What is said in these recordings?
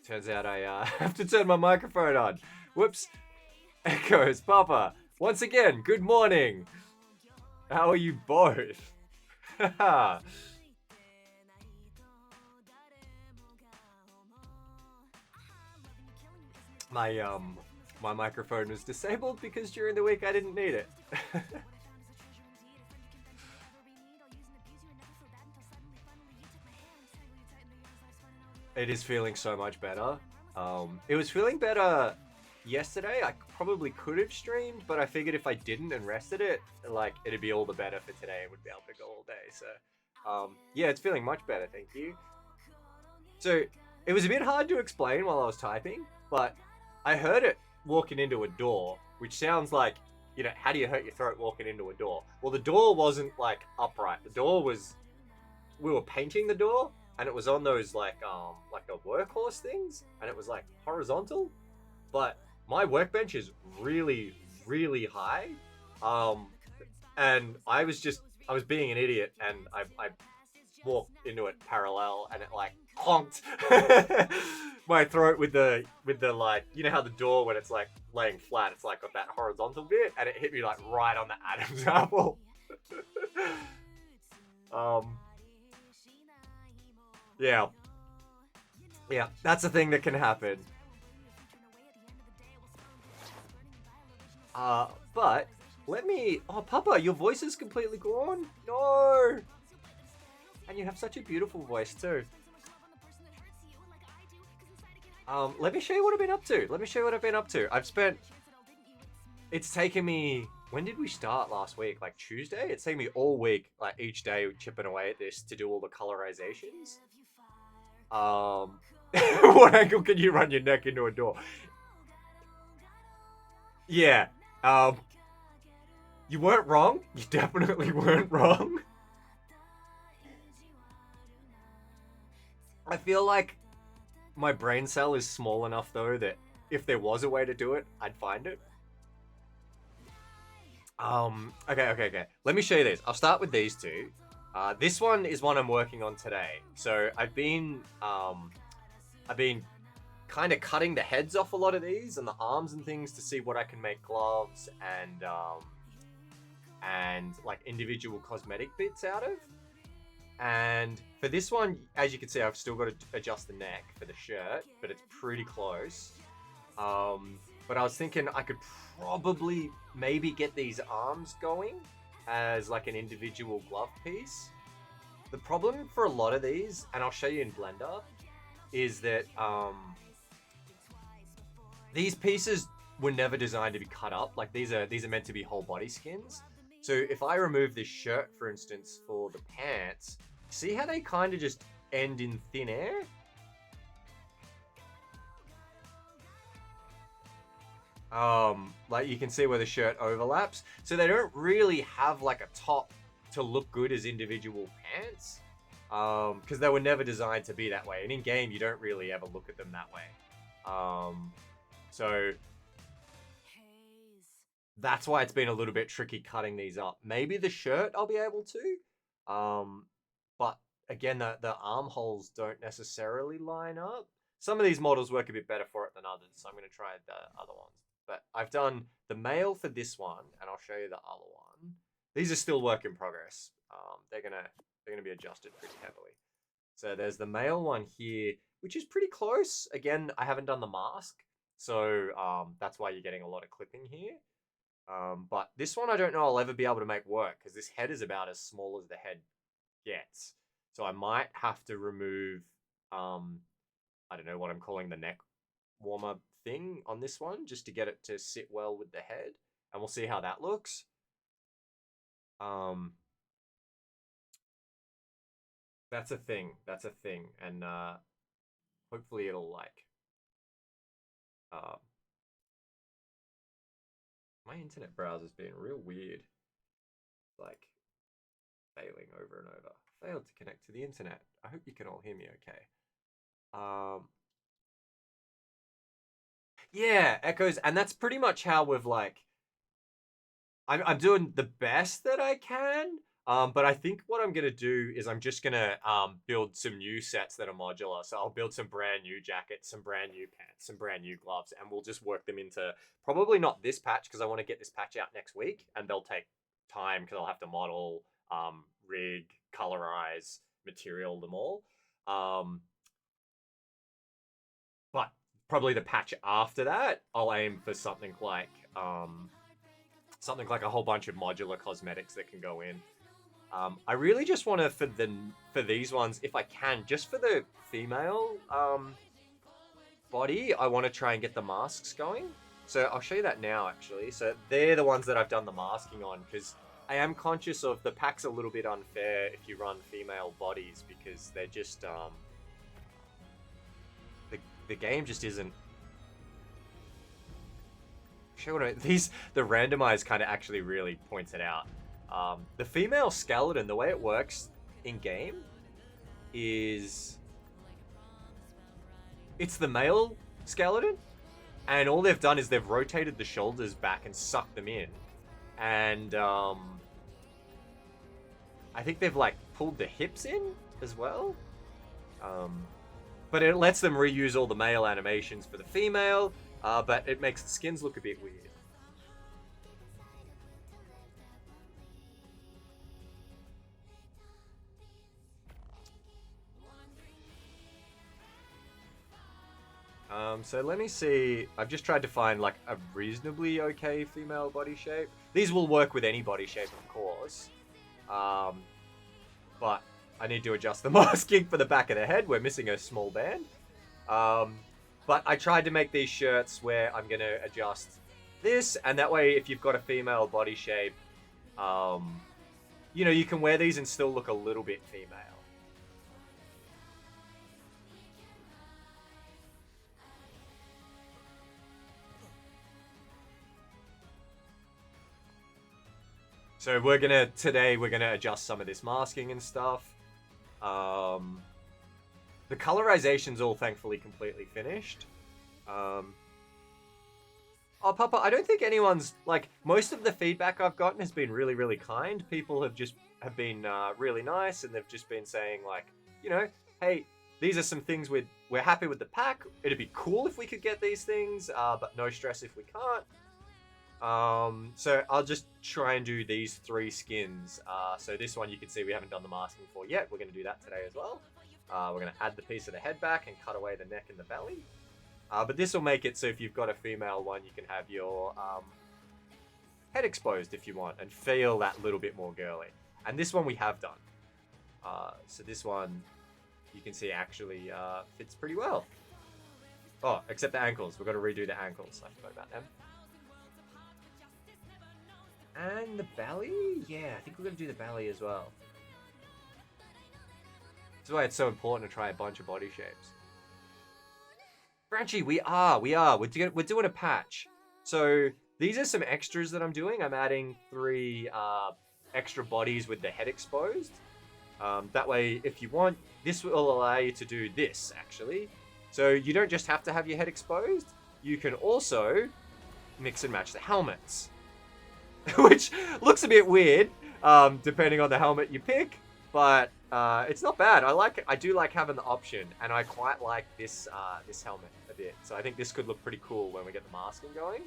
Turns out I have to turn my microphone on. Whoops. Echoes, Papa. Once again, good morning. How are you both? My microphone was disabled because during the week I didn't need it. It is feeling so much better. It was feeling better yesterday. I probably could have streamed, but I figured if I didn't and rested it, like it'd be all the better for today and would be able to go all day. So, yeah, it's feeling much better. Thank you. So it was a bit hard to explain while I was typing, but I heard it walking into a door, which sounds like, how do you hurt your throat walking into a door? Well, the door wasn't like upright. The door was, we were painting the door, and it was on those like the workhorse things, and it was like horizontal, but my workbench is really, really high, and I was being an idiot, and I walked into it parallel, and it like honked my throat with the like, how the door, when it's like laying flat, it's like got that horizontal bit, and it hit me like right on the Adam's apple. Yeah. Yeah, that's a thing that can happen. But let me. Oh, Papa, your voice is completely gone. No. And you have such a beautiful voice too. Let me show you what I've been up to. Let me show you what I've been up to. It's taken me. When did we start last week? Like Tuesday? It's taken me all week, like each day, chipping away at this to do all the colorizations. What angle can you run your neck into a door? Yeah. You weren't wrong. You definitely weren't wrong. I feel like my brain cell is small enough though that if there was a way to do it, I'd find it. Okay. Let me show you this. I'll start with these two. This one is one I'm working on today. So I've been kind of cutting the heads off a lot of these and the arms and things to see what I can make gloves and like individual cosmetic bits out of. And for this one, as you can see, I've still got to adjust the neck for the shirt, but it's pretty close. But I was thinking I could probably maybe get these arms going as like an individual glove piece. The problem for a lot of these, and I'll show you in Blender, is that these pieces were never designed to be cut up. Like these are meant to be whole body skins. So if I remove this shirt, for instance, for the pants, see how they kind of just end in thin air? Like you can see where the shirt overlaps. So they don't really have like a top to look good as individual pants. Because they were never designed to be that way. And in game, you don't really ever look at them that way. So that's why it's been a little bit tricky cutting these up. Maybe the shirt I'll be able to. But again, the armholes don't necessarily line up. Some of these models work a bit better for it than others, so I'm going to try the other ones. But I've done the male for this one, and I'll show you the other one. These are still work in progress. They're gonna be adjusted pretty heavily. So there's the male one here, which is pretty close. Again, I haven't done the mask, so that's why you're getting a lot of clipping here. But this one I don't know I'll ever be able to make work because this head is about as small as the head gets. So I might have to remove, I don't know what I'm calling the neck warmer thing on this one just to get it to sit well with the head. And we'll see how that looks. That's a thing. That's a thing. And hopefully it'll like... my internet browser's being real weird. Like, failing over and over. Failed to connect to the internet. I hope you can all hear me okay. Yeah, echoes, and that's pretty much how we've like... I'm doing the best that I can. But I think what I'm gonna do is I'm just gonna build some new sets that are modular. So I'll build some brand new jackets, some brand new pants, some brand new gloves, and we'll just work them into probably not this patch because I want to get this patch out next week, and they'll take time because I'll have to model, rig, colorize, material them all. Um, but probably the patch after that, I'll aim for something like a whole bunch of modular cosmetics that can go in. I really just want to for these ones, if I can, just for the female body, I want to try and get the masks going. So I'll show you that now, actually. So they're the ones that I've done the masking on because I am conscious of the pack's a little bit unfair if you run female bodies because they're just the game just isn't. The randomized kind of actually really points it out. The female skeleton, the way it works in game is it's the male skeleton, and all they've done is they've rotated the shoulders back and sucked them in, and I think they've like pulled the hips in as well. But it lets them reuse all the male animations for the female, but it makes the skins look a bit weird. So let me see. I've just tried to find like a reasonably okay female body shape. These will work with any body shape, of course. But I need to adjust the masking for the back of the head. We're missing a small band. But I tried to make these shirts where I'm going to adjust this. And that way, if you've got a female body shape, you know, you can wear these and still look a little bit female. So today we're gonna adjust some of this masking and stuff. The colorization's all thankfully completely finished. Oh, Papa, I don't think anyone's like most of the feedback I've gotten has been really, really kind. People have been really nice, and they've just been saying like, you know, hey, these are some things we're happy with the pack. It'd be cool if we could get these things, but no stress if we can't. So I'll just try and do these 3 skins. So this one you can see we haven't done the masking for yet. We're going to do that today as well. We're going to add the piece of the head back and cut away the neck and the belly. But this will make it so if you've got a female one, you can have your head exposed if you want and feel that little bit more girly. And this one we have done. So this one you can see actually fits pretty well. Oh, except the ankles. We've got to redo the ankles. I forgot about them. And the belly? Yeah, I think we're going to do the belly as well. That's why it's so important to try a bunch of body shapes. Branchy, we are. We're doing a patch. So these are some extras that I'm doing. I'm adding 3 extra bodies with the head exposed. That way, if you want, this will allow you to do this, actually. So you don't just have to have your head exposed. You can also mix and match the helmets. Which looks a bit weird, depending on the helmet you pick, but it's not bad. I do like having the option, and I quite like this this helmet a bit. So I think this could look pretty cool when we get the masking going.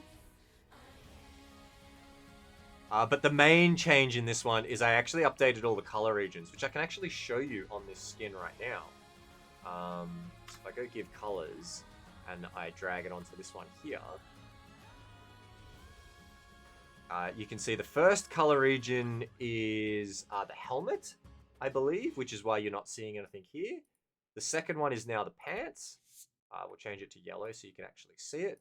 But the main change in this one is I actually updated all the color regions, which I can actually show you on this skin right now. So if I go give colors, and I drag it onto this one here. You can see the first color region is the helmet, I believe, which is why you're not seeing anything here. The second one is now the pants. We'll change it to yellow so you can actually see it.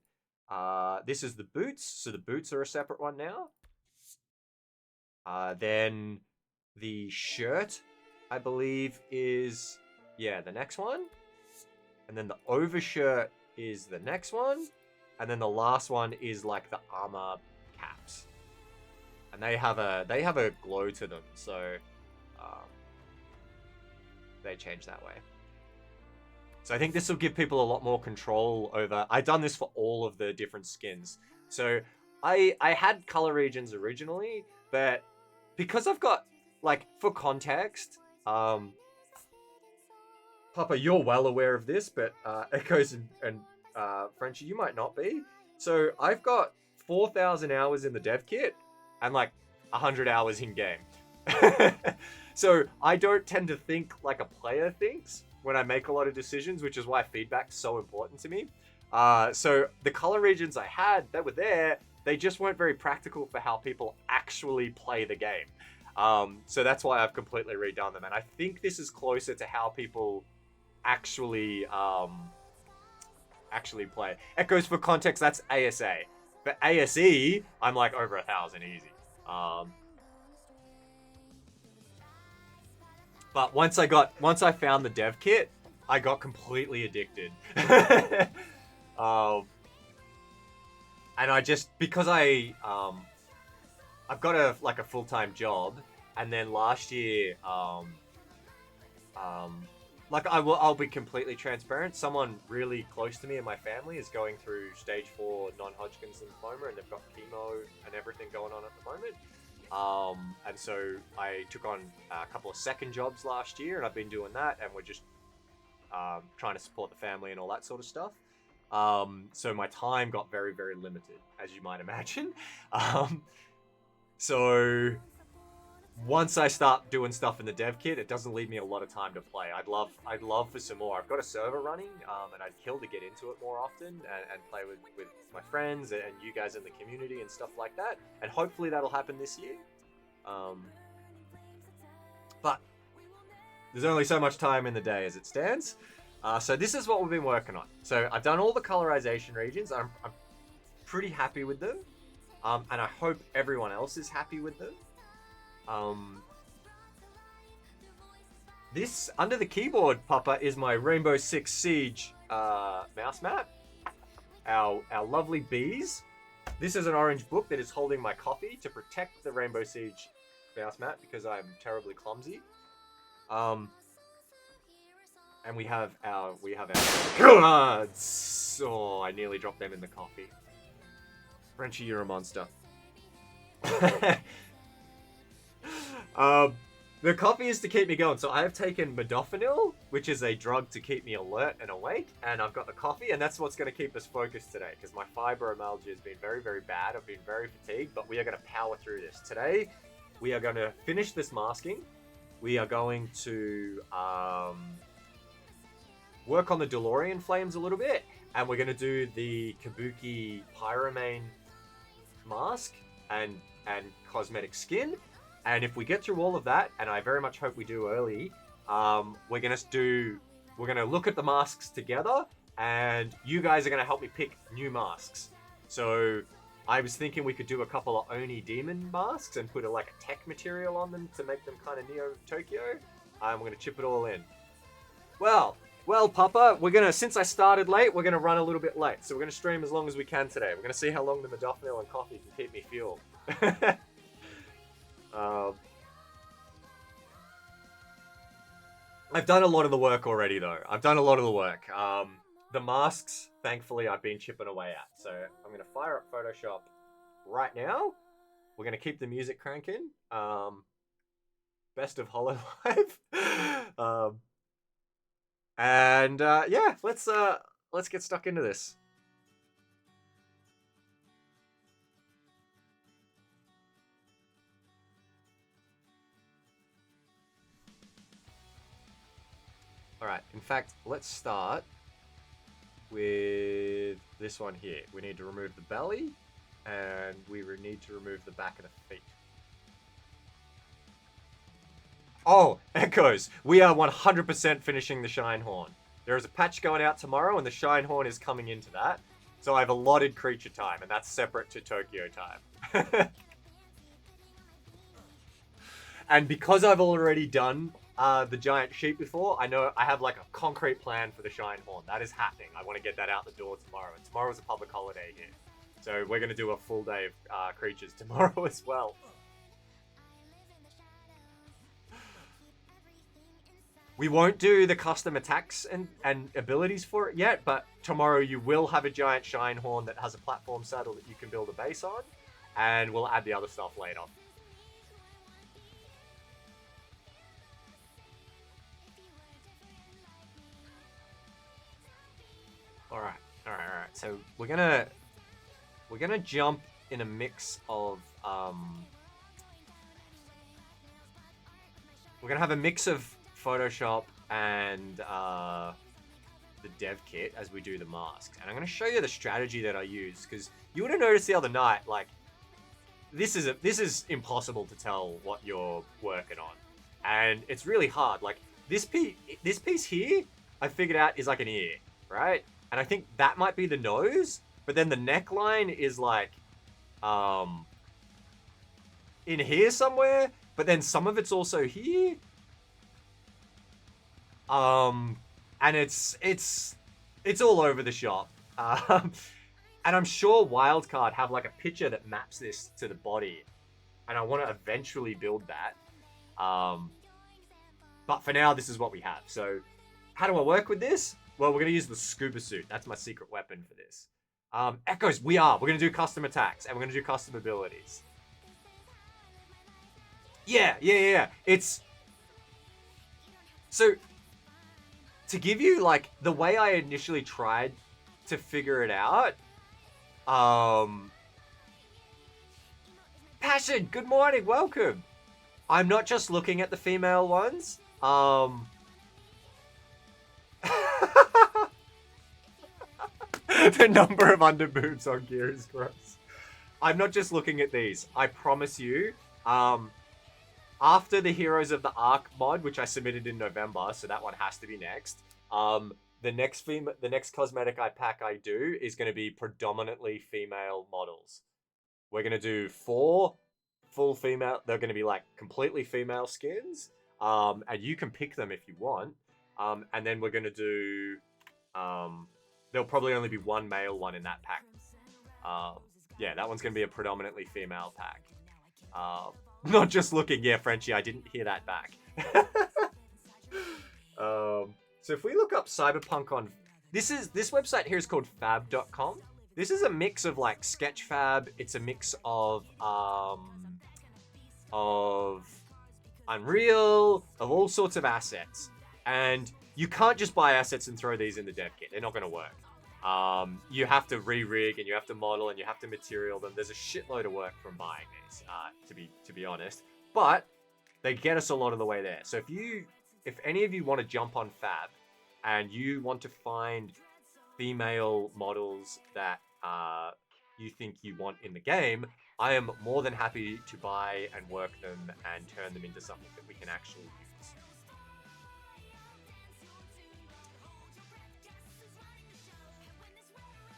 This is the boots, so the boots are a separate one now. Then the shirt, I believe, is, yeah, the next one. And then the overshirt is the next one. And then the last one is like the armor caps. And they have a glow to them, so they change that way. So I think this will give people a lot more control over. I've done this for all of the different skins. So I had color regions originally, but because I've got like for context, Papa, you're well aware of this, but Echoes and Frenchie, you might not be. So I've got 4,000 hours in the dev kit and like 100 hours in game. So I don't tend to think like a player thinks when I make a lot of decisions, which is why feedback's so important to me. So the color regions I had that were there, they just weren't very practical for how people actually play the game. So that's why I've completely redone them. And I think this is closer to how people actually play. Echoes, for context, that's ASA. For ASE, I'm like over 1,000 easy. But once I found the dev kit, I got completely addicted. And I just, because I've got a full-time job, and then last year, like I'll be completely transparent. Someone really close to me in my family is going through stage 4 non-Hodgkin's lymphoma, and they've got chemo and everything going on at the moment. And so I took on a couple of second jobs last year, and I've been doing that, and we're just trying to support the family and all that sort of stuff. So my time got very, very limited, as you might imagine. So once I start doing stuff in the dev kit, it doesn't leave me a lot of time to play. I'd love for some more. I've got a server running, and I'd kill to get into it more often and play with my friends and you guys in the community and stuff like that. And hopefully that'll happen this year. But there's only so much time in the day as it stands. So this is what we've been working on. So I've done all the colorization regions. I'm pretty happy with them. And I hope everyone else is happy with them. This, under the keyboard, Papa, is my Rainbow Six Siege mouse map. Our lovely bees. This is an orange book that is holding my coffee to protect the Rainbow Siege mouse map because I'm terribly clumsy. And we have our cards. Oh, I nearly dropped them in the coffee. Frenchie, you're a monster. The coffee is to keep me going. So I have taken modafinil, which is a drug to keep me alert and awake, and I've got the coffee, and that's what's going to keep us focused today, because my fibromyalgia has been very, very bad. I've been very fatigued, but we are going to power through this. Today, we are going to finish this masking. We are going to work on the DeLorean flames a little bit, and we're going to do the Kabuki Pyromane mask and cosmetic skin. And if we get through all of that, and I very much hope we do early, we're gonna look at the masks together, and you guys are gonna help me pick new masks. So I was thinking we could do a couple of Oni demon masks and put a tech material on them to make them kind of NeoTokyo. We're gonna chip it all in. Well, Papa, since I started late, we're gonna run a little bit late. So we're gonna stream as long as we can today. We're gonna see how long the modafinil and coffee can keep me fueled. I've done a lot of the work already, though. I've done a lot of the work. The masks, thankfully, I've been chipping away at. So I'm going to fire up Photoshop right now. We're going to keep the music cranking. Best of Hololive. Yeah, let's get stuck into this. Alright, in fact, let's start with this one here. We need to remove the belly, and we need to remove the back of the feet. Oh, Echoes! We are 100% finishing the Shine Horn. There is a patch going out tomorrow, and the Shine Horn is coming into that. So I've allotted creature time, and that's separate to Tokyo time. And because I've already done the giant sheep before, I know I have a concrete plan for the Shine Horn. That is happening. I want to get that out the door tomorrow. And tomorrow's a public holiday here. So we're going to do a full day of creatures tomorrow as well. We won't do the custom attacks and abilities for it yet, but tomorrow you will have a giant Shine Horn that has a platform saddle that you can build a base on, and we'll add the other stuff later. All right. So we're gonna jump in a mix of we're gonna have a mix of Photoshop and the dev kit as we do the masks, and I'm gonna show you the strategy that I use, because you would have noticed the other night, like, this is impossible to tell what you're working on, and it's really hard. Like, this piece here, I figured out is like an ear, right? And I think that might be the nose, but then the neckline is like in here somewhere, but then some of it's also here. And it's all over the shop. And I'm sure Wildcard have like a picture that maps this to the body, and I want to eventually build that. But for now, this is what we have. So how do I work with this? Well, we're going to use the scuba suit. That's my secret weapon for this. Echoes, we're going to do custom attacks, and we're going to do custom abilities. Yeah. It's... So, to give you, like, the way I initially tried to figure it out... Passion, good morning, welcome! I'm not just looking at the female ones. The number of underboobs on gear is gross. I'm not just looking at these. I promise you. After the Heroes of the Ark mod, which I submitted in November, so that one has to be next. The next cosmetic pack I do is going to be predominantly female models. We're going to do 4 full female. They're going to be like completely female skins. And you can pick them if you want. And then we're going to do... there'll probably only be 1 male one in that pack. Yeah, that one's going to be a predominantly female pack. Not just looking. Yeah, Frenchie, I didn't hear that back. So if we look up Cyberpunk on... This website here is called fab.com. This is a mix of like Sketchfab. It's a mix of Unreal, of all sorts of assets. And you can't just buy assets and throw these in the dev kit. They're not going to work. You have to re-rig, and you have to model, and you have to material them. There's a shitload of work from buying these, to be honest. But they get us a lot of the way there. So if any of you want to jump on Fab and you want to find female models that you think you want in the game, I am more than happy to buy and work them and turn them into something that we can actually use.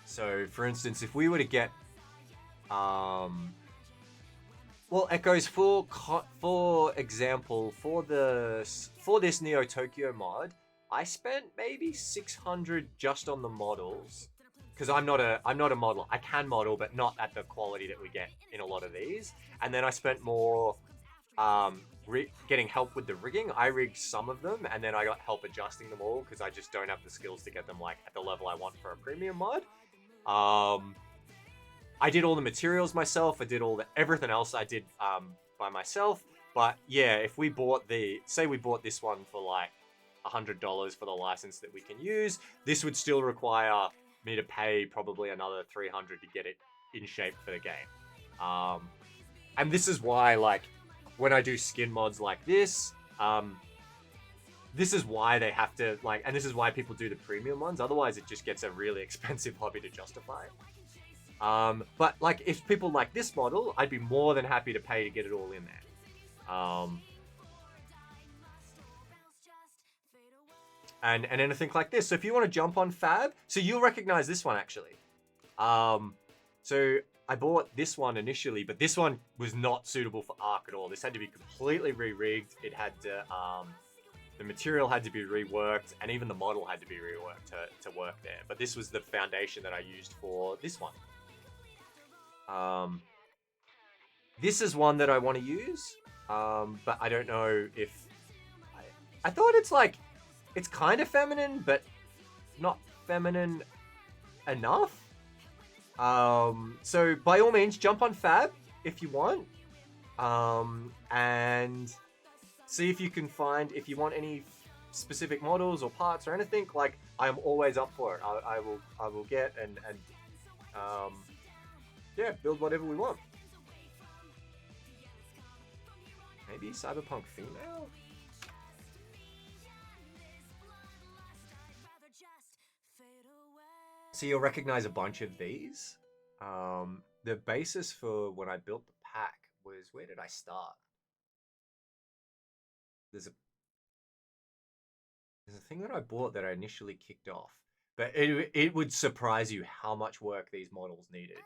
So, for instance, if we were to get, well, Echoes, for example, for this NeoTokyo mod, I spent maybe 600 just on the models, because I'm not a model. I can model, but not at the quality that we get in a lot of these. And then I spent more getting help with the rigging. I rigged some of them, and then I got help adjusting them all, because I just don't have the skills to get them like at the level I want for a premium mod. I did all the materials myself. I did everything else I did by myself. But yeah, if we bought say we bought this one for like $100 for the license that we can use, this would still require me to pay probably another $300 to get it in shape for the game. And this is why, like, when I do skin mods like this, this is why they have to, like, and this is why people do the premium ones. Otherwise, it just gets a really expensive hobby to justify. But, like, if people like this model, I'd be more than happy to pay to get it all in there. And anything like this. So if you want to jump on Fab, so you'll recognize this one, actually. So I bought this one initially, but this one was not suitable for Ark at all. This had to be completely re-rigged. It had to... the material had to be reworked, and even the model had to be reworked to work there. But this was the foundation that I used for this one. This is one that I want to use, but I don't know if... I thought it's like... It's kind of feminine, but not feminine enough. So by all means, jump on Fab if you want. And... see if you can find, if you want any specific models or parts or anything, like I am always up for it. I will get and yeah, build whatever we want. Maybe cyberpunk female. So you'll recognize a bunch of these. The basis for when I built the pack was, where did I start? There's a thing that I bought that I initially kicked off, but it would surprise you how much work these models needed.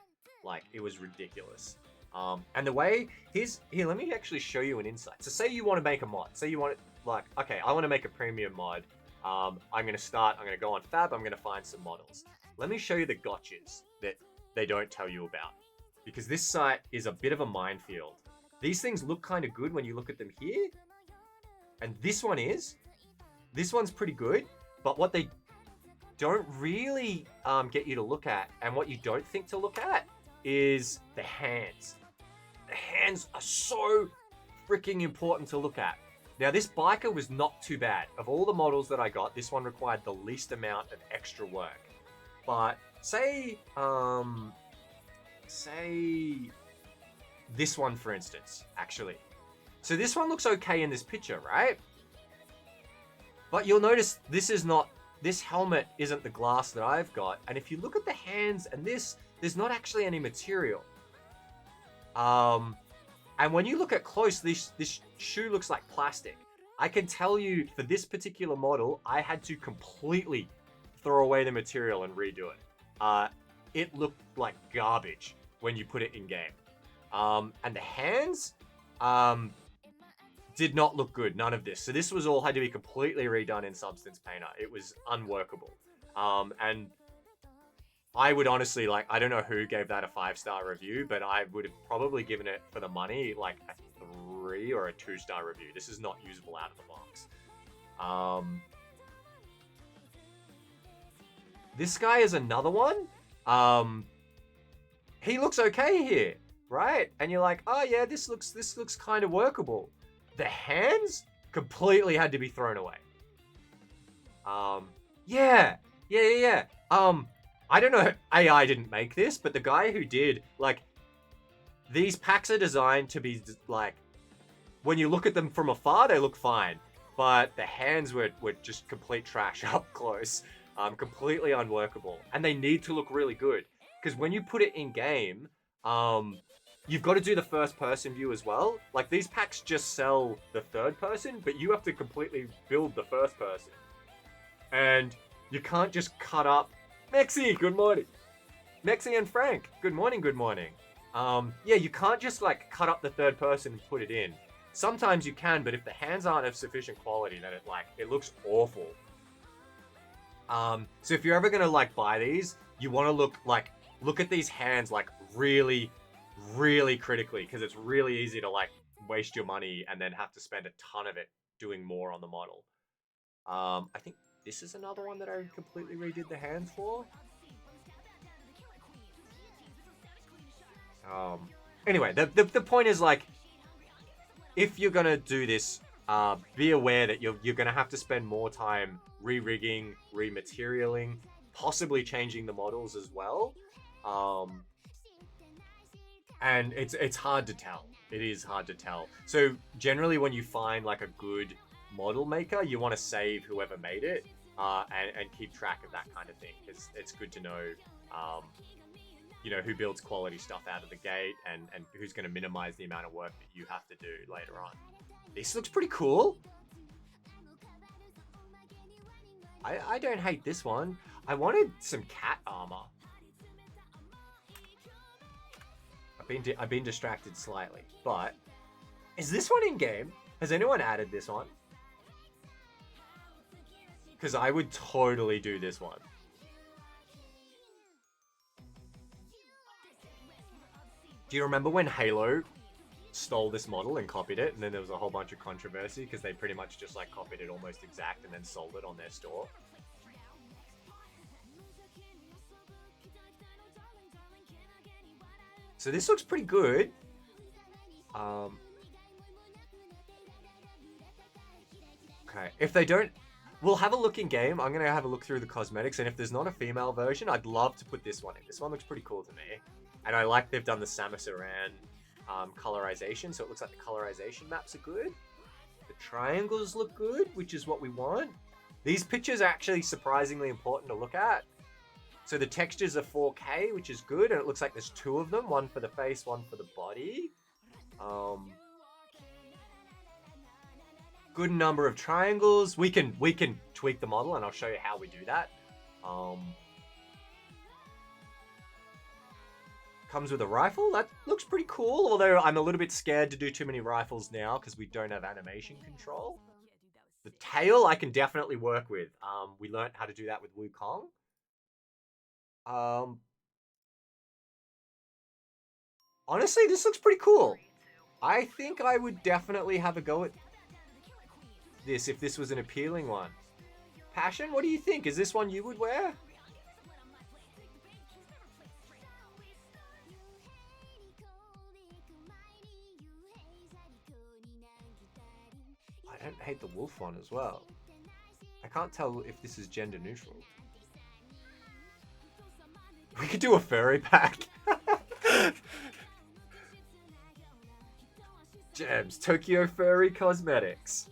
Like, it was ridiculous. And the way, here, let me actually show you an insight. So say you want to make a mod. Say you want it, like, okay, I want to make a premium mod. I'm going to go on Fab, I'm going to find some models. Let me show you the gotchas that they don't tell you about. Because this site is a bit of a minefield. These things look kind of good when you look at them here. And this one's pretty good. But what they don't really get you to look at, and what you don't think to look at, is the hands. The hands are so freaking important to look at. Now, this biker was not too bad. Of all the models that I got, this one required the least amount of extra work. But say this one, for instance, actually. So this one looks okay in this picture, right? But you'll notice this helmet isn't the glass that I've got. And if you look at the hands and this, there's not actually any material. And when you look at close, this shoe looks like plastic. I can tell you for this particular model, I had to completely throw away the material and redo it. It looked like garbage when you put it in game. And the hands did not look good, none of this. So this was all had to be completely redone in Substance Painter. It was unworkable. And I would honestly, like, I don't know who gave that a 5-star review, but I would have probably given it, for the money, like a 3 or a 2-star review. This is not usable out of the box. This guy is another one. He looks okay here, right? And you're like, oh yeah, this looks kind of workable. The hands completely had to be thrown away. Yeah. I don't know, AI didn't make this, but the guy who did, like, these packs are designed to be, like, when you look at them from afar, they look fine. But the hands were just complete trash up close. Completely unworkable. And they need to look really good. Because when you put it in game, you've got to do the first person view as well. Like, these packs just sell the third person, but you have to completely build the first person. And you can't just cut up. Mexi, good morning. Mexi and Frank, good morning, good morning. Yeah, you can't just, like, cut up the third person and put it in. Sometimes you can, but if the hands aren't of sufficient quality, then it looks awful. So if you're ever gonna, like, buy these, you want to look at these hands, like, really, really critically, because it's really easy to, like, waste your money and then have to spend a ton of it doing more on the model. I think this is another one that I completely redid the hands for. Anyway, the point is, like, if you're gonna do this, be aware that you're gonna have to spend more time re-rigging, re-materialing, possibly changing the models as well. And it's hard to tell. It is hard to tell. So generally when you find, like, a good model maker, you want to save whoever made it, and keep track of that kind of thing, because it's good to know, you know, who builds quality stuff out of the gate, and who's going to minimize the amount of work that you have to do later on. This looks pretty cool. I don't hate this one. I wanted some cat armor. I've been distracted slightly, but is this one in game? Has anyone added this one? Because I would totally do this one. Do you remember when Halo stole this model and copied it, and then there was a whole bunch of controversy because they pretty much just, like, copied it almost exact and then sold it on their store? So this looks pretty good. Okay, if they don't We'll have a look in game. I'm going to have a look through the cosmetics, and if there's not a female version, I'd love to put this one in. This one looks pretty cool to me. And I like they've done the Samus Aran colorization, so it looks like the colorization maps are good. The triangles look good, which is what we want. These pictures are actually surprisingly important to look at. So the textures are 4K, which is good, and it looks like there's two of them, one for the face, one for the body. Good number of triangles. We can tweak the model, and I'll show you how we do that. Comes with a rifle. That looks pretty cool, although I'm a little bit scared to do too many rifles now because we don't have animation control. The tail I can definitely work with. We learned how to do that with Wukong. Honestly, this looks pretty cool. I think I would definitely have a go at this if this was an appealing one. Passion, what do you think? Is this one you would wear? I don't hate the wolf one as well. I can't tell if this is gender neutral. We could do a furry pack. Gems, Tokyo Furry Cosmetics.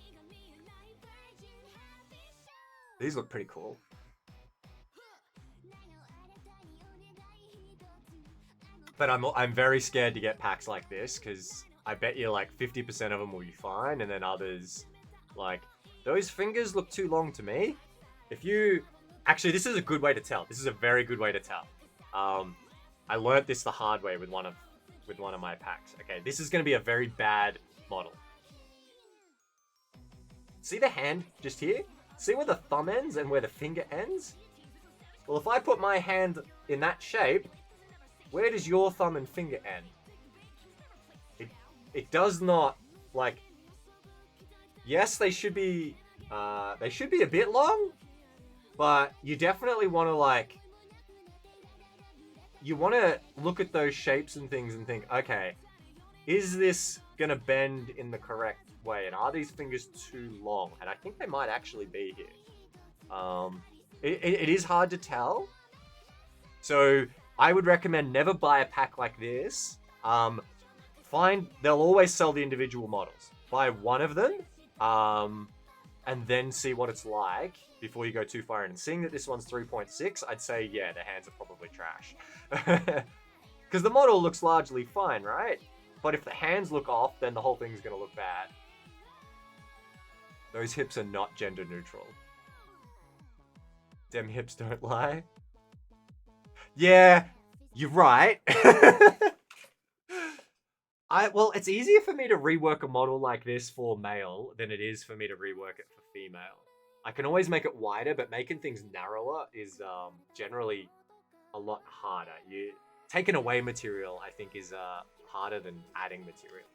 These look pretty cool. But I'm very scared to get packs like this because I bet you like 50% of them will be fine, and then others, like, those fingers look too long to me. If you... Actually, this is a good way to tell. This is a very good way to tell. I learnt this the hard way with one of my packs. Okay, this is going to be a very bad model. See the hand just here? See where the thumb ends and where the finger ends? Well, if I put my hand in that shape, where does your thumb and finger end? It does not, like... Yes, they should be a bit long, but you definitely want to, like... You want to look at those shapes and things and think, okay, is this going to bend in the correct way? And are these fingers too long? And I think they might actually be here. It is hard to tell. So I would recommend never buy a pack like this. They'll always sell the individual models. Buy one of them, and then see what it's like before you go too far in. And seeing that this one's 3.6, I'd say, yeah, the hands are probably trash. Because the model looks largely fine, right? But if the hands look off, then the whole thing's going to look bad. Those hips are not gender neutral. Dem hips don't lie. Yeah, you're right. Well, it's easier for me to rework a model like this for male than it is for me to rework it for female. I can always make it wider, but making things narrower is generally a lot harder. Taking away material, I think, is harder than adding material.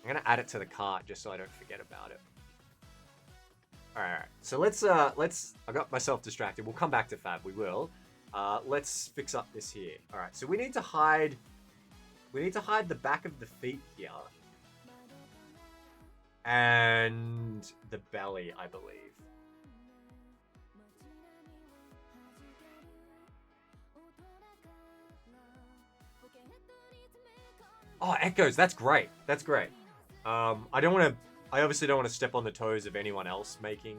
I'm gonna add it to the cart just so I don't forget about it. All right. So let's. I got myself distracted. We'll come back to Fab. We will. Let's fix up this here. All right. So we need to hide. We need to hide the back of the feet here, and the belly, I believe. Oh, echoes. That's great. That's great. I obviously don't want to step on the toes of anyone else making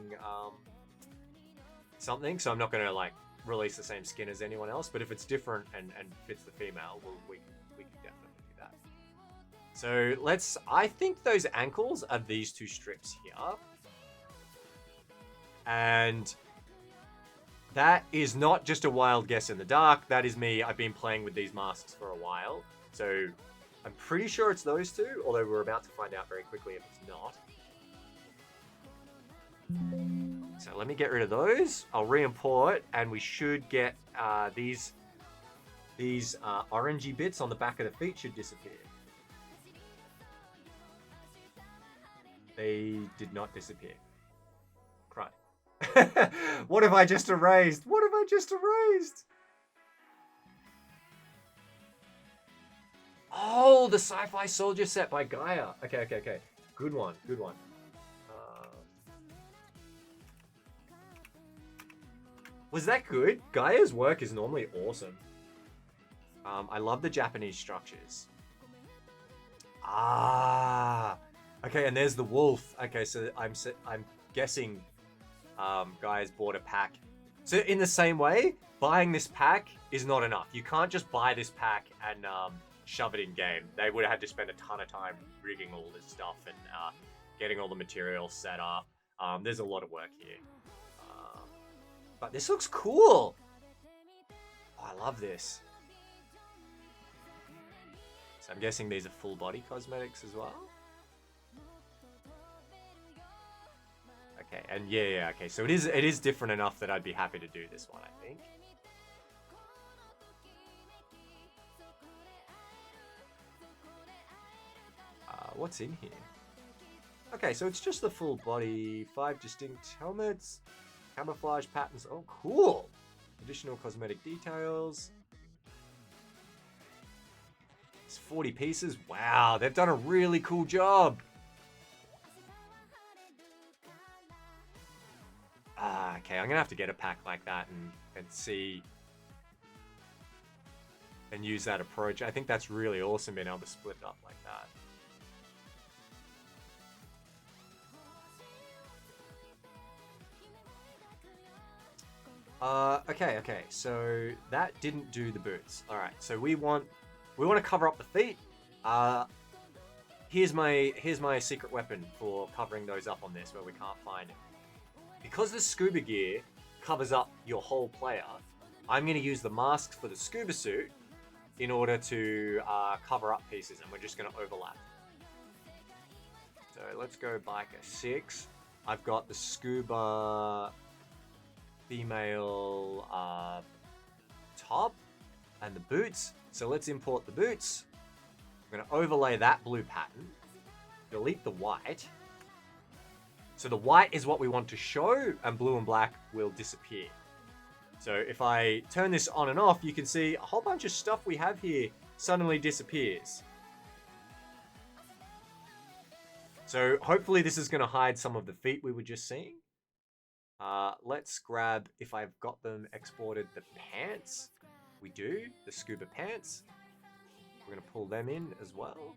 something, so I'm not going to like release the same skin as anyone else. But if it's different and fits the female, we can definitely do that. So I think those ankles are these two strips here, and that is not just a wild guess in the dark. That is me. I've been playing with these masks for a while, so I'm pretty sure it's those two, although we're about to find out very quickly if it's not. So let me get rid of those. I'll re-import, and we should get these orangey bits on the back of the feet should disappear. They did not disappear. Crud. What have I just erased? What have I just erased? Oh, the Sci-Fi Soldier set by Gaia. Okay. Good one. Was that good? Gaia's work is normally awesome. I love the Japanese structures. Ah, okay, and there's the wolf. Okay, so I'm guessing Gaia's bought a pack. So in the same way, buying this pack is not enough. You can't just buy this pack and shove it in game. They would have had to spend a ton of time rigging all this stuff and getting all the materials set up. There's a lot of work here. But this looks cool. Oh, I love this. So I'm guessing these are full body cosmetics as well. Okay, and yeah, okay. So it is different enough that I'd be happy to do this one, I think. What's in here? Okay, so it's just the full body, 5 distinct helmets, camouflage patterns. Oh, cool! Additional cosmetic details. It's 40 pieces. Wow, they've done a really cool job. Okay, I'm gonna have to get a pack like that and see and use that approach. I think that's really awesome being able to split it up like that. Okay, so that didn't do the boots. All right, so we want to cover up the feet. Here's my secret weapon for covering those up on this where we can't find it. Because the scuba gear covers up your whole player, I'm going to use the mask for the scuba suit in order to cover up pieces, and we're just going to overlap. So let's go biker 6. I've got the scuba female top and the boots. So let's import the boots. I'm going to overlay that blue pattern, delete the white. So the white is what we want to show, and blue and black will disappear. So if I turn this on and off, you can see a whole bunch of stuff we have here suddenly disappears. So hopefully this is going to hide some of the feet we were just seeing. Let's grab, if I've got them exported, the pants. We do, the scuba pants. We're going to pull them in as well.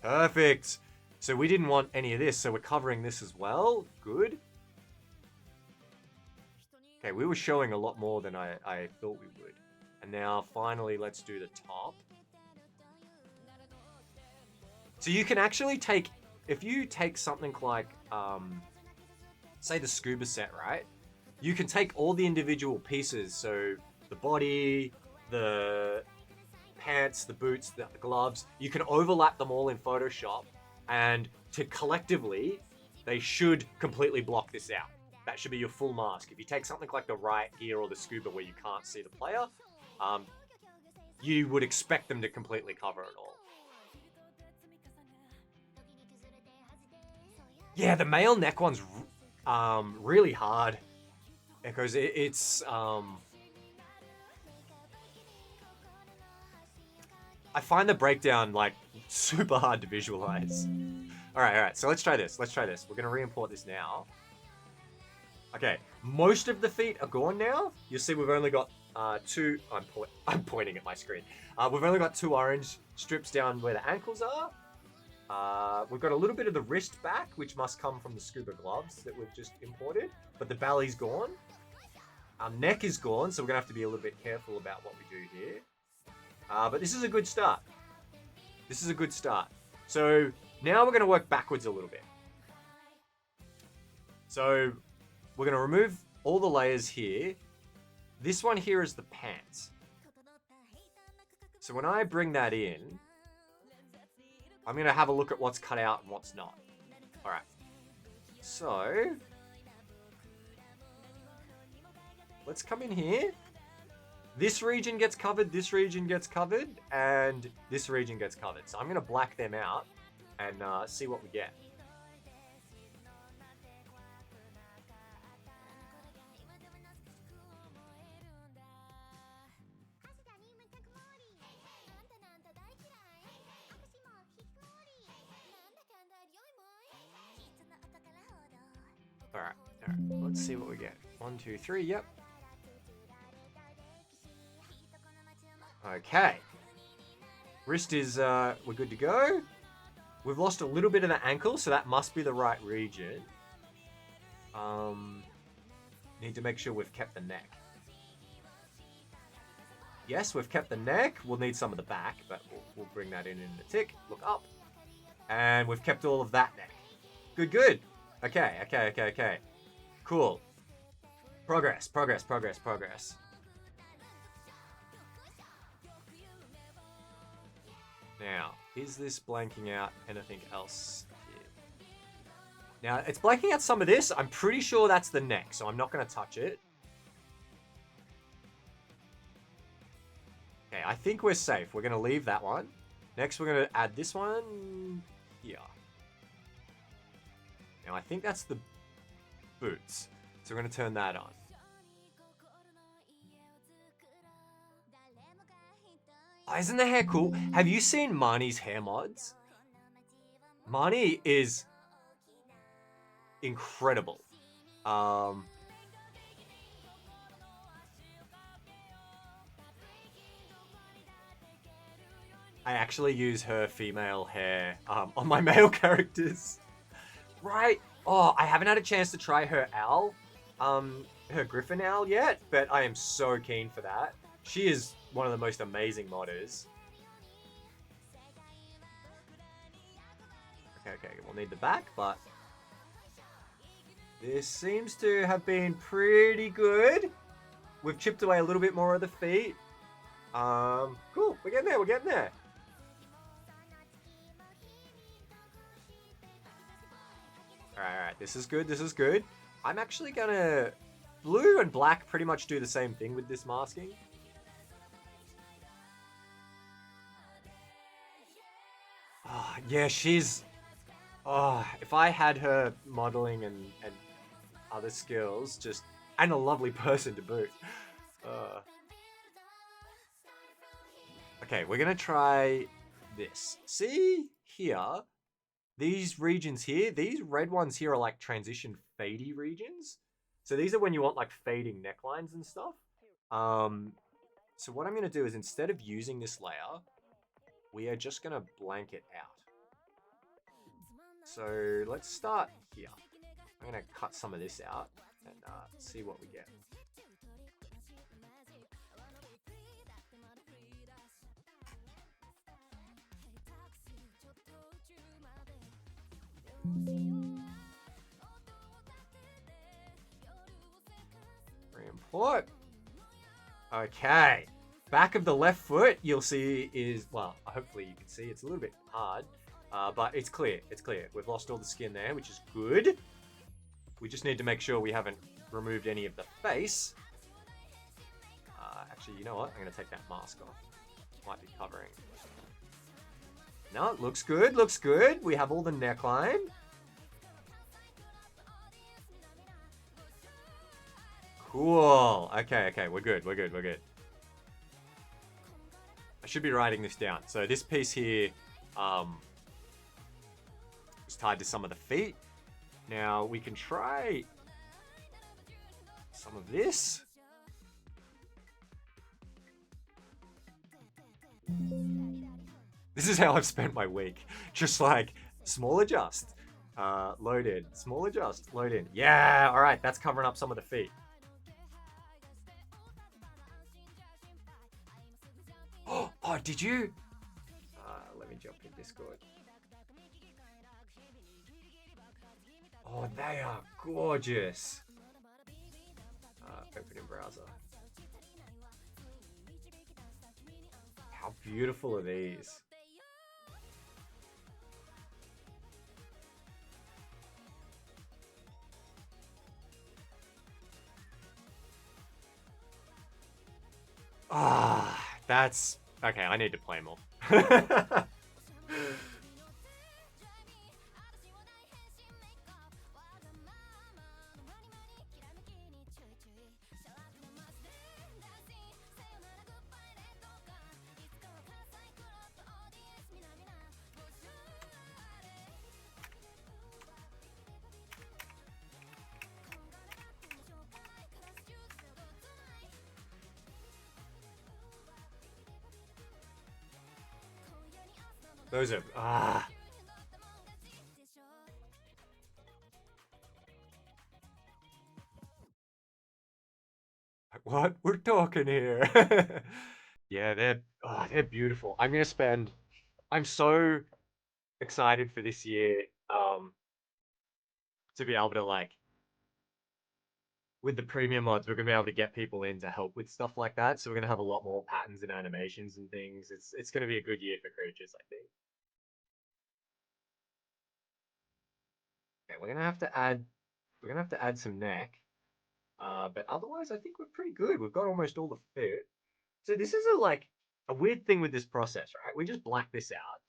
Perfect. So we didn't want any of this, so we're covering this as well. Good. Okay, we were showing a lot more than I thought we would. And now, finally, let's do the top. So you can actually take, if you take something like, say the scuba set, right? You can take all the individual pieces, so the body, the pants, the boots, the gloves, you can overlap them all in Photoshop, and collectively, they should completely block this out. That should be your full mask. If you take something like the riot gear or the scuba where you can't see the player, you would expect them to completely cover it all. Yeah, the male neck one's really hard because it's I find the breakdown like super hard to visualize. All right. So let's try this. We're gonna re-import this now. Okay, most of the feet are gone now. You'll see we've only got 2. I'm pointing at my screen. We've only got 2 orange strips down where the ankles are. We've got a little bit of the wrist back, which must come from the scuba gloves that we've just imported. But the belly's gone. Our neck is gone, so we're gonna have to be a little bit careful about what we do here. But this is a good start. So now we're going to work backwards a little bit. So we're going to remove all the layers here. This one here is the pants. So when I bring that in, I'm going to have a look at what's cut out and what's not. All right. So let's come in here. This region gets covered, this region gets covered, and this region gets covered. So I'm going to black them out and see what we get. Alright, let's see what we get. 1, 2, 3, yep. Okay. Wrist is, we're good to go. We've lost a little bit of the ankle, so that must be the right region. Need to make sure we've kept the neck. Yes, we've kept the neck. We'll need some of the back, but we'll bring that in a tick. Look up. And we've kept all of that neck. Good, good. Okay. Cool. Progress. Now, is this blanking out anything else here? Now, it's blanking out some of this. I'm pretty sure that's the neck, so I'm not going to touch it. Okay, I think we're safe. We're going to leave that one. Next, we're going to add this one here. Now, I think that's the boots. So we're going to turn that on. Oh, isn't the hair cool? Have you seen Marnie's hair mods? Marnie is incredible. I actually use her female hair on my male characters. Right? Oh, I haven't had a chance to try her owl, her griffin owl yet, but I am so keen for that. She is one of the most amazing modders. Okay, we'll need the back, but this seems to have been pretty good. We've chipped away a little bit more of the feet. Cool, we're getting there. Alright, this is good. I'm actually gonna... Blue and black pretty much do the same thing with this masking. Oh, yeah, she's... Oh, if I had her modeling and other skills, just... And a lovely person to boot. Okay, we're gonna try this. See here? These regions here, these red ones here are like transition fadey regions. So these are when you want like fading necklines and stuff. So what I'm going to do is instead of using this layer, we are just going to blank it out. So let's start here. I'm going to cut some of this out and see what we get. Re-import. Okay. Back of the left foot, you'll see is, well, hopefully you can see it's a little bit hard, but it's clear. It's clear. We've lost all the skin there, which is good. We just need to make sure we haven't removed any of the face. Actually, you know what? I'm going to take that mask off. Might be covering. No, it looks good. Looks good. We have all the neckline. Cool. Okay. We're good. I should be writing this down. So this piece here is tied to some of the feet. Now we can try some of this. This is how I've spent my week. Just like small adjust, load in, small adjust, load in. Yeah, all right, that's covering up some of the feet. Oh, did you? Let me jump in Discord. Oh, they are gorgeous. Open in browser. How beautiful are these? That's... Okay, I need to play more. Those are what we're talking here. Yeah, they're beautiful. I'm so excited for this year to be able to like with the premium mods, we're gonna be able to get people in to help with stuff like that. So we're gonna have a lot more patterns and animations and things. It's gonna be a good year for creatures, I think. Okay, we're gonna have to add some neck. But otherwise I think we're pretty good. We've got almost all the fit. So this is a weird thing with this process, right? We just black this out.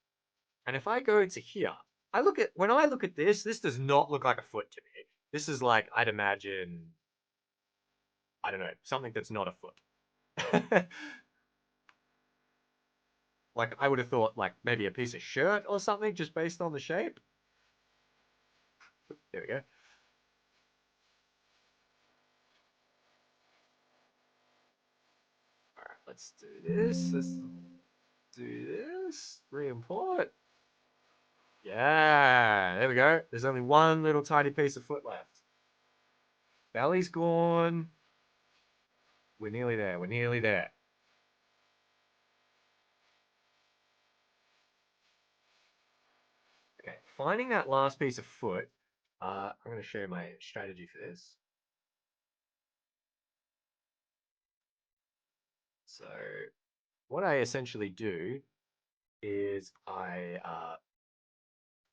And if I go to here, when I look at this, this does not look like a foot to me. This is like I'd imagine, I don't know, something that's not a foot. Like I would have thought like maybe a piece of shirt or something just based on the shape. There we go. All right, let's do this. Let's do this. Re-import. Yeah, there we go. There's only one little tiny piece of foot left. Belly's gone. We're nearly there. We're nearly there. Okay, finding that last piece of foot. I'm going to show you my strategy for this. So, what I essentially do is I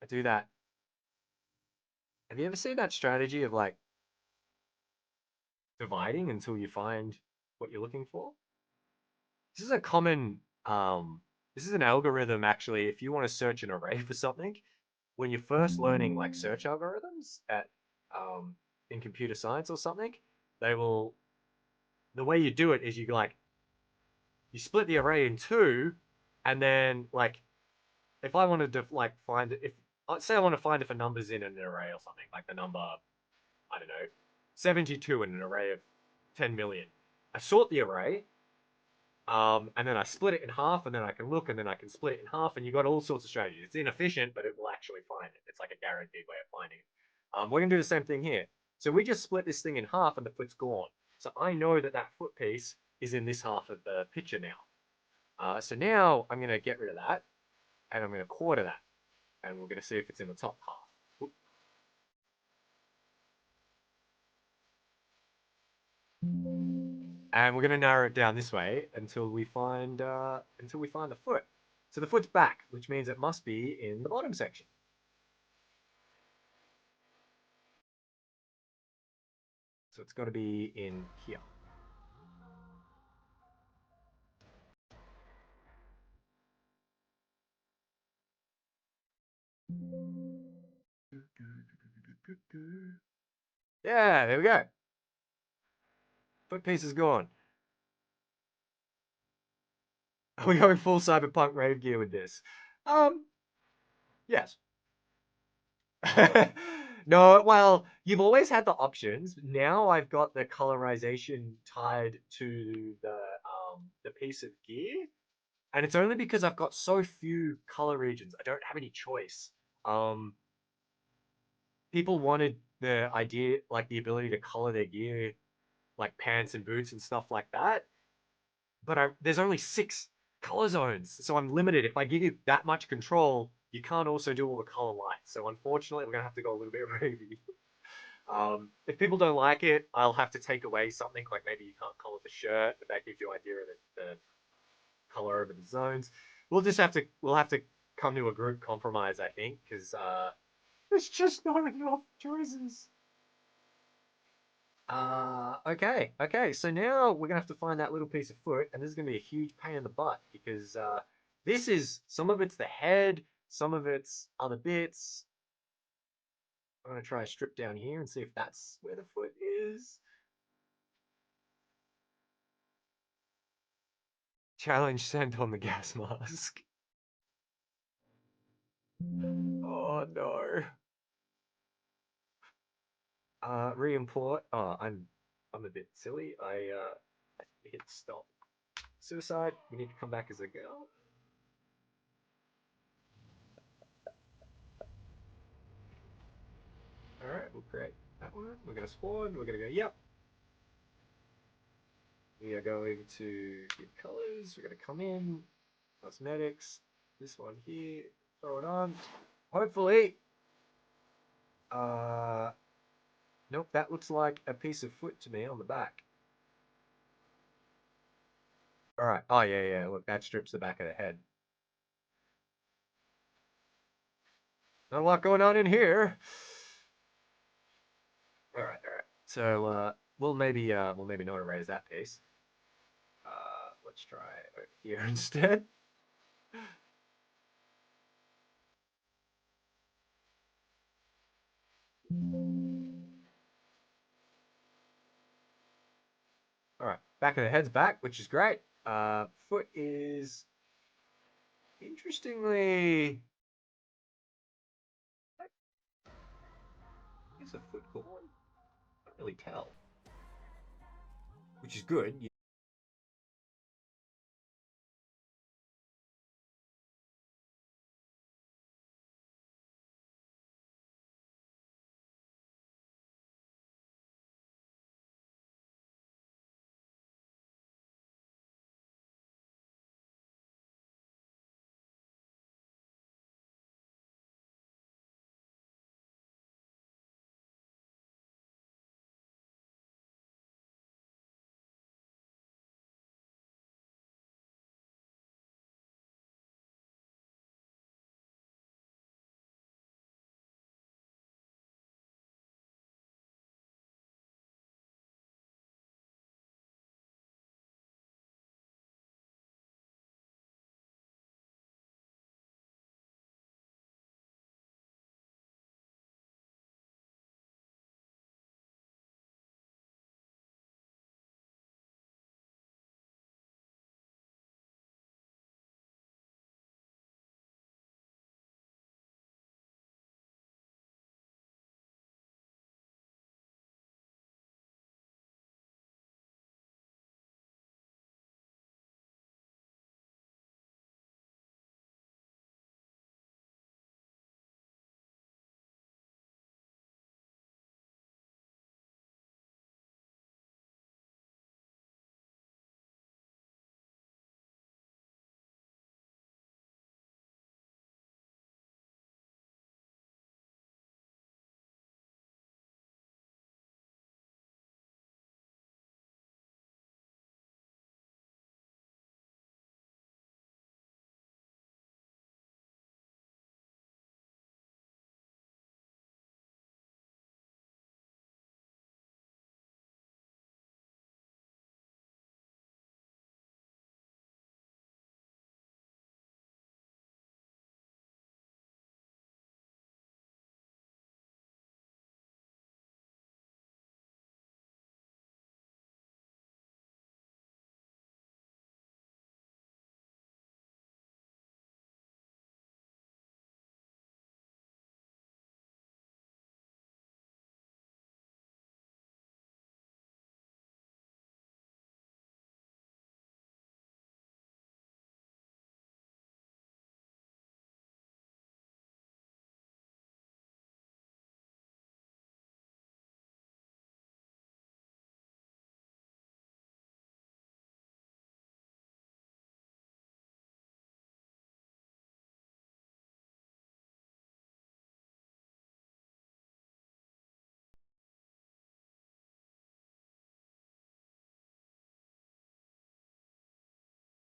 do that. Have you ever seen that strategy of like dividing until you find what you're looking for? This is a common this is an algorithm actually if you want to search an array for something when you're first learning like search algorithms at in computer science or something, they will the way you do it is you split the array in two and then like if I wanted to like find if let's say I want to find if a number's in an array or something, like the number, I don't know, 72 in an array of 10 million. I sort the array, and then I split it in half, and then I can look, and then I can split it in half, and you got all sorts of strategies. It's inefficient, but it will actually find it. It's like a guaranteed way of finding it. We're gonna do the same thing here. So we just split this thing in half, and the foot's gone. So I know that that foot piece is in this half of the picture now. So now I'm gonna get rid of that, and I'm gonna quarter that, and we're gonna see if it's in the top half. And we're gonna narrow it down this way until we find the foot. So the foot's back, which means it must be in the bottom section. So it's got to be in here. Yeah, there we go. Foot piece is gone. Are we going full cyberpunk rave gear with this? Yes. No, well, you've always had the options. Now I've got the colorization tied to the piece of gear, and it's only because I've got so few color regions. I don't have any choice. Um, People wanted the idea, like the ability to color their gear, like pants and boots and stuff like that. But there's only 6 color zones, so I'm limited. If I give you that much control, you can't also do all the color lights. So unfortunately, we're gonna have to go a little bit ravey. If people don't like it, I'll have to take away something like maybe you can't color the shirt, but that gives you an idea of the color over the zones. We'll have to come to a group compromise, I think, because there's just not enough choices. Okay. So now we're gonna have to find that little piece of foot, and this is gonna be a huge pain in the butt because this is some of it's the head, some of it's other bits. I'm gonna try a strip down here and see if that's where the foot is. Challenge sent on the gas mask. Oh no. Re-import. I'm a bit silly. I hit stop. Suicide. We need to come back as a girl. Alright, we'll create that one. We're going to spawn. We're going to go, yep. We are going to give colors. We're going to come in. Cosmetics. This one here. Throw it on. Hopefully. Nope, that looks like a piece of foot to me on the back. Alright. Oh, yeah, yeah. Look, that strips the back of the head. Not a lot going on in here. Alright, alright. So, we'll maybe not erase that piece. Let's try over here instead. Alright, back of the head's back, which is great. Foot is interestingly. Is a foot gone? Can't really tell. Which is good.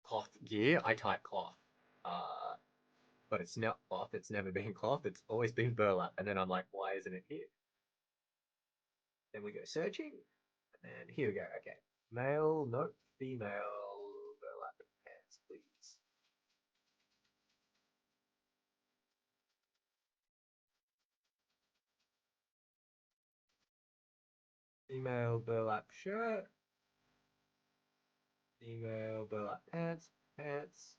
Cloth gear. I type cloth. Uh, but it's not cloth. It's never been cloth. It's always been burlap. And then I'm like, why isn't it here? Then we go searching, and here we go. Okay, male, nope, female burlap pants, please. Female burlap shirt. Female burlap pants. Pants.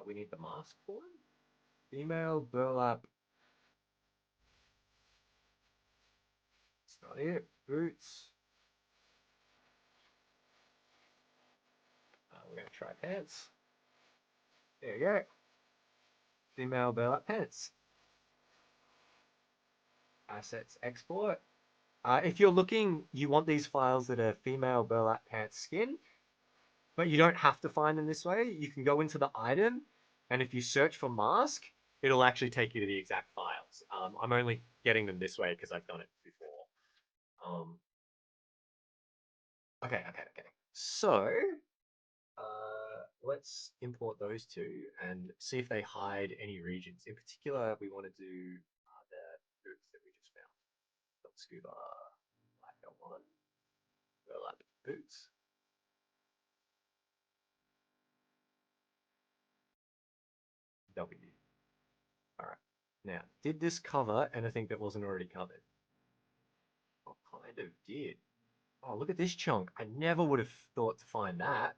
We need the mask for it. Female burlap. It's not it. Boots. We're gonna try pants. There you go. Female burlap pants. assets export. If you're looking, you want these files that are female burlap pants skin, but you don't have to find them this way. You can go into the item, and if you search for mask, it'll actually take you to the exact files. I'm only getting them this way because I've done it before. Okay. So, let's import those two and see if they hide any regions. In particular, we want to do the boots that we just found. Scuba, like one, burlap boots. W. All right. Now, did this cover anything that wasn't already covered? Oh, kind of did. Oh, look at this chunk. I never would have thought to find that.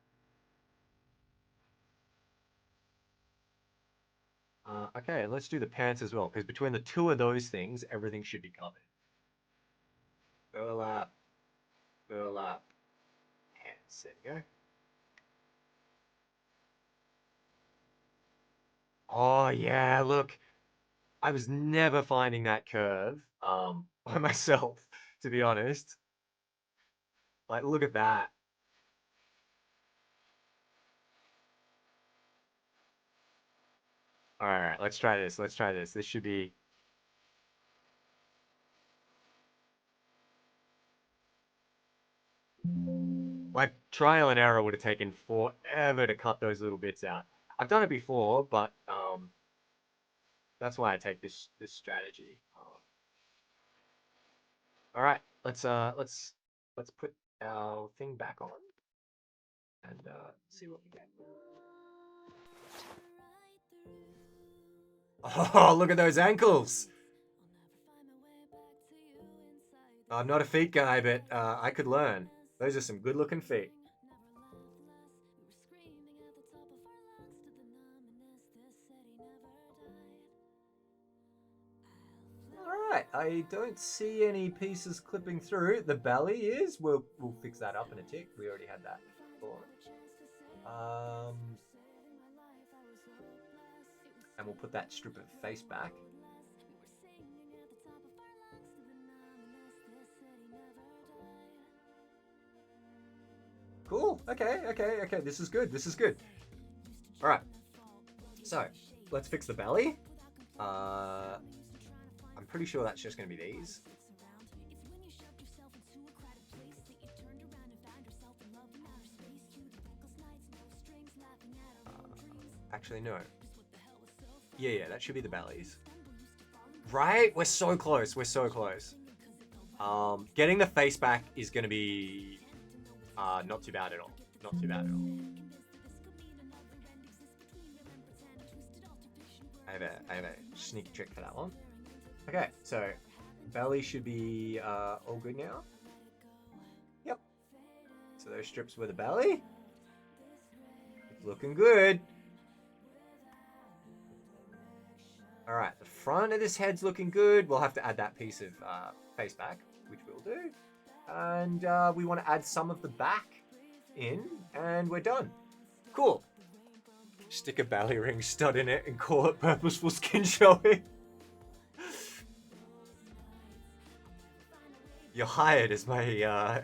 Okay, let's do the pants as well, because between the two of those things, everything should be covered. Burlap, burlap, pants. There you go. Oh, yeah, look. I was never finding that curve by myself, to be honest. Like, look at that. All right, let's try this. Let's try this. This should be. My trial and error would have taken forever to cut those little bits out. I've done it before, but that's why I take this strategy. All right, let's put our thing back on and see what we get. Oh, look at those ankles! I'm not a feet guy, but I could learn. Those are some good-looking feet. Alright, I don't see any pieces clipping through. The belly is. We'll fix that up in a tick. We already had that before. And we'll put that strip of face back. Cool. Okay. This is good. Alright. So, let's fix the belly. I'm pretty sure that's just going to be these. Actually, no. Yeah, that should be the bellies. Right? We're so close. Getting the face back is going to be not too bad at all. I have a sneaky trick for that one. Okay, so belly should be all good now. Yep. So those strips were the belly. It's looking good. All right, the front of this head's looking good. We'll have to add that piece of face back, which we'll do. And we want to add some of the back in, and we're done. Cool. Stick a belly ring stud in it and call it purposeful skin showing. You're hired as my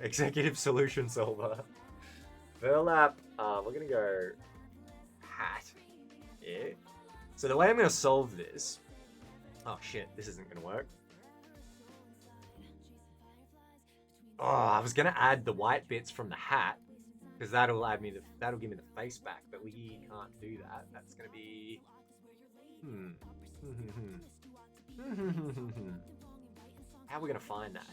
executive solution solver. Burlap. We're gonna go hat. Yeah. So the way I'm gonna solve this. Oh shit! This isn't gonna work. Oh, I was gonna add the white bits from the hat because that'll give me the face back, but we can't do that. That's gonna be. How are we gonna find that?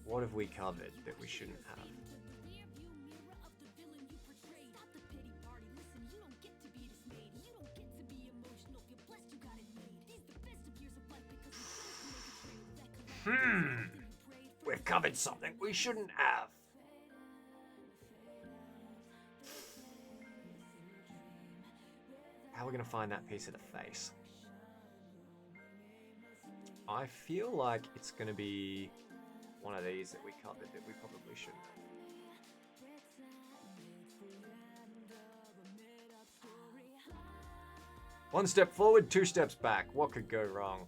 What have we covered that we shouldn't have? We've covered something we shouldn't have. How are we going to find that piece of the face? I feel like it's going to be one of these that we covered that we probably shouldn't have. 1 step forward, 2 steps back. What could go wrong?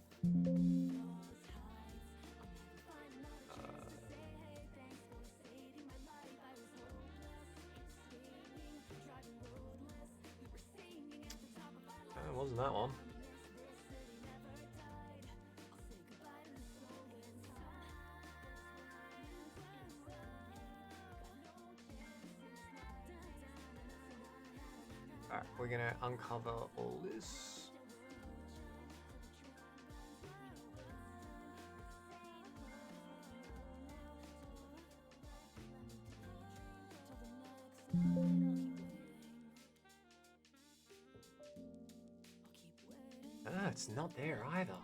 Wasn't that one? Alright, we're gonna uncover all this. Ah, it's not there either.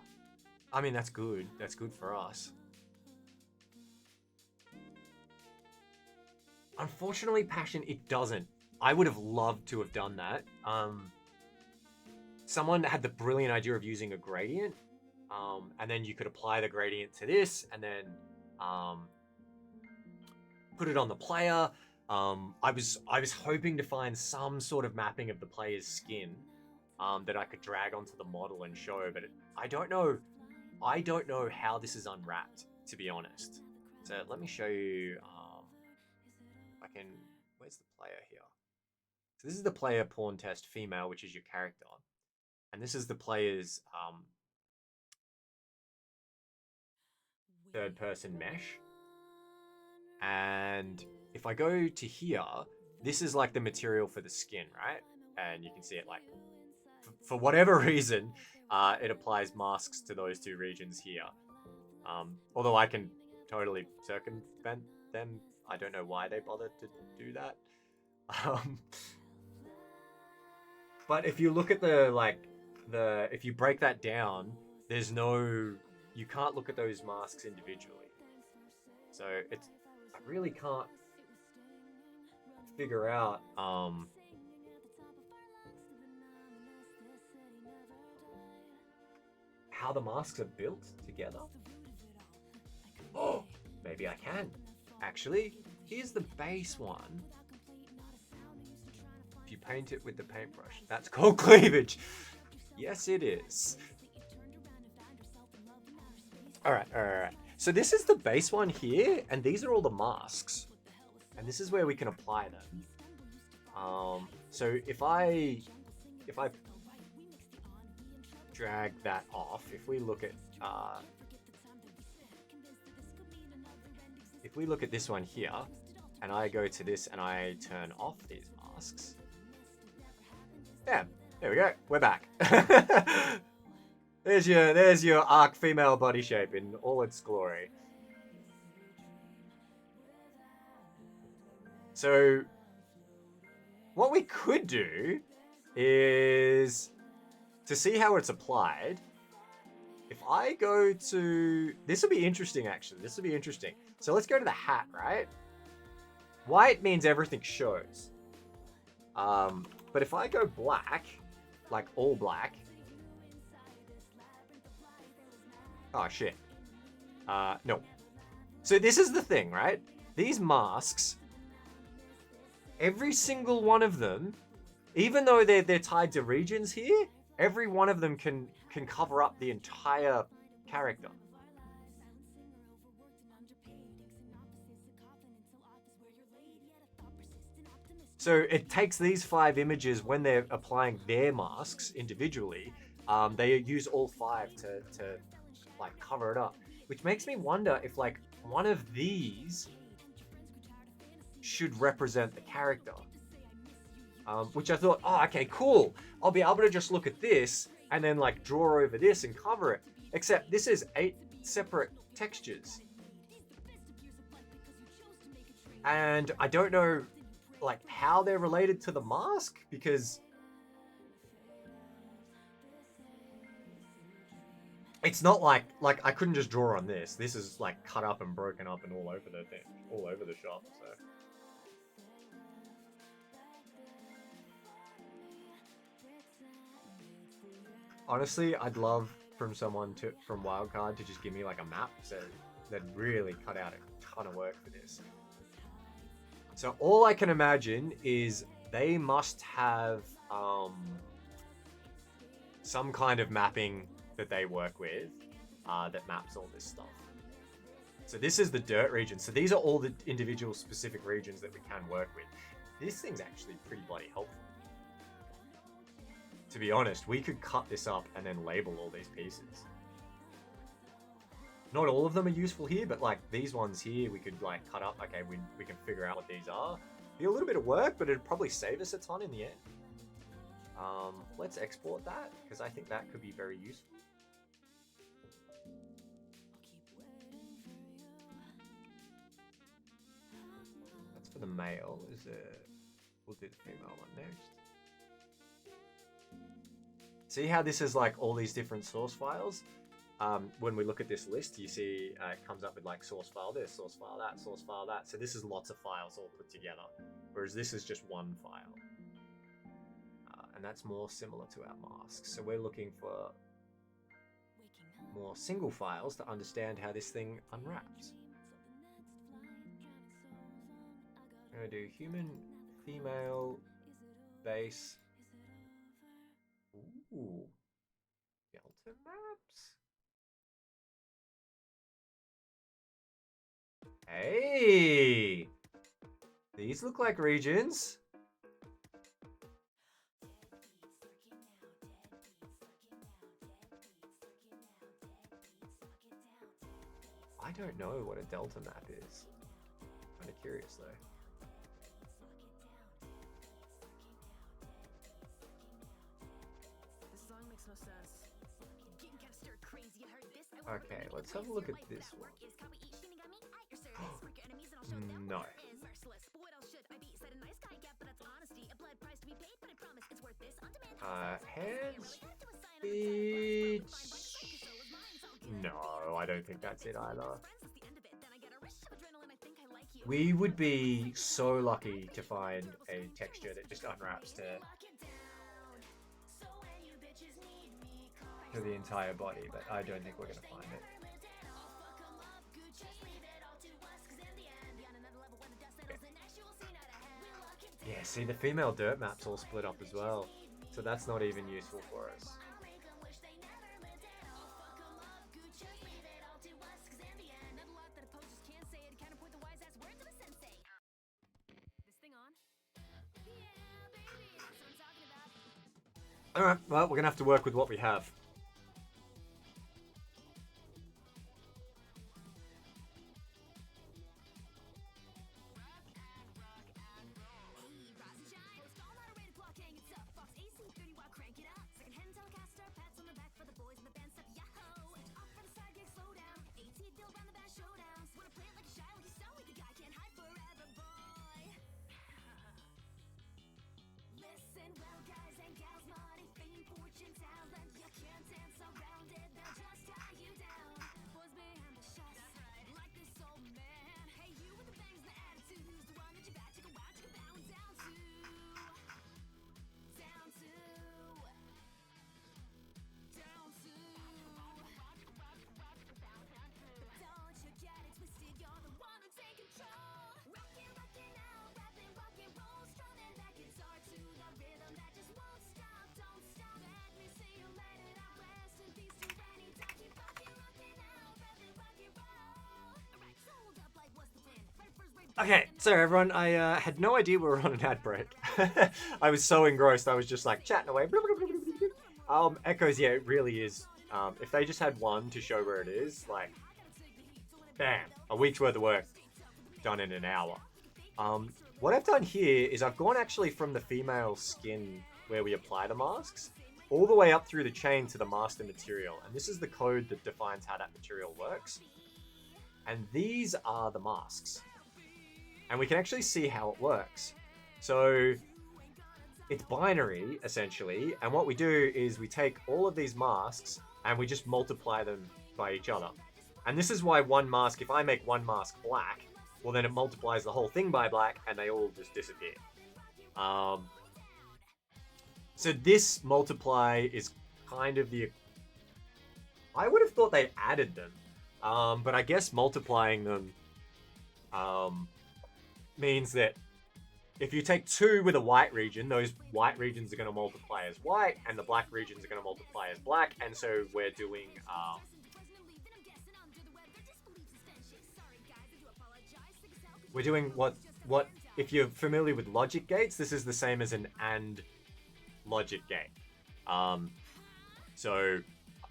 I mean, that's good. That's good for us. Unfortunately, Passion, it doesn't. I would have loved to have done that. Someone had the brilliant idea of using a gradient, and then you could apply the gradient to this, and then put it on the player. I was hoping to find some sort of mapping of the player's skin that I could drag onto the model and show, but I don't know. I don't know how this is unwrapped, to be honest. So let me show you. I can. Where's the player here? So this is the player pawn test female, which is your character, and this is the player's third person mesh. And if I go to here, this is like the material for the skin, right? And you can see it like, for whatever reason, it applies masks to those two regions here. Although I can totally circumvent them. I don't know why they bothered to do that. But if you look at if you break that down, there's no, you can't look at those masks individually. So I really can't figure out how the masks are built together. Oh, maybe I can. Actually, here's the base one. If you paint it with the paintbrush, that's called cleavage. Yes, it is. All right. So this is the base one here, and these are all the masks. And this is where we can apply them. So if I drag that off, if we look at this one here, and I go to this and I turn off these masks, bam, there we go, we're back. There's your arc female body shape in all its glory. So what we could do is, to see how it's applied, if I go to, this will be interesting actually, this will be interesting. So let's go to the hat, right? White means everything shows. But if I go black, like all black, oh shit. No. So this is the thing, right? These masks, every single one of them, even though they're tied to regions here, every one of them can cover up the entire character. So it takes these 5 images when they're applying their masks individually. They use all 5 to like cover it up, which makes me wonder if like one of these should represent the character. Which I thought, oh, okay, cool. I'll be able to just look at this and then like draw over this and cover it. Except this is 8 separate textures. And I don't know like how they're related to the mask, because it's not like I couldn't just draw on this. This is like cut up and broken up and all over the thing, all over the shop. So honestly, I'd love from Wildcard to just give me like a map, so they'd really cut out a ton of work for this. So all I can imagine is they must have some kind of mapping that they work with that maps all this stuff. So this is the dirt region. So these are all the individual specific regions that we can work with. This thing's actually pretty bloody helpful. To be honest, we could cut this up and then label all these pieces. Not all of them are useful here, but like these ones here, we could like cut up. Okay, we can figure out what these are. Be a little bit of work, but it'd probably save us a ton in the end. Let's export that because I think that could be very useful. That's for the male. We'll do the female one next. See how this is like all these different source files? When we look at this list, you see it comes up with like source file this, source file that, source file that. So this is lots of files all put together, whereas this is just one file. And that's more similar to our masks. So we're looking for more single files to understand how this thing unwraps. I'm going to do human, female, base. Ooh, Delta maps. Hey, these look like regions. I don't know what a delta map is. Kind of curious though. Okay, let's have a look at this one. No. Hands, feet. No, I don't think that's it either. We would be so lucky to find a texture that just unwraps to the entire body, but I don't think we're going to find it. Yeah, see, the female dirt map's all split up as well, so that's not even useful for us. Alright, well, we're going to have to work with what we have. Okay, so everyone, I had no idea we were on an ad break. I was so engrossed, I was just like chatting away. Echoes, yeah, it really is. If they just had one to show where it is, like, bam, a week's worth of work done in an hour. What I've done here is I've gone actually from the female skin where we apply the masks all the way up through the chain to the master material. And this is the code that defines how that material works. And these are the masks. And we can actually see how it works. So it's binary, essentially. And what we do is we take all of these masks and we just multiply them by each other. And this is why one mask, if I make one mask black, well, then it multiplies the whole thing by black and they all just disappear. So this multiply is kind of the... I would have thought they added them. But I guess multiplying them means that if you take 2 with a white region, those white regions are going to multiply as white, and the black regions are going to multiply as black, and so we're doing what if you're familiar with logic gates, this is the same as an AND logic gate. So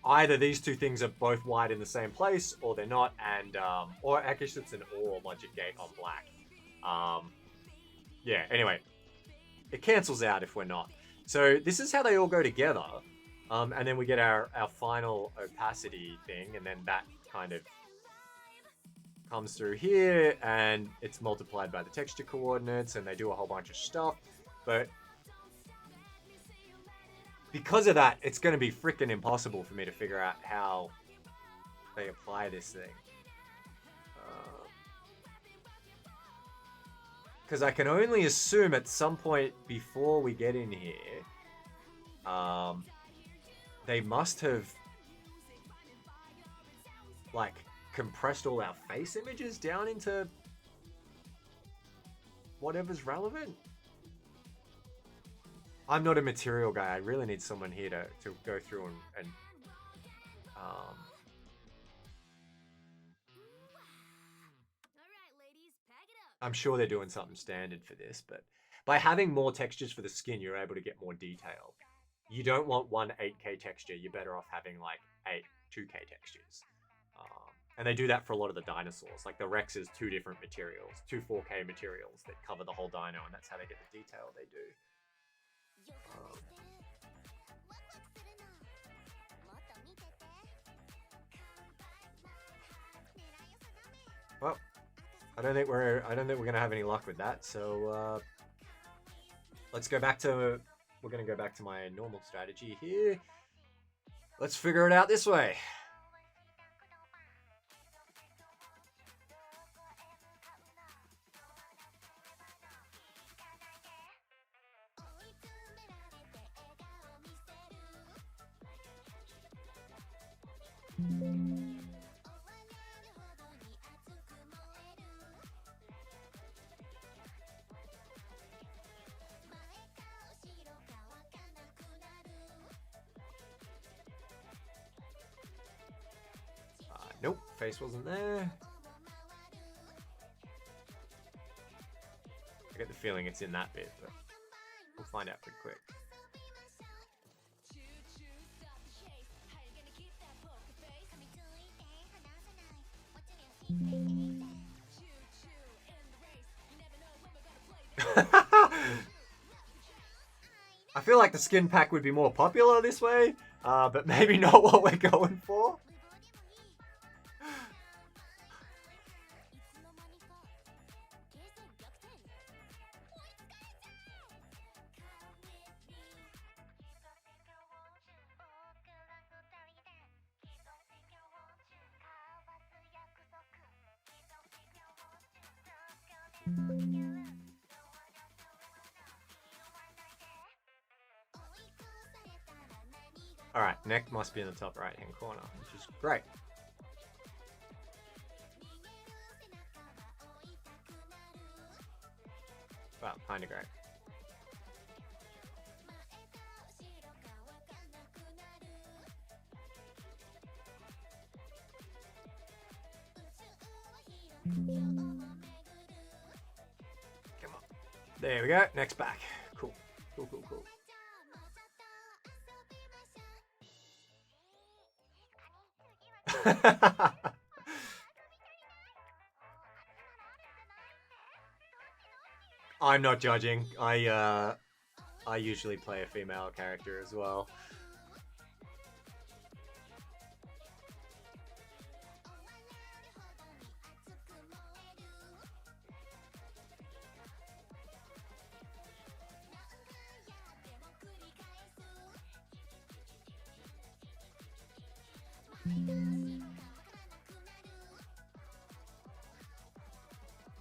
either these two things are both white in the same place, or they're not, and or I guess it's an OR logic gate on black. Yeah, anyway, it cancels out if we're not. So this is how they all go together, and then we get our final opacity thing, and then that kind of comes through here, and it's multiplied by the texture coordinates, and they do a whole bunch of stuff, but because of that, it's going to be freaking impossible for me to figure out how they apply this thing. Because I can only assume at some point before we get in here, they must have like compressed all our face images down into whatever's relevant. I'm not a material guy. I really need someone here to go through and I'm sure they're doing something standard for this, but by having more textures for the skin, you're able to get more detail. You don't want one 8K texture. You're better off having like 8 2K textures. And they do that for a lot of the dinosaurs. Like the Rex is 2 different materials, 2 4K materials that cover the whole dino, and that's how they get the detail they do. Well, I don't think we're gonna have any luck with that. So let's go back to. We're gonna go back to my normal strategy here. Let's figure it out this way. Nope, face wasn't there. I get the feeling it's in that bit, but we'll find out pretty quick. I feel like the skin pack would be more popular this way, but maybe not what we're going for. Alright, neck must be in the top right hand corner, which is great. Well, kinda great. Come on. There we go, next back. Cool. Cool, cool, cool. I'm not judging. I usually play a female character as well.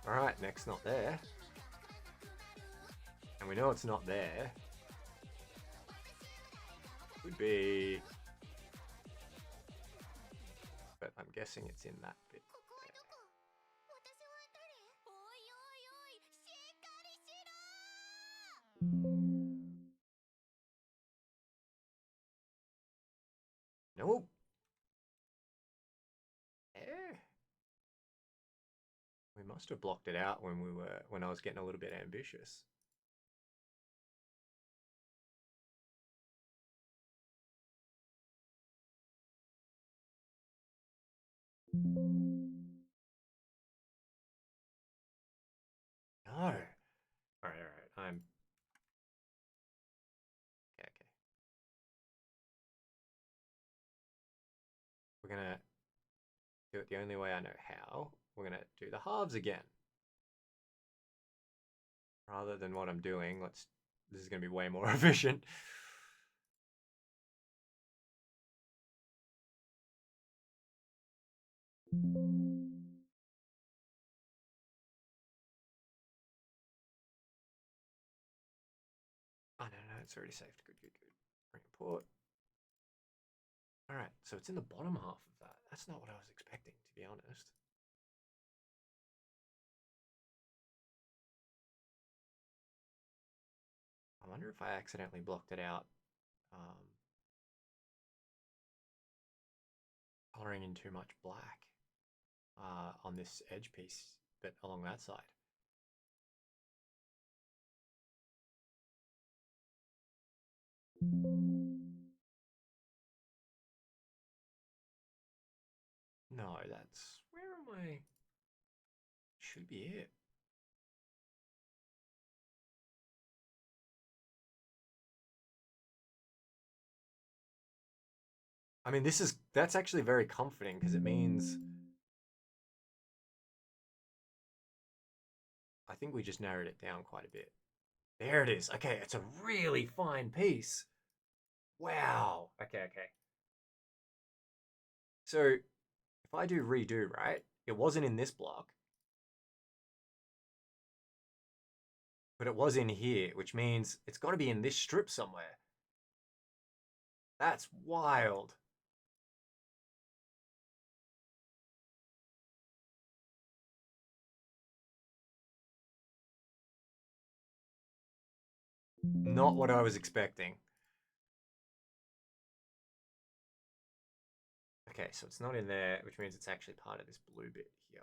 Alright, neck's not there. And we know it's not there. Would be... But I'm guessing it's in that bit. Nope. Yeah. We must have blocked it out when I was getting a little bit ambitious. No. All right, all right. Okay, okay. We're gonna do it the only way I know how. We're gonna do the halves again. Rather than what I'm doing, this is gonna be way more efficient. Oh no, it's already saved. Good, good, good. Import. All right, so it's in the bottom half of that. That's not what I was expecting, to be honest. I wonder if I accidentally blocked it out, coloring in too much black on this edge piece, but along that side. No, that's where am I? Should be it. I mean, that's actually very comforting because it means I think we just narrowed it down quite a bit. There it is. Okay, it's a really fine piece. Wow. Okay, okay. So if I do redo, right? It wasn't in this block, but it was in here, which means it's got to be in this strip somewhere. That's wild. Not what I was expecting. Okay, so it's not in there, which means it's actually part of this blue bit here.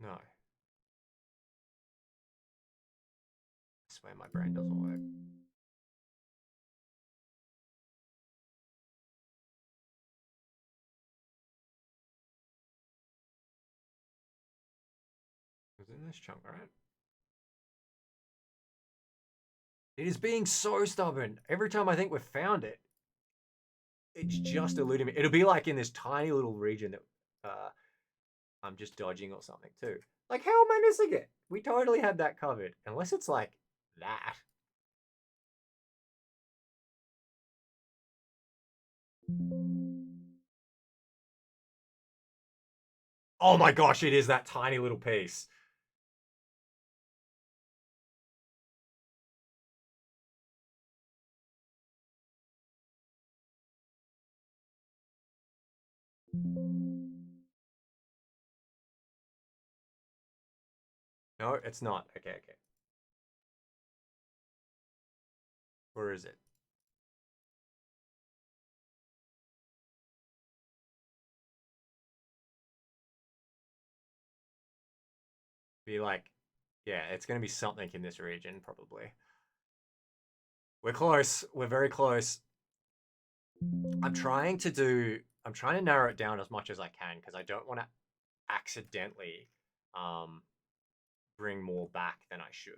No. I swear my brain doesn't work. It was in this chunk, right? It is being so stubborn. Every time I think we've found it, it's just eluding me. It'll be like in this tiny little region that I'm just dodging or something too. Like, how am I missing it? We totally had that covered. Unless it's like that. Oh my gosh, it is that tiny little piece. No, it's not. Okay, okay. Where is it? Be like, yeah, it's going to be something in this region, probably. We're close. We're very close. I'm trying to narrow it down as much as I can because I don't want to accidentally um, bring more back than I should.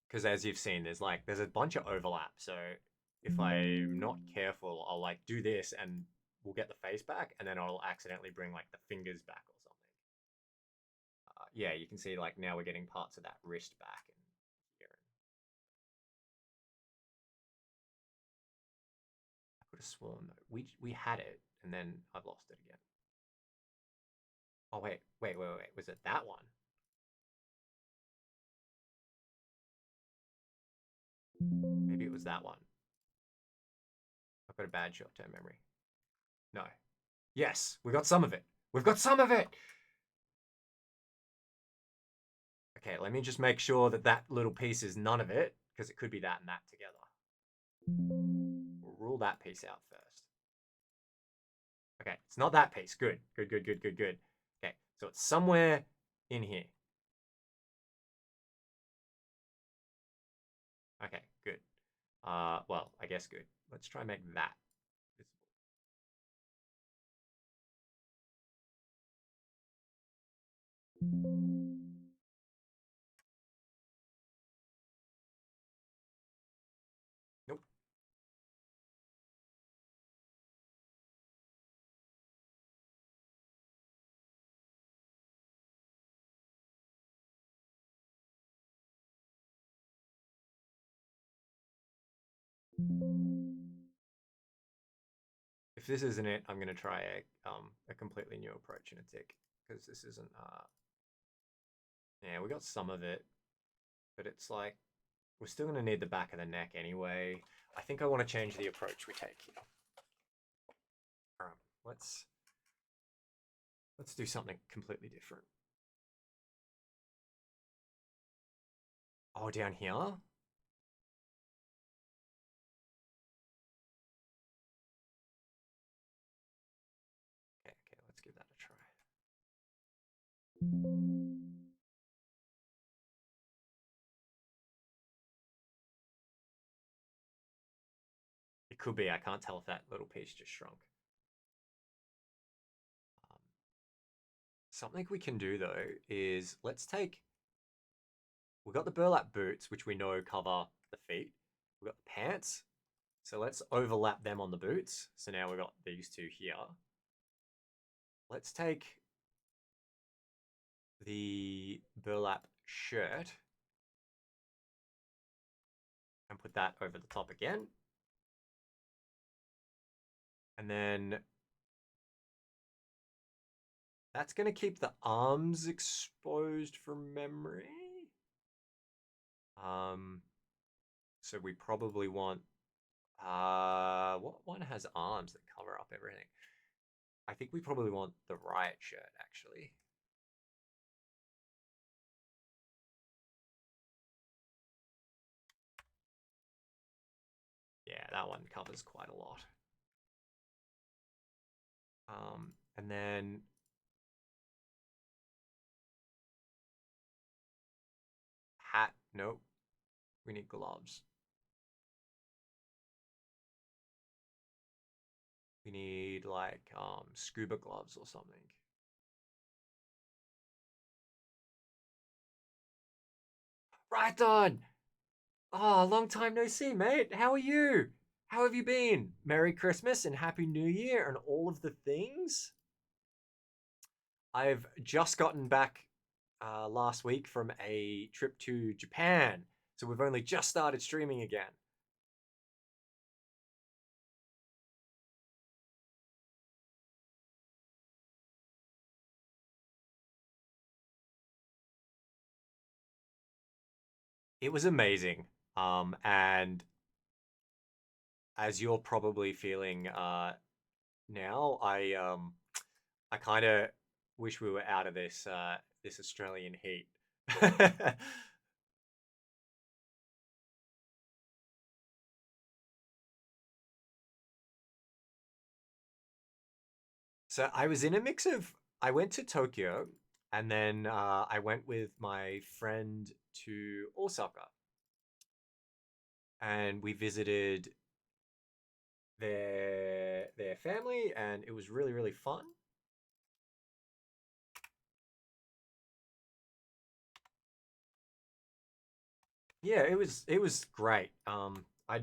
Because as you've seen, there's a bunch of overlap. So if I'm not careful, I'll like do this and we'll get the face back, and then I'll accidentally bring like the fingers back or something. Yeah, you can see like now we're getting parts of that wrist back and here. I have sworn though. We had it, and then I've lost it again. Oh wait. Was it that one? Maybe it was that one. I've got a bad short-term memory. No. Yes, we got some of it. We've got some of it. Okay, let me just make sure that that little piece is none of it, because it could be that and that together. We'll rule that piece out first. Okay, it's not that piece. Good. Okay, so it's somewhere in here. Okay, good. Well, I guess good. Let's try and make that visible. Nope. If this isn't it, I'm gonna try a completely new approach in a tick, because this isn't yeah, we got some of it, but it's like we're still gonna need the back of the neck anyway. I think I want to change the approach we take here. All right, let's do something completely different. Oh, down here? Okay, let's give that a try. It could be. I can't tell if that little piece just shrunk. Um, Something we can do though is let's take. We've got the burlap boots, which we know cover the feet. We've got the pants, so let's overlap them on the boots. So now we've got these two here. Let's take the burlap shirt and put that over the top again. And then that's going to keep the arms exposed from memory. So we probably want, what one has arms that cover up everything? I think we probably want the riot shirt, actually. Yeah, that one covers quite a lot. And then hat, nope. We need gloves. We need like scuba gloves or something. Right on. Oh, long time no see, mate. How are you? How have you been? Merry Christmas and Happy New Year and all of the things. I've just gotten back last week from a trip to Japan. So we've only just started streaming again. It was amazing. And as you're probably feeling now, I kind of wish we were out of this Australian heat. So I was in a mix of I went to Tokyo and then I went with my friend to Osaka and we visited their family and it was really fun. Yeah, it was great. I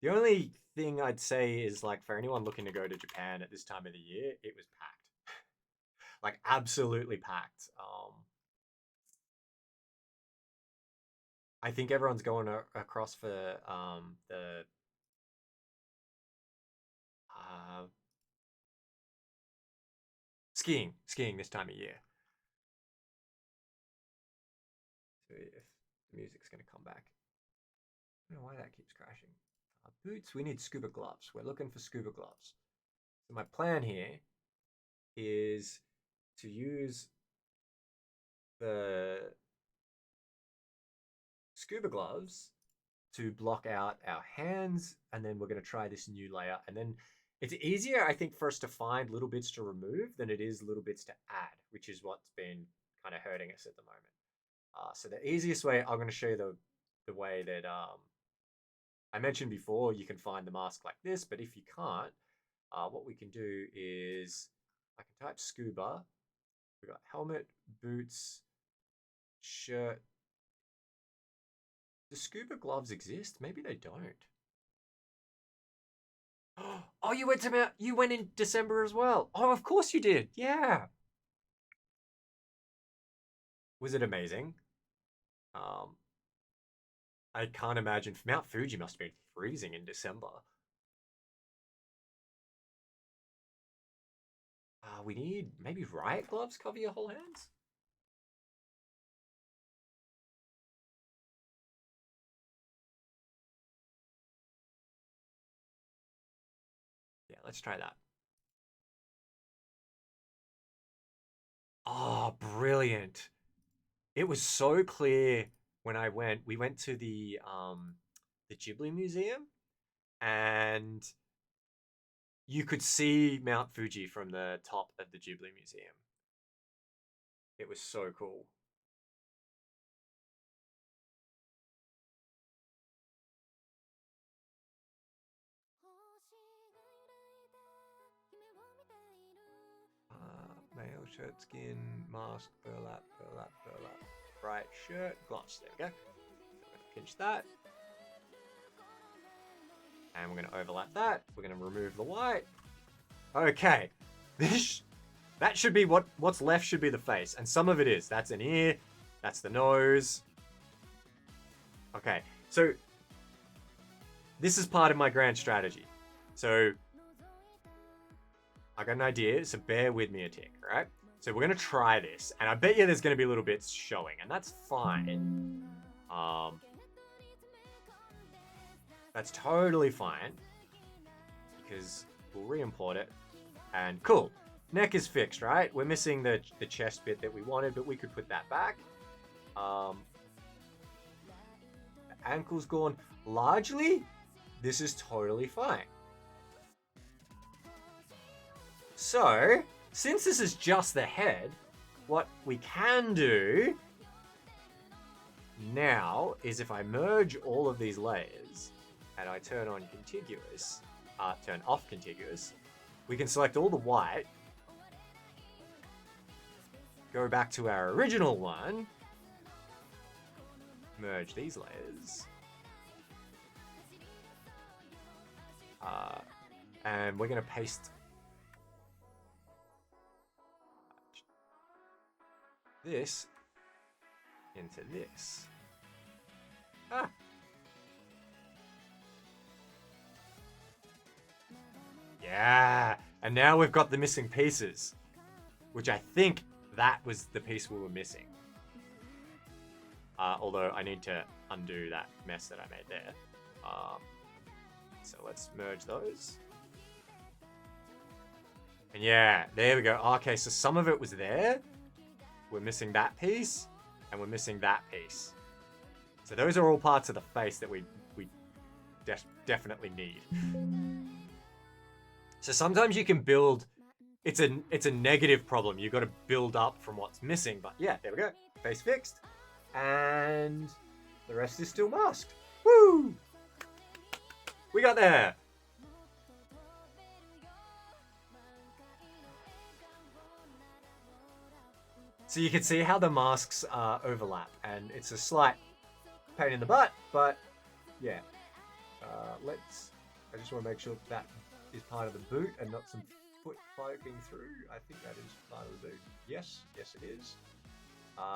the only thing I'd say is like for anyone looking to go to Japan at this time of the year, it was packed. Like absolutely packed. I think everyone's going across for the Skiing this time of year. So if the music's going to come back. I don't know why that keeps crashing. Boots, we need scuba gloves. We're looking for scuba gloves. So my plan here is to use the scuba gloves to block out our hands, and then we're going to try this new layer. And then it's easier, I think, for us to find little bits to remove than it is little bits to add, which is what's been kind of hurting us at the moment. So the easiest way, I'm going to show you the way that I mentioned before, you can find the mask like this, but if you can't, what we can do is I can type scuba. We've got helmet, boots, shirt. Do scuba gloves exist? Maybe they don't. Oh, you went in December as well. Oh, of course you did. Yeah. Was it amazing? I can't imagine. Mount Fuji must have been freezing in December. We need maybe riot gloves cover your whole hands. Yeah, let's try that. Oh, brilliant. It was so clear when I went. We went to the Ghibli Museum, and you could see Mount Fuji from the top of the Ghibli Museum. It was so cool. Male shirt, skin, mask, burlap, burlap, burlap. Right shirt, gloves. There we go. So we're going to pinch that. And we're going to overlap that. We're going to remove the white. Okay. That should be what's left should be the face. And some of it is. That's an ear. That's the nose. Okay. So this is part of my grand strategy. So I got an idea, so bear with me a tick, right? So we're gonna try this, and I bet you there's gonna be little bits showing, and that's fine. That's totally fine, because we'll re-import it, and cool. Neck is fixed, right? We're missing the chest bit that we wanted, but we could put that back. Ankle's gone. Largely, this is totally fine. So, since this is just the head, what we can do now is if I merge all of these layers and I turn on contiguous, turn off contiguous, we can select all the white, go back to our original one, merge these layers, and we're going to paste this into this. Yeah, and now we've got the missing pieces, which I think that was the piece we were missing. Although I need to undo that mess that I made there. So let's merge those. And yeah, there we go. Okay, so some of it was there. We're missing that piece, and we're missing that piece. So those are all parts of the face that we definitely need. So sometimes you can build. It's a negative problem. You've got to build up from what's missing. But yeah, there we go. Face fixed, and the rest is still masked. Woo! We got there. So you can see how the masks overlap, and it's a slight pain in the butt, but yeah. I just want to make sure that is part of the boot and not some foot poking through. I think that is part of the boot. Yes, it is.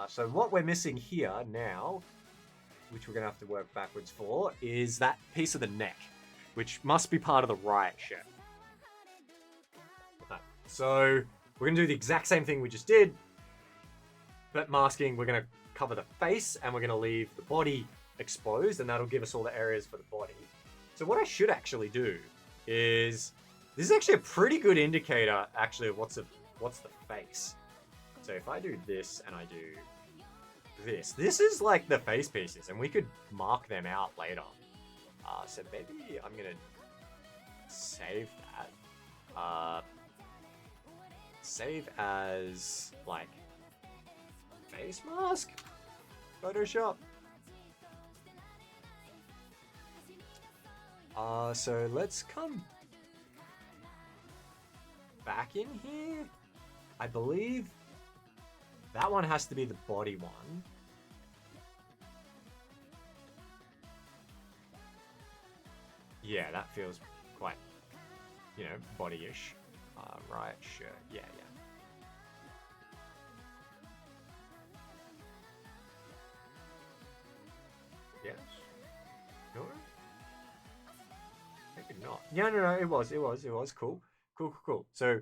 So what we're missing here now, which we're going to have to work backwards for, is that piece of the neck, which must be part of the riot shirt. Okay. So We're gonna do the exact same thing we just did, but masking, we're gonna cover the face and we're gonna leave the body exposed, and that'll give us all the areas for the body. So what I should actually do is, this is actually a pretty good indicator actually of what's the face. So if I do this and I do this is like the face pieces, and we could mark them out later. So maybe I'm gonna save that. Save as like face mask, Photoshop. So let's come back in here. I believe that one has to be the body one. Yeah, that feels quite, you know, body-ish. Right, sure. Yeah. Yes? No? Maybe not. Yeah, no, it was. Cool. So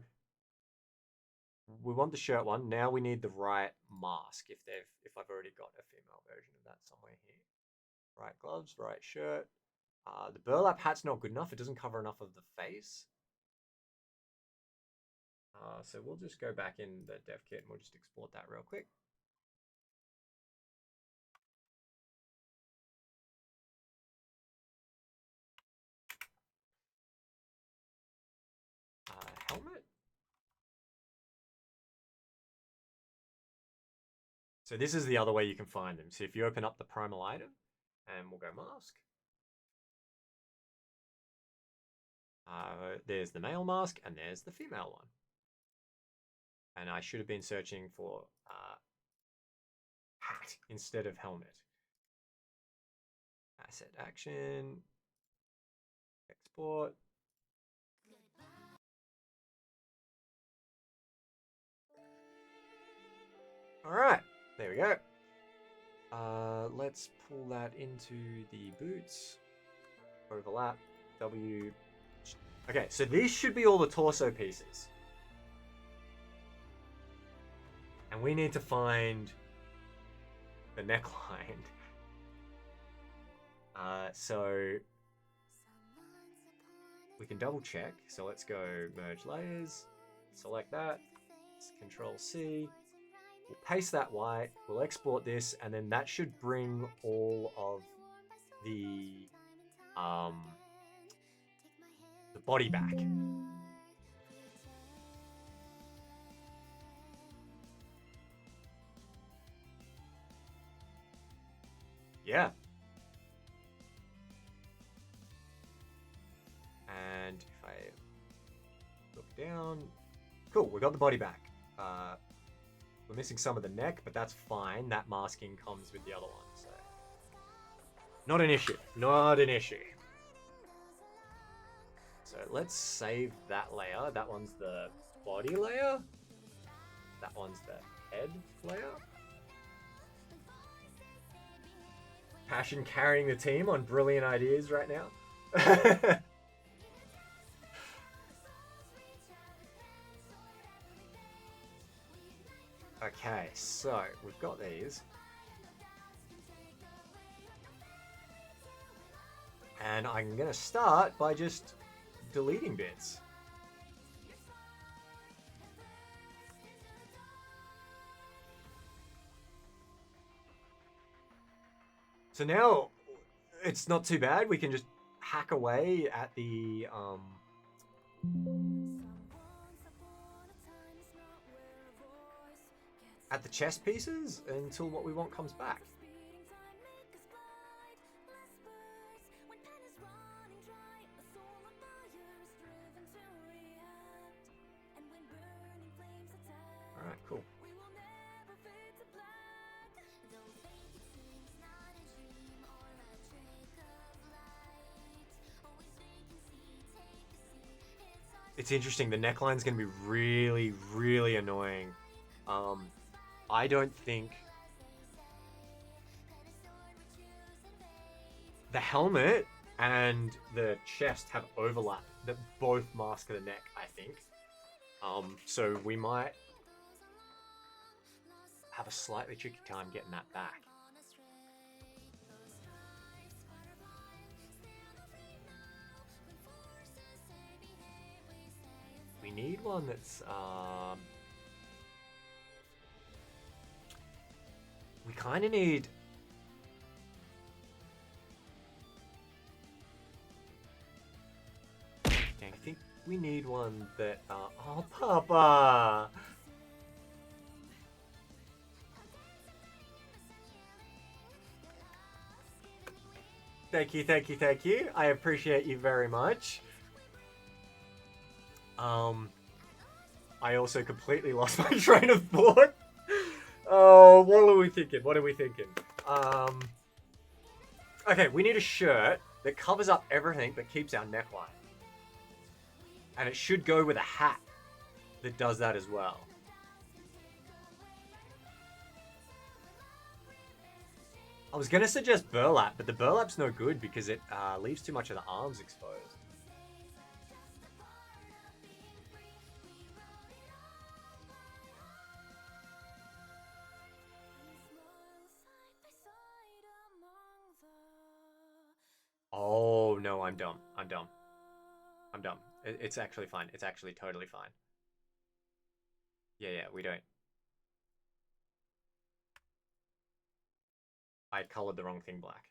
we want the shirt one. Now we need the right mask. If I've already got a female version of that somewhere here. Right gloves, right shirt. The burlap hat's not good enough. It doesn't cover enough of the face. So we'll just go back in the Devkit and we'll just export that real quick. Helmet. So this is the other way you can find them. So if you open up the primal item, and we'll go mask. There's the male mask, and there's the female one. And I should have been searching for hat instead of helmet. Asset action. Export. All right, there we go. Let's pull that into the boots. Overlap. W. Okay, so these should be all the torso pieces. And we need to find the neckline. So we can double check. So let's go merge layers, select that, Control C. We'll paste that white, we'll export this, and then that should bring all of the body back. Yeah. And if I look down, cool, we got the body back. We're missing some of the neck, but that's fine. That masking comes with the other one, so not an issue. Not an issue. So let's save that layer. That one's the body layer. That one's the head layer. Passion carrying the team on brilliant ideas right now. Okay, so we've got these. And I'm going to start by just deleting bits. So now it's not too bad. We can just hack away at the chest pieces until what we want comes back. All right, cool. It's interesting. The neckline's going to be really, really annoying. I don't think the helmet and the chest have overlap that both mask the neck, I think. So we might have a slightly tricky time getting that back. We need one that's we kind of need I think we need one that oh Papa. Thank you, thank you, thank you. I appreciate you very much. I also completely lost my train of thought. Oh, what are we thinking? What are we thinking? Okay, we need a shirt that covers up everything but keeps our neckline. And it should go with a hat that does that as well. I was going to suggest burlap, but the burlap's no good because it leaves too much of the arms exposed. Oh, no, I'm dumb. I'm dumb. I'm dumb. It's actually fine. It's actually totally fine. Yeah, we don't. I colored the wrong thing black.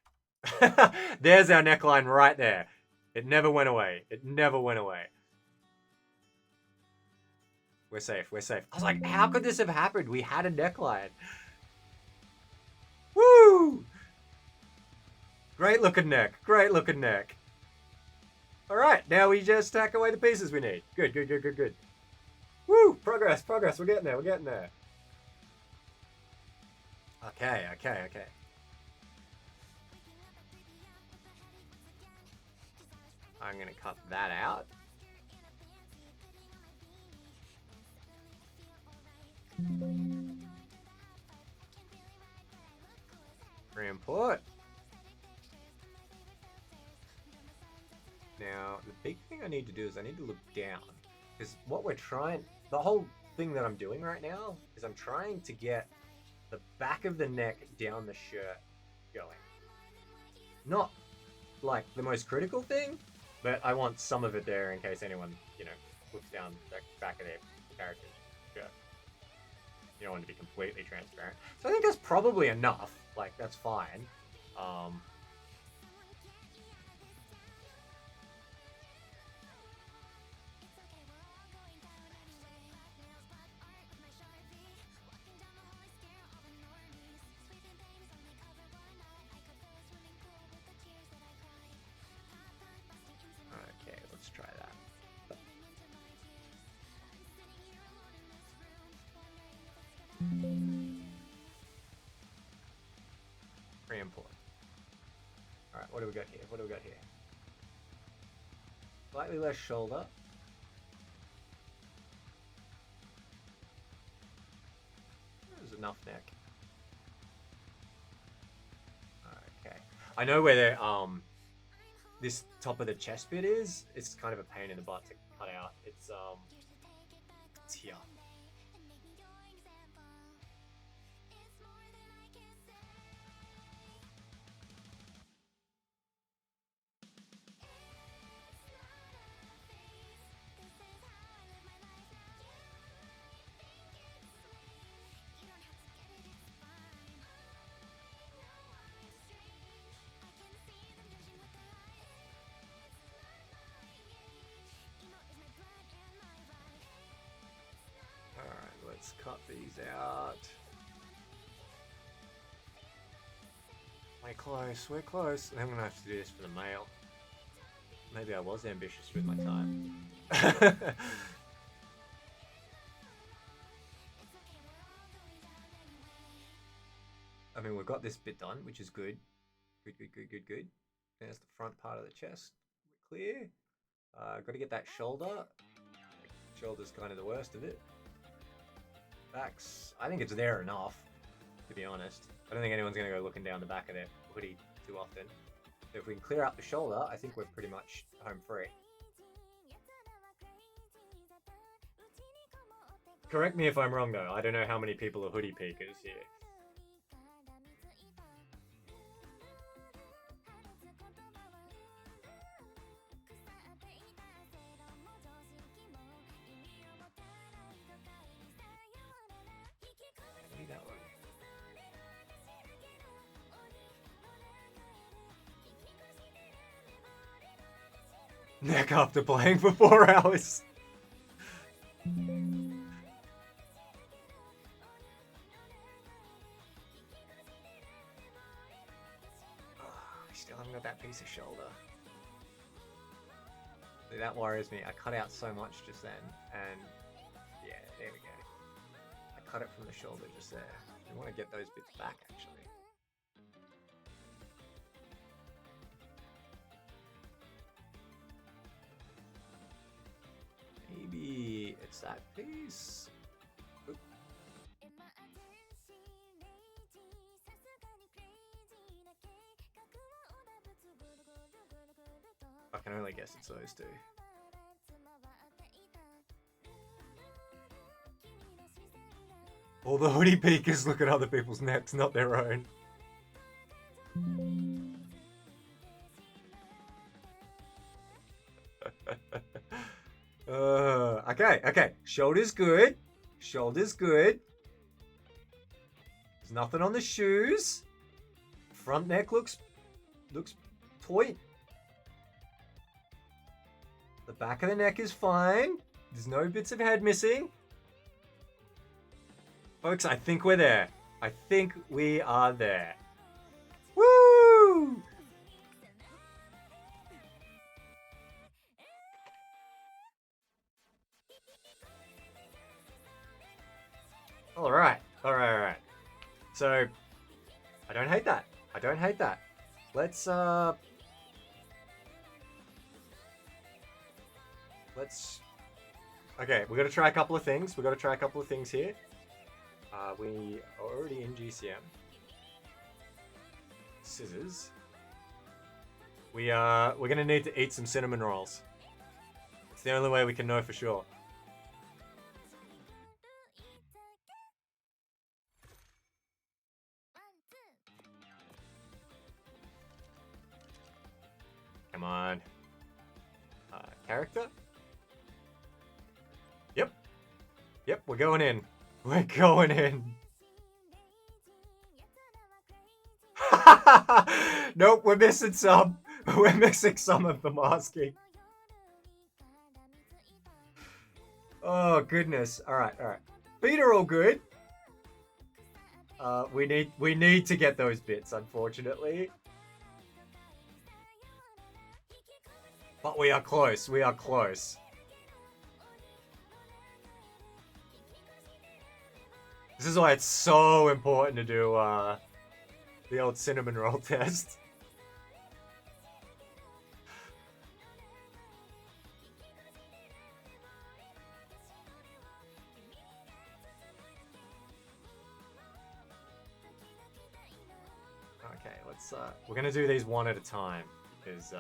There's our neckline right there. It never went away. It never went away. We're safe. We're safe. I was like, how could this have happened? We had a neckline. Woo! Great looking neck. Great looking neck. All right, now we just tack away the pieces we need. Good, good, good, good, good. Woo! Progress, progress. We're getting there. We're getting there. Okay, okay, okay. I'm going to cut that out. Re-import. Now, the big thing I need to do is I need to look down. Because what we're trying... The whole thing that I'm doing right now is I'm trying to get the back of the neck down the shirt going. Not, like, the most critical thing, but I want some of it there in case anyone, you know, looks down the back of their character's shirt. You don't want to be completely transparent. So I think that's probably enough. Like, that's fine. Okay, let's try that. Re-import. Alright, what do we got here? What do we got here? Slightly less shoulder. There's enough neck. Okay. I know where the this top of the chest bit is. It's kind of a pain in the butt to cut out. It's here. Let's cut these out. We're close, we're close. I'm gonna have to do this for the mail. Maybe I was ambitious with my time. I mean, we've got this bit done, which is good. Good, good, good, good, good. There's the front part of the chest. We're clear. Got to get that shoulder. Shoulder's kind of the worst of it. Backs, I think it's there enough, to be honest. I don't think anyone's going to go looking down the back of their hoodie too often. So if we can clear out the shoulder, I think we're pretty much home free. Correct me if I'm wrong though. I don't know how many people are hoodie peekers here. Maybe that one. Neck after playing for 4 hours. Still haven't got that piece of shoulder. That worries me. I cut out so much just then, and yeah, there we go. I cut it from the shoulder just there. I want to get those bits back actually. Maybe it's that piece. Oop. I can only guess it's those two. All the hoodie peekers look at other people's necks, not their own. Okay. Shoulder's good. Shoulder's good. There's nothing on the shoes. Front neck looks tight. The back of the neck is fine. There's no bits of head missing. Folks, I think we're there. I think we are there. Woo! All right. So, I don't hate that. Let's okay, we got to try a couple of things. Here. We are already in GCM. Scissors. We're gonna need to eat some cinnamon rolls. It's the only way we can know for sure. Come on. Character? Yep, we're going in. Nope, we're missing some. We're missing some of the masking. Oh, goodness. All right. Feet are all good. We need to get those bits, unfortunately. But we are close. This is why it's so important to do the old cinnamon roll test. Okay, we're gonna do these one at a time because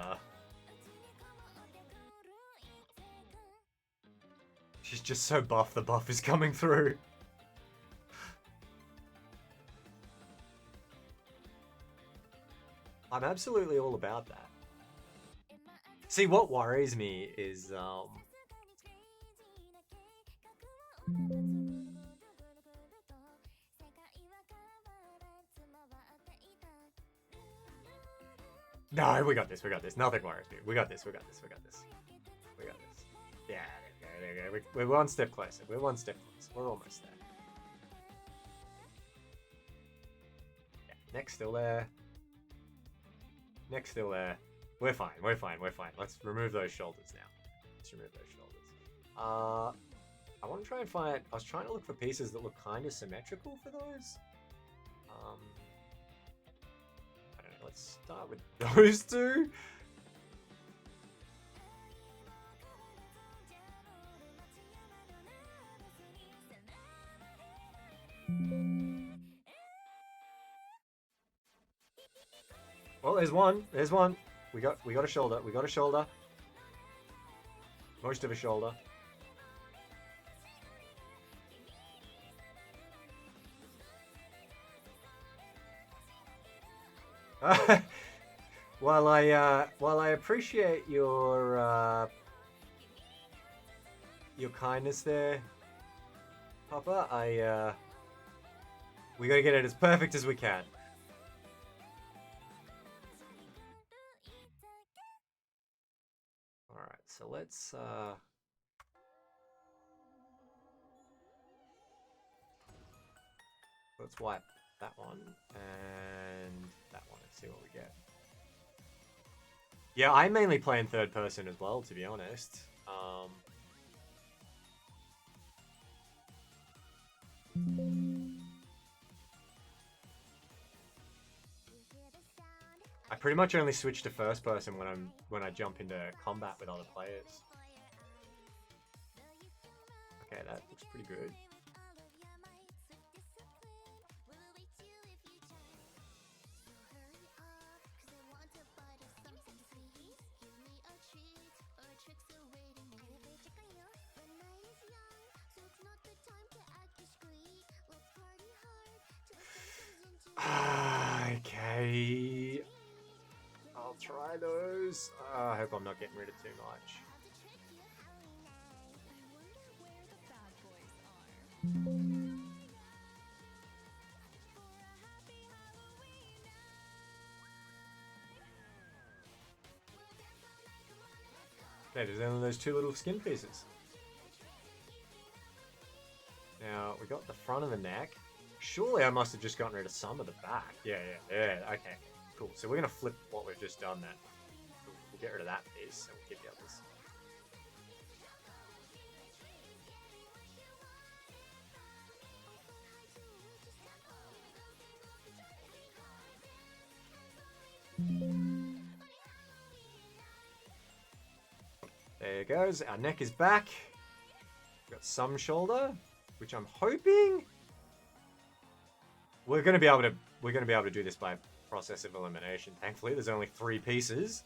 she's just so buff. The buff is coming through. I'm absolutely all about that. See, what worries me is no, we got this. Nothing worries me. We got this. Yeah, there we go. We're one step closer. We're almost there. Yeah, neck's still there. We're fine. Let's remove those shoulders now. I want to try and find... I was trying to look for pieces that look kind of symmetrical for those. I don't know. Let's start with those two. Well, there's one. We got a shoulder. Most of a shoulder. While I appreciate your kindness there, Papa, we gotta get it as perfect as we can. All right, so let's wipe that one and that one and see what we get. Yeah, I mainly play in third person as well, to be honest. I pretty much only switch to first person when I jump into combat with other players. Okay, that looks pretty good. Okay. I'll try those. I hope I'm not getting rid of too much. Okay, there's only those two little skin pieces. Now, we got the front of the neck. Surely I must have just gotten rid of some of the back. Yeah, okay. Cool. So we're going to flip what we've just done then. We'll get rid of that piece and we'll keep the others. There it goes. Our neck is back. We've got some shoulder, which I'm hoping we're going to be able to do this by process of elimination. Thankfully, there's only 3 pieces.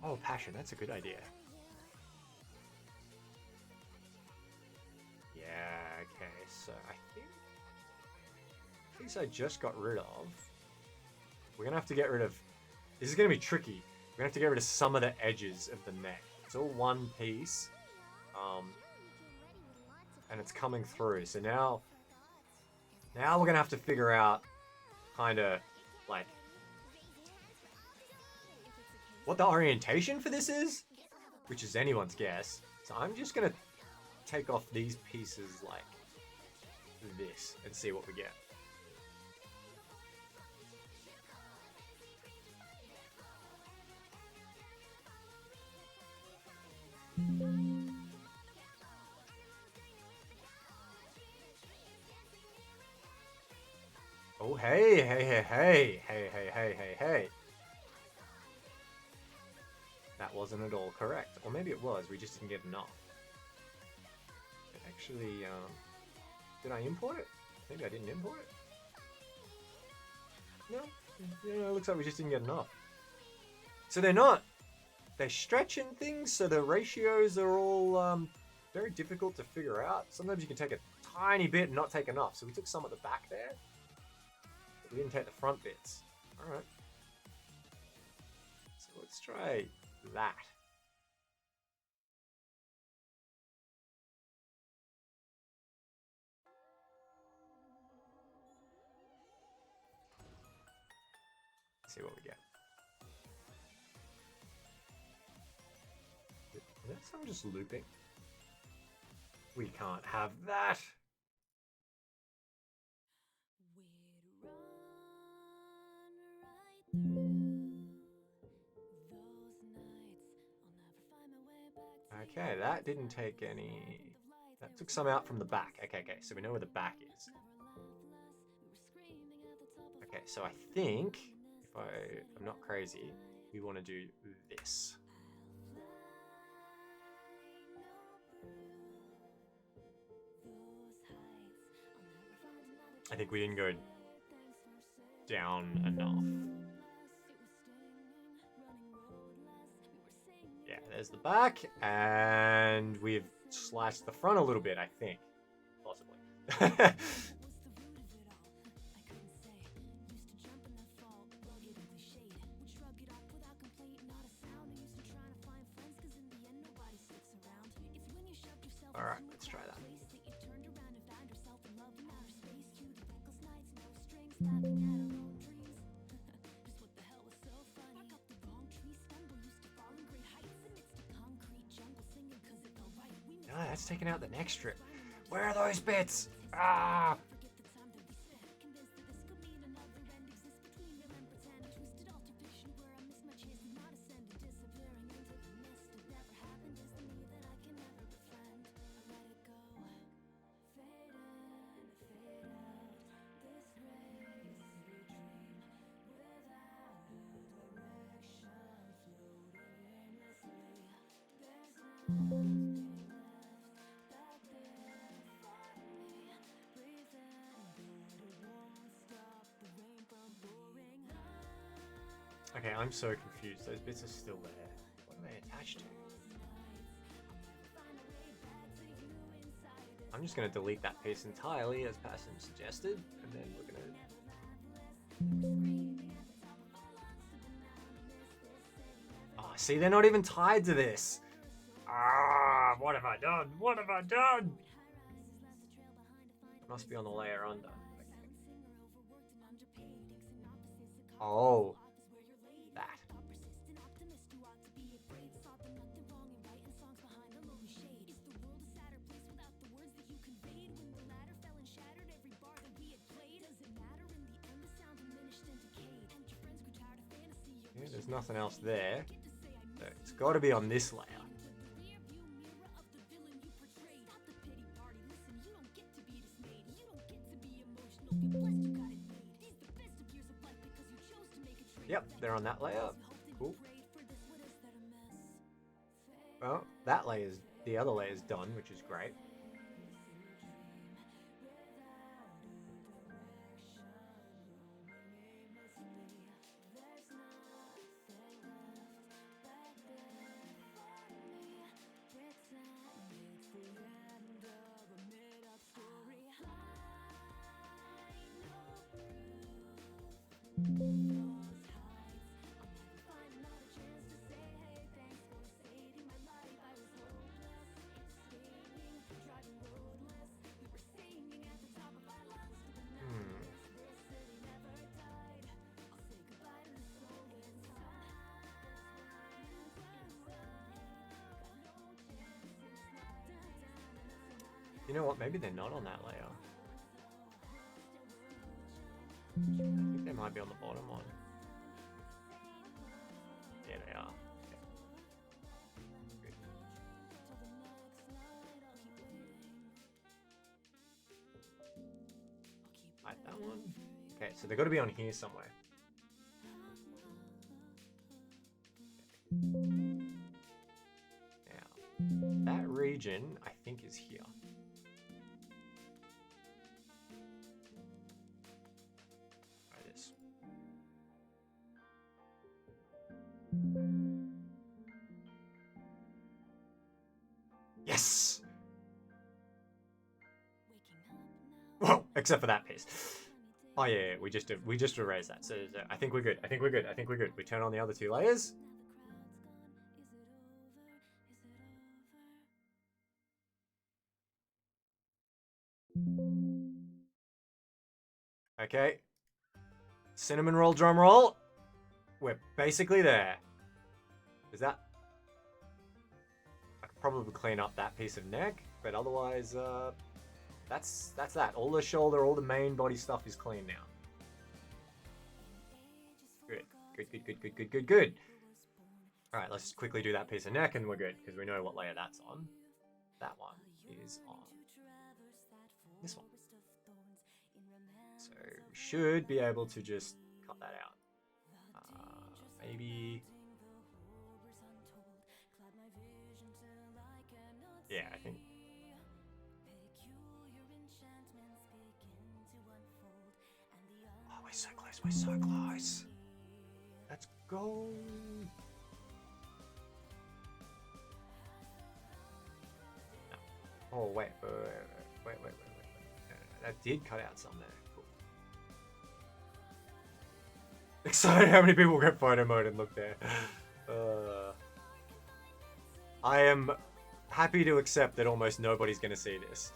Oh, passion, that's a good idea. Yeah, okay, so I think these I just got rid of. We're gonna have to get rid of. This is gonna be tricky. We're gonna have to get rid of some of the edges of the neck. It's all one piece, and it's coming through. So now we're gonna have to figure out, kind of, like, what the orientation for this is, which is anyone's guess. So I'm just gonna take off these pieces like this and see what we get. Oh, hey. That wasn't at all correct. Or maybe it was, we just didn't get enough. Actually, did I import it? Maybe I didn't import it? No? Yeah, it looks like we just didn't get enough. So they're stretching things, so the ratios are all very difficult to figure out. Sometimes you can take a tiny bit and not take enough. So we took some at the back there, but we didn't take the front bits. Alright. So let's try that. See what we get. Is that someone just looping? We can't have that. Okay, that didn't take any. That took some out from the back. Okay, so we know where the back is. Okay, so I think, if I'm not crazy, we want to do this. I think we didn't go down enough. there's the back, and we've sliced the front a little bit, I think. Possibly. Alright, let's try that. No, that's taking out the neck strip. Where are those bits? Ah! Okay, I'm so confused. Those bits are still there. What are they attached to? I'm just going to delete that piece entirely as Passim suggested, and then we're going to... Oh, see, they're not even tied to this. Ah, what have I done? What have I done? Must be on the layer under. Okay. Oh. That. Yeah, there's nothing else there. So it's got to be on this layer. Yep, they're on that layer. Cool. Well, that layer's, the other layer's done, which is great. You know what? Maybe they're not on that layer. I think they might be on the bottom one. Yeah, they are. Okay. Like that one. Okay, so they've got to be on here somewhere. Now, that region, I think, is here. Yes! Well, except for that piece. Oh yeah, we just erased that. So I think we're good. I think we're good. I think we're good. We turn on the other two layers. Okay. Cinnamon roll, drum roll. We're basically there. Is that... I could probably clean up that piece of neck, but otherwise, that's that. All the shoulder, all the main body stuff is clean now. Good. Good, good, good, good, good, good, good. Alright, let's quickly do that piece of neck and we're good, because we know what layer that's on. That one is on this one. So we should be able to just cut that out. Maybe... Yeah, I think... Oh, we're so close, we're so close. Let's go. Oh, wait. No. That did cut out some there. Cool. Excited how many people get photo mode and look there. I am happy to accept that almost nobody's going to see this.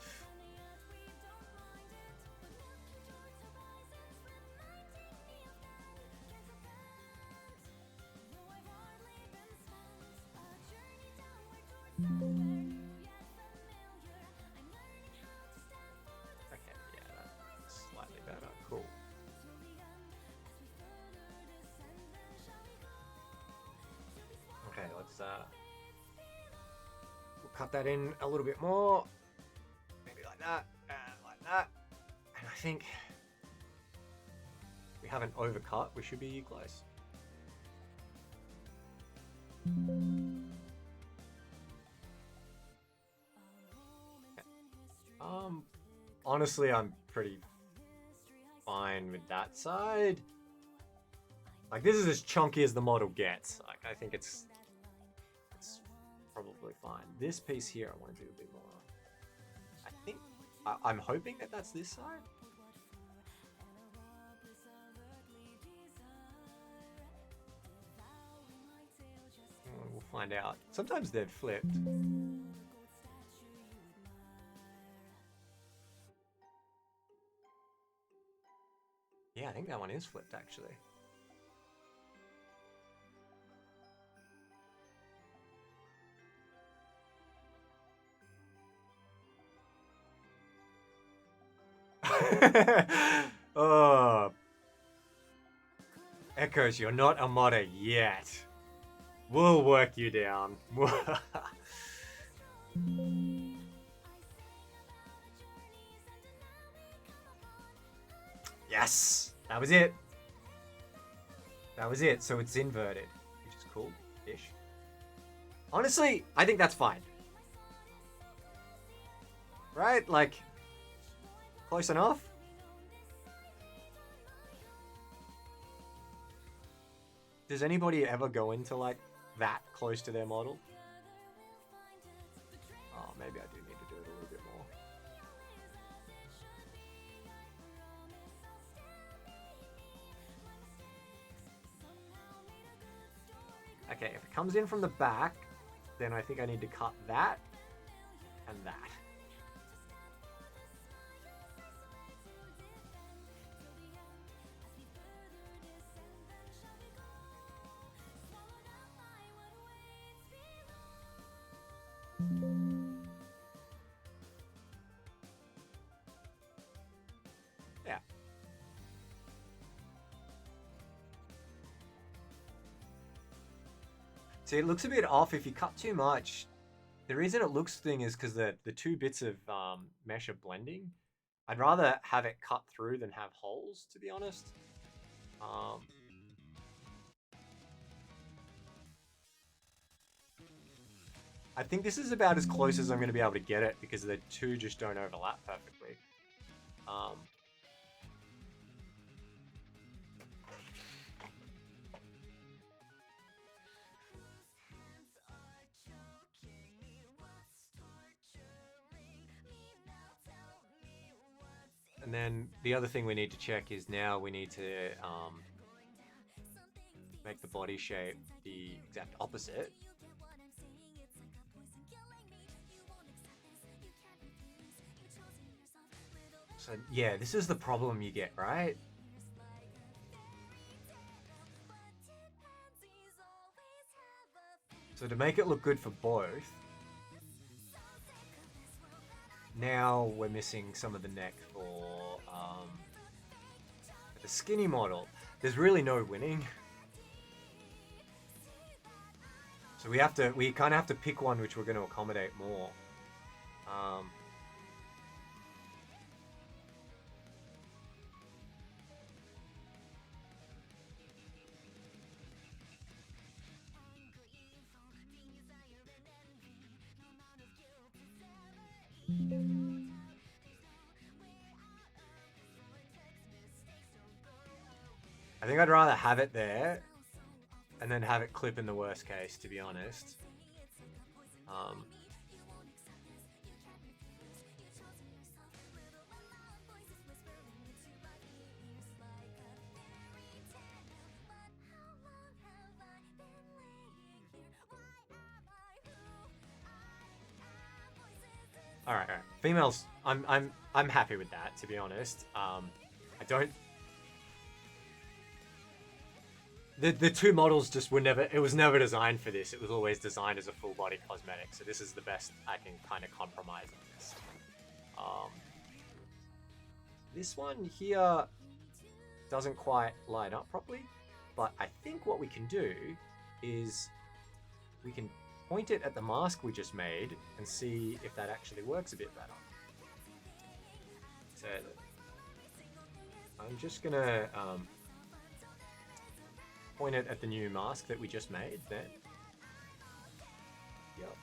Okay, yeah, that's slightly better. Cool. Okay, let's we'll cut that in a little bit more. Maybe like that, and like that. And I think we haven't overcut. We should be close. Honestly, I'm pretty fine with that side. Like, this is as chunky as the model gets. Like, I think it's probably fine. This piece here, I want to do a bit more. I think I'm hoping that that's this side. We'll find out. Sometimes they're flipped. Yeah, I think that one is flipped, actually. Oh. Echoes, you're not a modder yet. We'll work you down. Yes! That was it. That was it. So it's inverted, which is cool-ish. Honestly, I think that's fine. Right? Like, close enough? Does anybody ever go into, like, that close to their model? Oh, maybe I do need to do it a little bit more. Okay, if it comes in from the back, then I think I need to cut that and that. Yeah. See, it looks a bit off if you cut too much. The reason it looks thing is because the two bits of mesh are blending. I'd rather have it cut through than have holes, to be honest. I think this is about as close as I'm going to be able to get it because the two just don't overlap perfectly. And then the other thing we need to check is now we need to make the body shape the exact opposite. So yeah, this is the problem you get, right? So to make it look good for both, now we're missing some of the neck for the skinny model. There's really no winning. So we kind of have to pick one which we're going to accommodate more. I think I'd rather have it there and then have it clip in the worst case, to be honest. All right, all right. Females, I'm happy with that, to be honest. I don't. The two models just were never. It was never designed for this. It was always designed as a full body cosmetic. So this is the best I can kind of compromise on this. This one here doesn't quite line up properly, but I think what we can do is we can point it at the mask we just made and see if that actually works a bit better. So I'm just gonna point it at the new mask that we just made then. Yep.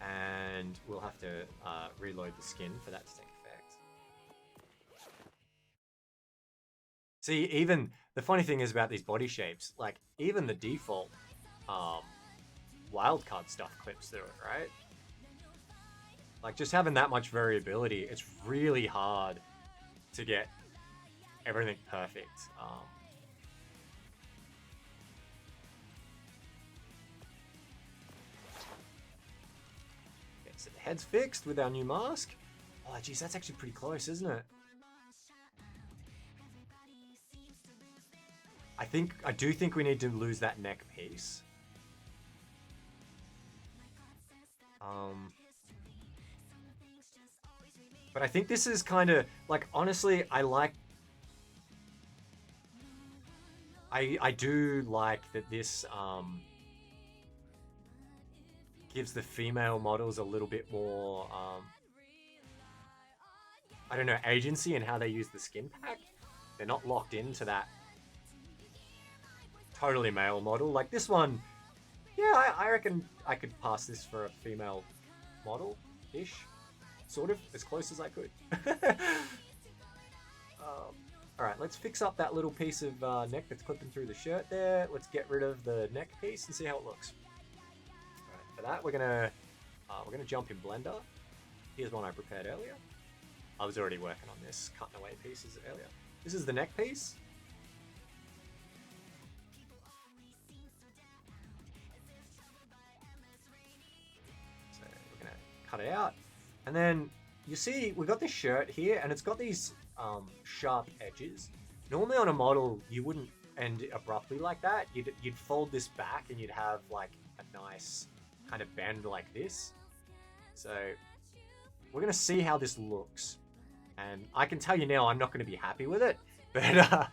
And we'll have to reload the skin for that to take effect. See, even the funny thing is about these body shapes, like even the default wildcard stuff clips through it, right? Like just having that much variability, it's really hard to get everything perfect. Okay, so the head's fixed with our new mask. Oh, geez, that's actually pretty close, isn't it? I do think we need to lose that neck piece. But I think this is kind of like, honestly, I do like that this gives the female models a little bit more I don't know, agency in how they use the skin pack. They're not locked into that totally male model. Like this one, yeah, I reckon I could pass this for a female model-ish. Sort of, as close as I could. Alright, let's fix up that little piece of neck that's clipping through the shirt there. Let's get rid of the neck piece and see how it looks. Alright, for that we're gonna jump in Blender. Here's one I prepared earlier. I was already working on this, cutting away pieces earlier. This is the neck piece. So we're gonna cut it out. And then you see we've got this shirt here and it's got these sharp edges. Normally on a model you wouldn't end it abruptly like that. You'd fold this back and you'd have like a nice kind of bend like this. So we're gonna see how this looks. And I can tell you now I'm not gonna be happy with it, but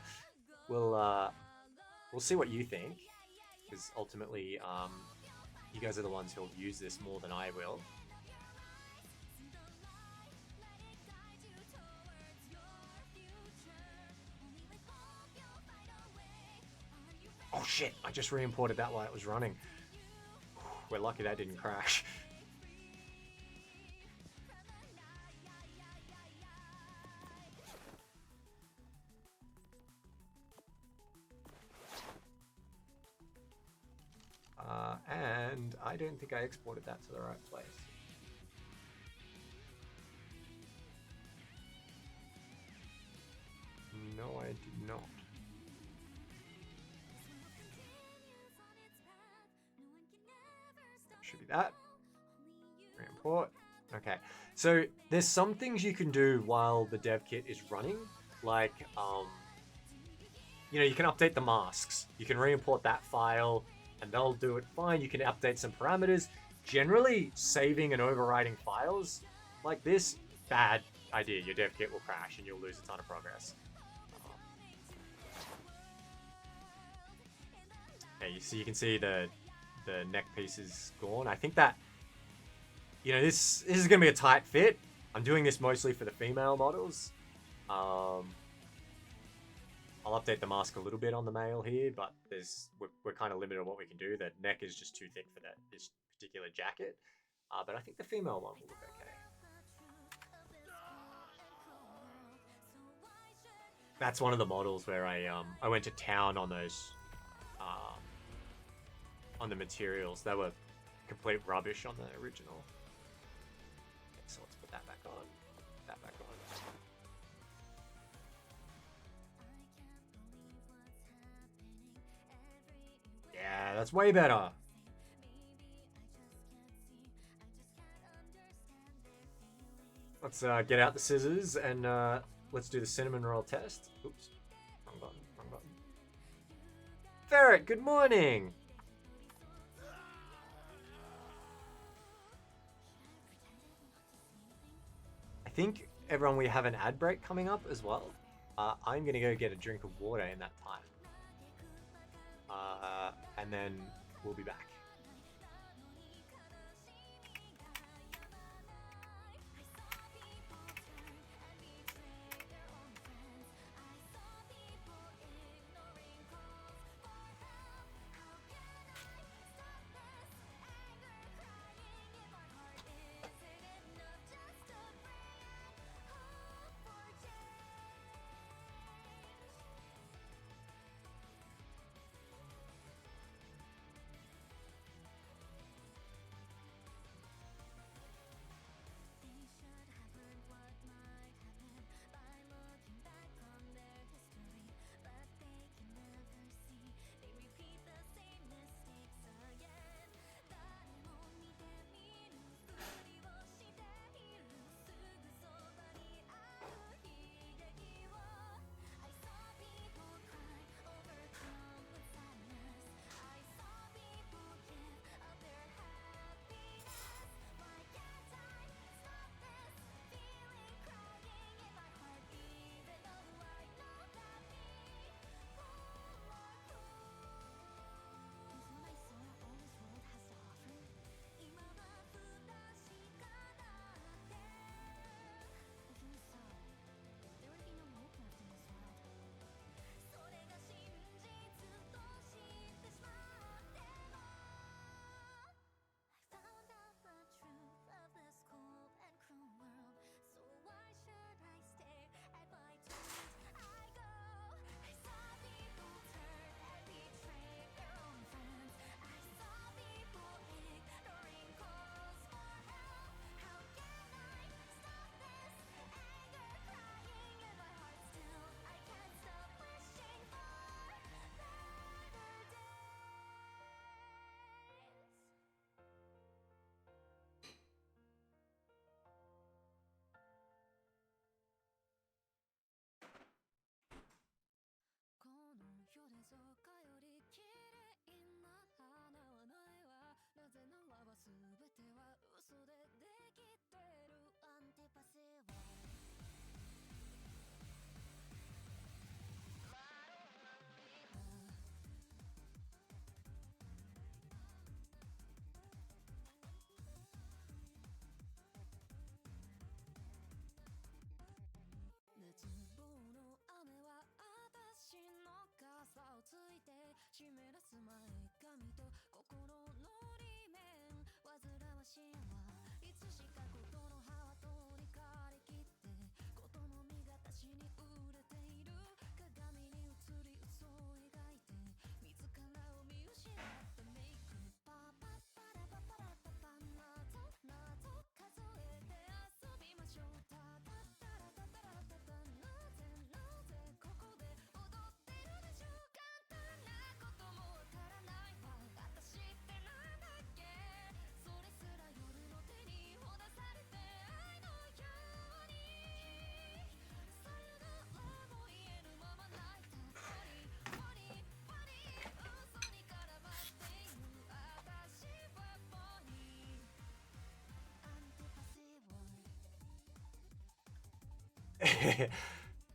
we'll see what you think. Because ultimately you guys are the ones who'll use this more than I will. Oh shit, I just re-imported that while it was running. We're lucky that didn't crash. And I don't think I exported that to the right place. No, I did not. Should be that. Re-import. Okay, so there's some things you can do while the dev kit is running, like you know, you can update the masks. You can re-import that file, and they'll do it fine. You can update some parameters. Generally, saving and overriding files like this, bad idea. Your dev kit will crash, and you'll lose a ton of progress. Okay, so you can see the neck piece is gone. I think that, you know, this is going to be a tight fit. I'm doing this mostly for the female models. I'll update the mask a little bit on the male here, but we're kind of limited on what we can do. The neck is just too thick for this particular jacket. But I think the female one will look okay. That's one of the models where I went to town on those on the materials. They were complete rubbish on the original. Okay, so let's put that back on. That back on. Yeah, that's way better. Let's get out the scissors and let's do the cinnamon roll test. Oops, wrong button, wrong button. Ferret, good morning. I think everyone, we have an ad break coming up as well. I'm gonna go get a drink of water in that time, and then we'll be back.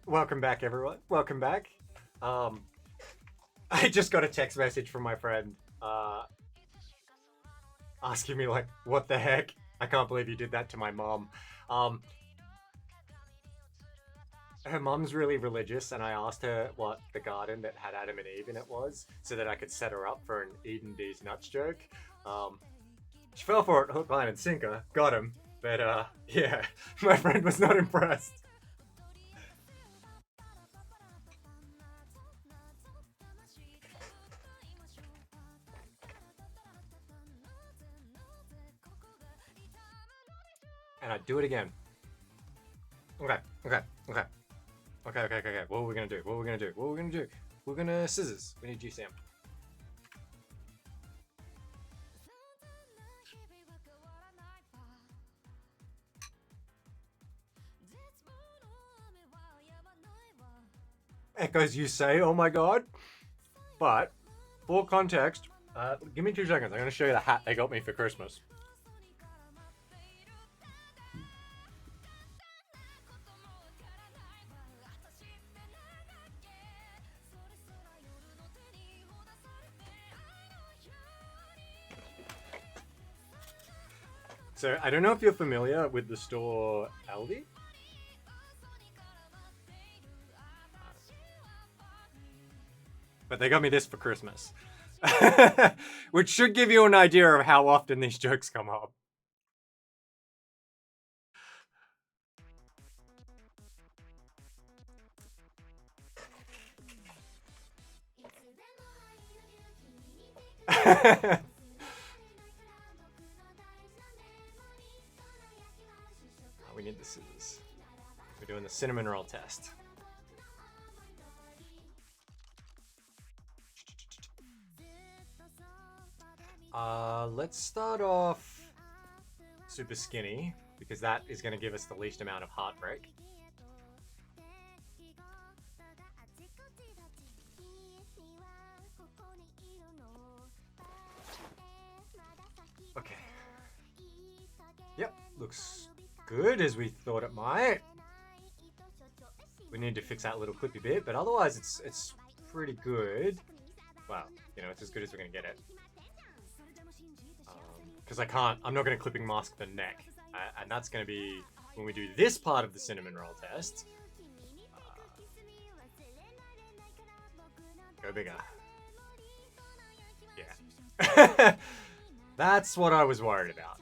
Welcome back, everyone. Welcome back. I just got a text message from my friend asking me, like, what the heck? I can't believe you did that to my mom. Her mom's really religious, and I asked her what the garden that had Adam and Eve in it was, so that I could set her up for an Eden these nuts joke. She fell for it hook, line, and sinker. Got him. But, yeah, my friend was not impressed. And I'd do it again. Okay. What are we gonna do? We're gonna scissors. We need GCM. echoes you say, oh my god. But, for context, give me 2 seconds. I'm going to show you the hat they got me for Christmas. So, I don't know if you're familiar with the store Aldi. But they got me this for Christmas. Which should give you an idea of how often these jokes come up. We need the scissors. We're doing the cinnamon roll test. Let's start off super skinny, because that is going to give us the least amount of heartbreak. Okay. Yep, looks good as we thought it might. We need to fix that little clippy bit, but otherwise it's pretty good. Well, you know, it's as good as we're going to get it. Because I'm not going to clipping mask the neck. And that's going to be when we do this part of the cinnamon roll test. Go bigger. Yeah. That's what I was worried about.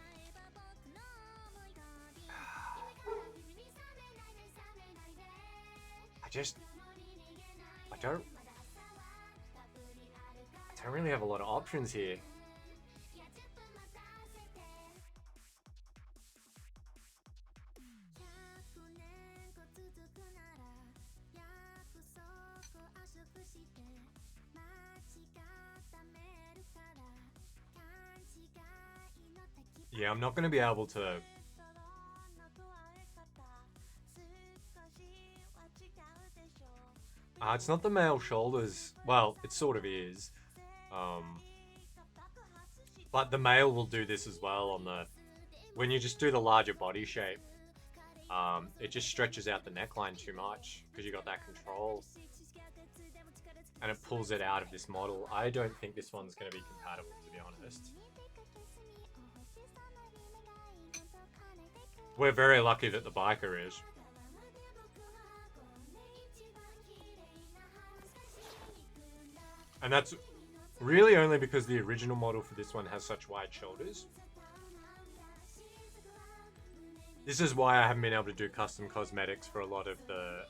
I don't really have a lot of options here. Yeah, I'm not going to be able to... it's not the male shoulders. Well, it sort of is. But the male will do this as well on the... When you just do the larger body shape, it just stretches out the neckline too much because you got that control. And it pulls it out of this model. I don't think this one's going to be compatible, to be honest. We're very lucky that the biker is. And that's really only because the original model for this one has such wide shoulders. This is why I haven't been able to do custom cosmetics for a lot of the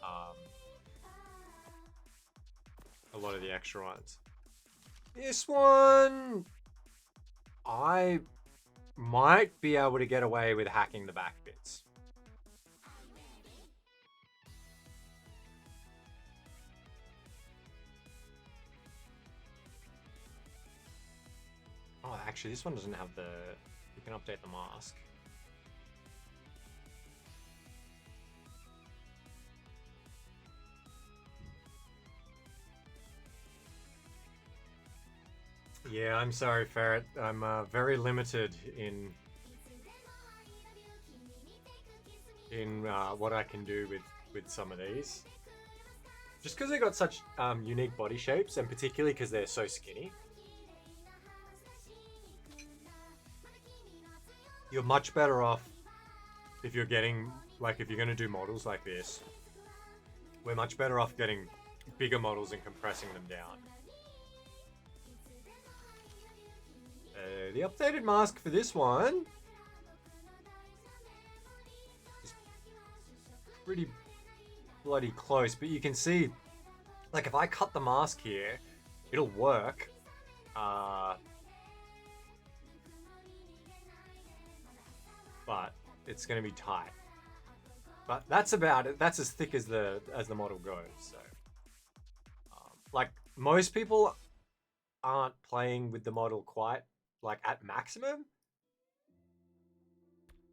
extra ones. This one, I might be able to get away with hacking the back bits. Oh, actually, this one doesn't have the... You can update the mask. Yeah, I'm sorry, Ferret. I'm very limited in what I can do with some of these. Just because they got such unique body shapes, and particularly because they're so skinny. You're much better off if you're getting, like, if you're going to do models like this. We're much better off getting bigger models and compressing them down. The updated mask for this one is pretty bloody close, but you can see, like, if I cut the mask here, it'll work. But it's going to be tight. But that's about it. That's as thick as the model goes. So, like, most people aren't playing with the model quite like at maximum,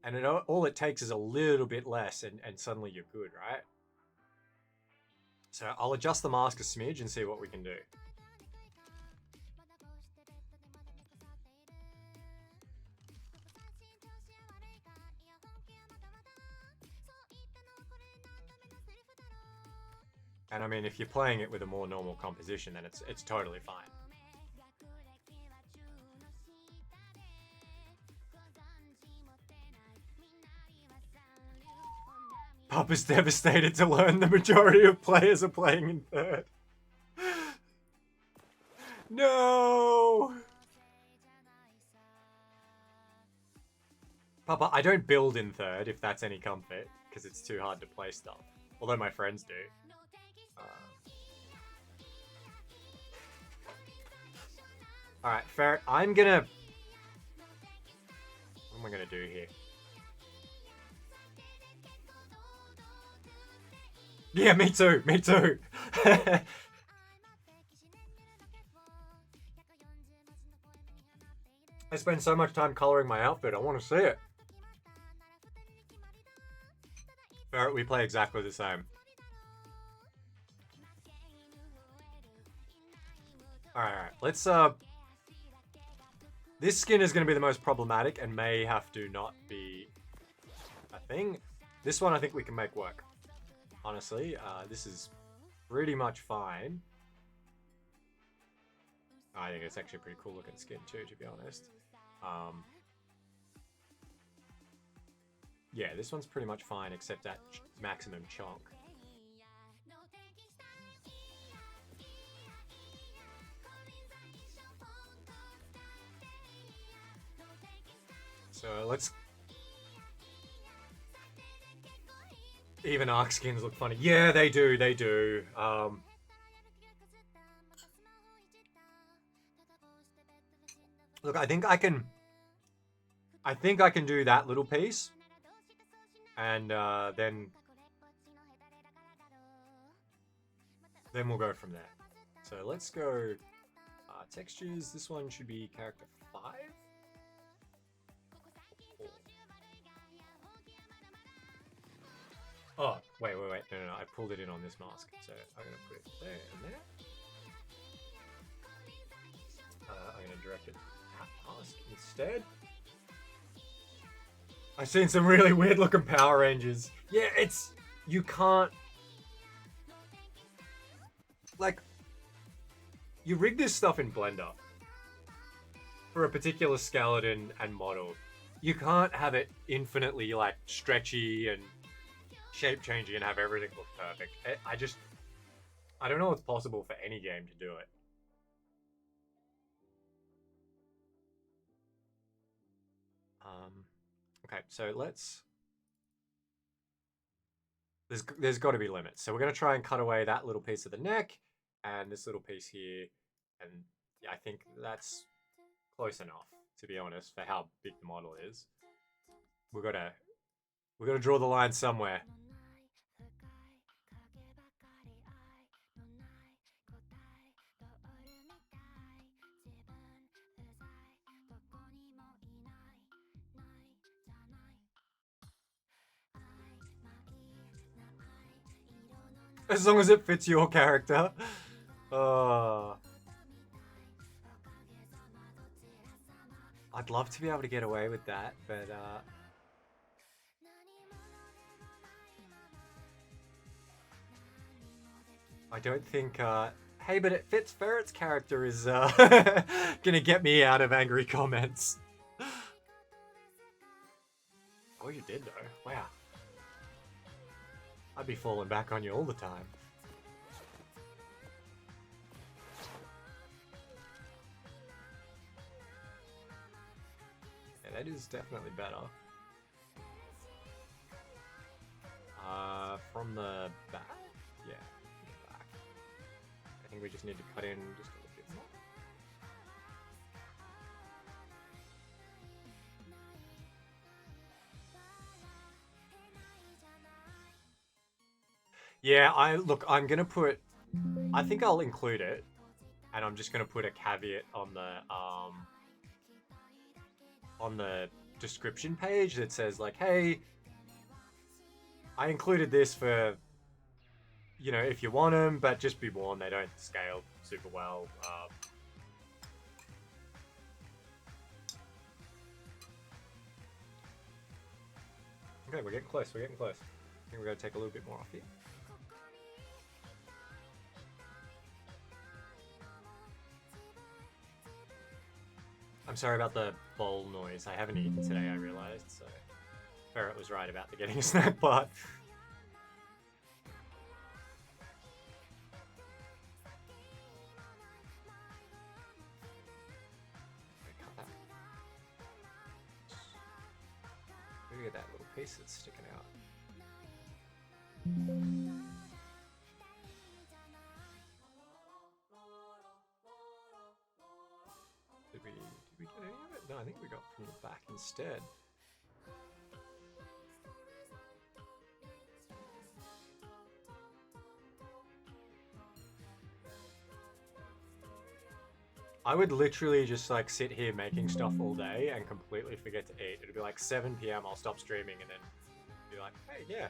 and all it takes is a little bit less, and suddenly you're good, right? So I'll adjust the mask a smidge and see what we can do. And I mean, if you're playing it with a more normal composition, then it's totally fine. Papa's devastated to learn the majority of players are playing in third. No! Papa, I don't build in third, if that's any comfort, because it's too hard to play stuff. Although my friends do. Alright, fair. I'm gonna... What am I gonna do here? Yeah, me too, me too. I spend so much time coloring my outfit, I want to see it. Ferret, we play exactly the same. Alright, let's, this skin is going to be the most problematic and may have to not be a thing. This one I think we can make work. Honestly, this is pretty much fine. I think it's actually a pretty cool looking skin too, to be honest. Yeah, this one's pretty much fine, except at maximum chunk. So let's... Even arc skins look funny. Yeah, they do, they do. Look, I think I can do that little piece. And then we'll go from there. So let's go textures. This one should be character 5. Oh, wait. No. I pulled it in on this mask. So I'm going to put it there and there. I'm going to direct it at mask instead. I've seen some really weird looking Power Rangers. Yeah, it's... You can't... Like... You rig this stuff in Blender for a particular skeleton and model. You can't have it infinitely, like, stretchy and shape-changing and have everything look perfect. I don't know if it's possible for any game to do it. Okay, so let's... There's got to be limits. So we're going to try and cut away that little piece of the neck and this little piece here. And yeah, I think that's close enough, to be honest, for how big the model is. We've got to draw the line somewhere. As long as it fits your character. I'd love to be able to get away with that, but I don't think hey, but it fits. Ferret's character is gonna get me out of angry comments. Oh, you did though. Wow. I'd be falling back on you all the time. Yeah, that is definitely better. From the back? Yeah, from the back. I think we just need to cut in just a little bit more. Yeah, I'm gonna put, I think I'll include it, and I'm just gonna put a caveat on the description page that says like, hey, I included this for, you know, if you want them, but just be warned, they don't scale super well. Okay, we're getting close, we're getting close. I think we're going to take a little bit more off here. I'm sorry about the bowl noise. I haven't eaten today, I realized, so Ferret was right about the getting a snack bar. Look at that little piece that's sticking out. Did we get any of it? No, I think we got from the back instead. I would literally just like sit here making stuff all day and completely forget to eat. It'd be like 7 p.m. I'll stop streaming and then be like, hey, yeah,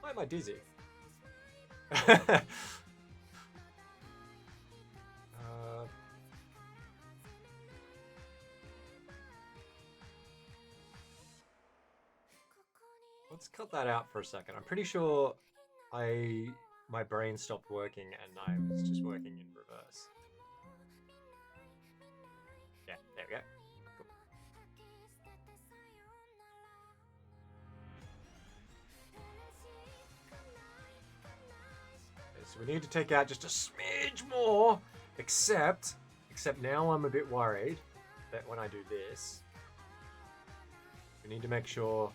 why am I dizzy? Let's cut that out for a second. I'm pretty sure my brain stopped working and I was just working in reverse. Yeah, there we go. Cool. Okay, so we need to take out just a smidge more, except now I'm a bit worried that when I do this, we need to make sure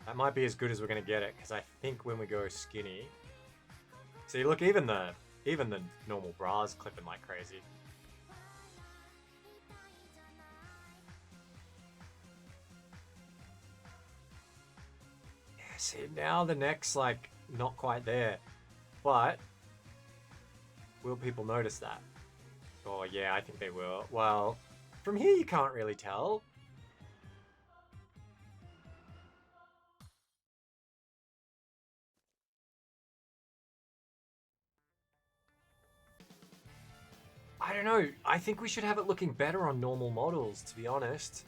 that might be as good as we're going to get it, because I think when we go skinny... See, look, even the normal bra's clipping like crazy. Yeah, see, now the neck's, like, not quite there. But, will people notice that? Oh, yeah, I think they will. Well, from here you can't really tell. I don't know. I think we should have it looking better on normal models, to be honest.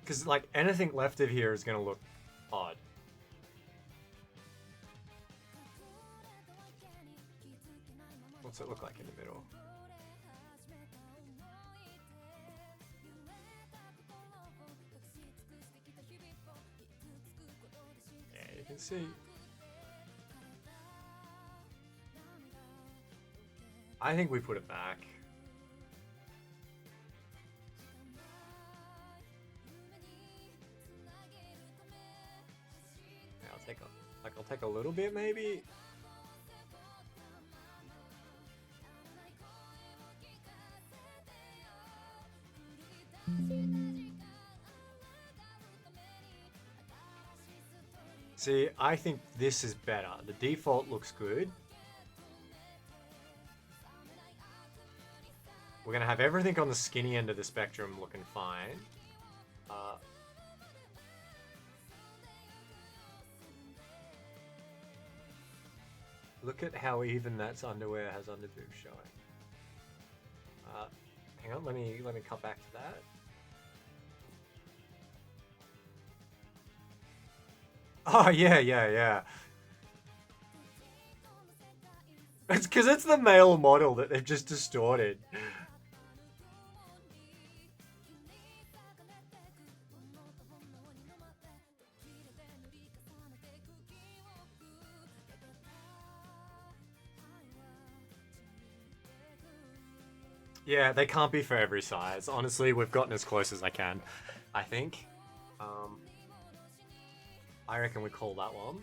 Because, like, anything left of here is going to look odd. What's it look like in the middle? Yeah, you can see. I think we put it back. I'll take a little bit, maybe. See, I think this is better. The default looks good. We're gonna have everything on the skinny end of the spectrum looking fine. Look at how even that's underwear has underboob showing. Hang on, let me cut back to that. Oh yeah. It's because it's the male model that they've just distorted. Yeah, they can't be for every size. Honestly, we've gotten as close as I can, I think. I reckon we call that one.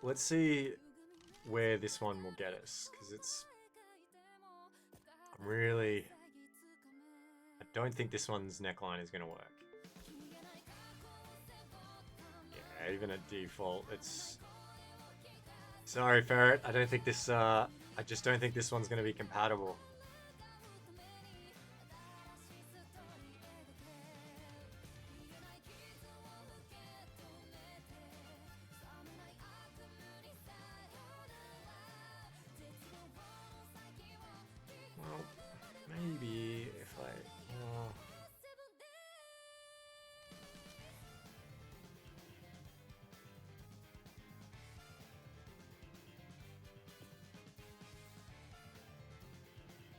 let's see where this one will get us, because I'm really, I don't think this one's neckline is gonna work. Yeah, even at default, it's. Sorry, Ferret. I don't think this. I just don't think this one's gonna be compatible. Well, maybe if I.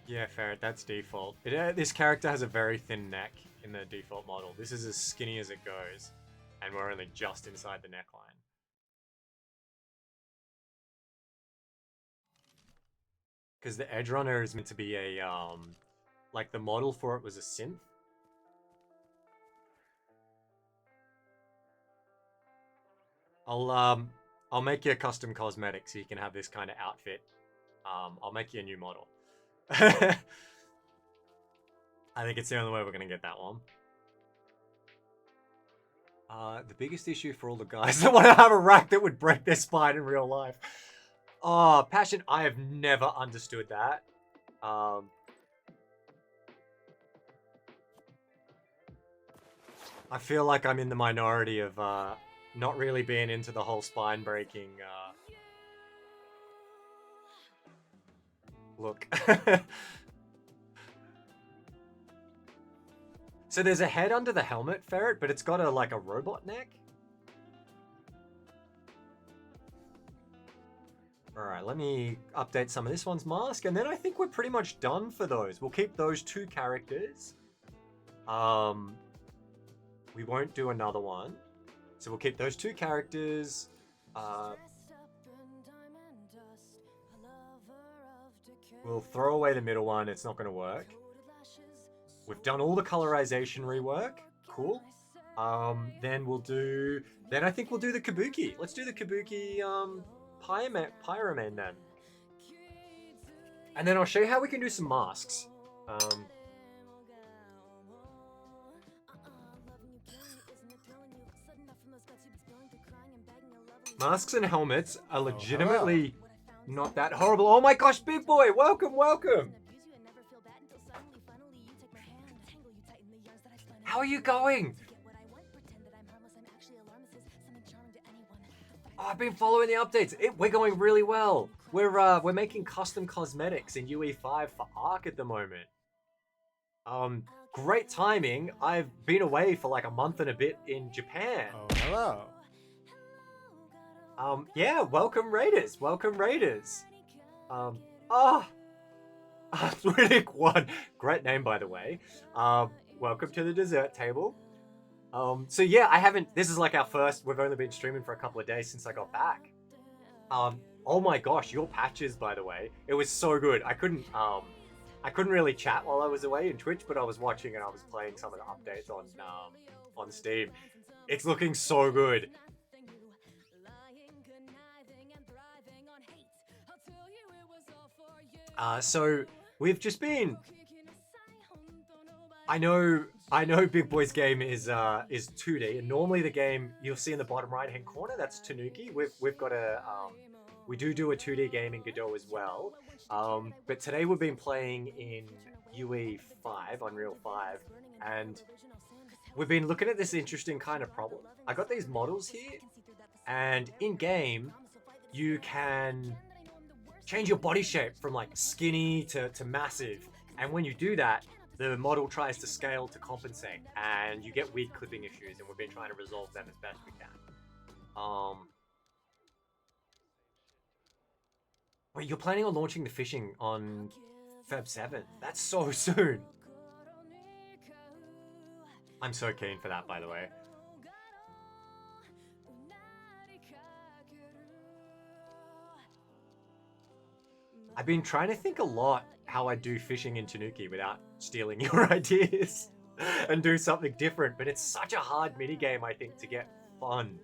Yeah, Ferret, that's default. This character has a very thin neck in the default model. This is as skinny as it goes, and we're only just inside the neckline. Because the Edge Runner is meant to be a, like the model for it was a synth. I'll make you a custom cosmetic so you can have this kind of outfit. I'll make you a new model. I think it's the only way we're gonna get that one. The biggest issue for all the guys that want to have a rack that would break their spine in real life. Oh, Passion, I have never understood that. I feel like I'm in the minority of not really being into the whole spine breaking look. So there's a head under the helmet, Ferret, but it's got like a robot neck. Alright, let me update some of this one's mask, and then I think we're pretty much done for those. We'll keep those two characters. We won't do another one. So we'll keep those two characters. We'll throw away the middle one. It's not going to work. We've done all the colorization rework. Cool. Then we'll do... Then I think we'll do the Kabuki. Let's do the Kabuki Pyroman then. And then I'll show you how we can do some masks. Masks and helmets are legitimately not that horrible. Oh my gosh, big boy! Welcome, welcome! How are you going? Oh, I've been following the updates. We're going really well. We're making custom cosmetics in UE5 for Arc at the moment. Great timing. I've been away for like a month and a bit in Japan. Oh, hello. Yeah, welcome Raiders. Welcome Raiders. Athletic One. Great name, by the way. Welcome to the dessert table. So yeah, this is like our first, we've only been streaming for a couple of days since I got back. Oh my gosh, your patches, by the way. It was so good. I couldn't really chat while I was away in Twitch, but I was watching and I was playing some of the updates on Steam. It's looking so good. So we've just been. I know Big Boy's game is 2D, and normally the game you'll see in the bottom right hand corner, that's Tanuki. We've got a we do a 2D game in Godot as well. But today we've been playing in UE5, Unreal 5, and we've been looking at this interesting kind of problem. I got these models here, and in game you can change your body shape from like skinny to massive, and when you do that, the model tries to scale to compensate, and you get weird clipping issues, and we've been trying to resolve them as best we can. Wait, you're planning on launching the fishing on Feb 7th? That's so soon. I'm so keen for that, by the way. I've been trying to think a lot how I do fishing in Tanuki without stealing your ideas and do something different, but it's such a hard minigame, I think, to get fun.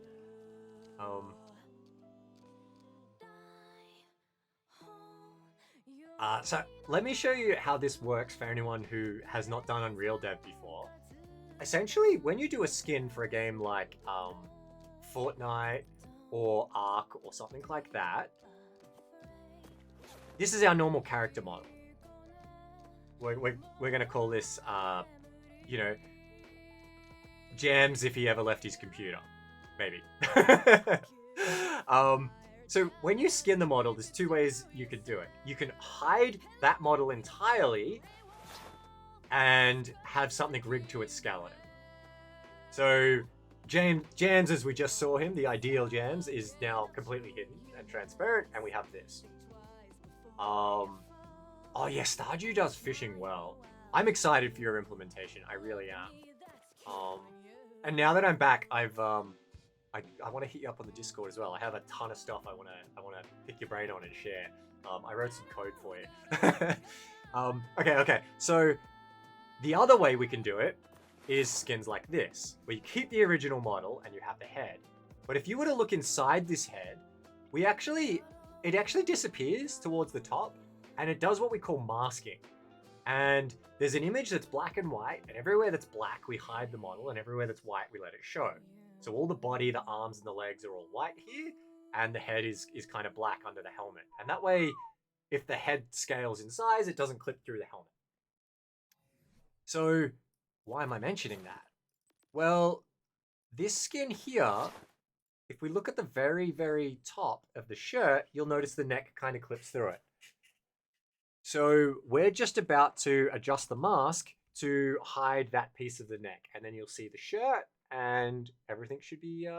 So let me show you how this works for anyone who has not done Unreal Dev before. Essentially, when you do a skin for a game like Fortnite or Ark or something like that, this is our normal character model. We're going to call this, you know, Jams if he ever left his computer. Maybe. So when you skin the model, there's two ways you can do it. You can hide that model entirely and have something rigged to its skeleton. So Jams, as we just saw him, the ideal Jams, is now completely hidden and transparent, and we have this. Oh yeah, Stardew does fishing well. I'm excited for your implementation. I really am. And now that I'm back, I want to hit you up on the Discord as well. I have a ton of stuff I want to pick your brain on and share. I wrote some code for you. Okay. So the other way we can do it is skins like this, where you keep the original model and you have the head. But if you were to look inside this head, it actually disappears towards the top, and it does what we call masking. And there's an image that's black and white, and everywhere that's black, we hide the model, and everywhere that's white, we let it show. So all the body, the arms, and the legs are all white here, and the head is kind of black under the helmet. And that way, if the head scales in size, it doesn't clip through the helmet. So why am I mentioning that? Well, this skin here, if we look at the very, very top of the shirt, you'll notice the neck kind of clips through it. So we're just about to adjust the mask to hide that piece of the neck, and then you'll see the shirt, and everything should be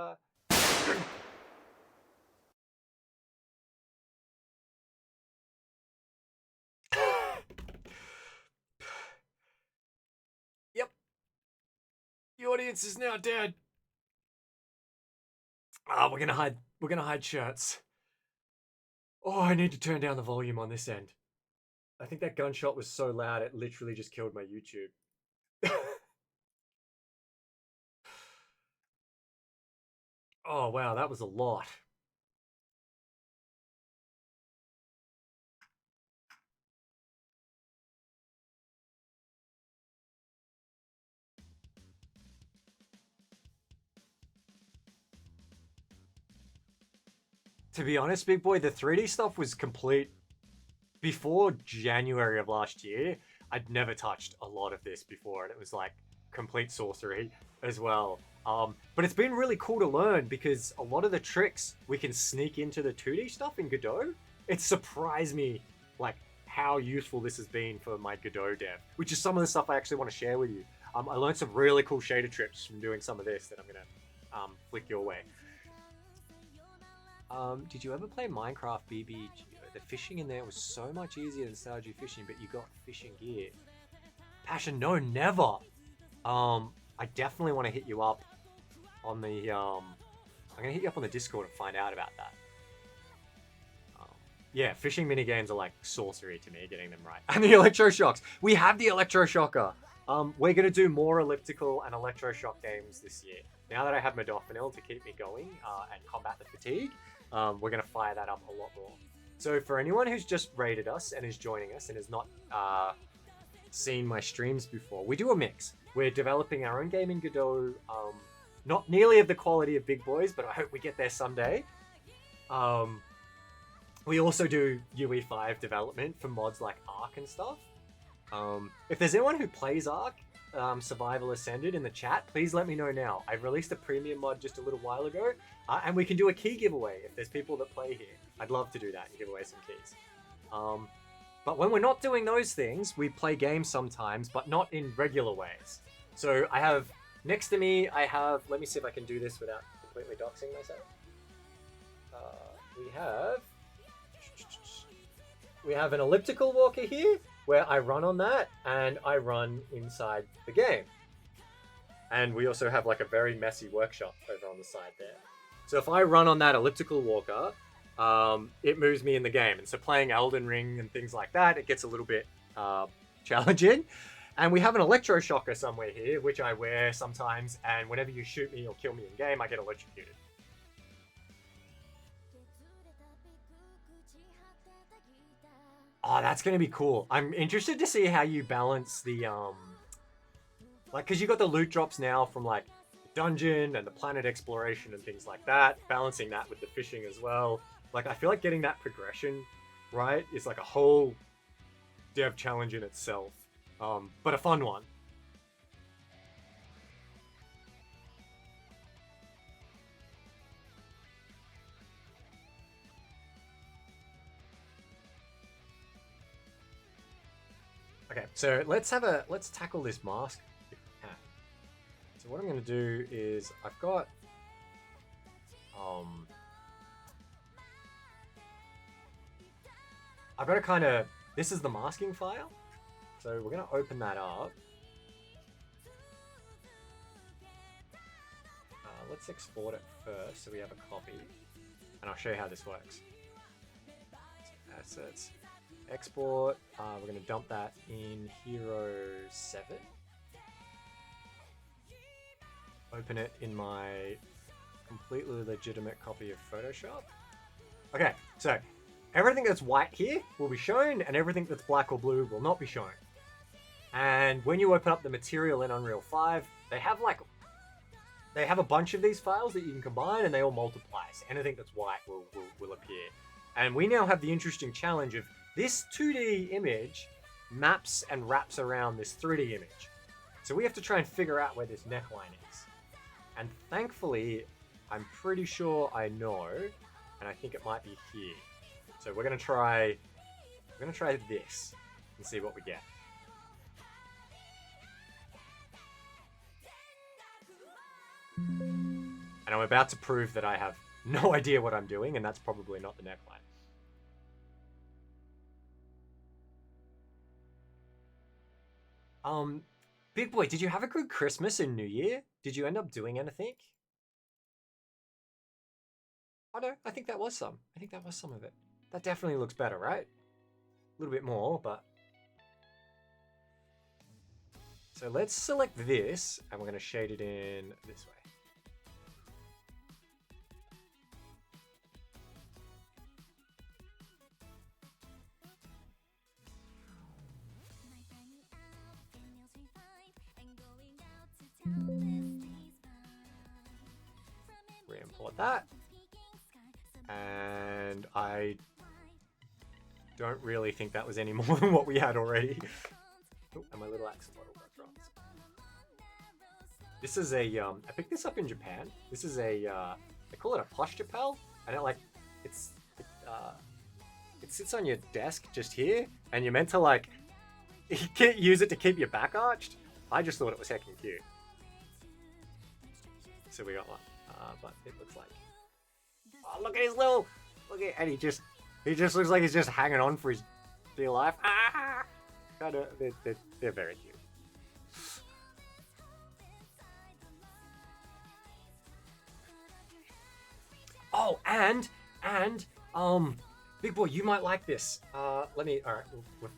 Yep. The audience is now dead. We're gonna hide shirts. Oh, I need to turn down the volume on this end. I think that gunshot was so loud it literally just killed my YouTube. Oh wow, that was a lot. To be honest, big boy, the 3D stuff was complete before January of last year. I'd never touched a lot of this before, and it was like complete sorcery as well. But it's been really cool to learn because a lot of the tricks we can sneak into the 2D stuff in Godot. It surprised me like how useful this has been for my Godot dev, which is some of the stuff I actually want to share with you. I learned some really cool shader tricks from doing some of this that I'm gonna flick your way. Did you ever play Minecraft BBG? The fishing in there was so much easier than Stardew fishing, but you got fishing gear. Passion, no, never. I definitely want to hit you up on the, I'm gonna hit you up on the Discord and find out about that. Yeah, fishing minigames are like sorcery to me, getting them right. And the electroshocks. We have the electroshocker. We're gonna do more elliptical and electroshock games this year. Now that I have modafinil to keep me going and combat the fatigue, we're gonna fire that up a lot more. So for anyone who's just rated us and is joining us and has not seen my streams before, we do a mix. We're developing our own game in Godot, not nearly of the quality of Big Boys, but I hope we get there someday. We also do UE5 development for mods like Ark and stuff. If there's anyone who plays Ark, Survival Ascended in the chat, please let me know now. I released a premium mod just a little while ago, and we can do a key giveaway if there's people that play here. I'd love to do that and give away some keys. But when we're not doing those things, we play games sometimes, but not in regular ways. So I have, next to me, let me see if I can do this without completely doxing myself. We have an elliptical walker here, where I run on that, and I run inside the game. And we also have like a very messy workshop over on the side there. So if I run on that elliptical walker, it moves me in the game. And so playing Elden Ring and things like that, it gets a little bit challenging. And we have an electroshocker somewhere here, which I wear sometimes, and whenever you shoot me or kill me in game, I get electrocuted. Oh, that's gonna be cool. I'm interested to see how you balance the like, because you got the loot drops now from like the dungeon and the planet exploration and things like that. Balancing that with the fishing as well. Like, I feel like getting that progression right is like a whole dev challenge in itself, but a fun one. Okay, so let's tackle this mask if we can. So what I'm gonna do is I've got to kind of, this is the masking file, so we're gonna open that up. Let's export it first so we have a copy, and I'll show you how this works. So assets, export. We're gonna dump that in Hero 7. Open it in my completely legitimate copy of Photoshop. Okay, so everything that's white here will be shown, and everything that's black or blue will not be shown. And when you open up the material in Unreal 5, they have a bunch of these files that you can combine, and they all multiply. So anything that's white will appear. And we now have the interesting challenge of this 2D image maps and wraps around this 3D image. So we have to try and figure out where this neckline is. And thankfully, I'm pretty sure I know, and I think it might be here. So we're gonna try this and see what we get. And I'm about to prove that I have no idea what I'm doing, and that's probably not the neckline. Big boy, did you have a good Christmas and New Year? Did you end up doing anything? Oh no, I think that was some. I think that was some of it. That definitely looks better, right? A little bit more, but... So let's select this, and we're going to shade it in this way. Re-import that. And I don't really think that was any more than what we had already. Oh, and my little accent model got dropped. This is a, I picked this up in Japan. This is a, they call it a plush lapel, and it sits on your desk just here, and you're meant to like, you can't use it to keep your back arched. I just thought it was heckin' cute. So we got one, but it looks like, oh, look at his little, and he just looks like he's just hanging on for his dear life. Ah! Kinda, they're very cute. Oh, and big boy, you might like this. All right,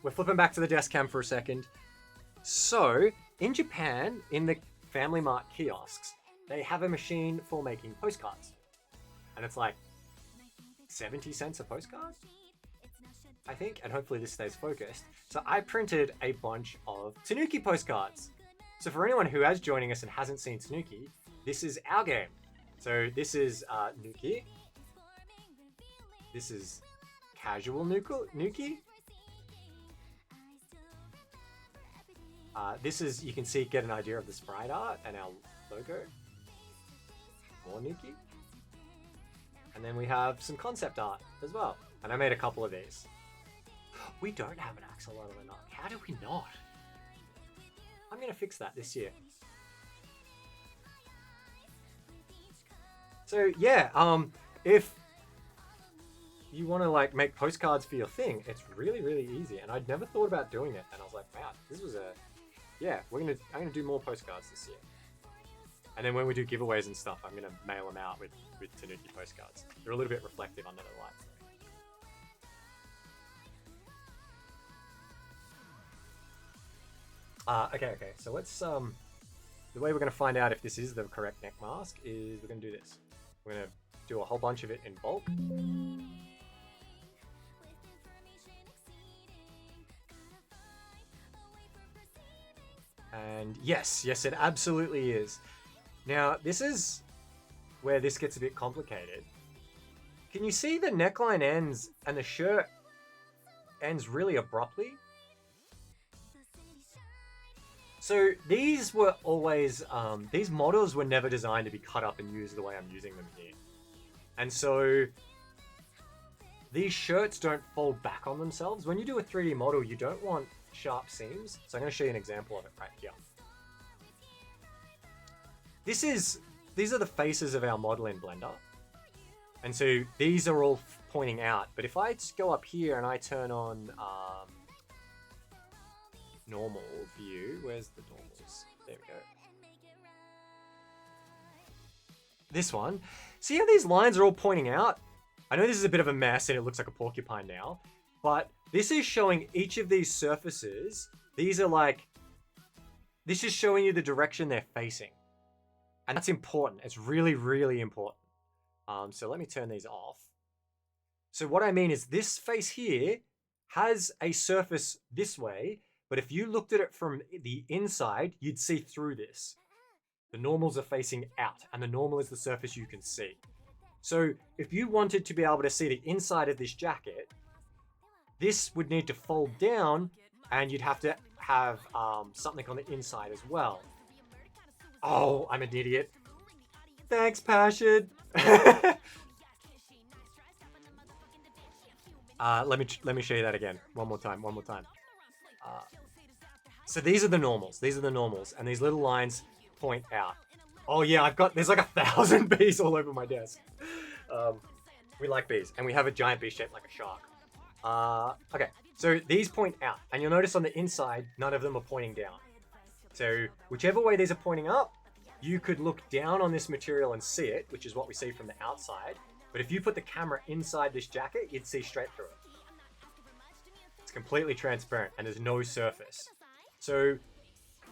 we're flipping back to the desk cam for a second. So, in Japan, in the Family Mart kiosks, they have a machine for making postcards. And it's like 70 cents a postcard, I think, and hopefully this stays focused. So I printed a bunch of Tanuki postcards. So for anyone who is joining us and hasn't seen Tanuki, this is our game. So this is Nuki. This is casual Nuki. This is, you can see, get an idea of the sprite art and our logo. More Nuki. And then we have some concept art as well. And I made a couple of these. We don't have an axolotl or not. How do we not? I'm going to fix that this year. So yeah, if you want to like make postcards for your thing, it's really, really easy. And I'd never thought about doing it. And I was like, wow, this was yeah, I'm gonna do more postcards this year. And then when we do giveaways and stuff, I'm gonna mail them out with Tanuki postcards. They're a little bit reflective under the lights. Okay. So let's the way we're gonna find out if this is the correct neck mask is we're gonna do this. We're gonna do a whole bunch of it in bulk. And yes, it absolutely is. Now, this is where this gets a bit complicated. Can you see the neckline ends and the shirt ends really abruptly? So these were always, these models were never designed to be cut up and used the way I'm using them here. And so these shirts don't fold back on themselves. When you do a 3D model, you don't want sharp seams. So I'm going to show you an example of it right here. These are the faces of our model in Blender. And so these are all pointing out. But if I go up here and I turn on normal view, where's the normals? There we go. This one. See how these lines are all pointing out? I know this is a bit of a mess and it looks like a porcupine now, but this is showing each of these surfaces. These are like, this is showing you the direction they're facing. And that's important. It's really, really important. So let me turn these off. So what I mean is this face here has a surface this way, but if you looked at it from the inside, you'd see through this. The normals are facing out, and the normal is the surface you can see. So if you wanted to be able to see the inside of this jacket, this would need to fold down, and you'd have to have something on the inside as well. Oh, I'm an idiot. Thanks, Passion. Let me show you that again. One more time. So these are the normals. And these little lines point out. Oh yeah, there's like 1,000 bees all over my desk. We like bees, and we have a giant bee shaped like a shark. Okay, so these point out, and you'll notice on the inside, none of them are pointing down. So whichever way these are pointing up, you could look down on this material and see it, which is what we see from the outside. But if you put the camera inside this jacket, you'd see straight through it. It's completely transparent and there's no surface. So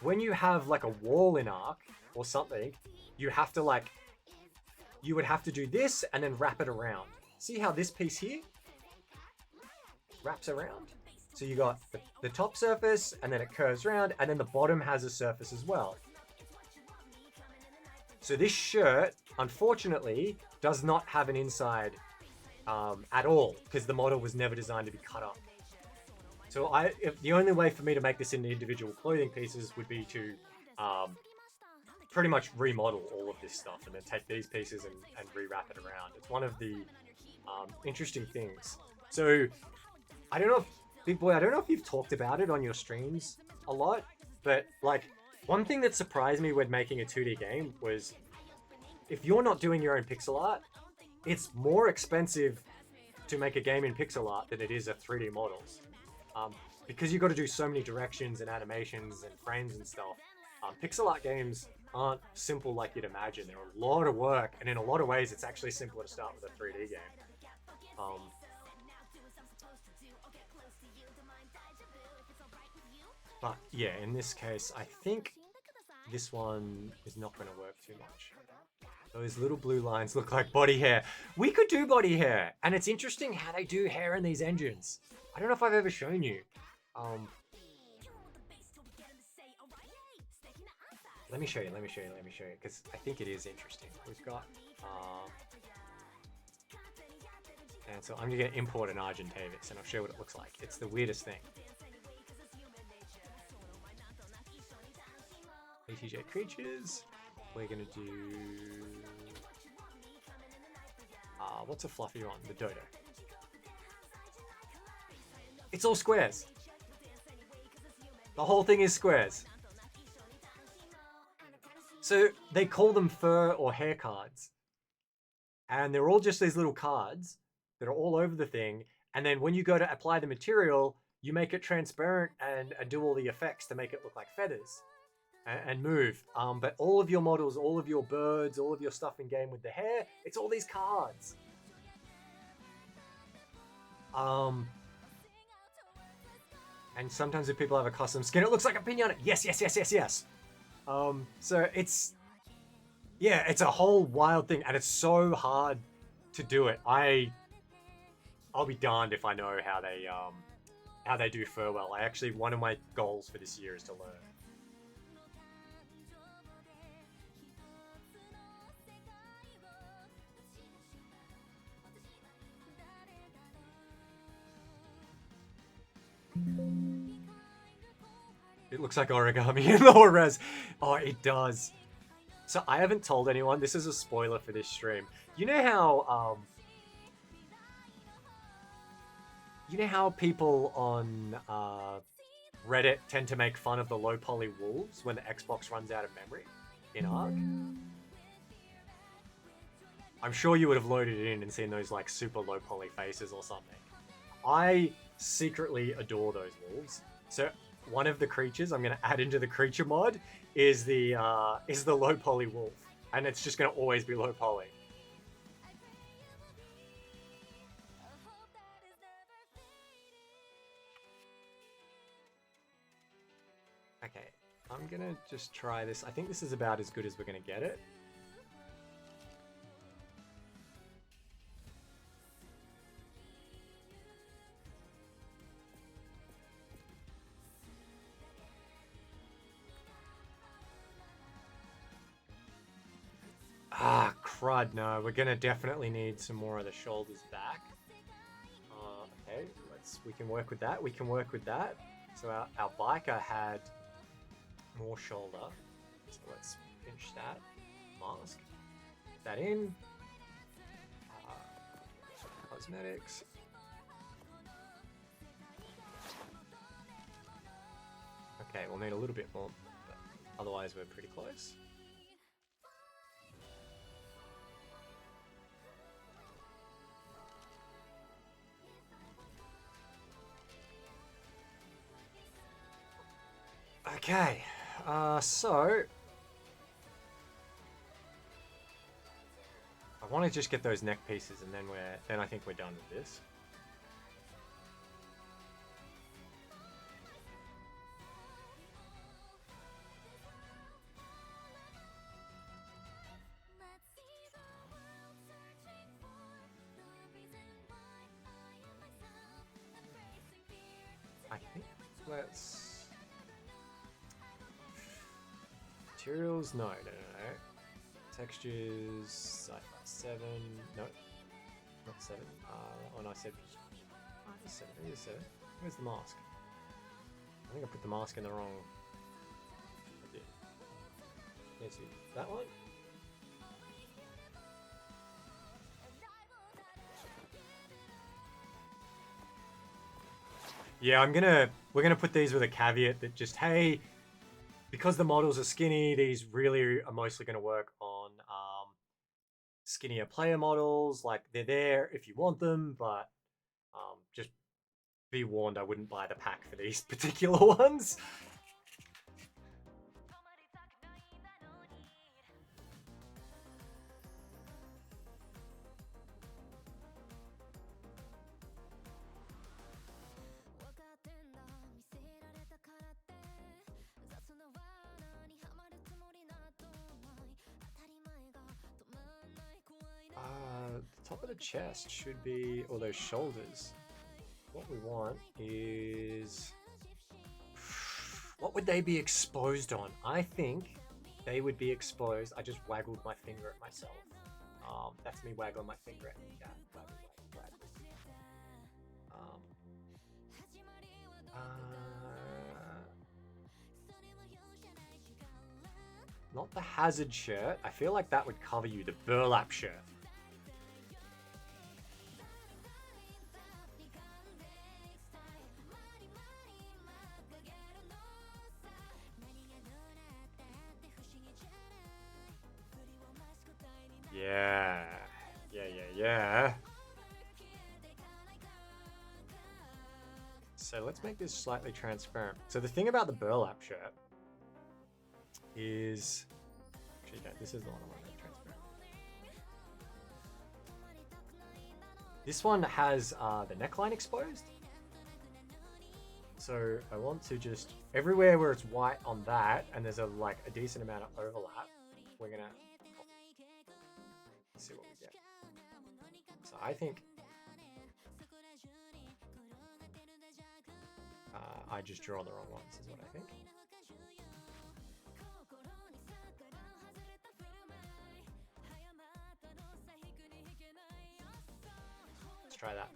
when you have like a wall in Arc or something, you have to you would have to do this and then wrap it around. See how this piece here wraps around? So you got the top surface and then it curves around and then the bottom has a surface as well. So this shirt, unfortunately, does not have an inside at all because the model was never designed to be cut up. So the only way for me to make this into individual clothing pieces would be to pretty much remodel all of this stuff and then take these pieces and rewrap it around. It's one of the interesting things. So I don't know if, Big Boy, I don't know if you've talked about it on your streams a lot, but like one thing that surprised me when making a 2D game was if you're not doing your own pixel art, it's more expensive to make a game in pixel art than it is of 3D models. Because you've got to do so many directions and animations and frames and stuff. Pixel art games aren't simple like you'd imagine. They're a lot of work, and in a lot of ways, it's actually simpler to start with a 3D game. But yeah, in this case, I think this one is not going to work too much. Those little blue lines look like body hair. We could do body hair, and it's interesting how they do hair in these engines. I don't know if I've ever shown you. Let me show you, because I think it is interesting. We've got, and so I'm going to import an Argentavis, and I'll show you what it looks like. It's the weirdest thing. ATJ creatures. We're going to do... what's a fluffy one? The dodo. It's all squares. The whole thing is squares. So they call them fur or hair cards. And they're all just these little cards that are all over the thing. And then when you go to apply the material, you make it transparent and do all the effects to make it look like feathers and move. But all of your models, all of your birds, all of your stuff in game with the hair, it's all these cards. And sometimes if people have a custom skin, it looks like a pinata. Yes. So it's a whole wild thing, and it's so hard to do it. I'll be darned if I know how they do fur well. One of my goals for this year is to learn. It looks like origami in lower res. Oh, it does. So I haven't told anyone. This is a spoiler for this stream. You know how people on Reddit tend to make fun of the low poly wolves when the Xbox runs out of memory in Ark? I'm sure you would have loaded it in and seen those like super low poly faces or something. I secretly adore those wolves. So one of the creatures I'm going to add into the creature mod is the low poly wolf, and it's just going to always be low poly. Okay, I'm going to just try this. I think this is about as good as we're going to get it. Ah, crud, no. We're gonna definitely need some more of the shoulders back. Okay, we can work with that. We can work with that. So our biker had more shoulder. So let's pinch that. Mask. Put that in. Cosmetics. Okay, we'll need a little bit more. But otherwise, we're pretty close. Okay, so I want to just get those neck pieces, and then I think we're done with this. I think let's. Materials? No. Textures, 7. No, not 7. Oh, no, I said 7. It is 7. Where's the mask? I think I put the mask in the wrong. I did. Let's see. That one? Yeah, we're gonna put these with a caveat that just, hey, because the models are skinny, these really are mostly going to work on skinnier player models. Like, they're there if you want them, but just be warned, I wouldn't buy the pack for these particular ones. The top of the chest should be, or those shoulders. What we want is, what would they be exposed on? I think they would be exposed. I just waggled my finger at myself. That's me waggling my finger at me. Not the hazard shirt. I feel like that would cover you. The burlap shirt. Yeah. So let's make this slightly transparent. So the thing about the burlap shirt is, actually, no, this is the one I want to make transparent. This one has the neckline exposed. So I want to just, everywhere where it's white on that, and there's a decent amount of overlap, we're gonna see what we get. So I think I just draw the wrong ones, is what I think. Let's try that.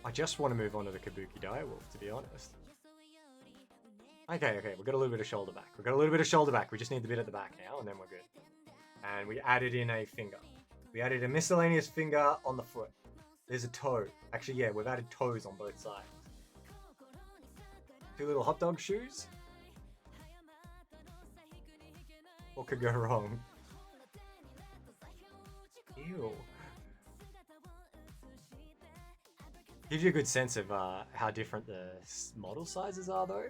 I just want to move on to the Kabuki Direwolf, to be honest. Okay, we've got a little bit of shoulder back. We just need the bit at the back now, and then we're good. And we added in a finger. We added a miscellaneous finger on the foot. There's a toe. Actually, yeah, we've added toes on both sides. 2 little hot dog shoes. What could go wrong? Ew. Gives you a good sense of how different the model sizes are, though.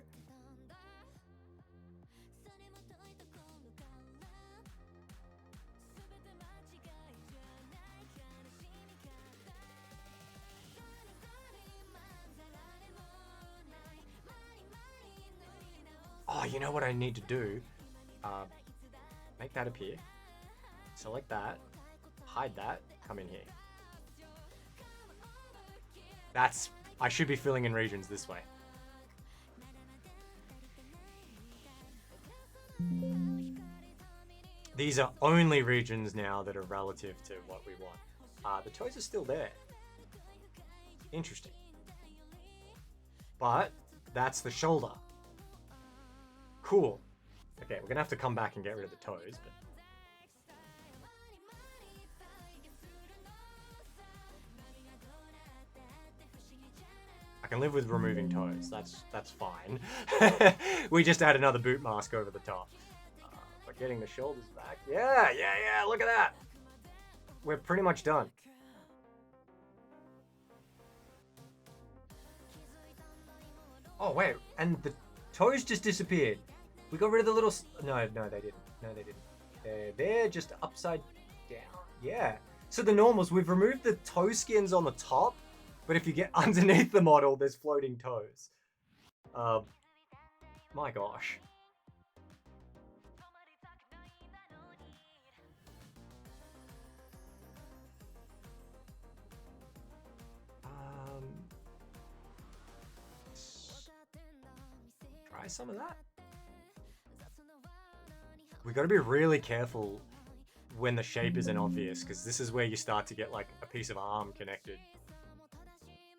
Oh, you know what I need to do? Make that appear. Select that. Hide that. Come in here. I should be filling in regions this way. These are only regions now that are relative to what we want. The toes are still there. Interesting. But that's the shoulder. Cool. Okay, we're gonna have to come back and get rid of the toes, but I can live with removing toes. That's fine. We just add another boot mask over the top. But getting the shoulders back. Yeah, look at that. We're pretty much done. Oh, wait. And the toes just disappeared. We got rid of the little... No, they didn't. They're just upside down. Yeah. So the normals, we've removed the toe skins on the top, but if you get underneath the model, there's floating toes. My gosh. Try some of that. We got to be really careful when the shape isn't obvious, because this is where you start to get like a piece of arm connected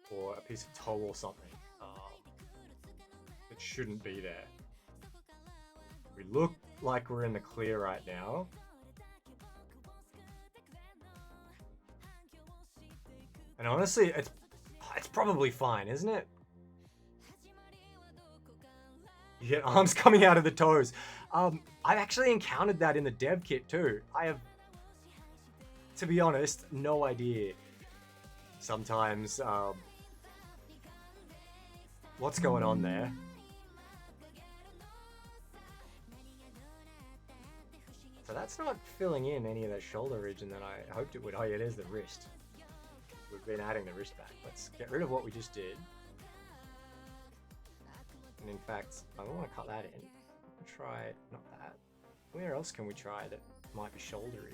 or a piece of toe or something that shouldn't be there. We look like we're in the clear right now. And honestly, it's probably fine, isn't it? You get arms coming out of the toes. I've actually encountered that in the Devkit too. I have, to be honest, no idea sometimes what's going on there. So that's not filling in any of that shoulder region that I hoped it would. Oh yeah, there's the wrist. We've been adding the wrist back. Let's get rid of what we just did. And in fact, I don't want to cut that in. Try not that. Where else can we try that might be shouldery?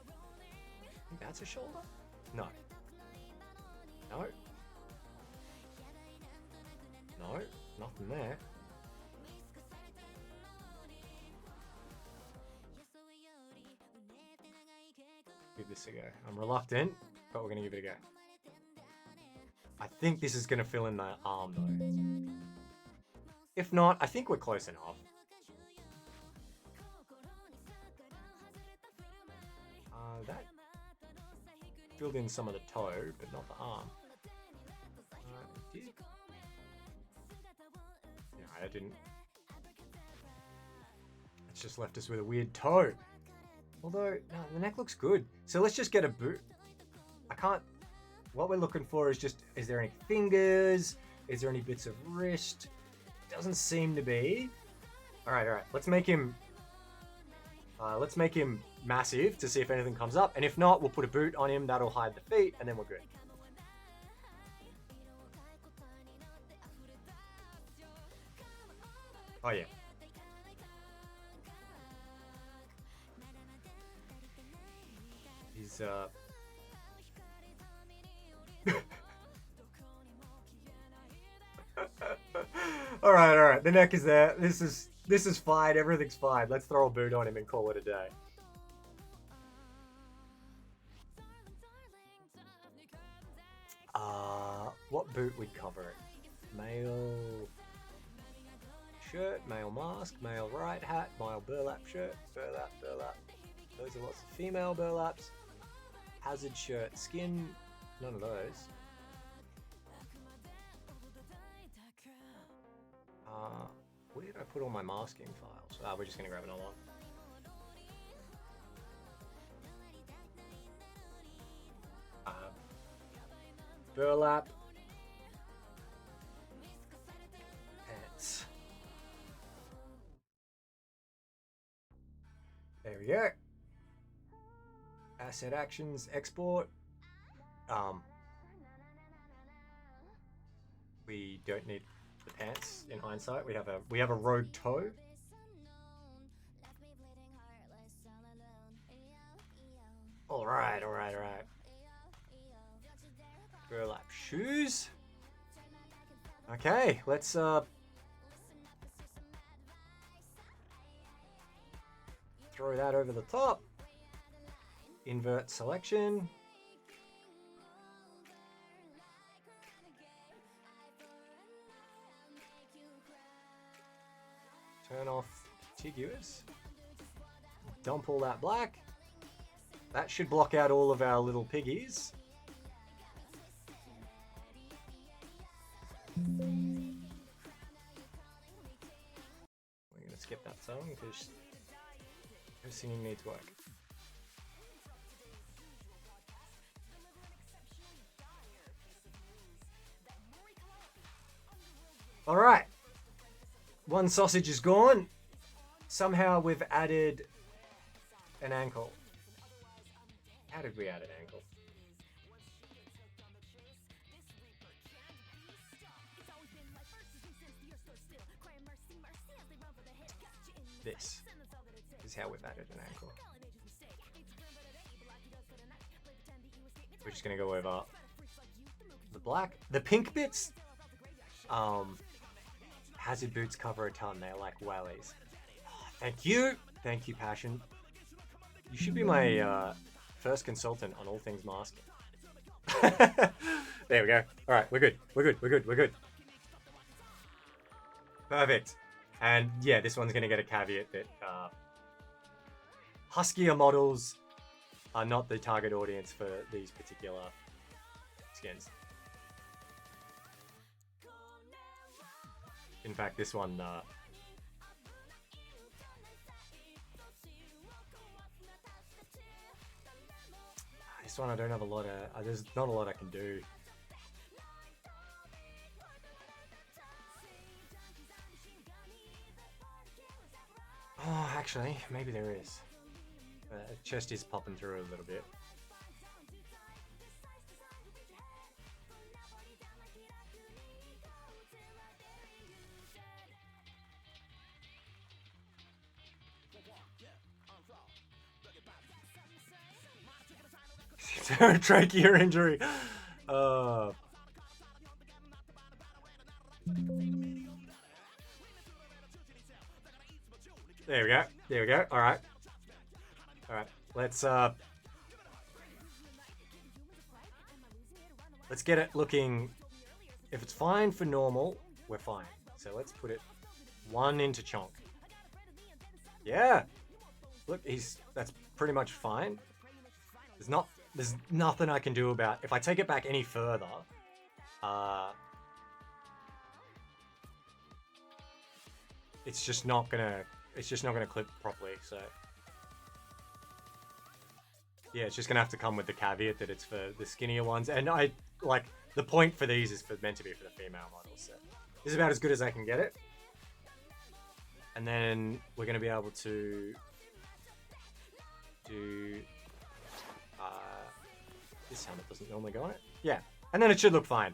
I think that's a shoulder? No. No. No, nothing there. Give this a go. I'm reluctant, but we're gonna give it a go. I think this is gonna fill in the arm though. If not, I think we're close enough. That filled in some of the toe, but not the arm. It did. No, that didn't. It's just left us with a weird toe. Although, no, the neck looks good. So let's just get a boot. I can't... What we're looking for is just... Is there any fingers? Is there any bits of wrist? Doesn't seem to be. Alright. Let's make him massive to see if anything comes up. And if not, we'll put a boot on him. That'll hide the feet. And then we're good. Oh, yeah. He's, Alright. The neck is there. This is fine. Everything's fine. Let's throw a boot on him and call it a day. what boot would cover it? Male shirt, male mask, male right hat, male burlap shirt, burlap. Those are lots of female burlaps. Hazard shirt, skin, none of those. Where did I put all my masking files? We're just gonna grab another one. Burlap. Pants. There we go. Asset actions, export. We don't need the pants in hindsight. We have a rogue toe. All right. Burlap shoes. Okay, let's throw that over the top. Invert selection. Turn off contiguous. Dump all that black. That should block out all of our little piggies. We're gonna skip that song because her singing needs work. All right. One sausage is gone. Somehow we've added an ankle. How did we add an ankle? This is how we've added an ankle. We're just gonna go over the black. The pink bits, hazard boots cover a ton. They're like wellies. Oh, thank you, Passion. You should be my first consultant on all things masking. There we go. All right, we're good. Perfect. And yeah, this one's gonna get a caveat that huskier models are not the target audience for these particular skins. In fact, this one I don't have a lot of there's not a lot I can do. Oh, actually, maybe there is. Chest is popping through a little bit. Trachea injury. There we go. All right. Let's get it looking. If it's fine for normal, we're fine. So let's put it one into chonk. Yeah. Look, that's pretty much fine. There's nothing I can do about. If I take it back any further, it's just not gonna clip properly. So yeah, it's just gonna have to come with the caveat that it's for the skinnier ones. And I like the point for these is meant to be for the female models. So this is about as good as I can get it. And then we're gonna be able to do. This helmet doesn't normally go on it. Yeah, and then it should look fine.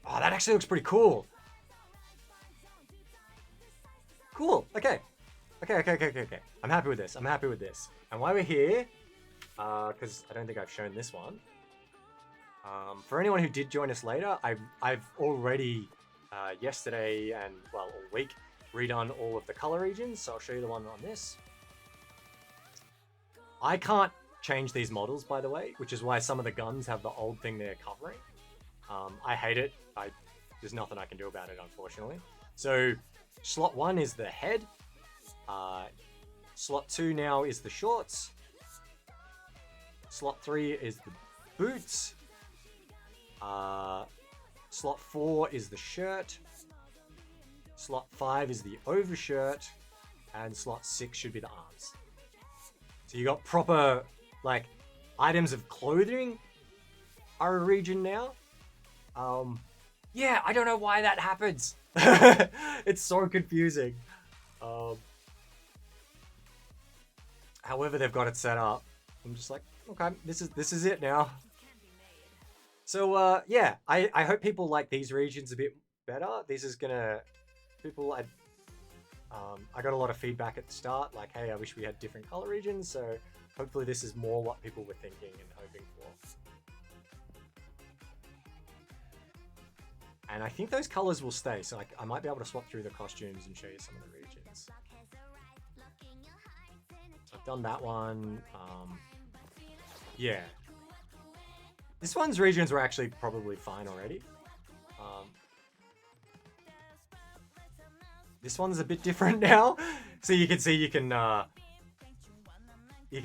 Oh, that actually looks pretty cool. Cool. Okay. I'm happy with this. And while we're here, because I don't think I've shown this one. For anyone who did join us later, I've already yesterday and all week redone all of the color regions. So I'll show you the one on this. I can't change these models, by the way, which is why some of the guns have the old thing they're covering. I hate it. There's nothing I can do about it, unfortunately. So slot 1 is the head. Slot 2 now is the shorts. Slot 3 is the boots. Slot 4 is the shirt. Slot 5 is the overshirt. And slot 6 should be the arms. So you got proper, like, items of clothing are a region now. Yeah, I don't know why that happens. It's so confusing. However they've got it set up, I'm just like, okay, this is it now. So yeah, I hope people like these regions a bit better. This is gonna I got a lot of feedback at the start, like, hey, I wish we had different color regions. So hopefully this is more what people were thinking and hoping for. And I think those colors will stay, so I might be able to swap through the costumes and show you some of the regions. So I've done that one. Yeah. This one's regions were actually probably fine already. This one's a bit different now. So you can see you can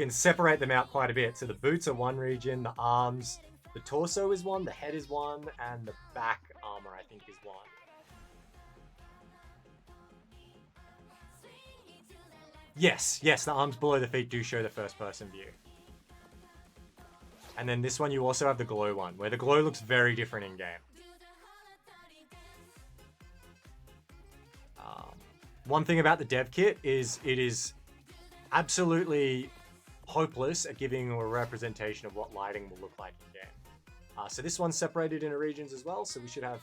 separate them out quite a bit. So the boots are one region, the arms, the torso is one, the head is one, and the back armor, I think, is one. Yes, the arms below the feet do show the first person view. And then this one, you also have the glow one, where the glow looks very different in game. One thing about the dev kit is it is absolutely hopeless at giving a representation of what lighting will look like in game. So this one's separated into regions as well, so we should have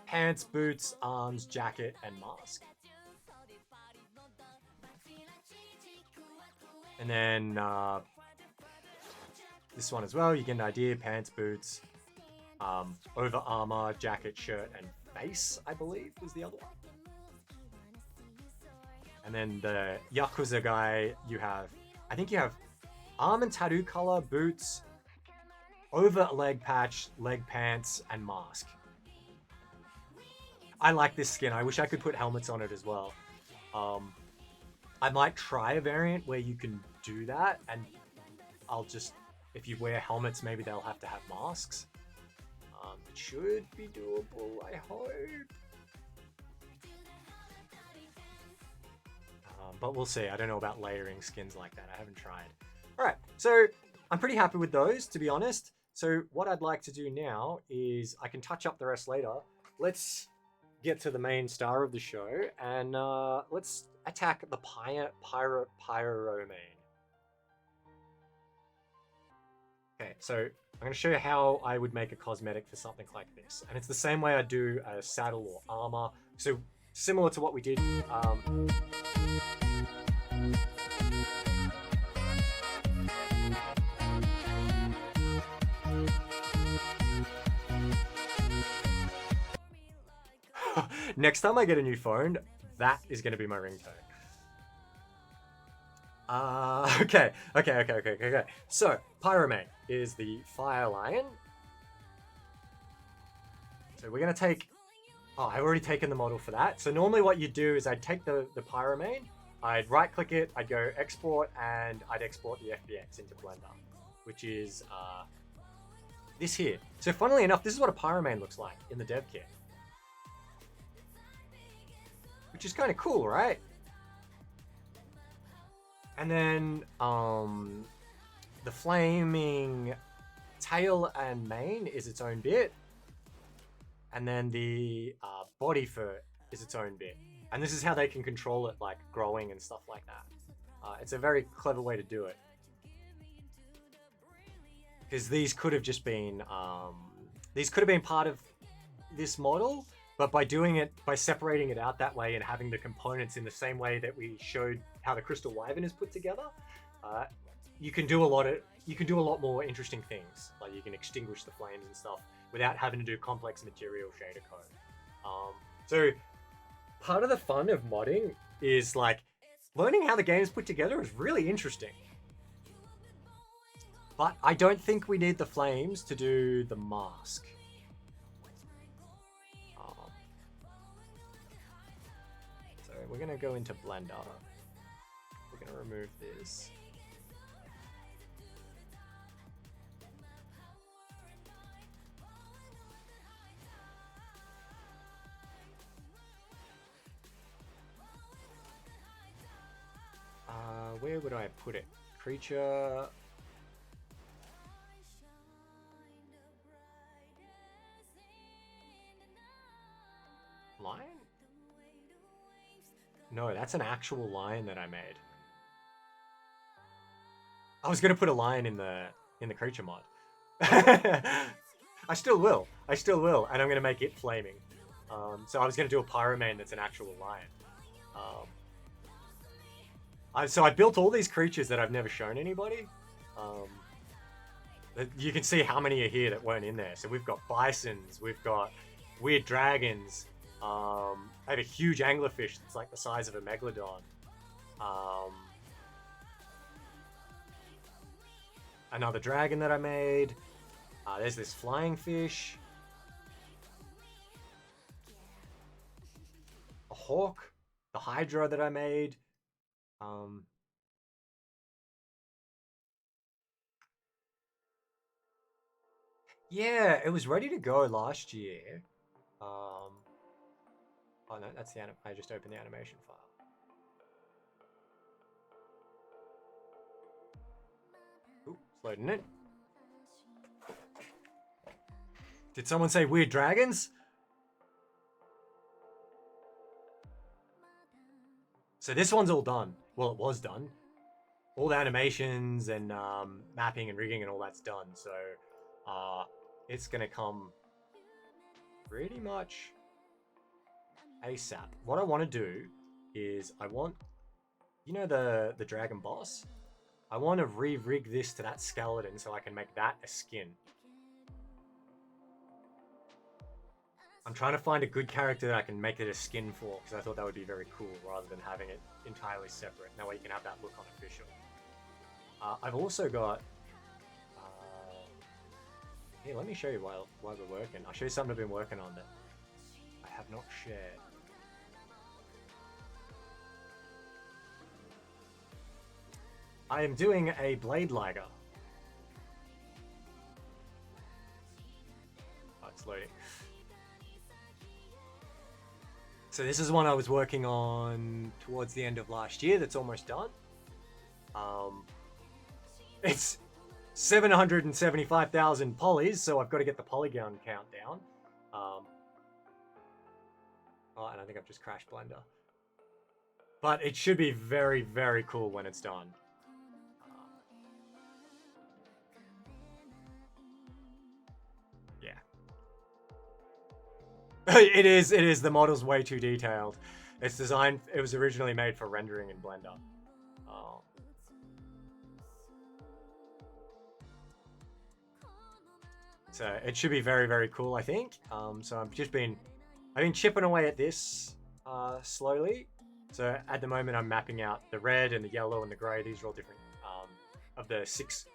pants, boots, arms, jacket, and mask. And then this one as well, you get an idea, pants, boots, over armor, jacket, shirt, and face, I believe, was the other one. And then the Yakuza guy, I think you have arm and tattoo color, boots, over leg patch, leg pants, and mask. I like this skin. I wish I could put helmets on it as well. I might try a variant where you can do that, and if you wear helmets, maybe they'll have to have masks. It should be doable, I hope. But we'll see. I don't know about layering skins like that. I haven't tried. All right, so I'm pretty happy with those, to be honest. So what I'd like to do now is I can touch up the rest later. Let's get to the main star of the show, and let's attack the Pyro main. Okay, so I'm going to show you how I would make a cosmetic for something like this. And it's the same way I do a saddle or armor. So similar to what we did. Next time I get a new phone, that is going to be my ringtone. Okay. So, Pyromane is the Fire Lion. So we're going to take... Oh, I've already taken the model for that. So normally what you do is I'd take the Pyromane, I'd right-click it, I'd go Export, and I'd export the FBX into Blender, which is this here. So funnily enough, this is what a Pyromane looks like in the dev kit. Which is kind of cool, right? And then the flaming tail and mane is its own bit. And then the body fur is its own bit. And this is how they can control it, like growing and stuff like that. It's a very clever way to do it. Because these could have just been, part of this model, but by doing it, by separating it out that way and having the components in the same way that we showed how the Crystal Wyvern is put together, you can do a lot more interesting things. Like you can extinguish the flames and stuff without having to do complex material shader code. So part of the fun of modding is like learning how the game is put together is really interesting. But I don't think we need the flames to do the mask. So we're going to go into Blender. We're going to remove this. Where would I put it? Creature. Lion? No, that's an actual lion that I made. I was gonna put a lion in the creature mod. I still will, and I'm gonna make it flaming. So I was gonna do a pyromane that's an actual lion. So I built all these creatures that I've never shown anybody. You can see how many are here that weren't in there. So we've got bisons, we've got weird dragons. I have a huge anglerfish that's like the size of a megalodon. Another dragon that I made. There's this flying fish. A hawk. The hydra that I made. Yeah, it was ready to go last year. Oh no, that's the I just opened the animation file. Ooh, it's loading it. Did someone say weird dragons? So this one's all done. Well, it was done. All the animations and mapping and rigging and all that's done. So it's gonna come pretty much ASAP. What I want to do is I want, you know, the dragon boss? I want to re-rig this to that skeleton so I can make that a skin. I'm trying to find a good character that I can make it a skin for, because I thought that would be very cool rather than having it entirely separate. That way you can have that look unofficial. I've also got... here, let me show you while we're working. I'll show you something I've been working on that I have not shared. I am doing a blade liger. Oh, it's loading. So this is one I was working on towards the end of last year that's almost done. It's 775,000 polys, so I've got to get the polygon count down. Oh, and I think I've just crashed Blender. But it should be very, very cool when it's done. Yeah. It is. The model's way too detailed. It's designed, it was originally made for rendering in Blender. So it should be very, very cool, I think. So I've been chipping away at this slowly. So at the moment I'm mapping out the red and the yellow and the grey. These are all different of the 6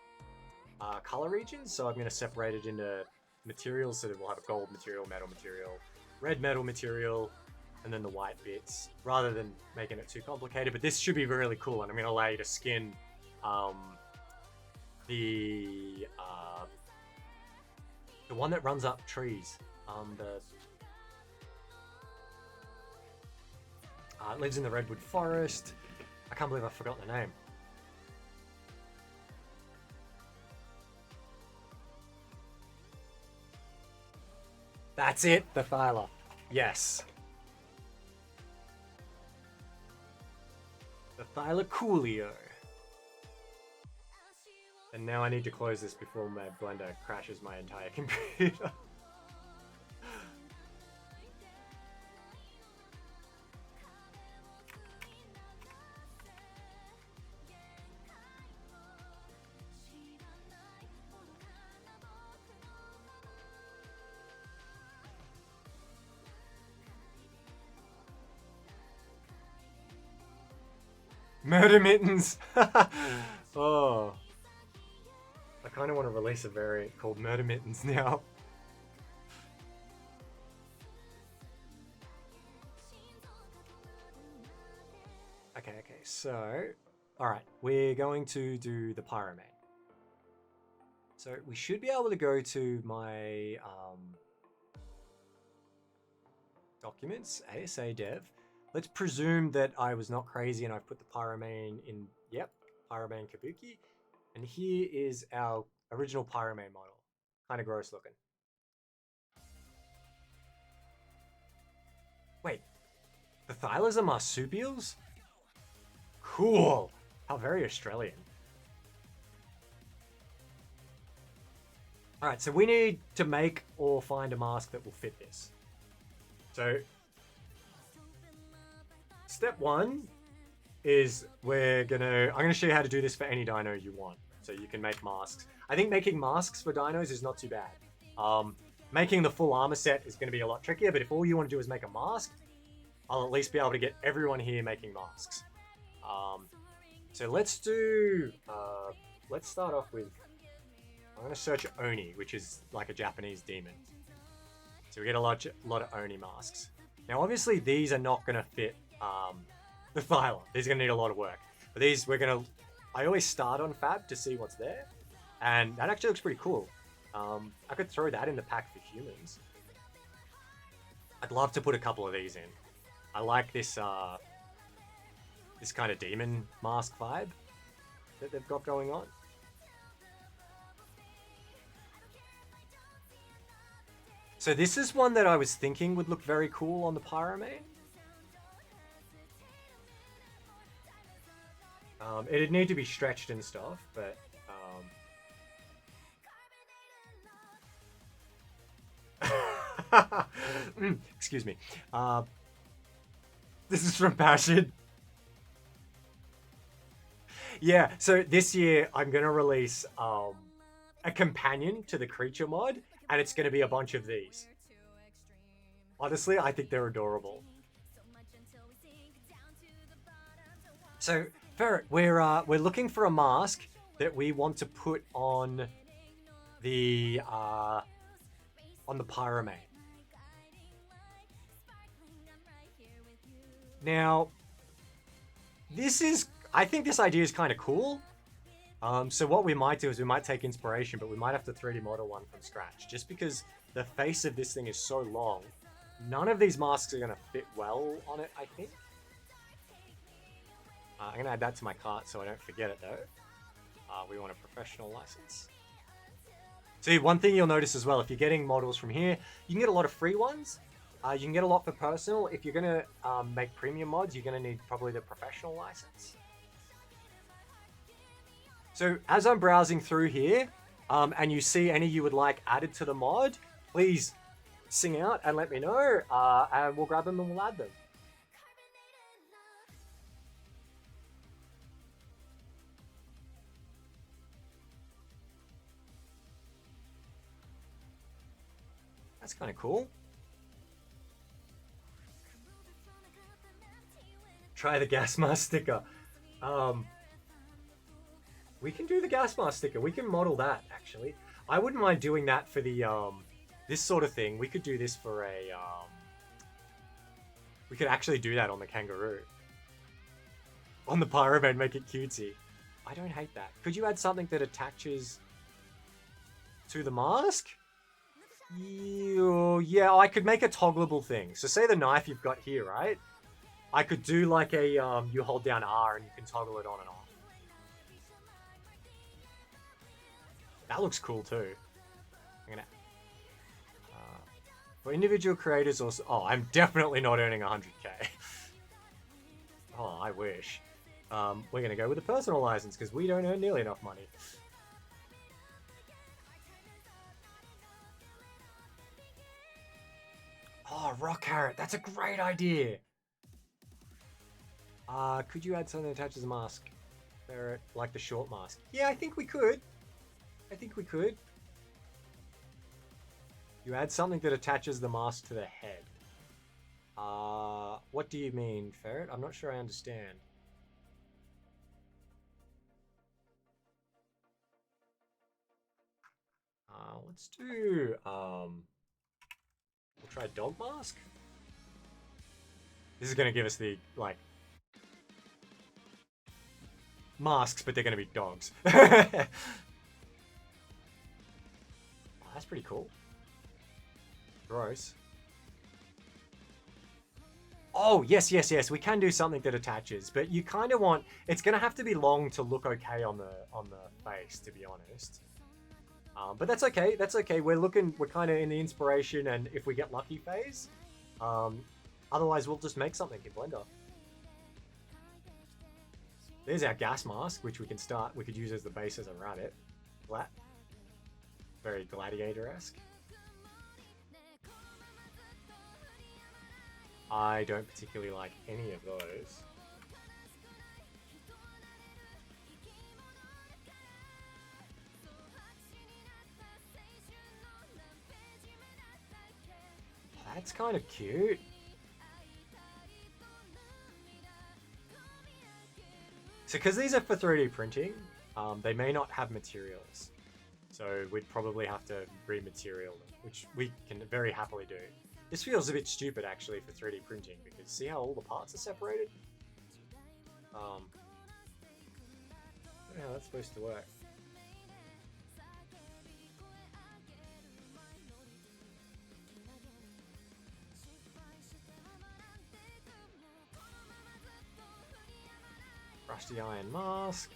color regions. So I'm going to separate it into materials, so that we'll have a gold material, metal material, red metal material, and then the white bits, rather than making it too complicated. But this should be really cool, and I'm going to allow you to skin the one that runs up trees. It lives in the redwood forest. I can't believe I forgot the name. That's it, the Thyla. Yes. The Thylacoolio. And now I need to close this before my Blender crashes my entire computer. Murder mittens. Oh. kind of want to release a variant called Murder Mittens now. Okay, so... Alright, we're going to do the Pyromane. So we should be able to go to my documents, ASA dev. Let's presume that I was not crazy and I've put the Pyromane in, yep, Pyromane Kabuki. And here is our original Pyromane model. Kind of gross looking. Wait, the Thylas are marsupials? Cool. How very Australian. Alright, so we need to make or find a mask that will fit this. So, step one is I'm gonna show you how to do this for any dino you want. So you can make masks. I think making masks for dinos is not too bad. Making the full armor set is gonna be a lot trickier, but if all you want to do is make a mask, I'll at least be able to get everyone here making masks. So let's start off with, I'm going to search Oni, which is like a Japanese demon. So we get a lot of Oni masks. Now obviously these are not going to fit the Thyla. These are going to need a lot of work. But these I always start on Fab to see what's there. And that actually looks pretty cool. I could throw that in the pack for humans. I'd love to put a couple of these in. I like this this kind of demon mask vibe that they've got going on. So this is one that I was thinking would look very cool on the Pyromane. It'd need to be stretched and stuff, but excuse me. This is from Passion. Yeah, so this year I'm going to release a companion to the creature mod, and it's going to be a bunch of these. Honestly, I think they're adorable. So, Ferret, we're looking for a mask that we want to put on the Pyromane. Now, I think this idea is kind of cool. So what we might do is we might take inspiration, but we might have to 3D model one from scratch. Just because the face of this thing is so long, none of these masks are going to fit well on it, I think. I'm going to add that to my cart so I don't forget it, though. We want a professional license. See, one thing you'll notice as well, if you're getting models from here, you can get a lot of free ones. You can get a lot for personal. If you're going to make premium mods, you're going to need probably the professional license. So as I'm browsing through here, and you see any you would like added to the mod, please sing out and let me know, and we'll grab them and we'll add them. That's kind of cool. Try the gas mask sticker. We can do the gas mask sticker. We can model that, actually. I wouldn't mind doing that for the, this sort of thing. We could do this for a, we could actually do that on the kangaroo. On the Pyromane, make it cutesy. I don't hate that. Could you add something that attaches to the mask? Yeah, I could make a toggleable thing. So say the knife you've got here, right? I could do like a, you hold down R and you can toggle it on and off. That looks cool too. I'm gonna... for individual creators also... Oh, I'm definitely not earning 100k. Oh, I wish. We're gonna go with a personal license because we don't earn nearly enough money. Oh, rock carrot. That's a great idea. Could you add something that attaches a mask? Ferret, like the short mask. Yeah, I think we could. You add something that attaches the mask to the head. What do you mean, Ferret? I'm not sure I understand. Let's do we'll try dog mask. This is gonna give us the like masks, but they're gonna be dogs. Oh, that's pretty cool. Gross. Oh, yes, yes, yes. We can do something that attaches, but you kind of want... It's going to have to be long to look okay on the face, to be honest. But that's okay. That's okay. We're kind of in the inspiration and if we get lucky phase. Otherwise, we'll just make something in Blender. There's our gas mask, which we could use as the base as a rabbit. Flat. Very gladiator-esque. I don't particularly like any of those. That's kind of cute. So because these are for 3D printing, they may not have materials. So we'd probably have to rematerial them, which we can very happily do. This feels a bit stupid actually for 3D printing because see how all the parts are separated? I don't know how that's supposed to work. Rusty iron mask.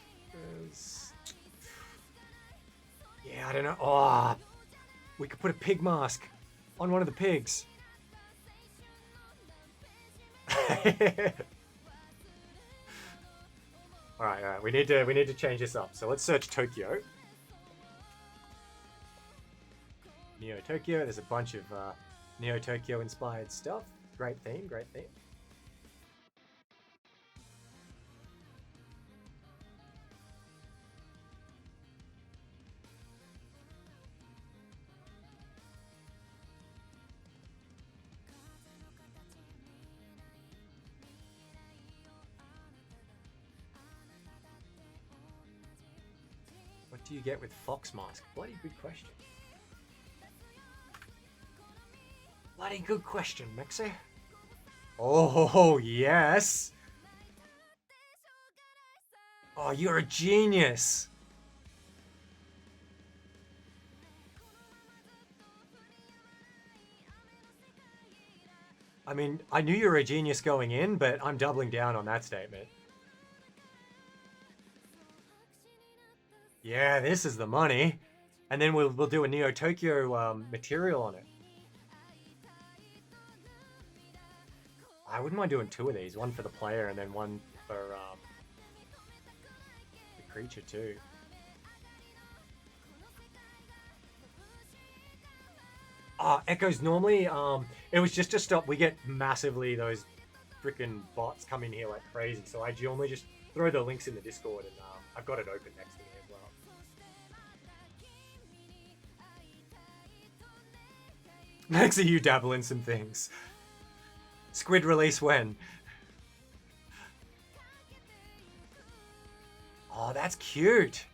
Yeah, I don't know. Oh, we could put a pig mask on one of the pigs. All right. We need to change this up. So let's search Tokyo. NeoTokyo. There's a bunch of NeoTokyo inspired stuff. Great theme. Great theme. What do you get with Fox Mask? Bloody good question. Bloody good question, Mexi. Oh, yes. Oh, you're a genius. I mean, I knew you were a genius going in, but I'm doubling down on that statement. Yeah, this is the money. And then we'll do a NeoTokyo material on it. I wouldn't mind doing two of these. One for the player and then one for the creature too. Echoes normally, it was just to stop. We get massively those freaking bots come in here like crazy. So I normally just throw the links in the Discord and I've got it open next to me as well. Next to you dabble in some things. Squid release when? Oh, that's cute.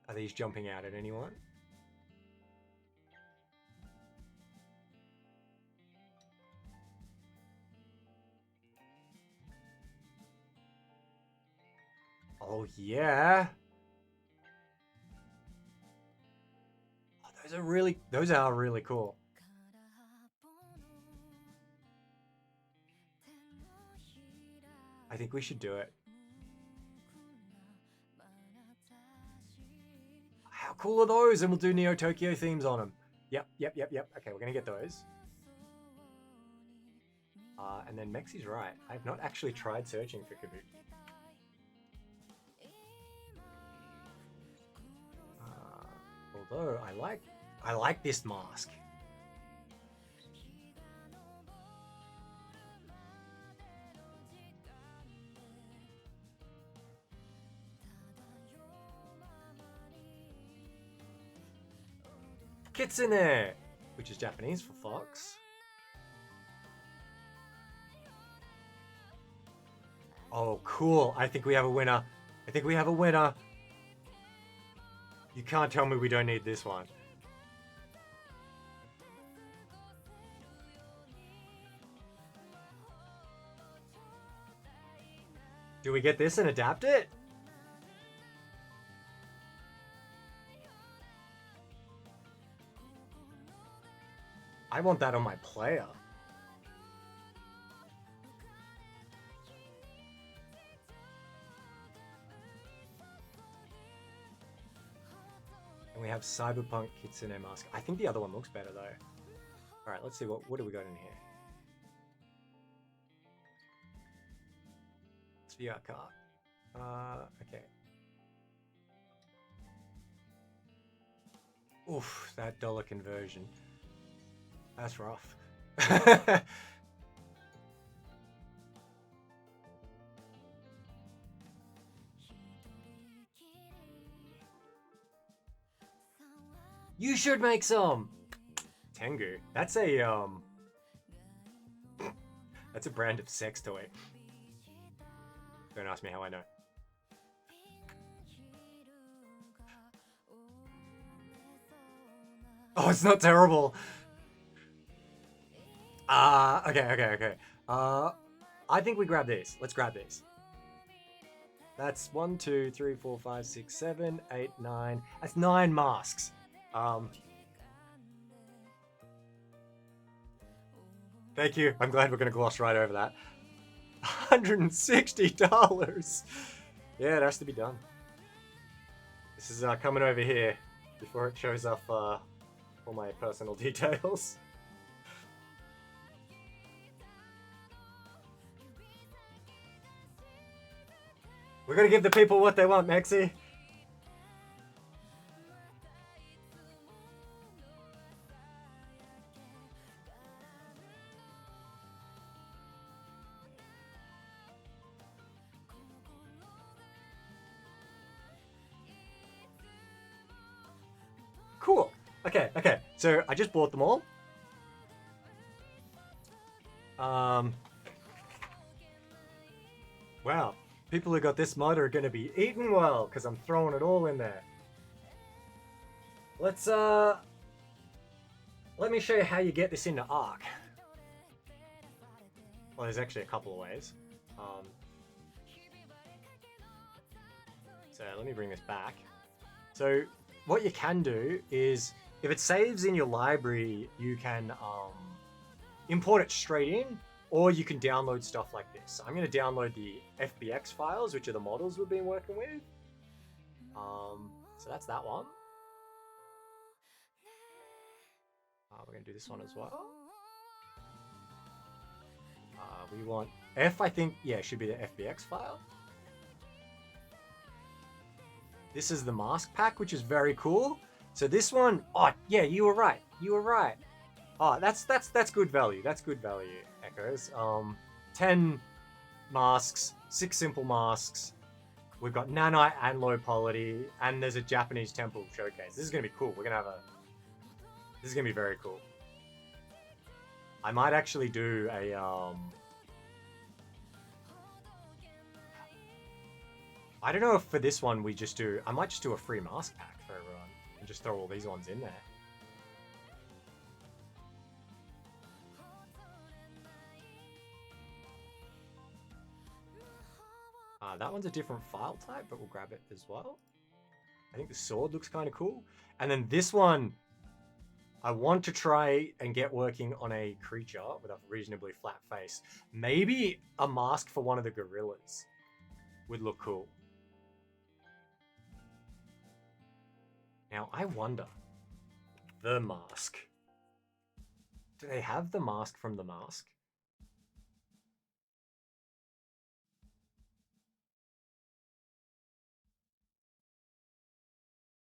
Are these jumping out at anyone? Oh, yeah. Oh, those are really cool. I think we should do it. How cool are those? And we'll do NeoTokyo themes on them. Yep. Okay, we're gonna get those. And then Mexi's right. I've not actually tried searching for Kabuki. Although I like this mask. Kitsune, which is Japanese for fox. Oh, cool. I think we have a winner. I think we have a winner. You can't tell me we don't need this one. Do we get this and adapt it? I want that on my player. And we have Cyberpunk Kitsune Mask. I think the other one looks better though. Alright, let's see what do we got in here? It's VR card. Okay. Oof, that dollar conversion. That's rough. You should make some. Tengu. That's a that's a brand of sex toy. Don't ask me how I know. Oh, it's not terrible. Okay. I think we grab these. Let's grab these. That's 1, 2, 3, 4, 5, 6, 7, 8, 9. That's 9 masks. Thank you. I'm glad we're gonna gloss right over that. $160. Yeah, it has to be done. This is coming over here before it shows off all my personal details. We're gonna give the people what they want, Maxi. Cool. Okay. So I just bought them all. Wow. People who got this mod are gonna be eating well, because I'm throwing it all in there. Let's let me show you how you get this into Arc. Well, there's actually a couple of ways. So let me bring this back. So what you can do is, if it saves in your library, you can import it straight in, or you can download stuff like this. So I'm going to download the FBX files, which are the models we've been working with. So that's that one. We're going to do this one as well. We want F, I think, yeah, it should be the FBX file. This is the mask pack, which is very cool. So this one, oh yeah, you were right. Oh, that's good value. That's good value, Echoes. 10 masks, 6 simple masks. We've got nanite and low polarity, and there's a Japanese temple showcase. This is gonna be cool. We're gonna have this is gonna be very cool. I might actually do a I don't know if for this one we just do. I might just do a free mask pack for everyone and just throw all these ones in there. That one's a different file type, but we'll grab it as well. I think the sword looks kind of cool. And then this one, I want to try and get working on a creature with a reasonably flat face. Maybe a mask for one of the gorillas would look cool. Now, I wonder, the mask. Do they have the mask from the mask?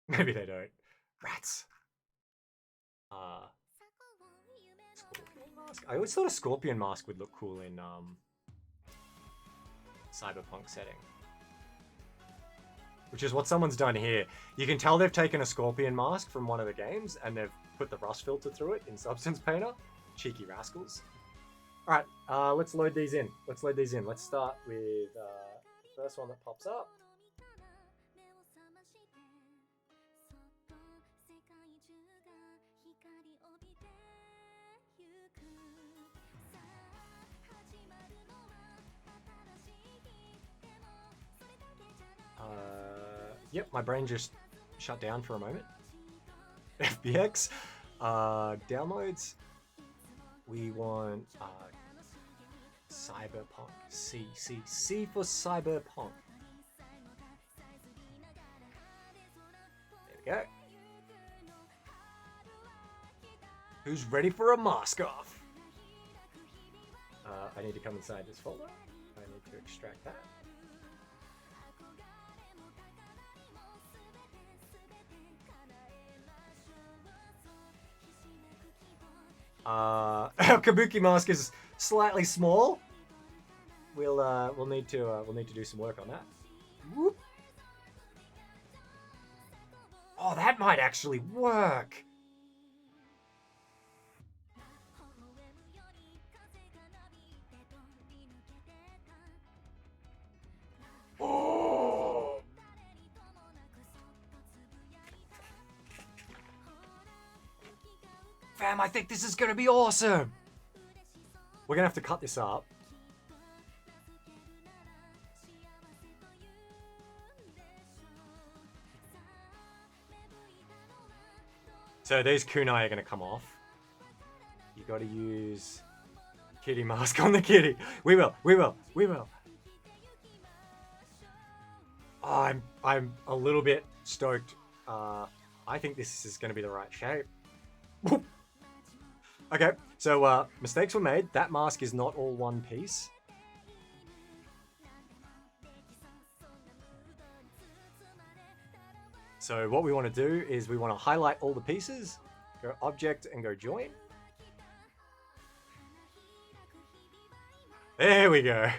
Maybe they don't. Rats. Scorpion mask. I always thought a scorpion mask would look cool in cyberpunk setting. which is what someone's done here. You can tell they've taken a scorpion mask from one of the games and they've put the rust filter through it in Substance Painter. Cheeky rascals. All right, let's load these in. Let's start with the first one that pops up. Yep, my brain just shut down for a moment. FBX. Downloads. We want Cyberpunk. C for Cyberpunk. There we go. Who's ready for a mask off? I need to come inside this folder. I need to extract that. Our Kabuki mask is slightly small. We'll need to do some work on that. Whoop. Oh, that might actually work. Oh. Fam, I think this is gonna be awesome. We're gonna have to cut this up. So these kunai are gonna come off. You gotta use kitty mask on the kitty. We will. Oh, I'm a little bit stoked. I think this is gonna be the right shape. Okay, so mistakes were made. That mask is not all one piece. So what we want to do is we want to highlight all the pieces, go object and go join. There we go.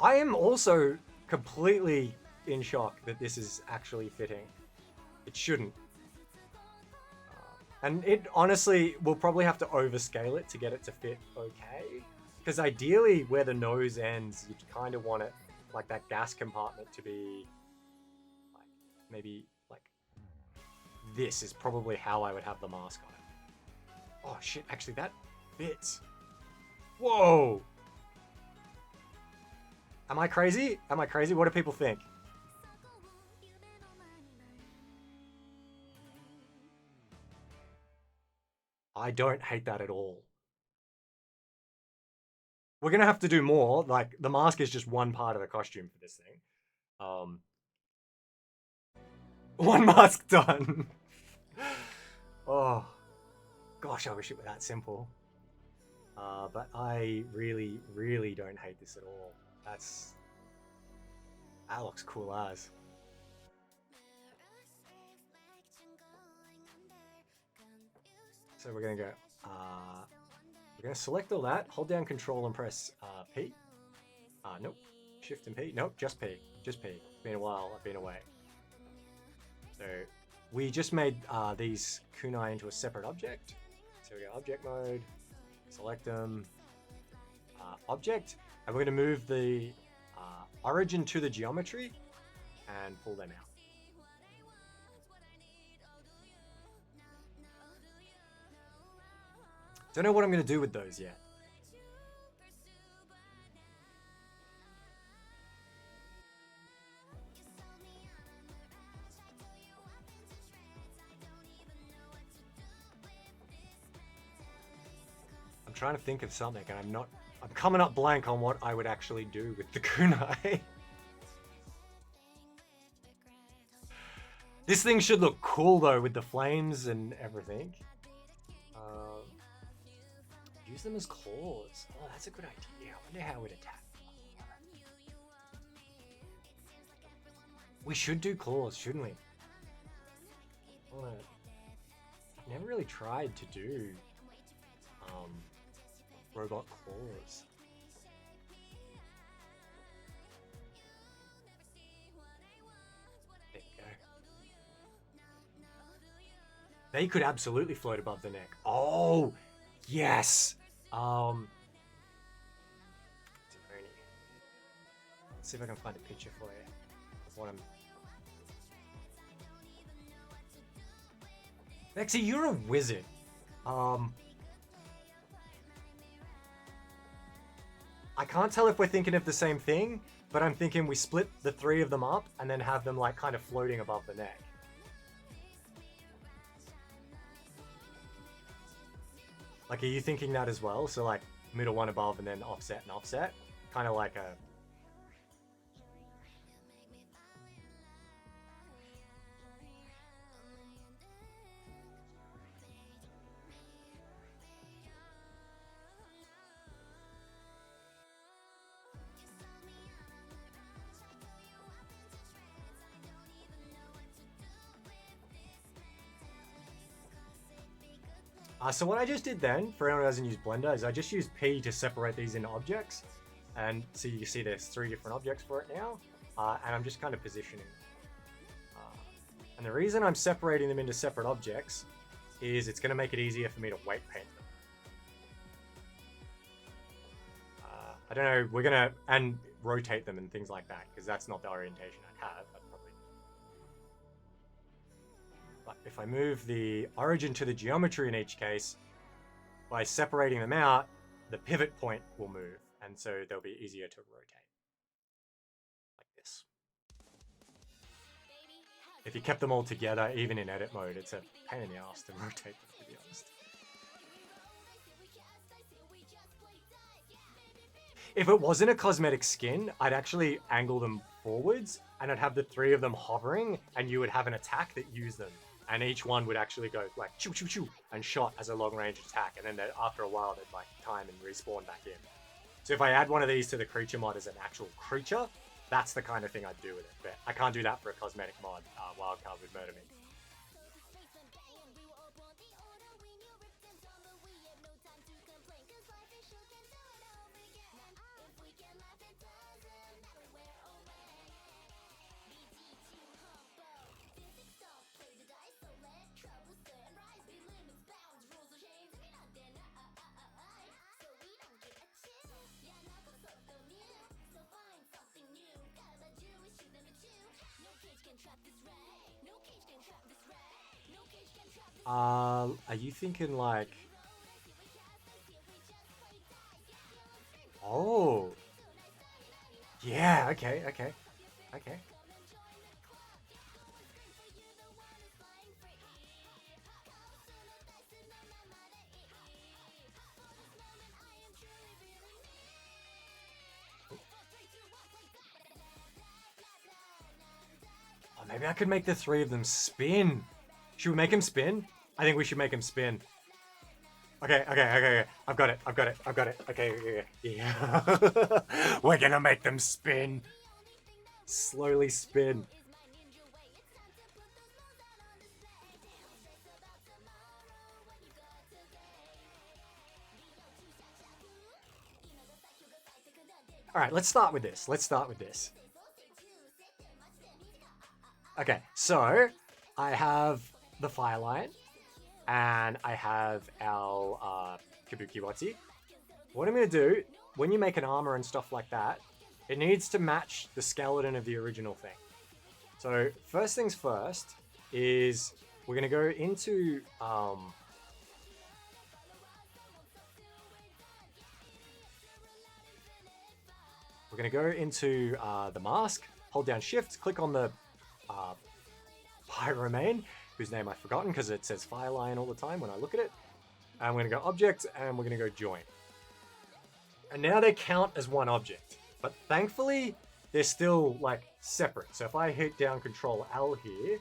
I am also completely in shock that this is actually fitting. It shouldn't. And it honestly, we'll probably have to overscale it to get it to fit okay. Because ideally, where the nose ends, you'd kind of want it, like that gas compartment to be, like, maybe, like, this is probably how I would have the mask on it. Oh shit, actually that fits. Whoa! Am I crazy? Am I crazy? What do people think? I don't hate that at all. We're gonna have to do more. Like, the mask is just one part of the costume for this thing. One mask done. Oh, gosh, I wish it were that simple. But I really, really don't hate this at all. That looks cool as. So we're gonna go, we're gonna select all that, hold down Control and press P. Nope, Shift and P. Nope, just P. Just P. It's been a while, I've been away. So we just made these kunai into a separate object. So we go Object Mode, select them, Object, and we're gonna move the origin to the geometry and pull them out. Don't know what I'm going to do with those yet. I'm trying to think of something and I'm coming up blank on what I would actually do with the kunai. This thing should look cool though with the flames and everything. Use them as claws. Oh, that's a good idea. I wonder how it would attack. We should do claws, shouldn't we? I've never really tried to do robot claws. They could absolutely float above the neck. Oh, yes. Let's see if I can find a picture for you of what I'm... Vexy, you're a wizard. I can't tell if we're thinking of the same thing, but I'm thinking we split the three of them up and then have them like kind of floating above the neck. Like, are you thinking that as well? So like middle one above and then offset and offset? Kind of like a... So what I just did then, for anyone who hasn't used Blender, is I just used P to separate these into objects. And so you see there's 3 different objects for it now. And I'm just kind of positioning. And the reason I'm separating them into separate objects is it's going to make it easier for me to weight paint them. I don't know, we're going to... And rotate them and things like that, because that's not the orientation I'd have. But if I move the origin to the geometry in each case, by separating them out, the pivot point will move, and so they'll be easier to rotate. Like this. If you kept them all together, even in edit mode, it's a pain in the ass to rotate them, to be honest. If it wasn't a cosmetic skin, I'd actually angle them forwards, and I'd have the 3 of them hovering, and you would have an attack that used them. And each one would actually go like choo choo choo and shot as a long range attack, and then after a while they'd like time and respawn back in. So if I add one of these to the creature mod as an actual creature, that's the kind of thing I'd do with it. But I can't do that for a cosmetic mod. Wildcard would murder me. Are you thinking like... Oh. Yeah, okay. Oh, maybe I could make the 3 of them spin. Should we make him spin? I think we should make him spin. Okay. I've got it. Okay. Yeah. We're gonna make them spin. Slowly spin. All right, let's start with this. Okay, so I have the fire line, and I have our Kabuki Watsi. What I'm going to do, when you make an armor and stuff like that, it needs to match the skeleton of the original thing. So first things first is we're going to go into... we're going to go into the mask, hold down shift, click on the Pyromane, whose name I've forgotten because it says Firelion all the time when I look at it. And we're going to go object, and we're going to go join. And now they count as one object. But thankfully, they're still like separate. So if I hit down Control L here,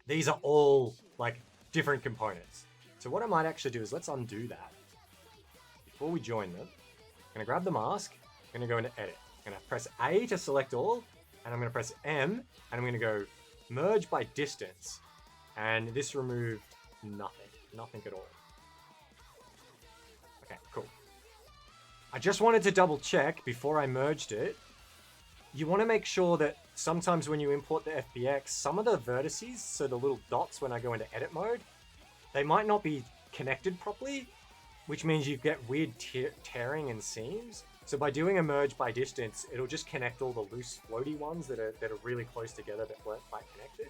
these are all like different components. So what I might actually do is let's undo that. Before we join them, I'm going to grab the mask, I'm going to go into edit. I'm going to press A to select all, and I'm going to press M, and I'm going to go merge by distance. And this removed nothing at all. Okay, cool. I just wanted to double check before I merged it. you want to make sure that sometimes when you import the FBX, some of the vertices, so the little dots when I go into edit mode, they might not be connected properly, which means you get weird tearing and seams. So by doing a merge by distance, it'll just connect all the loose floaty ones that are really close together that weren't quite connected.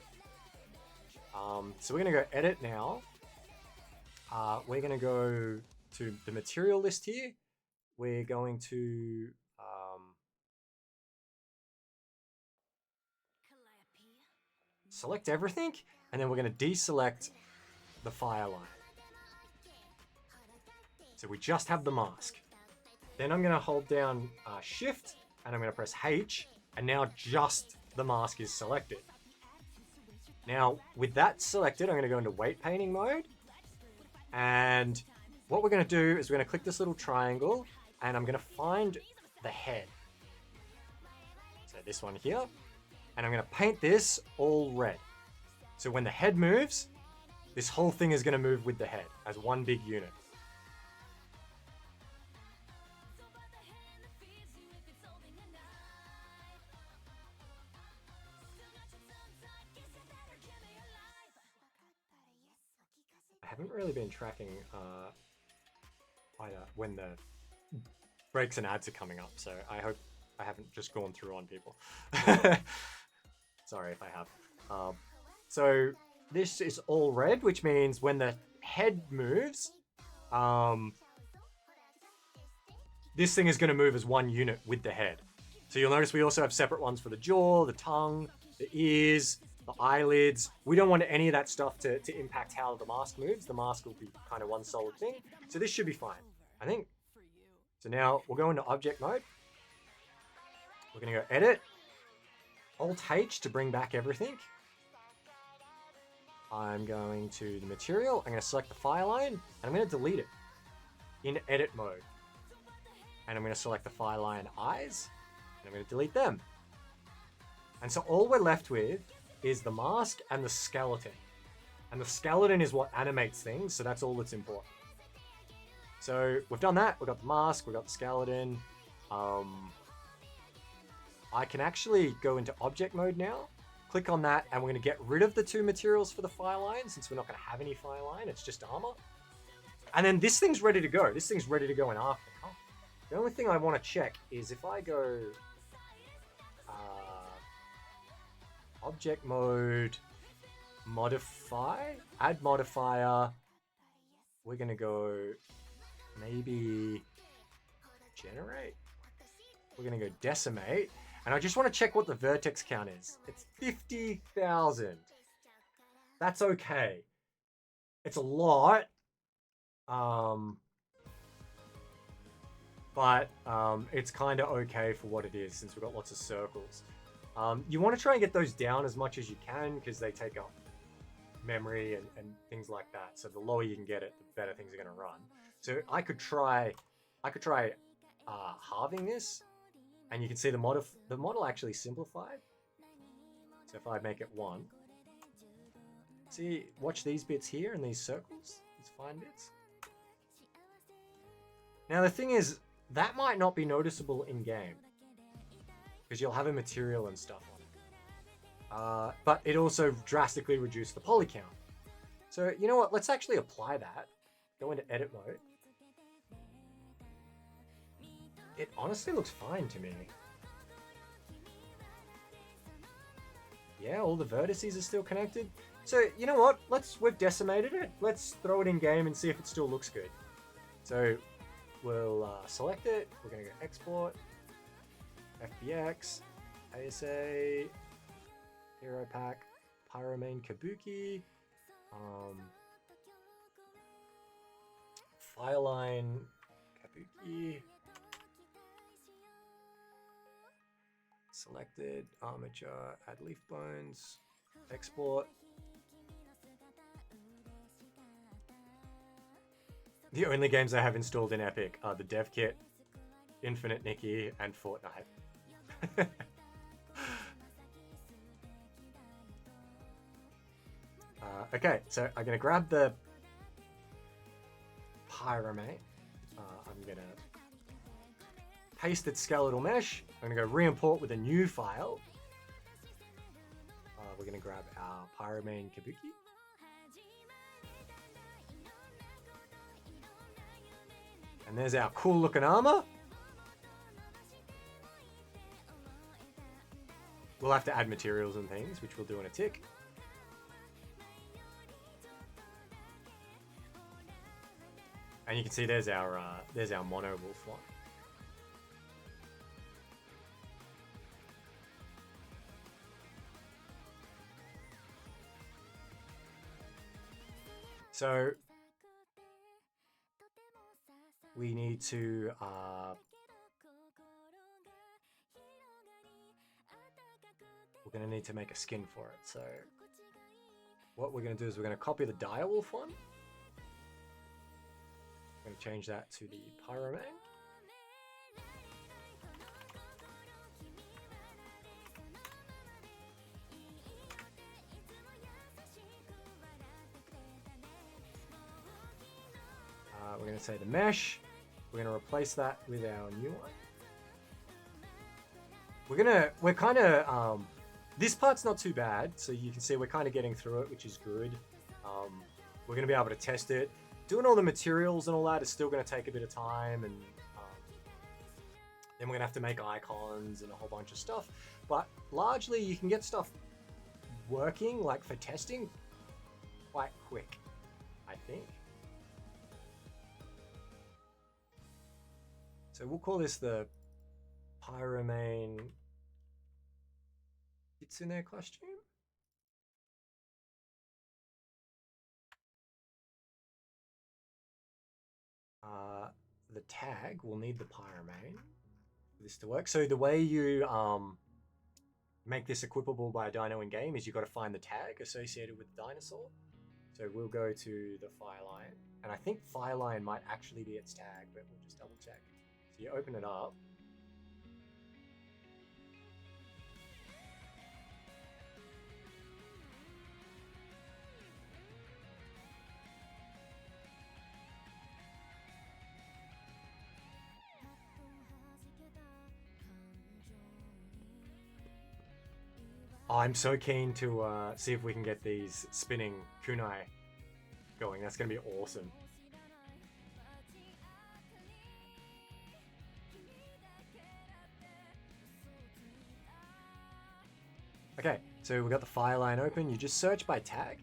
So we're gonna go edit now. We're gonna go to the material list here. We're going to select everything, and then we're going to deselect the fire line. So we just have the mask. Then I'm going to hold down Shift, and I'm going to press H, and now just the mask is selected. Now, with that selected, I'm going to go into weight painting mode. And what we're going to do is we're going to click this little triangle, and I'm going to find the head. So this one here. And I'm going to paint this all red. So when the head moves, this whole thing is going to move with the head as one big unit. I haven't really been tracking either when the breaks and ads are coming up, so I hope I haven't just gone through on people. Sorry if I have. So this is all red, which means when the head moves, this thing is going to move as one unit with the head. So you'll notice we also have separate ones for the jaw, the tongue, the ears, the eyelids. We don't want any of that stuff to impact how the mask moves. The mask will be kind of one solid thing. So this should be fine, I think. So now we'll go into object mode. We're going to go edit, Alt H to bring back everything. I'm going to the material. I'm going to select the fire line, and I'm going to delete it in edit mode. And I'm going to select the fire line eyes, and I'm going to delete them. And so all we're left with is the mask and the skeleton. And the skeleton is what animates things, so that's all that's important. So we've done that. We've got the mask, we've got the skeleton. I can actually go into object mode now, click on that, and we're going to get rid of the two materials for the fire line, since we're not going to have any fire line, it's just armor. And then this thing's ready to go. This thing's ready to go in Arc now. The only thing I want to check is if I go object mode, modify, add modifier, we're going to go maybe generate. We're going to go decimate. And I just want to check what the vertex count is. It's 50,000. That's okay. It's a lot. But it's kind of okay for what it is, since we've got lots of circles. You want to try and get those down as much as you can, because they take up memory and things like that. So the lower you can get it, the better things are going to run. So I could try halving this. And you can see the model actually simplified. So if I make it 1, see, watch these bits here and these circles, these fine bits. Now the thing is, that might not be noticeable in game, because you'll have a material and stuff on it. But it also drastically reduced the poly count. So you know what? Let's actually apply that. Go into edit mode. It honestly looks fine to me. Yeah, all the vertices are still connected. So, you know what? We've decimated it. Let's throw it in game and see if it still looks good. So, we'll select it. We're going to go export, FBX, ASA, Hero Pack, Pyromane Kabuki, Fireline Kabuki. Selected, armature, add leaf bones, export. The only games I have installed in Epic are the Devkit, Infinite Nikki, and Fortnite. Okay, so I'm going to grab the Pyromate. I'm going to pasted skeletal mesh. I'm going to go re-import with a new file. We're going to grab our Pyromane Kabuki. And there's our cool looking armor. We'll have to add materials and things, which we'll do in a tick. And you can see there's our mono wolf one. So we need to we're going to need to make a skin for it. So what we're going to do is we're going to copy the direwolf one. I'm going to change that to the Pyromane. We're going to say the mesh. We're going to replace that with our new one. We're kind of, this part's not too bad. So you can see we're kind of getting through it, which is good. We're going to be able to test it. Doing all the materials and all that is still going to take a bit of time. And then we're going to have to make icons and a whole bunch of stuff. But largely you can get stuff working, like for testing, quite quick, I think. So we'll call this the Pyromane Kitsune costume. The tag will need the Pyromane for this to work. So the way you make this equipable by a dino in game is you've got to find the tag associated with the dinosaur. So we'll go to the Fireline, and I think Fireline might actually be its tag, but we'll just double check. So you open it up. Oh, I'm so keen to see if we can get these spinning kunai going. That's going to be awesome. Okay, so we've got the Fireline open. You just search by tag.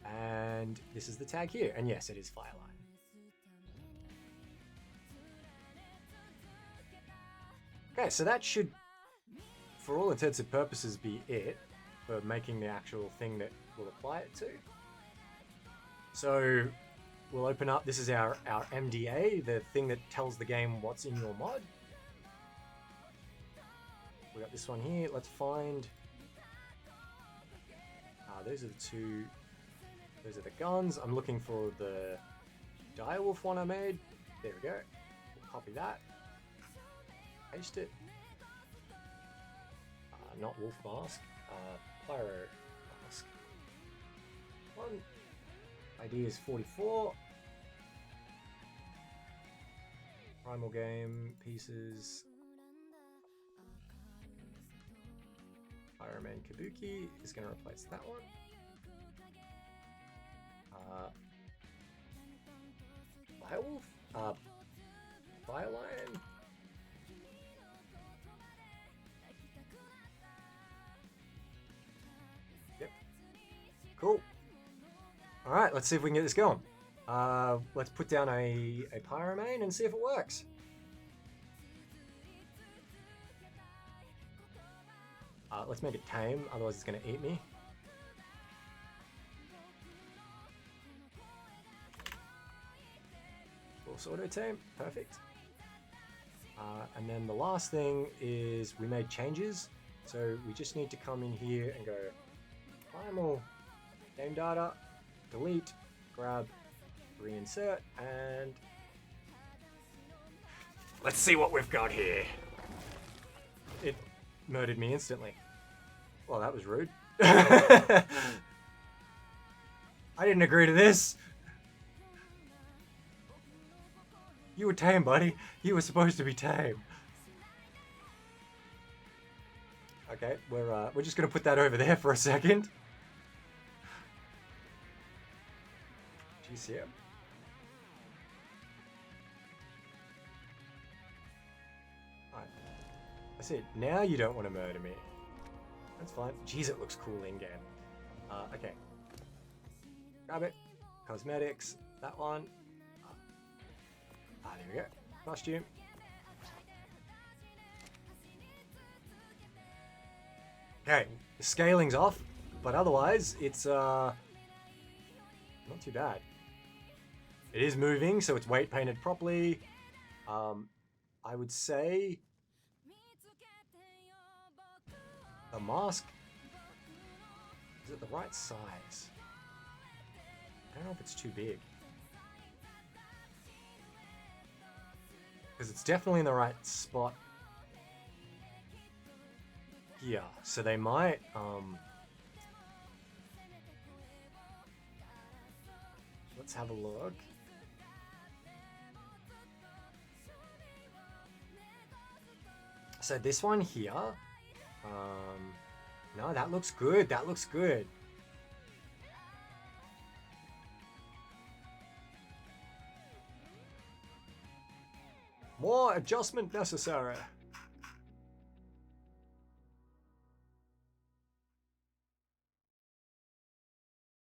And this is the tag here. And yes, it is Fireline. Okay, so that should, for all intents and purposes, be it for making the actual thing that we'll apply it to. So we'll open up, this is our MDA, the thing that tells the game what's in your mod. We got this one here. Let's find, those are the two, those are the guns. I'm looking for the direwolf one I made. There we go. We'll copy that. Paste it. Not wolf mask, pyro mask. One ID is 44. Primal game pieces. Pyromane Kabuki is going to replace that one. Firewolf, Firelion. Yep. Cool. All right, let's see if we can get this going. Let's put down a Pyromane and see if it works. Let's make it tame, otherwise it's going to eat me. Force auto tame, perfect. And then the last thing is we made changes. So we just need to come in here and go primal, game data, delete, grab, reinsert, and let's see what we've got here. It murdered me instantly. Well, that was rude. I didn't agree to this. You were tame, buddy. You were supposed to be tame. Okay, we're just gonna put that over there for a second. GCM. Alright. I see. Now you don't want to murder me. That's fine. Jeez, it looks cool in game. Okay. Grab it. Cosmetics. That one. There we go. Costume. Okay, the scaling's off, but otherwise it's not too bad. It is moving, so it's weight painted properly. I would say the mask is it the right size? I don't know if it's too big. Because it's definitely in the right spot here. So they might, let's have a look. So this one here, no, that looks good. That looks good. More adjustment necessary.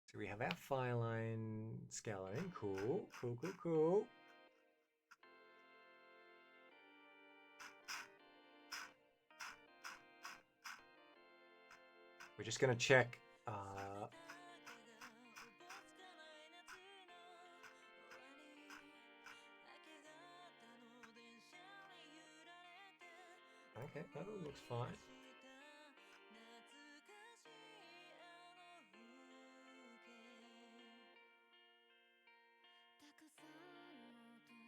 So we have our file line scaling. Cool, cool, cool, cool. We're just gonna check. Okay, that all looks fine.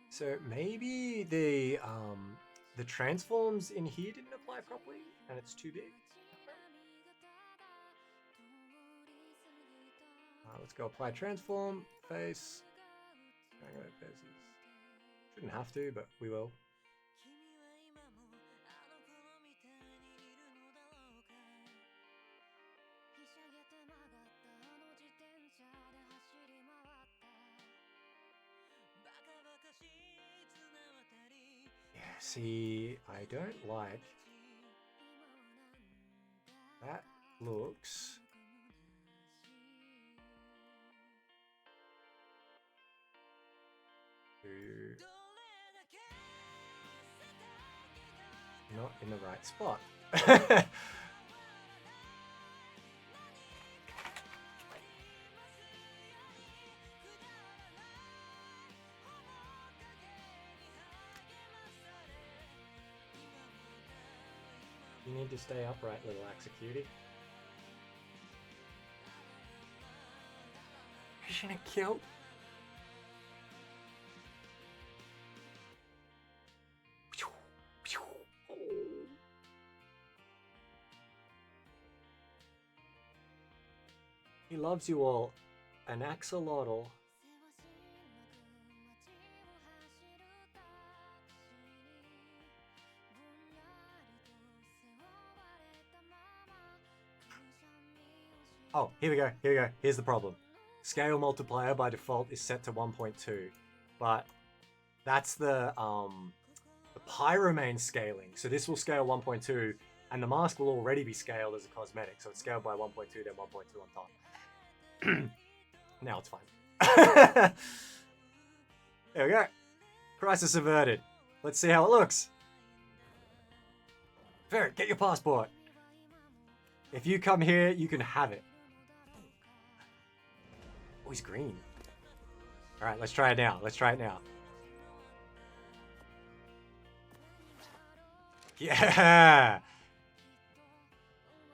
So maybe the transforms in here didn't apply properly, and it's too big. Let's go apply transform face. Shouldn't have to, but we will. Yeah, see, I don't like that. Looks not in the right spot. You need to stay upright, little Axacutie. Isn't it cute? He loves you all. An axolotl. Oh, here we go. Here we go. Here's the problem. Scale multiplier by default is set to 1.2, but that's the pyromane scaling. So this will scale 1.2, and the mask will already be scaled as a cosmetic. So it's scaled by 1.2, then 1.2 on top. Now it's fine. There we go. Crisis averted. Let's see how it looks. Ferret, get your passport. If you come here, you can have it. Oh, he's green. All right, let's try it now. Let's try it now. Yeah.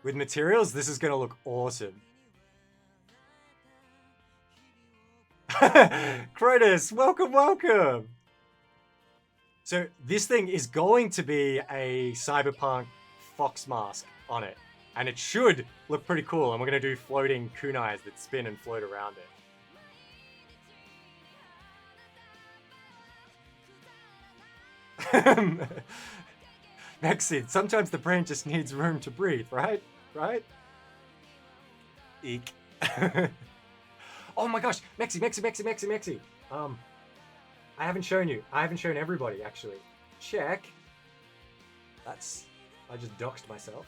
With materials, this is going to look awesome. Crotus, welcome, welcome. So this thing is going to be a cyberpunk fox mask on it. And it should look pretty cool. And we're going to do floating kunais that spin and float around it. Mexi, sometimes the brain just needs room to breathe, right? Right? Eek. Oh my gosh, Mexi. I haven't shown you. I haven't shown everybody, actually. Check. That's... I just doxed myself.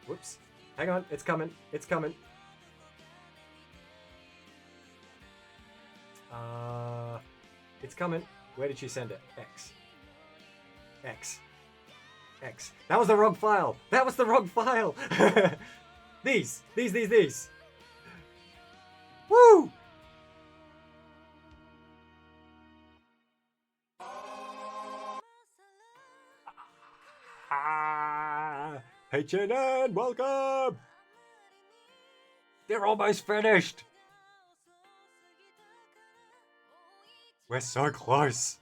Whoops. Hang on, it's coming. It's coming. It's coming. Where did she send it? X. That was the wrong file. That was the wrong file. These. Woo! HNN, welcome! They're almost finished! We're so close!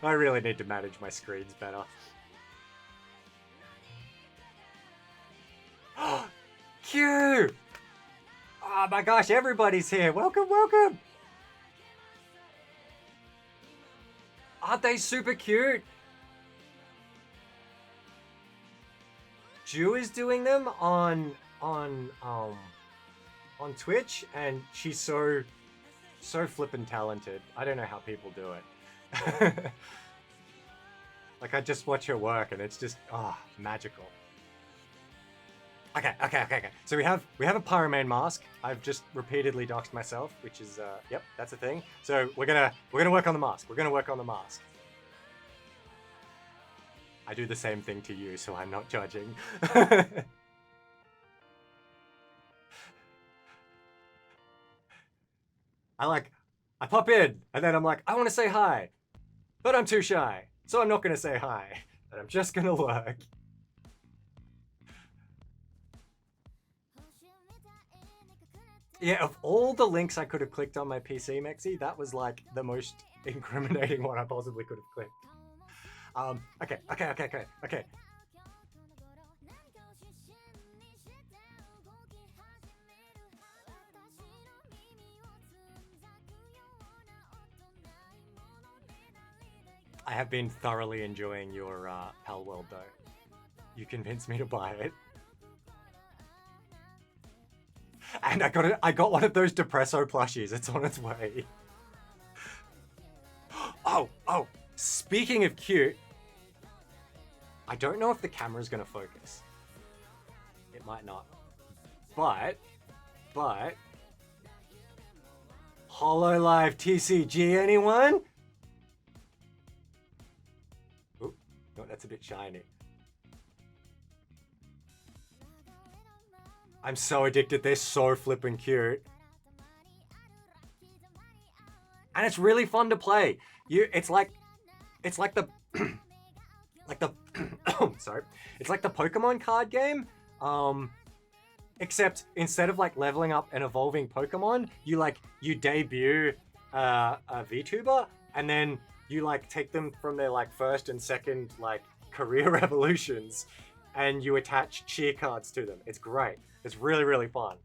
I really need to manage my screens better. Q! Oh my gosh, everybody's here. Welcome. Aren't they super cute? Ju is doing them on Twitch, and she's so flippin' talented. I don't know how people do it. Like, I just watch her work and it's just magical. Okay. So we have a Pyroman mask. I've just repeatedly doxed myself, which is yep, that's a thing. So we're gonna work on the mask. I do the same thing to you, so I'm not judging. I pop in, and then I'm like, I want to say hi, but I'm too shy, so I'm not gonna say hi, and I'm just gonna lurk. Yeah, of all the links I could have clicked on my PC, Mexi, that was like the most incriminating one I possibly could have clicked. Okay. I have been thoroughly enjoying your Pal World though. You convinced me to buy it. And I got one of those Depresso plushies. It's on its way. Oh, speaking of cute, I don't know if the camera's gonna focus. It might not. But HoloLive TCG, anyone? Oop, no, that's a bit shiny. I'm so addicted. They're so flippin' cute. And it's really fun to play. It's like the sorry. It's like the Pokemon card game. Except instead of like leveling up and evolving Pokemon, you debut a VTuber, and then you like take them from their like first and second like career evolutions, and you attach cheer cards to them. It's great. It's really, really fun.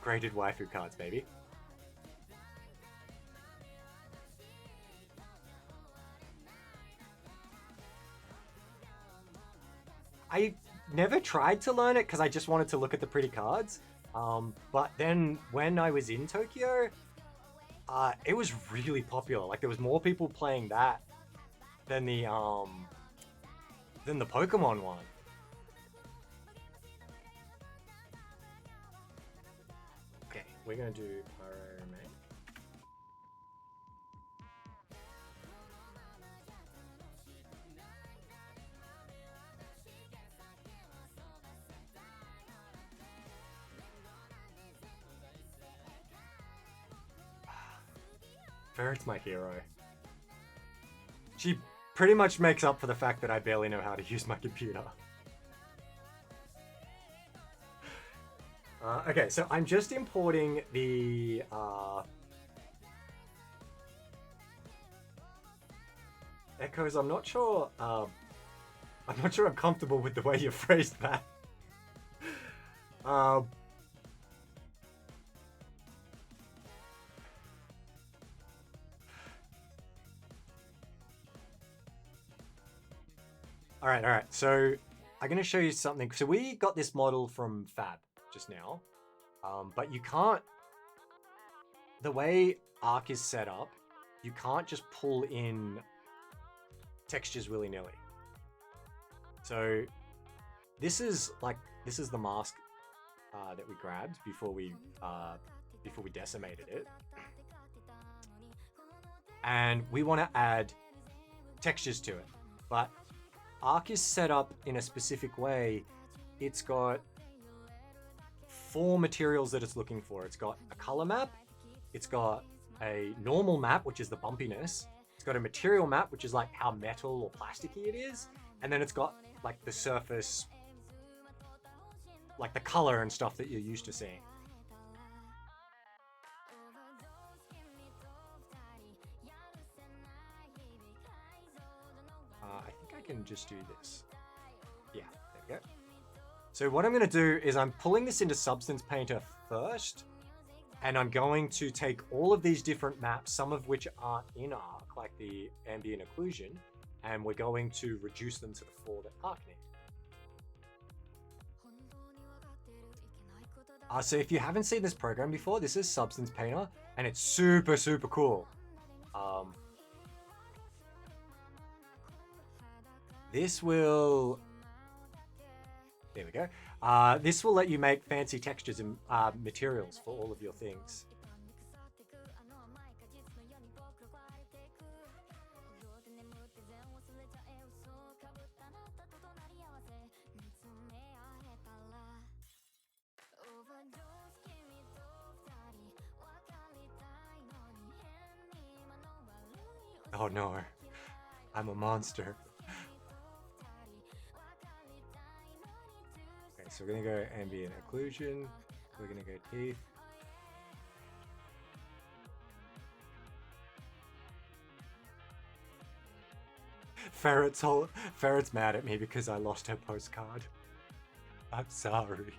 Graded waifu cards, baby. I never tried to learn it because I just wanted to look at the pretty cards. But then when I was in Tokyo, it was really popular. Like there was more people playing that than the Pokemon one. Okay, we're gonna do Pyroman. Ferret's my hero. She pretty much makes up for the fact that I barely know how to use my computer. Okay, so I'm just importing the Echoes, I'm not sure. I'm not sure I'm comfortable with the way you phrased that. Um, all right. So I'm going to show you something. So we got this model from Fab just now, but you can't. The way Arc is set up, you can't just pull in textures willy-nilly. So this is the mask that we grabbed before we decimated it, and we want to add textures to it. But Arc is set up in a specific way. It's got 4 materials that it's looking for. It's got a color map, it's got a normal map, which is the bumpiness, it's got a material map, which is like how metal or plasticky it is, and then it's got like the surface, like the color and stuff that you're used to seeing. I think I can just do this. Yeah, there we go. So what I'm going to do is I'm pulling this into Substance Painter first, and I'm going to take all of these different maps, some of which aren't in Arc, like the ambient occlusion, and we're going to reduce them to the 4 that Arc needs. So if you haven't seen this program before, this is Substance Painter, and it's super, super cool. This will... There we go. This will let you make fancy textures and materials for all of your things. Oh no, I'm a monster. Okay, so we're gonna go ambient occlusion. We're gonna go teeth. Ferret's mad at me because I lost her postcard. I'm sorry.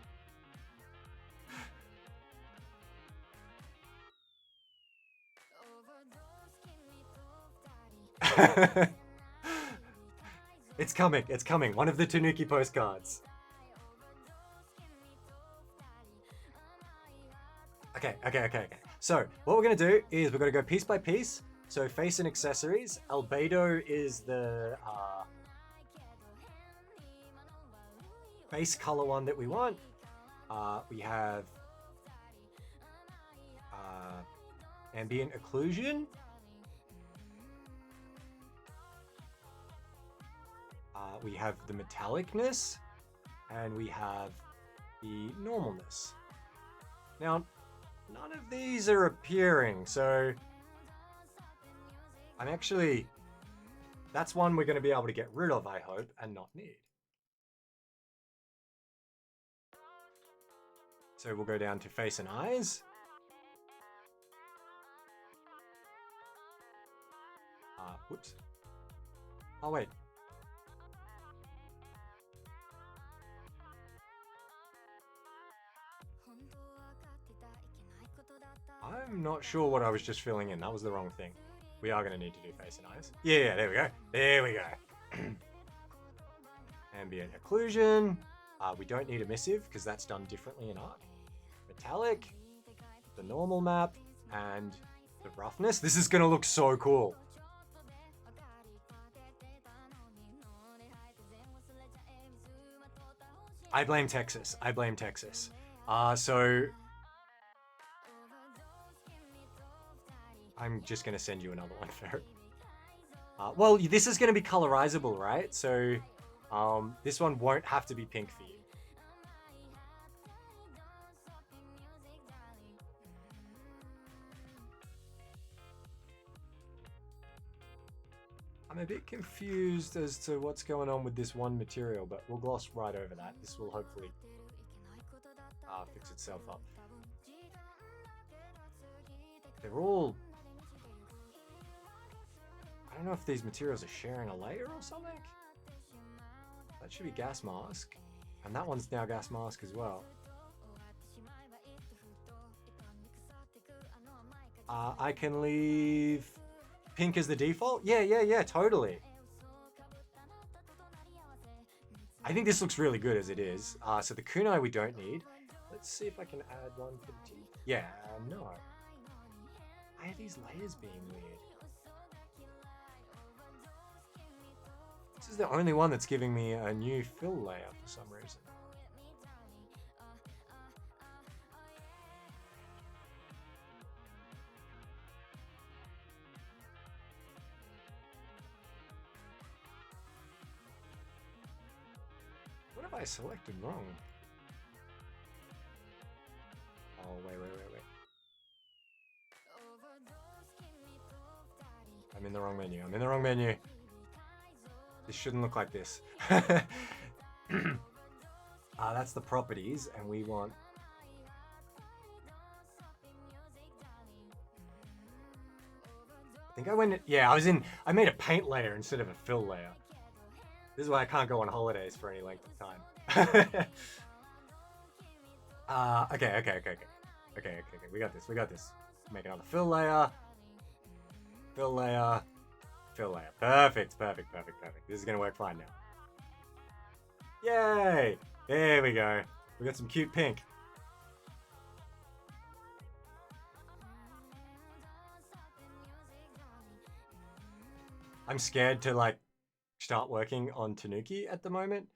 It's coming. One of the Tanuki postcards. Okay. So what we're gonna do is we're gonna go piece by piece. So face and accessories. Albedo is the base color one that we want. We have ambient occlusion. We have the metallicness, and we have the normalness. Now, none of these are appearing, so that's one we're going to be able to get rid of, I hope, and not need. So we'll go down to face and eyes. Whoops. Oh, wait. I'm not sure what I was just filling in. That was the wrong thing. We are going to need to do face and eyes. Yeah, there we go. There we go. Ambient occlusion. We don't need emissive because that's done differently in Arc. Metallic, the normal map, and the roughness. This is going to look so cool. I blame Texas. So I'm just going to send you another one, Ferret. Well, this is going to be colorizable, right? So this one won't have to be pink for you. I'm a bit confused as to what's going on with this one material, but we'll gloss right over that. This will hopefully fix itself up. They're all... I don't know if these materials are sharing a layer or something. That should be gas mask. And that one's now gas mask as well. I can leave pink as the default? Yeah, totally. I think this looks really good as it is. So the kunai we don't need. Let's see if I can add one for the teeth. Yeah, no. Why are these layers being weird? This is the only one that's giving me a new fill layer for some reason. What have I selected wrong? Oh, wait. I'm in the wrong menu. This shouldn't look like this. That's the properties, and we want... I think I went... Yeah, I made a paint layer instead of a fill layer. This is why I can't go on holidays for any length of time. Okay. We got this. Make another fill layer. Perfect. This is gonna work fine now. Yay! There we go. We got some cute pink. I'm scared to like start working on Tanuki at the moment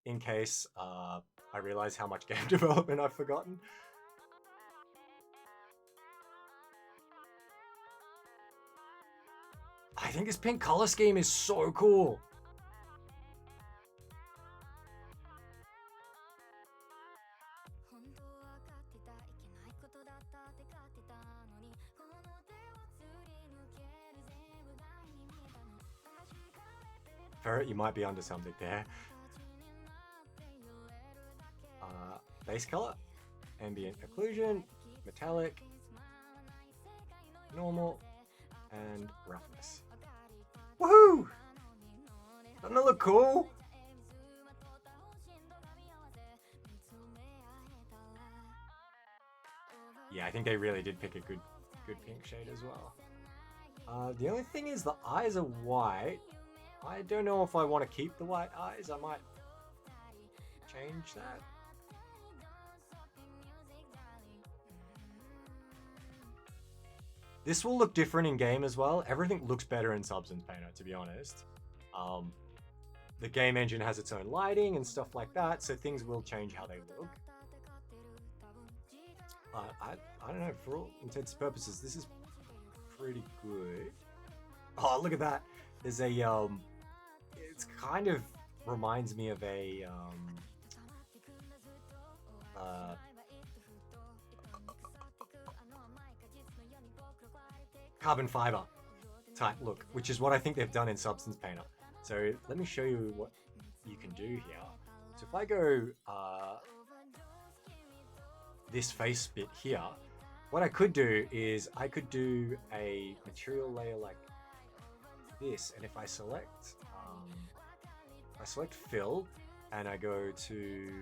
in case I realize how much game development I've forgotten. I think this pink color scheme is so cool. Ferret, you might be onto something there. Base color, ambient occlusion, metallic, normal, and roughness. Woohoo! Doesn't it look cool? Yeah, I think they really did pick a good pink shade as well. The only thing is the eyes are white. I don't know if I want to keep the white eyes. I might change that. This will look different in game as well. Everything looks better in Substance Painter, to be honest. The game engine has its own lighting and stuff like that, so things will change how they look. I don't know, for all intents and purposes, this is pretty good. Oh, look at that. There's a, it's kind of reminds me of a, carbon fiber type look, which is what I think they've done in Substance Painter. So let me show you what you can do here. So if I go this face bit here, what I could do is I could do a material layer like this, and if I select fill and I go to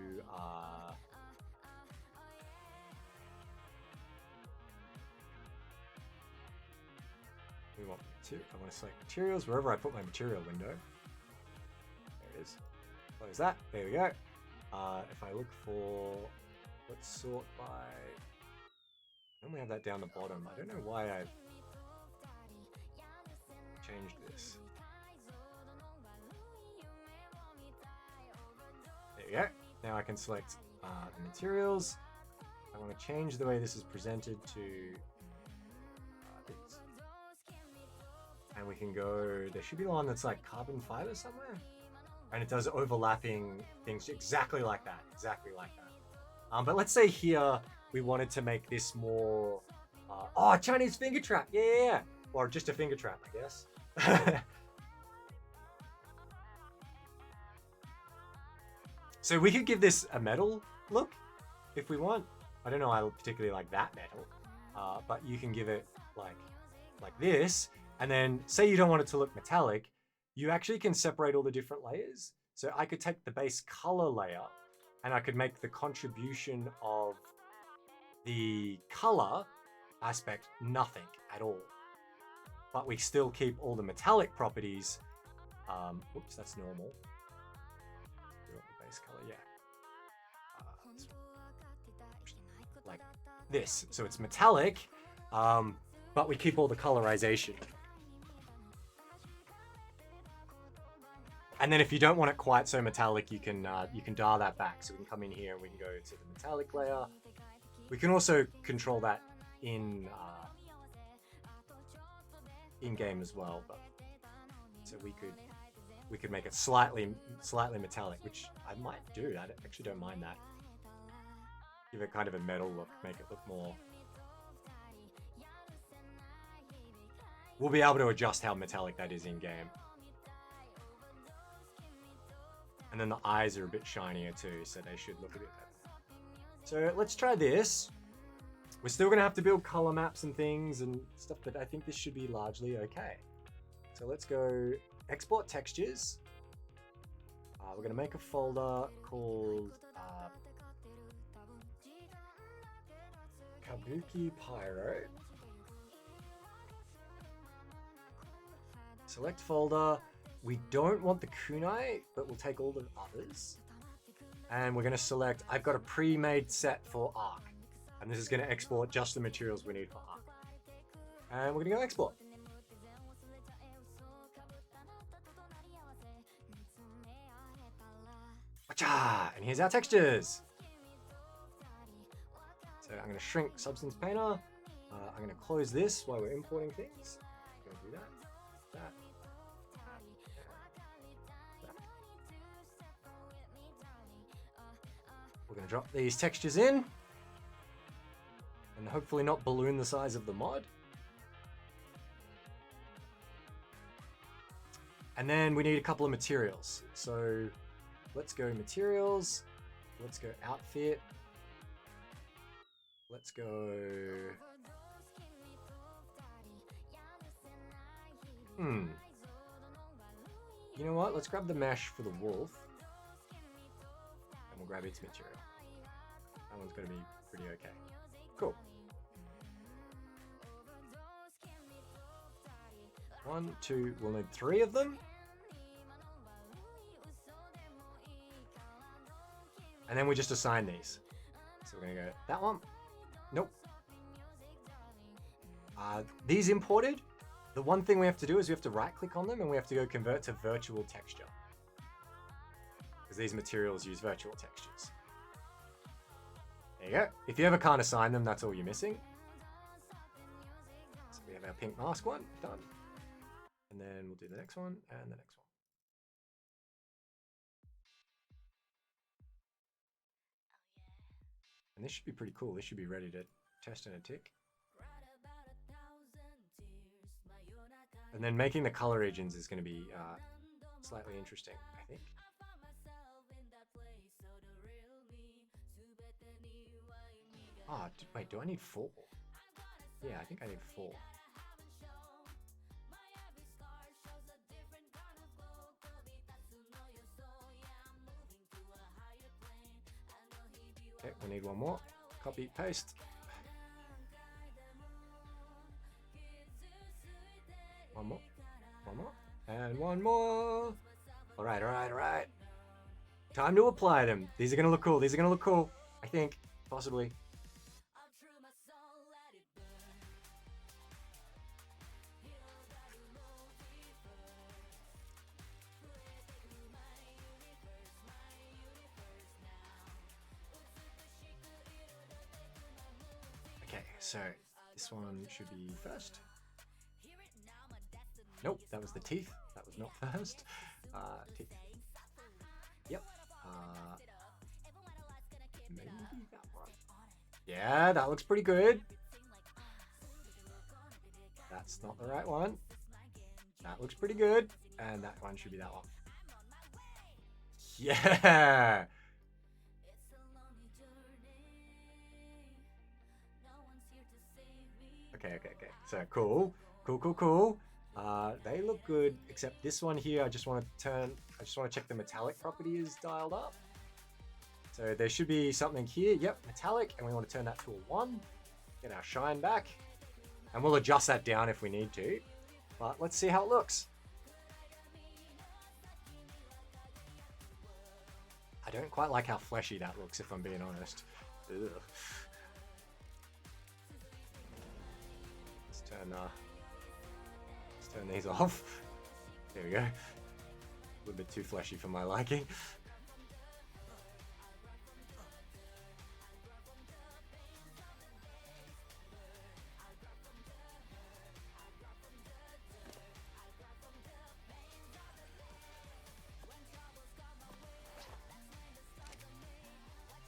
I want to select materials wherever I put my material window. There it is. Close that. There we go. If I look for, let's sort by, I only have that down the bottom. I don't know why I've changed this. There we go. Now I can select the materials. I want to change the way this is presented to this. And we can go, there should be one that's like carbon fiber somewhere. And it does overlapping things exactly like that. But let's say here we wanted to make this more, Chinese finger trap. Yeah. Or just a finger trap, I guess. So we could give this a metal look if we want. I don't know, I particularly like that metal. But you can give it like this. And then say you don't want it to look metallic, you actually can separate all the different layers. So I could take the base color layer and I could make the contribution of the color aspect nothing at all. But we still keep all the metallic properties. Oops, that's normal. The base color, yeah. Like this. So it's metallic, but we keep all the colorization. And then if you don't want it quite so metallic, you can dial that back. So we can come in here and we can go to the metallic layer. We can also control that in game as well. But so we could make it slightly metallic, which I might do. I actually don't mind that. Give it kind of a metal look, make it look more. We'll be able to adjust how metallic that is in game. And then the eyes are a bit shinier too, so they should look a bit better. So let's try this. We're still gonna have to build color maps and things and stuff, but I think this should be largely okay. So let's go export textures. We're gonna make a folder called Kabuki Pyro. Select folder. We don't want the kunai, but we'll take all the others. And we're going to select, I've got a pre-made set for Arc. And this is going to export just the materials we need for Arc. And we're going to go export. And here's our textures. So I'm going to shrink Substance Painter. I'm going to close this while we're importing things. I'm going to do that. We're going to drop these textures in and hopefully not balloon the size of the mod. And then we need a couple of materials. So let's go materials. Let's go outfit. Let's go. You know what? Let's grab the mesh for the wolf. And we'll grab its material. That one's going to be pretty okay. Cool. 1, 2, we'll need 3 of them. And then we just assign these. So we're going to go that one. Nope. These imported. The one thing we have to do is we have to right click on them and we have to go convert to virtual texture. Because these materials use virtual textures. There you go. If you ever can't assign them, that's all you're missing. So we have our pink mask one, done. And then we'll do the next one and the next one. And this should be pretty cool. This should be ready to test in a tick. And then making the color regions is going to be slightly interesting, I think. Wait, do I need 4? Yeah, I think I need 4. Okay, we need one more. Copy, paste. One more, and one more. All right. Time to apply them. These are gonna look cool. I think, possibly. Okay, so this one should be first. Nope, that was the teeth. That was not first. Teeth. Yep. Maybe that one. Yeah, that looks pretty good. That's not the right one. That looks pretty good. And that one should be that one. Yeah! Okay. So cool. They look good, except this one here, I just want to check the metallic property is dialed up. So there should be something here. Yep, metallic, and we want to turn that to a 1. Get our shine back. And we'll adjust that down if we need to. But let's see how it looks. I don't quite like how fleshy that looks, if I'm being honest. Ugh. Let's turn these off. There we go. A little bit too fleshy for my liking.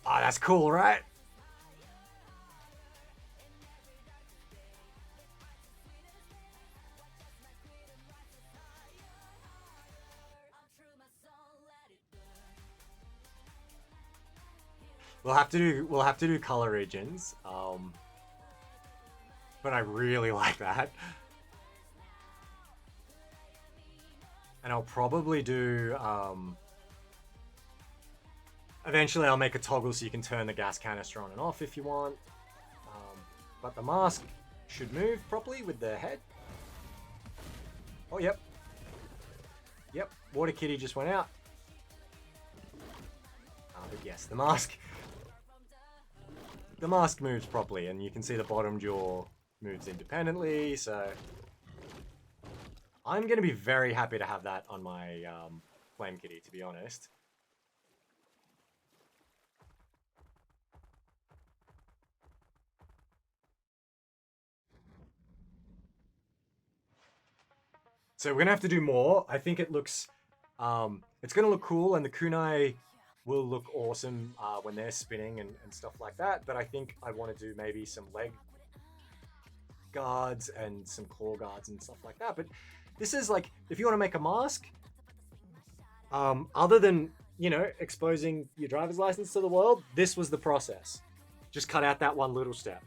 Oh, that's cool, right? We'll have to do color regions. But I really like that. And I'll probably do eventually I'll make a toggle so you can turn the gas canister on and off if you want. But the mask should move properly with the head. Oh, yep. Yep, Water Kitty just went out. But yes, the mask moves properly, and you can see the bottom jaw moves independently, so I'm going to be very happy to have that on my Flame Kitty, to be honest. So we're going to have to do more. I think it looks... it's going to look cool, and the kunai will look awesome when they're spinning and stuff like that. But I think I want to do maybe some leg guards and some claw guards and stuff like that. But this is like, if you want to make a mask, other than, you know, exposing your driver's license to the world, this was the process. Just cut out that one little step.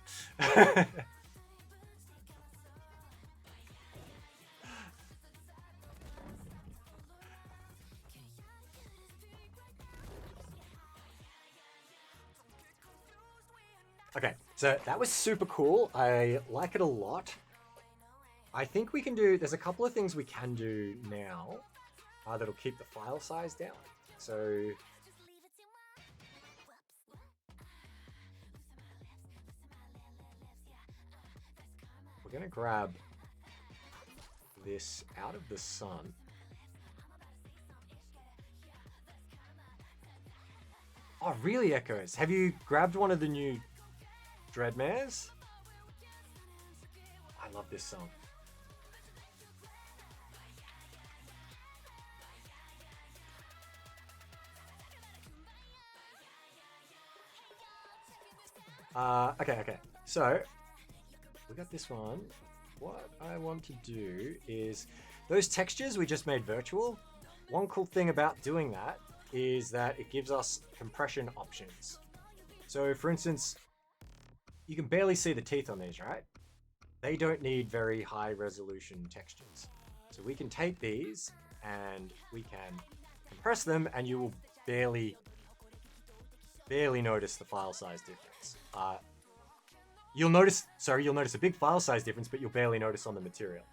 Okay, so that was super cool. I like it a lot. I think we can do... There's a couple of things we can do now that'll keep the file size down. So... we're going to grab this out of the sun. Oh, really, Echoes? Have you grabbed one of the new Dreadmares? I love this song. Okay. So, we got this one. What I want to do is, those textures we just made virtual, one cool thing about doing that is that it gives us compression options. So, for instance, you can barely see the teeth on these, right? They don't need very high resolution textures. So we can take these and we can compress them, and you will barely notice the file size difference. You'll notice a big file size difference, but you'll barely notice on the material.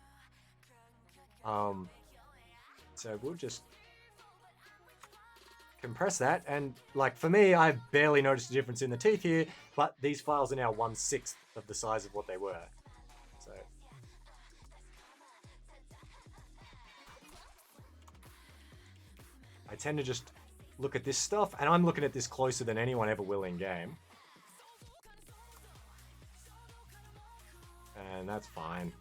So we'll just compress that, and like for me, I barely noticed a difference in the teeth here, but these files are now 1/6 of the size of what they were. So I tend to just look at this stuff, and I'm looking at this closer than anyone ever will in game. And that's fine.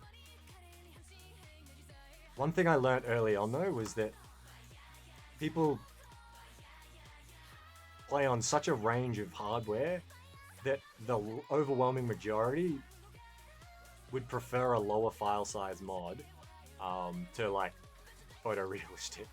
One thing I learned early on though was that people play on such a range of hardware that the overwhelming majority would prefer a lower file size mod to like photorealistic.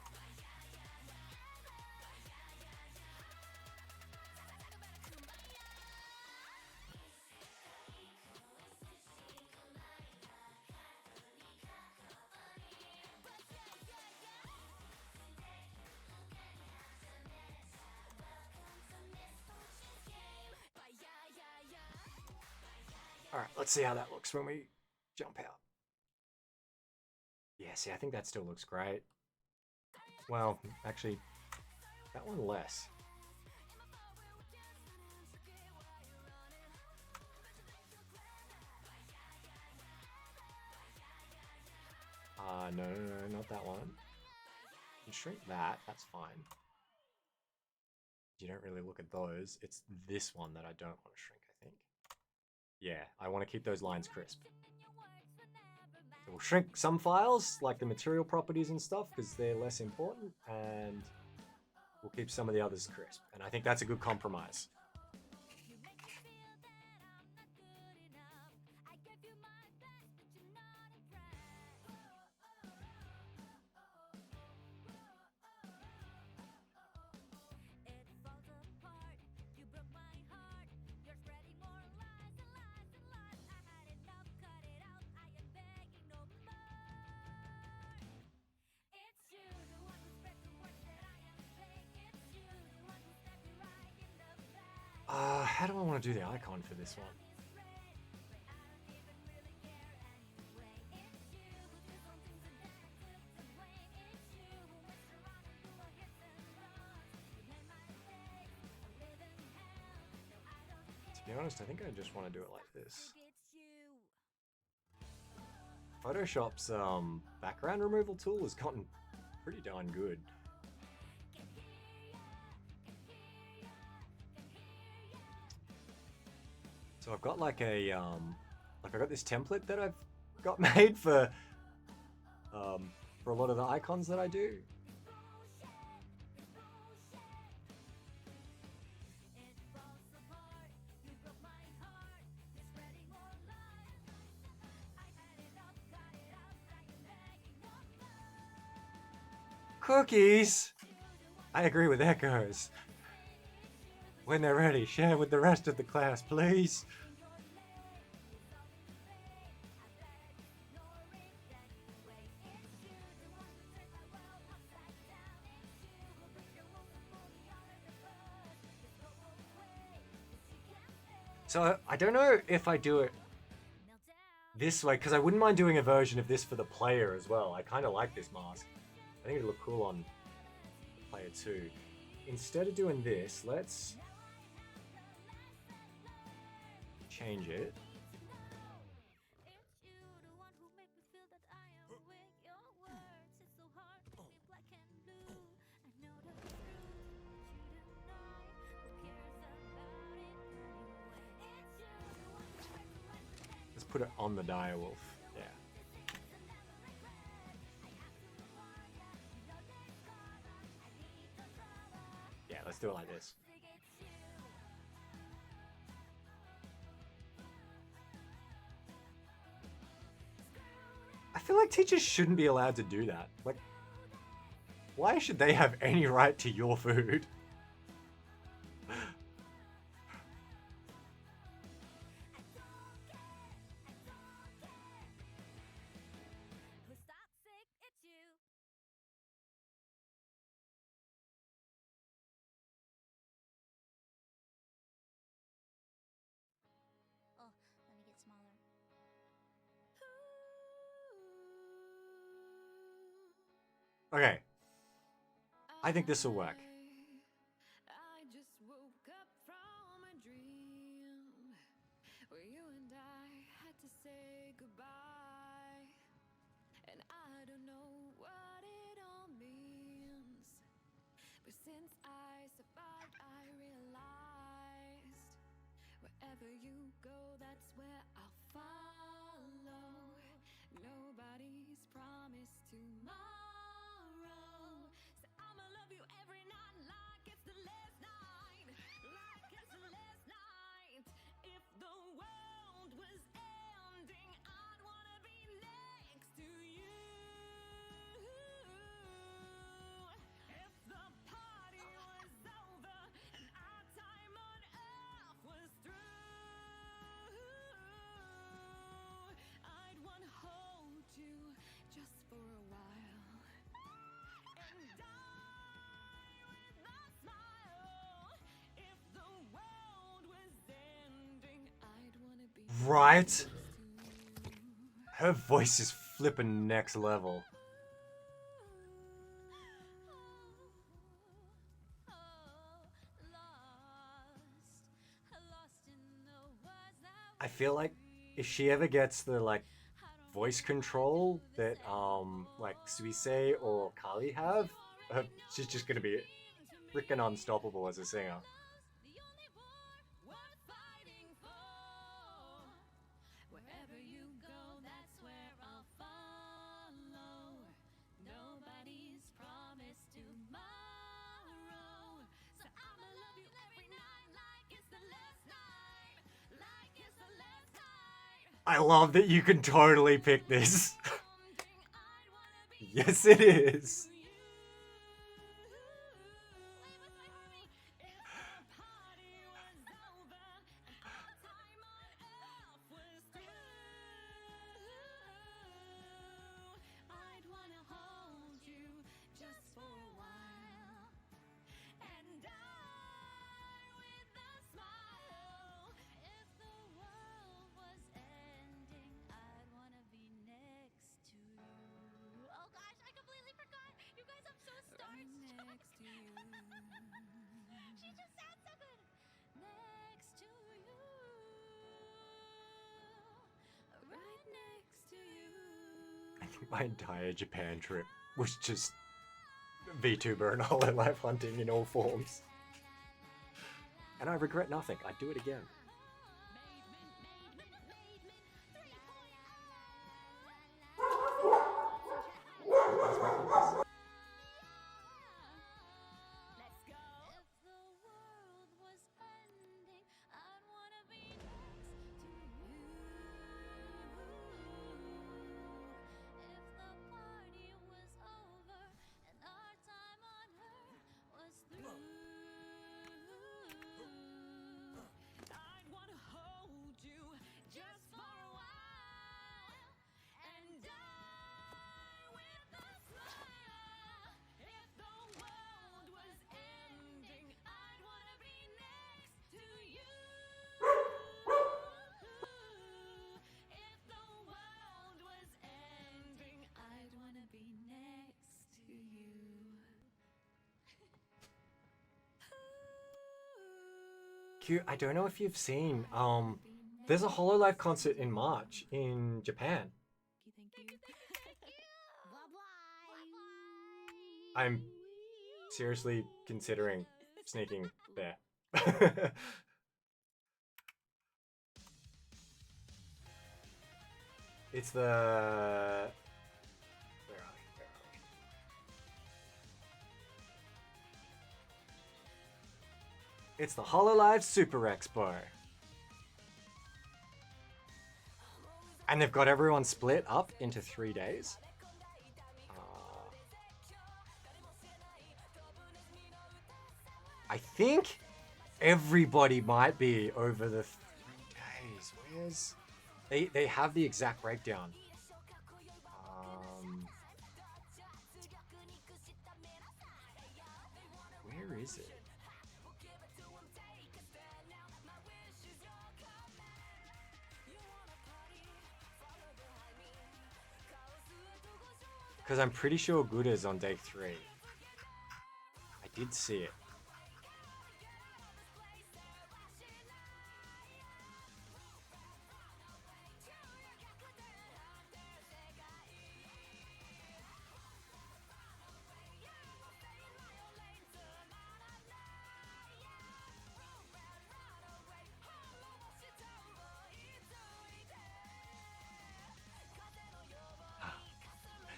All right, let's see how that looks when we jump out. Yeah, see, I think that still looks great. Well, actually, that one less. No, not that one. You can shrink that, that's fine. You don't really look at those. It's this one that I don't want to shrink, I think. Yeah, I want to keep those lines crisp. So we'll shrink some files, like the material properties and stuff, because they're less important, and we'll keep some of the others crisp. And I think that's a good compromise. How do I want to do the icon for this one? To be honest, I think I just want to do it like this. Photoshop's background removal tool has gotten pretty darn good. So I've got like a like I got this template that I've got made for a lot of the icons that I do. Cookies! I agree with Echoes. When they're ready, share with the rest of the class, please. So I don't know if I do it this way, because I wouldn't mind doing a version of this for the player as well. I kind of like this mask. I think it'd look cool on the player too. Instead of doing this, let's change it. Let's put it on the direwolf. Yeah. Yeah, let's do it like this. I feel like teachers shouldn't be allowed to do that. Like, why should they have any right to your food? Okay. I think this will work. I just woke up from a dream where you and I had to say goodbye. And I don't know what it all means, but since I survived, I realized wherever you go, that's where I'll follow. Nobody's promised tomorrow. Just for a while. Right? Her voice is flipping next level. I feel like if she ever gets the like voice control that like Suisei or Kali have, she's just gonna be freaking unstoppable as a singer. Wherever you go, that's where I'll follow. Nobody's promised tomorrow. So I'ma love you every night like it's the last night. Like it's the last night. I love that you can totally pick this. Something I'd wanna be Yes, it is. to you. If the party was over and our time on earth was through, I'd wanna hold you just for a while and die with a smile. If the world was ending, I'd wanna be next to you. Oh gosh, I completely forgot. You guys, I'm so starstruck. Next to you. She just sounds so good. Next to you. Right next to you. I think my entire Japan trip was just VTuber and Hololive hunting in all forms. And I regret nothing. I'd do it again. Let's go. If the world was ending, I'd wanna be next to you. If the party was over and our time on earth was through, I'd wanna hold you just for a while and die with a smile. If the world was ending, I'd wanna be next to you. If the world was ending, I'd wanna be next to you. Cute. I don't know if you've seen there's a Hololive concert in March in Japan. Thank you. Bye-bye. I'm seriously considering sneaking there. It's the where are we? It's the Hololive Super Expo. And they've got everyone split up into 3 days. I think everybody might be over the 3 days. Where's they have the exact breakdown. Where is it? Because I'm pretty sure Guda's on day 3. I did see it.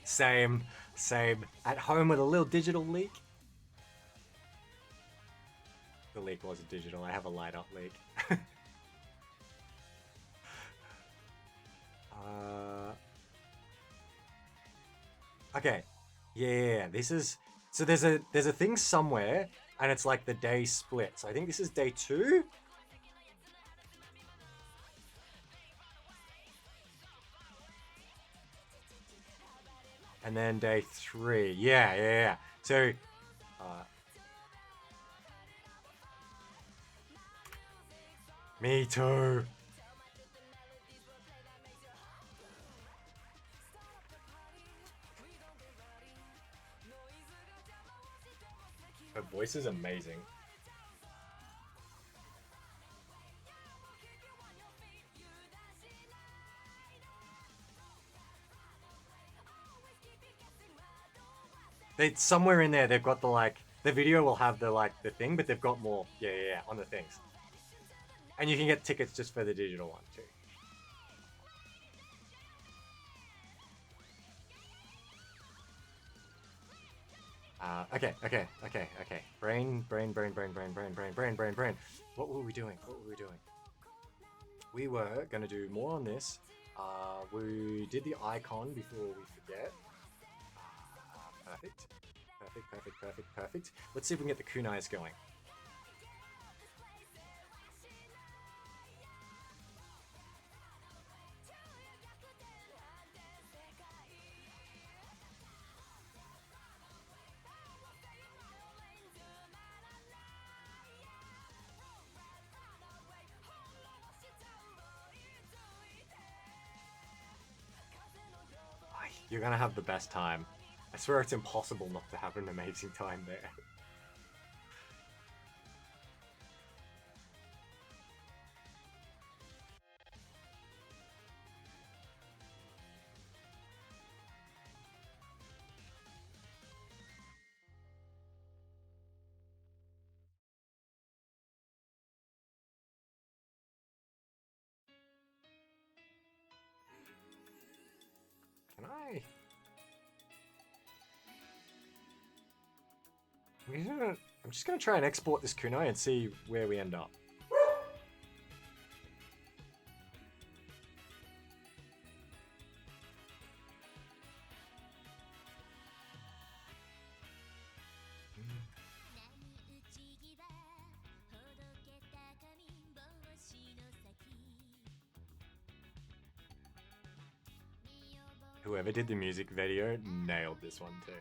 Same. At home with a little digital leak. The leak wasn't digital. I have a light up leak. Okay. Yeah. This is so there's a thing somewhere, and it's like the day split. So I think this is day 2. And then day 3. Yeah. So, me too. voice is amazing. They somewhere in there they've got the like the video will have the like the thing, but they've got more yeah on the things. And you can get tickets just for the digital one too. Okay. Brain. What were we doing? We were gonna do more on this. We did the icon before we forget. Perfect. Let's see if we can get the kunais going. You're gonna have the best time. I swear it's impossible not to have an amazing time there. Can I? I'm just gonna try and export this kunai and see where we end up. Whoever did the music video nailed this one too.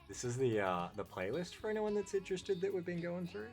This is the playlist for anyone that's interested that we've been going through.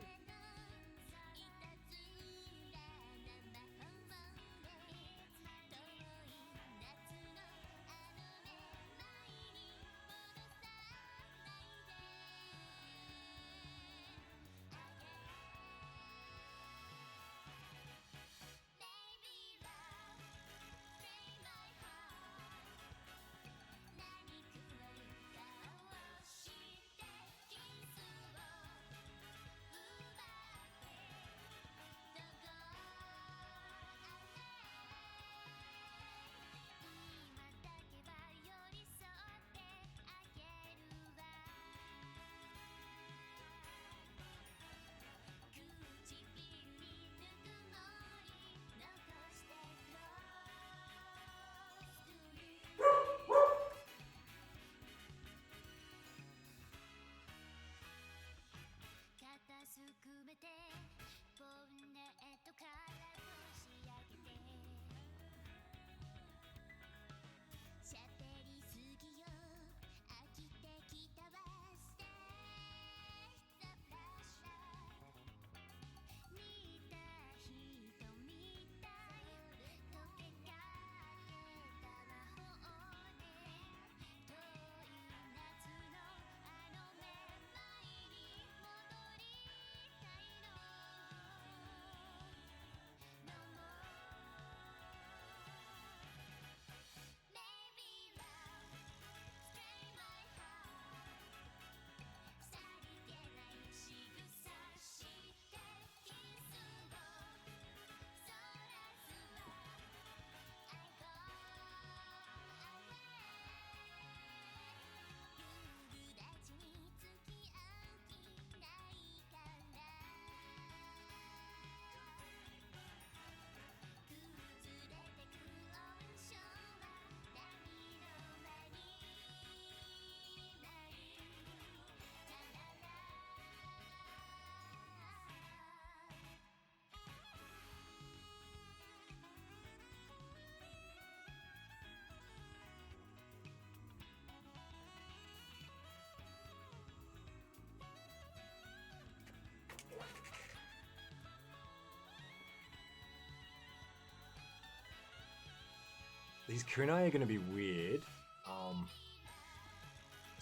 These kunai are going to be weird.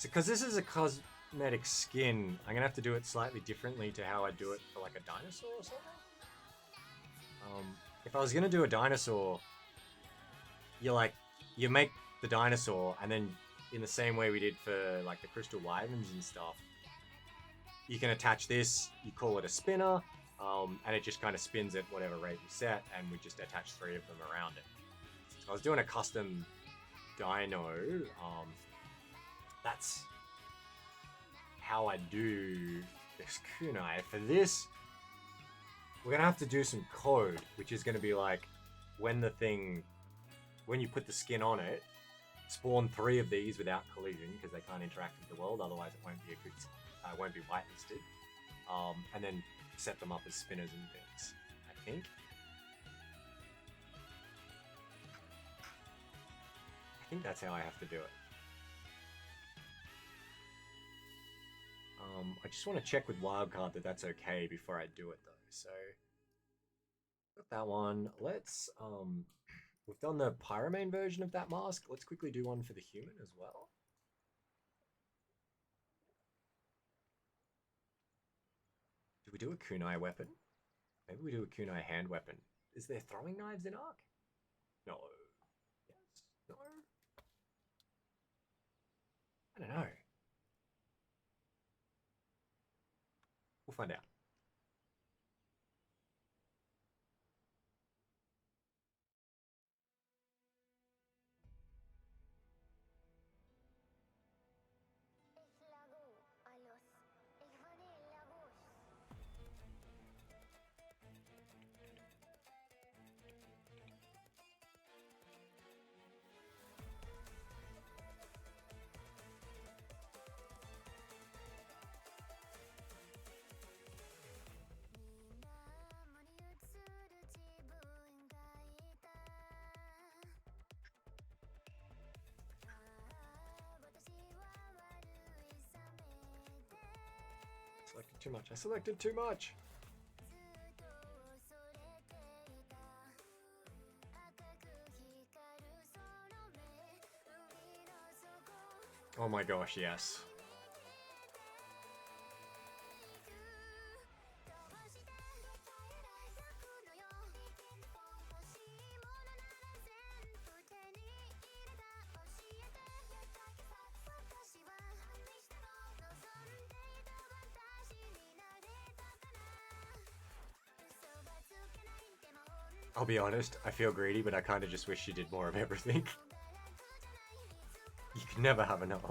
So because this is a cosmetic skin, I'm gonna have to do it slightly differently to how I do it for like a dinosaur or something. If I was gonna do a dinosaur, you make the dinosaur, and then in the same way we did for like the crystal wyverns and stuff, you can attach this. You call it a spinner, and it just kind of spins at whatever rate you set, and we just attach 3 of them around it. So I was doing a custom dino. That's how I do this kunai. For this, we're gonna have to do some code, which is gonna be like when you put the skin on it, spawn 3 of these without collision because they can't interact with the world. Otherwise, it won't be it won't be whitelisted. And then set them up as spinners and things. I think that's how I have to do it. I just want to check with Wildcard that that's okay before I do it though. So got that one. Let's we've done the Pyromane version of that mask. Let's quickly do one for the human as well. Do we do a kunai weapon? Maybe we do a kunai hand weapon. Is there throwing knives in Ark? No. Yes. No. I don't know. We'll find out. Selected too much. I selected too much. Oh my gosh, yes. I'll be honest, I feel greedy, but I kind of just wish you did more of everything. You can never have enough.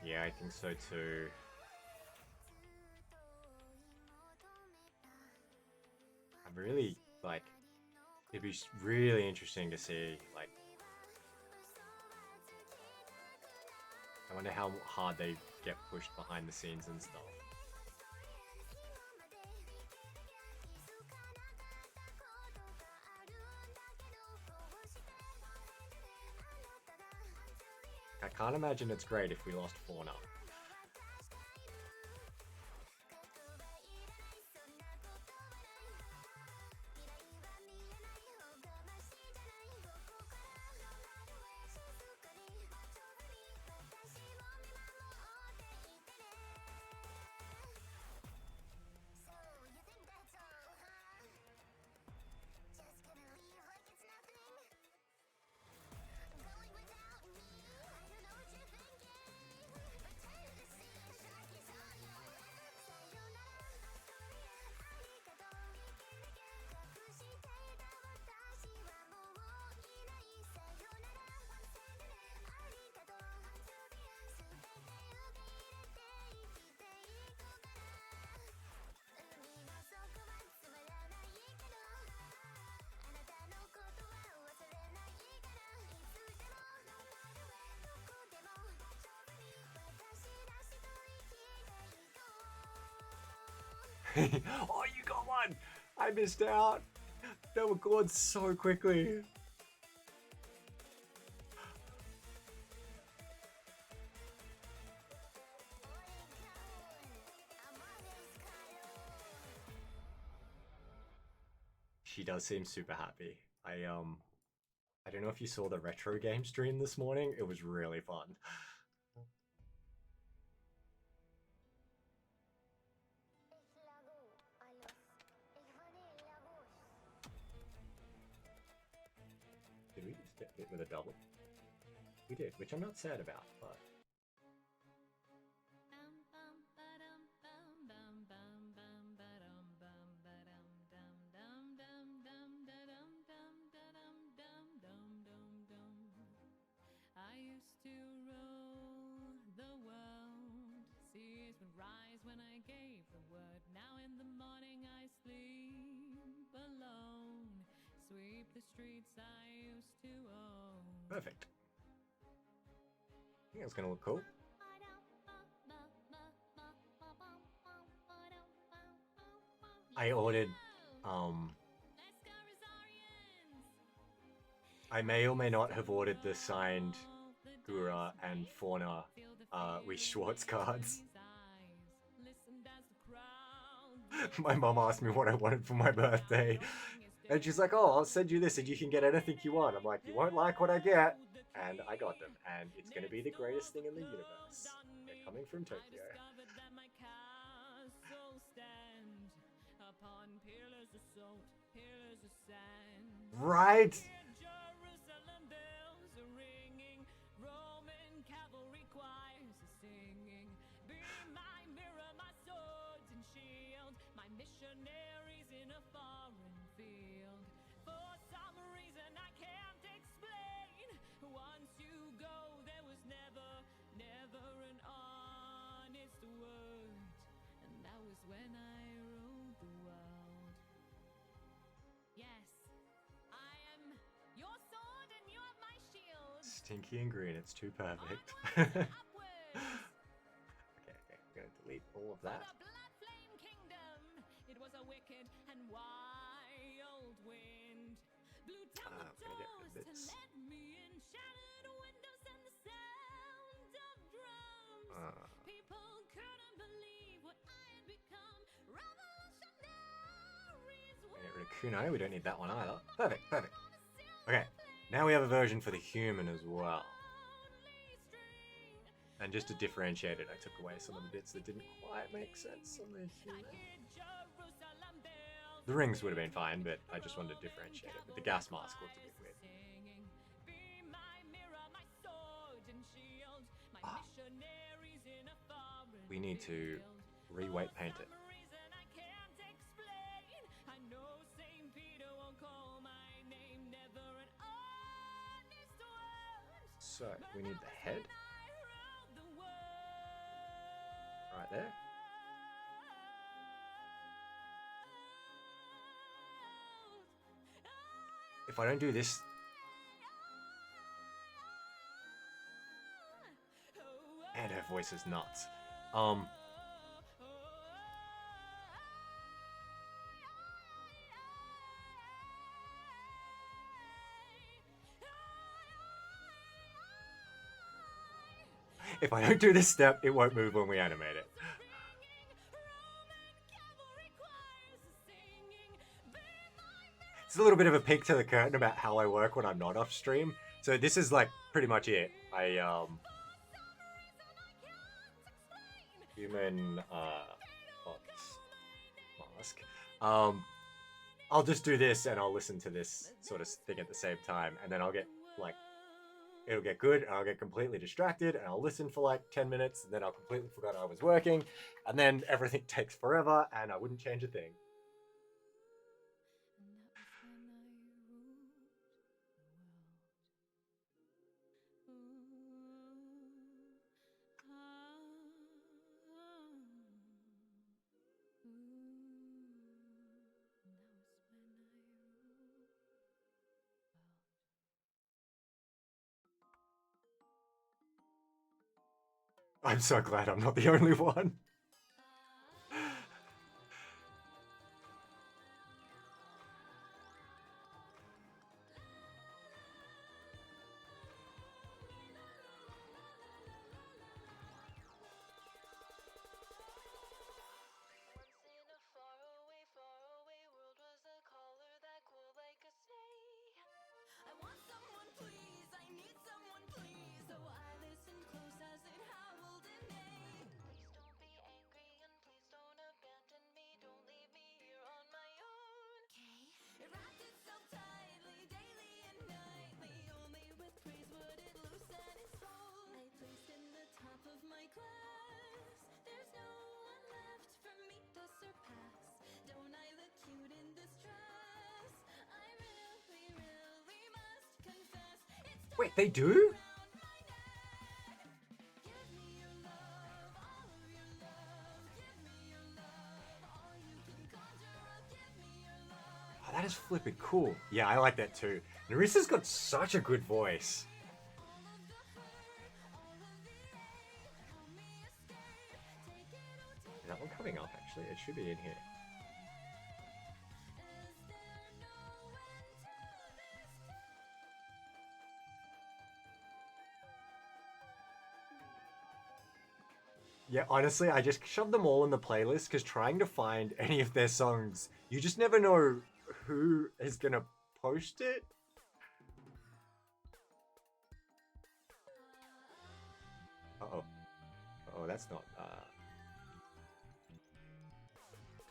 Yeah, I think so too. I'm really, like, it'd be really interesting to see, like, I wonder how hard they get pushed behind the scenes and stuff. I can't imagine it's great if we lost 4-0. Oh, you got one! I missed out. They were gone so quickly. She does seem super happy. I don't know if you saw the retro game stream this morning. It was really fun. Did we just get hit with a double? We did, which I'm not sad about, but I used to rule the world. Seas would rise when I gave the word. Now in the morning I sleep alone. Sweep the streets I used to own. perfect. I think it's gonna look cool. I ordered I may or may not have ordered the signed Gura and Fauna Wii Schwartz cards. My mom asked me what I wanted for my birthday, and she's like, "Oh, I'll send you this, and you can get anything you want." I'm like, "You won't like what I get," and I got them, and it's gonna be the greatest thing in the universe. They're coming from Tokyo. Right? Missionaries in a foreign field. For some reason I can't explain. Once you go, there was never an honest word. And that was when I ruled the world. Yes, I am your sword and you are my shield. Stinky and green, it's too perfect. Onwards and upwards. Okay, I'm gonna delete all of that. It was a wicked and wild wind. Blew down the doors to let me in. Shattered windows and the sound of drums. People couldn't believe what I had become. Revolutionaries were. Get rid of Kunai, we don't need that one either. Perfect. Okay, now we have a version for the human as well. And just to differentiate it, I took away some of the bits that didn't quite make sense on the human. The rings would have been fine, but I just wanted to differentiate it. But the gas mask looked a bit weird. We need to re-weight paint it. So, we need the head. Right there. If I don't do this... And her voice is nuts. If I don't do this step, it won't move when we animate it. It's a little bit of a peek to the curtain about how I work when I'm not off stream. So this is like pretty much it. Human mask. I'll just do this and I'll listen to this sort of thing at the same time, and then I'll get like, it'll get good and I'll get completely distracted and I'll listen for like 10 minutes and then I'll completely forget I was working, and then everything takes forever and I wouldn't change a thing. I'm so glad I'm not the only one. Wait, they do? Oh, that is flipping cool. Yeah, I like that too. Narissa's got such a good voice. Is that one coming up, actually? It should be in here. Yeah, honestly, I just shoved them all in the playlist because trying to find any of their songs, you just never know who is gonna post it. Uh-oh. Oh, that's not...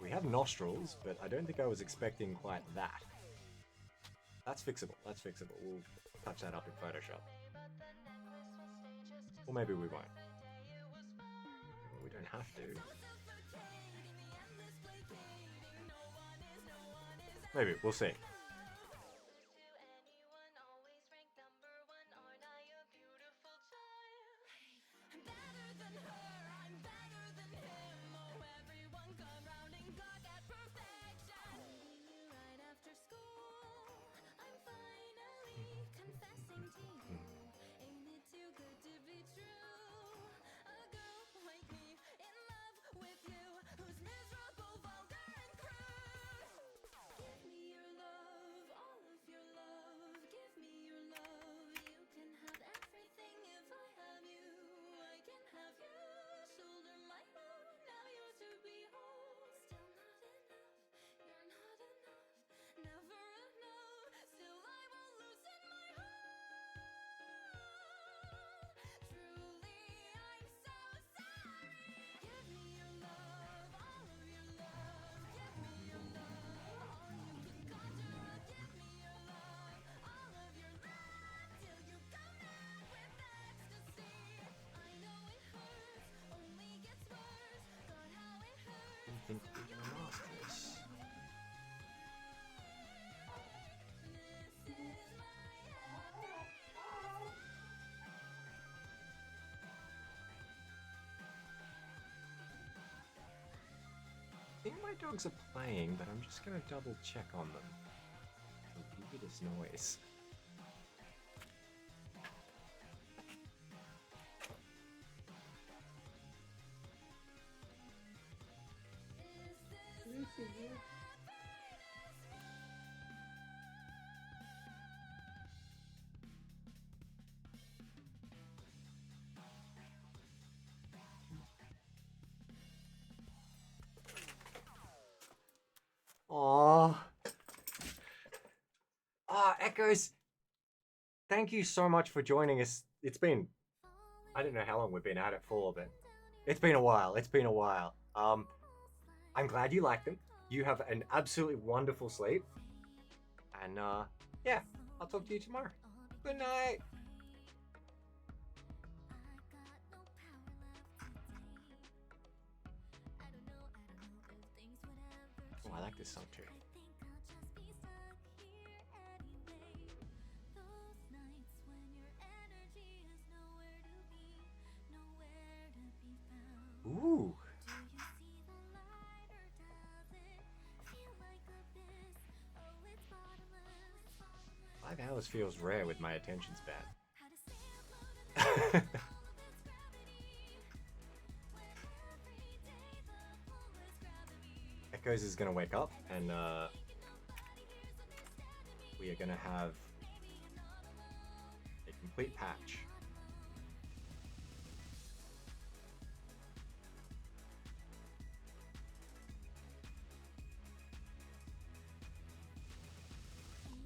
We have nostrils, but I don't think I was expecting quite that. That's fixable. That's fixable. We'll touch that up in Photoshop. Or maybe we won't. We don't have to. Maybe. We'll see. Think we're gonna master this. I think my dogs are playing, but I'm just gonna double check on them. The weirdest noise. Aww. Ah, Echoes, thank you so much for joining us. It's been, I don't know how long we've been at it for, but it's been a while. It's been a while. I'm glad you like them. You have an absolutely wonderful sleep. And yeah, I'll talk to you tomorrow. Good night. Oh, I like this song too. Ooh. 5 hours feels rare with my attention span. Echoes is gonna wake up and we are gonna have a complete patch.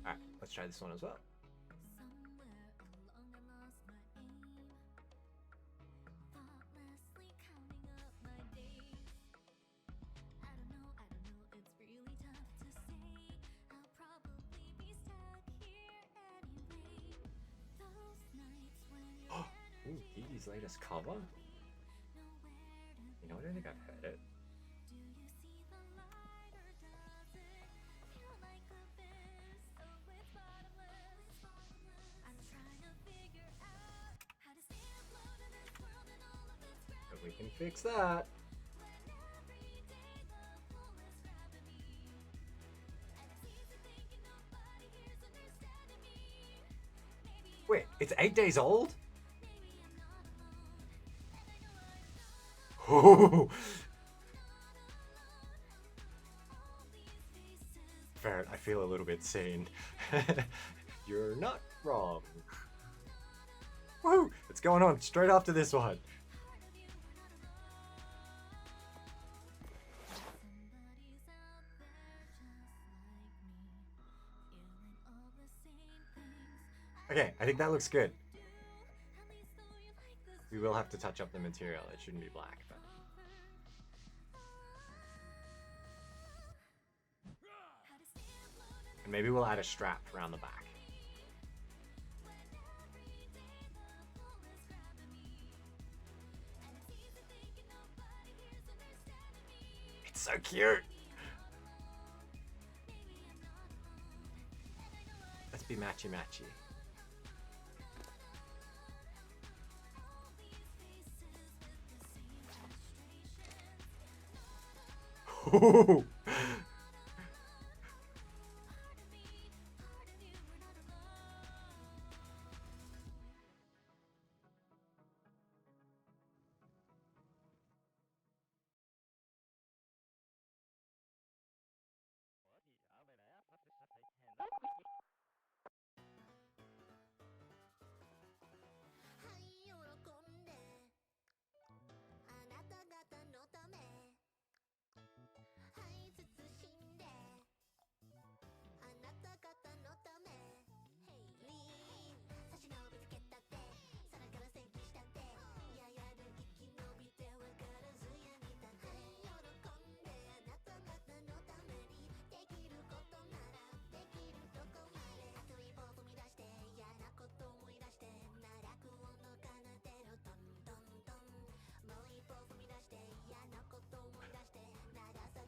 Alright, let's try this one as well. Ooh, Gigi's latest cover? You know, I don't think I've heard it. We can fix that. Wait, it's 8 days old? Oh, Ferret, I feel a little bit seen. You're not wrong. Woo! It's going on straight after this one. Somebody's out there just like me, feeling all the same things. Okay, I think that looks good. Do at least though you like this. We will have to touch up the material. It shouldn't be black, but How to stay afloat in and maybe we'll add a strap around the back. It's so cute. Let's be matchy matchy. Ooh.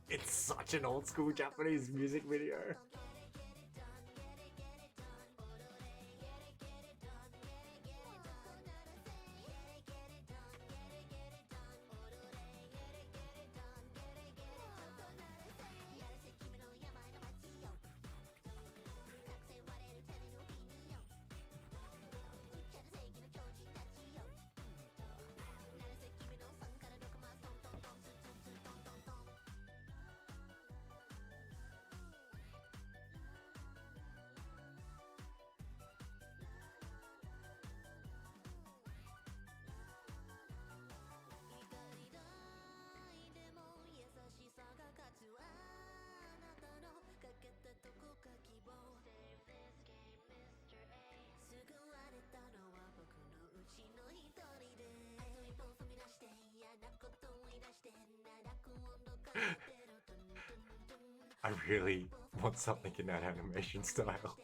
It's such an old school Japanese music video. I really want something in that animation style.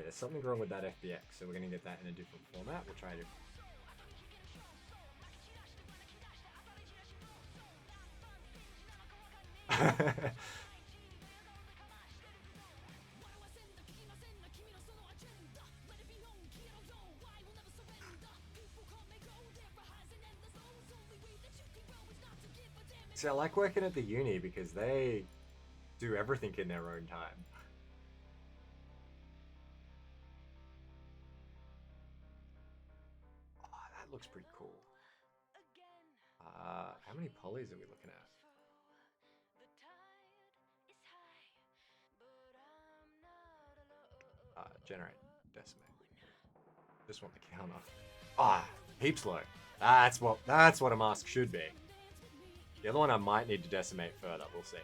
there's something wrong with that FBX, so we're gonna get that in a different format. We'll try to. See, I like working at the uni because they do everything in their own time. Oh, that looks pretty cool. How many polys are we looking at? Generate, decimate. Just want the counter. Ah, heaps low. That's what a mask should be. The other one I might need to decimate further. We'll see.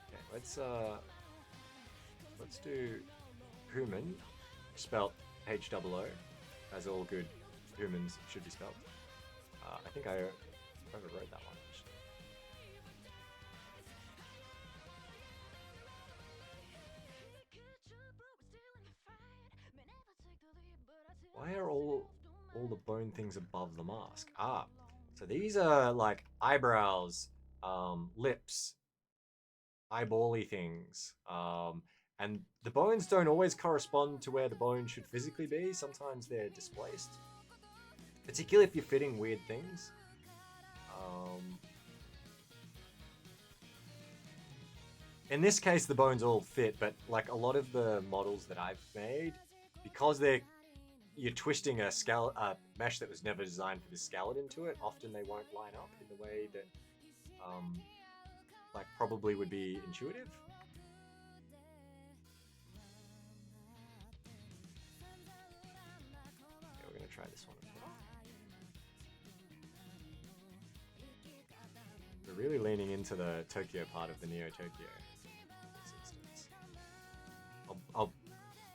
Okay, let's do human, spelt H-O-O, as all good humans should be spelt. I think I overwrote that one. Actually. Why are all the bone things above the mask? Ah, so these are like eyebrows, lips, eyebally things, and the bones don't always correspond to where the bone should physically be. Sometimes they're displaced, particularly if you're fitting weird things. In this case, the bones all fit, but like a lot of the models that I've made, because you're twisting a mesh that was never designed for the skeleton to it, often they won't line up in the way that like probably would be intuitive. Okay, we're gonna try this one. We're really leaning into the Tokyo part of the NeoTokyo.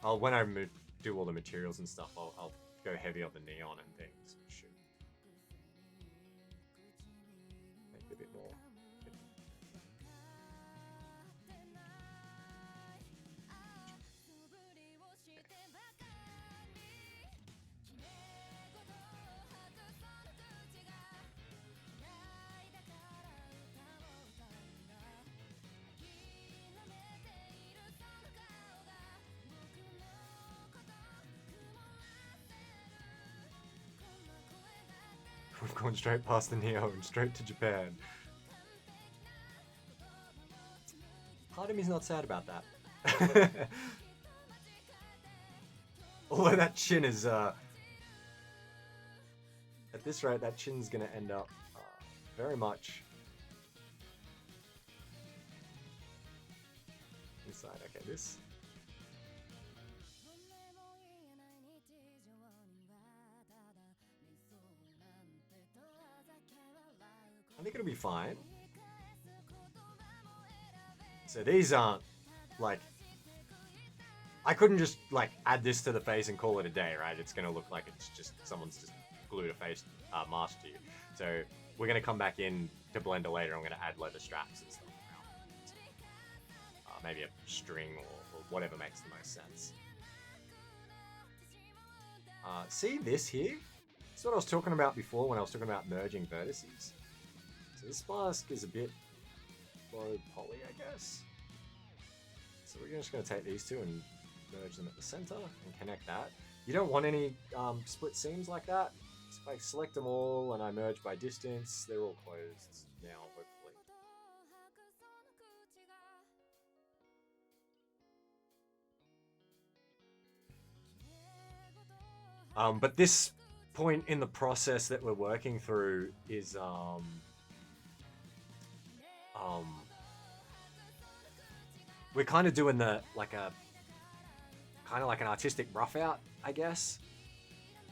I'll when I do all the materials and stuff, I'll go heavy on the neon and things. Shoot. Make it a bit more. We've gone straight past the Neo and straight to Japan. Part of me's not sad about that. Although that chin is, at this rate, that chin's gonna end up very much inside. Okay, this. I think it'll be fine. So these aren't like, I couldn't just like add this to the face and call it a day, right? It's gonna look like it's just someone's just glued a face mask to you. So we're gonna come back in to Blender later. I'm gonna add leather straps and stuff around. Maybe a string or whatever makes the most sense. See this here? This is what I was talking about before when I was talking about merging vertices. So this mask is a bit low poly, I guess. So we're just going to take these two and merge them at the center and connect that. You don't want any split seams like that. So if I select them all and I merge by distance, they're all closed now, hopefully. But this point in the process that we're working through is we're kind of doing an artistic rough out, I guess.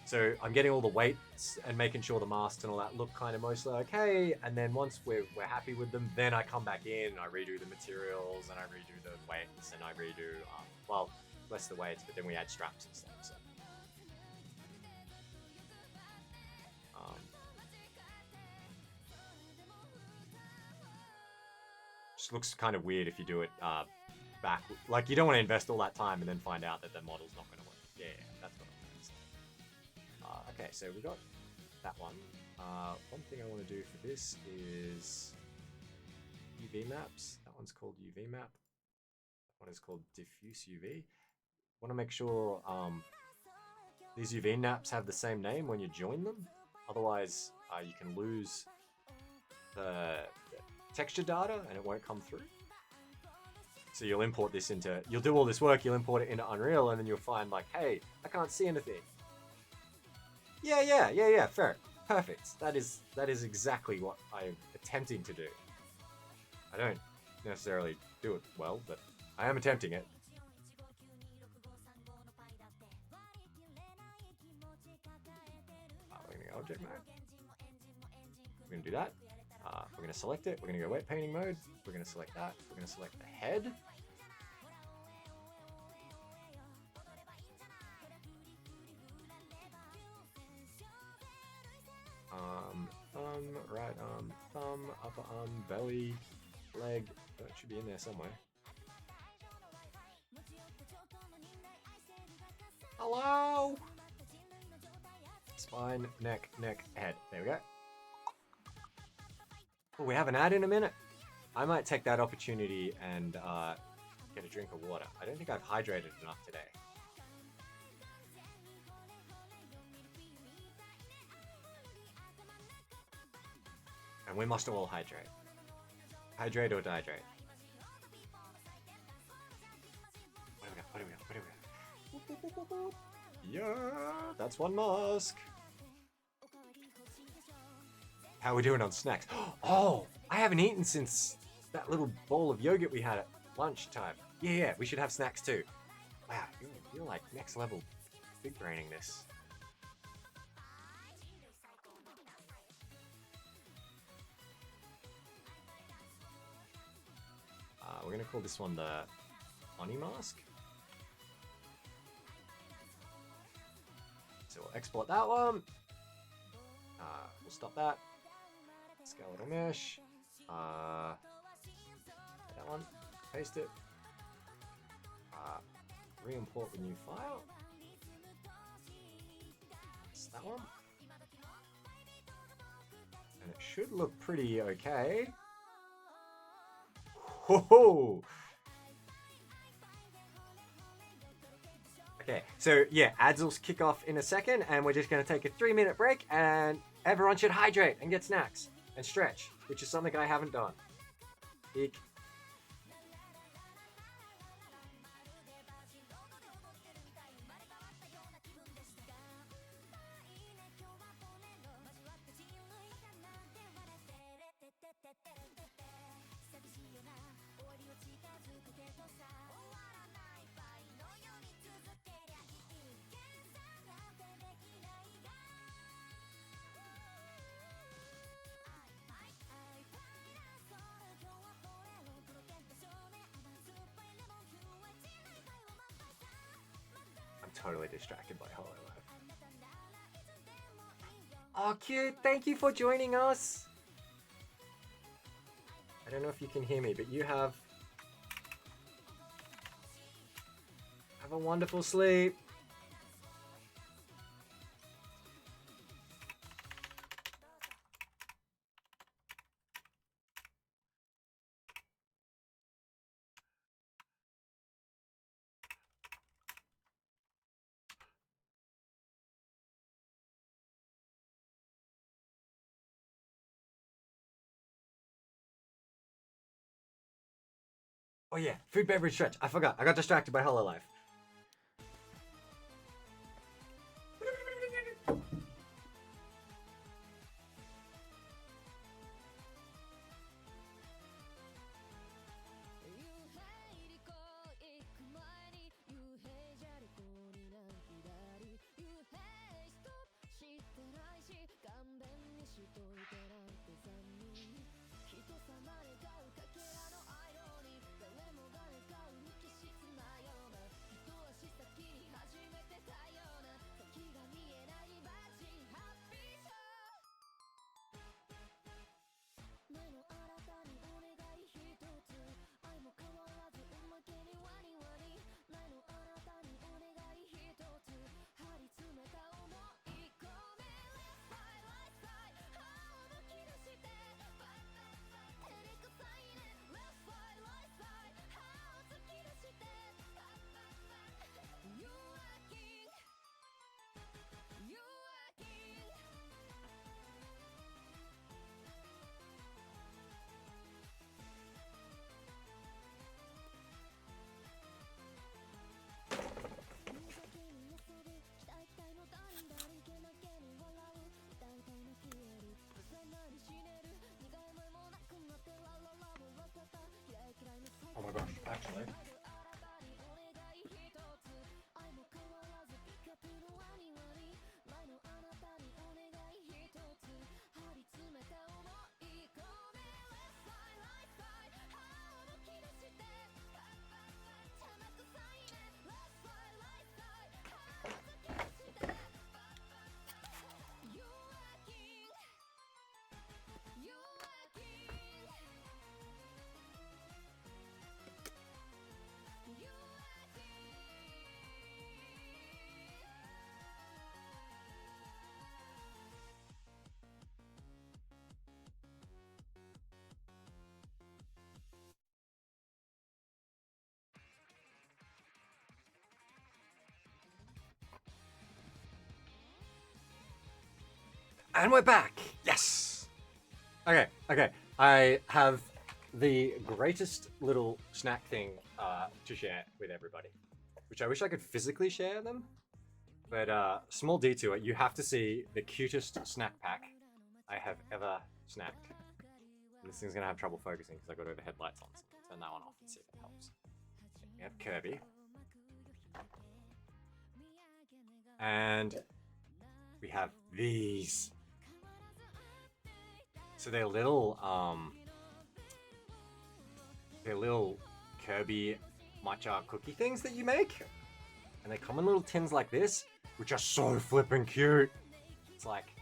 So I'm getting all the weights and making sure the masks and all that look kind of mostly okay. And then once we're happy with them, then I come back in and I redo the materials and I redo the weights and I redo, well, less the weights, but then we add straps and stuff. So. just looks kind of weird if you do it back. Like, you don't want to invest all that time and then find out that the model's not going to work. Yeah, that's what I'm trying to say. Okay, so we got that one. One thing I want to do for this is UV maps. That one's called UV map. That one is called diffuse UV. Want to make sure these UV maps have the same name when you join them. Otherwise, you can lose the texture data and it won't come through. So you'll import this into, you'll do all this work, you'll import it into Unreal, and then you'll find like, hey, I can't see anything. Yeah, fair. Perfect. That is exactly what I'm attempting to do. I don't necessarily do it well, but I am attempting it. We're going to go object mode. We're going to do that. We're going to select it. We're going to go wet painting mode. We're going to select that. We're going to select the head. Thumb, right arm, thumb, upper arm, belly, leg. Oh, it should be in there somewhere. Hello! Spine, neck, head. There we go. Oh, we have an ad in a minute. I might take that opportunity and get a drink of water. I don't think I've hydrated enough today. And we must all hydrate. Hydrate or dehydrate. What do we got? Yeah, that's one mask. How are we doing on snacks? Oh, I haven't eaten since that little bowl of yogurt we had at lunchtime. Yeah, we should have snacks too. Wow, you're like next level big braining this. We're gonna call this one the Oni mask. So we'll export that one. We'll stop that. Skeletal mesh. That one. Paste it. Re-import the new file. That's that one. And it should look pretty okay. Ho-ho! Okay, so yeah, ads will kick off in a second, and we're just going to take a 3-minute break, and everyone should hydrate and get snacks and stretch, which is something I haven't done. Eek. Totally distracted by Hololive. Oh, cute! Thank you for joining us! I don't know if you can hear me, but you have a wonderful sleep. Oh yeah, food, beverage, stretch. I forgot. I got distracted by Hololive. And we're back! Yes! Okay. I have the greatest little snack thing to share with everybody, which I wish I could physically share them. But small detour, you have to see the cutest snack pack I have ever snacked. And this thing's gonna have trouble focusing because I got the headlights on. So turn that one off and see if it helps. We have Kirby. And we have these. So they're little Kirby matcha cookie things that you make. And they come in little tins like this, which are so flippin' cute. It's like,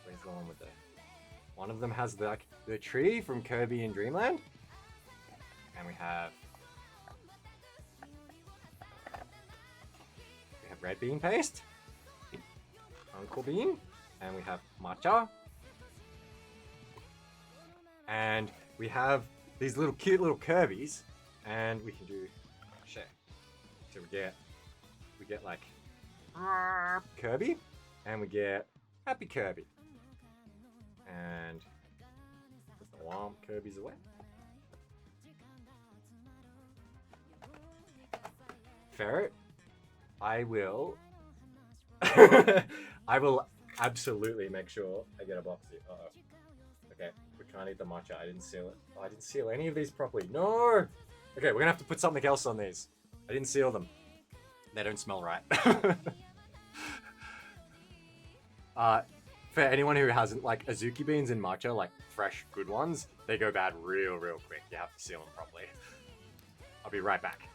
where's the one with the... One of them has the tree from Kirby in Dreamland. And we have red bean paste, Uncle Bean, and we have matcha. And we have these little cute little Kirby's, and we can do share. So we get like Kirby, and we get Happy Kirby. And put the alarm Kirby's away. Ferret, I will I will absolutely make sure I get a box here. Uh-oh. Okay, we're trying to eat the matcha. I didn't seal it. Oh, I didn't seal any of these properly. No! Okay, we're gonna have to put something else on these. I didn't seal them. They don't smell right. For anyone who hasn't, like, Azuki beans in matcha, like fresh, good ones, they go bad real quick. You have to seal them properly. I'll be right back.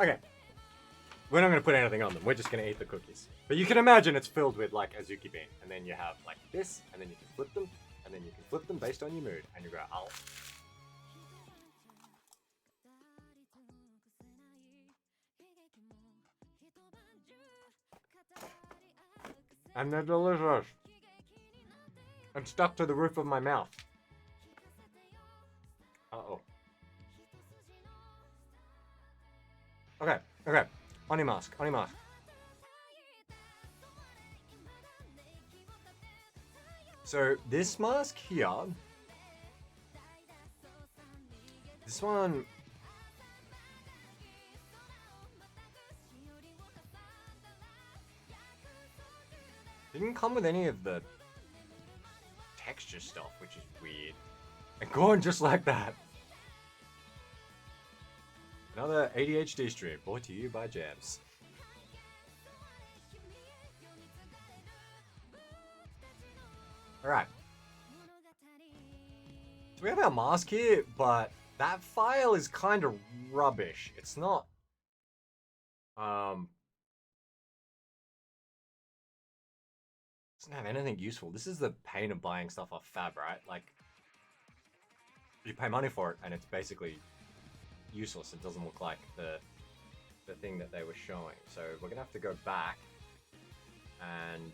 Okay. We're not going to put anything on them. We're just going to eat the cookies. But you can imagine it's filled with, like, Azuki bean. And then you have, like, this, and then you can flip them, and then you can flip them based on your mood. And you go, oh. And they're delicious. And stuck to the roof of my mouth. Uh-oh. Okay. Oni mask. So this mask here, this one, didn't come with any of the texture stuff, which is weird. And gone just like that. Another ADHD stream brought to you by Jams. Alright. So we have our mask here, but that file is kind of rubbish. It's not... doesn't have anything useful. This is the pain of buying stuff off Fab, right? Like, you pay money for it, and it's basically useless. It doesn't look like the thing that they were showing. So we're gonna have to go back and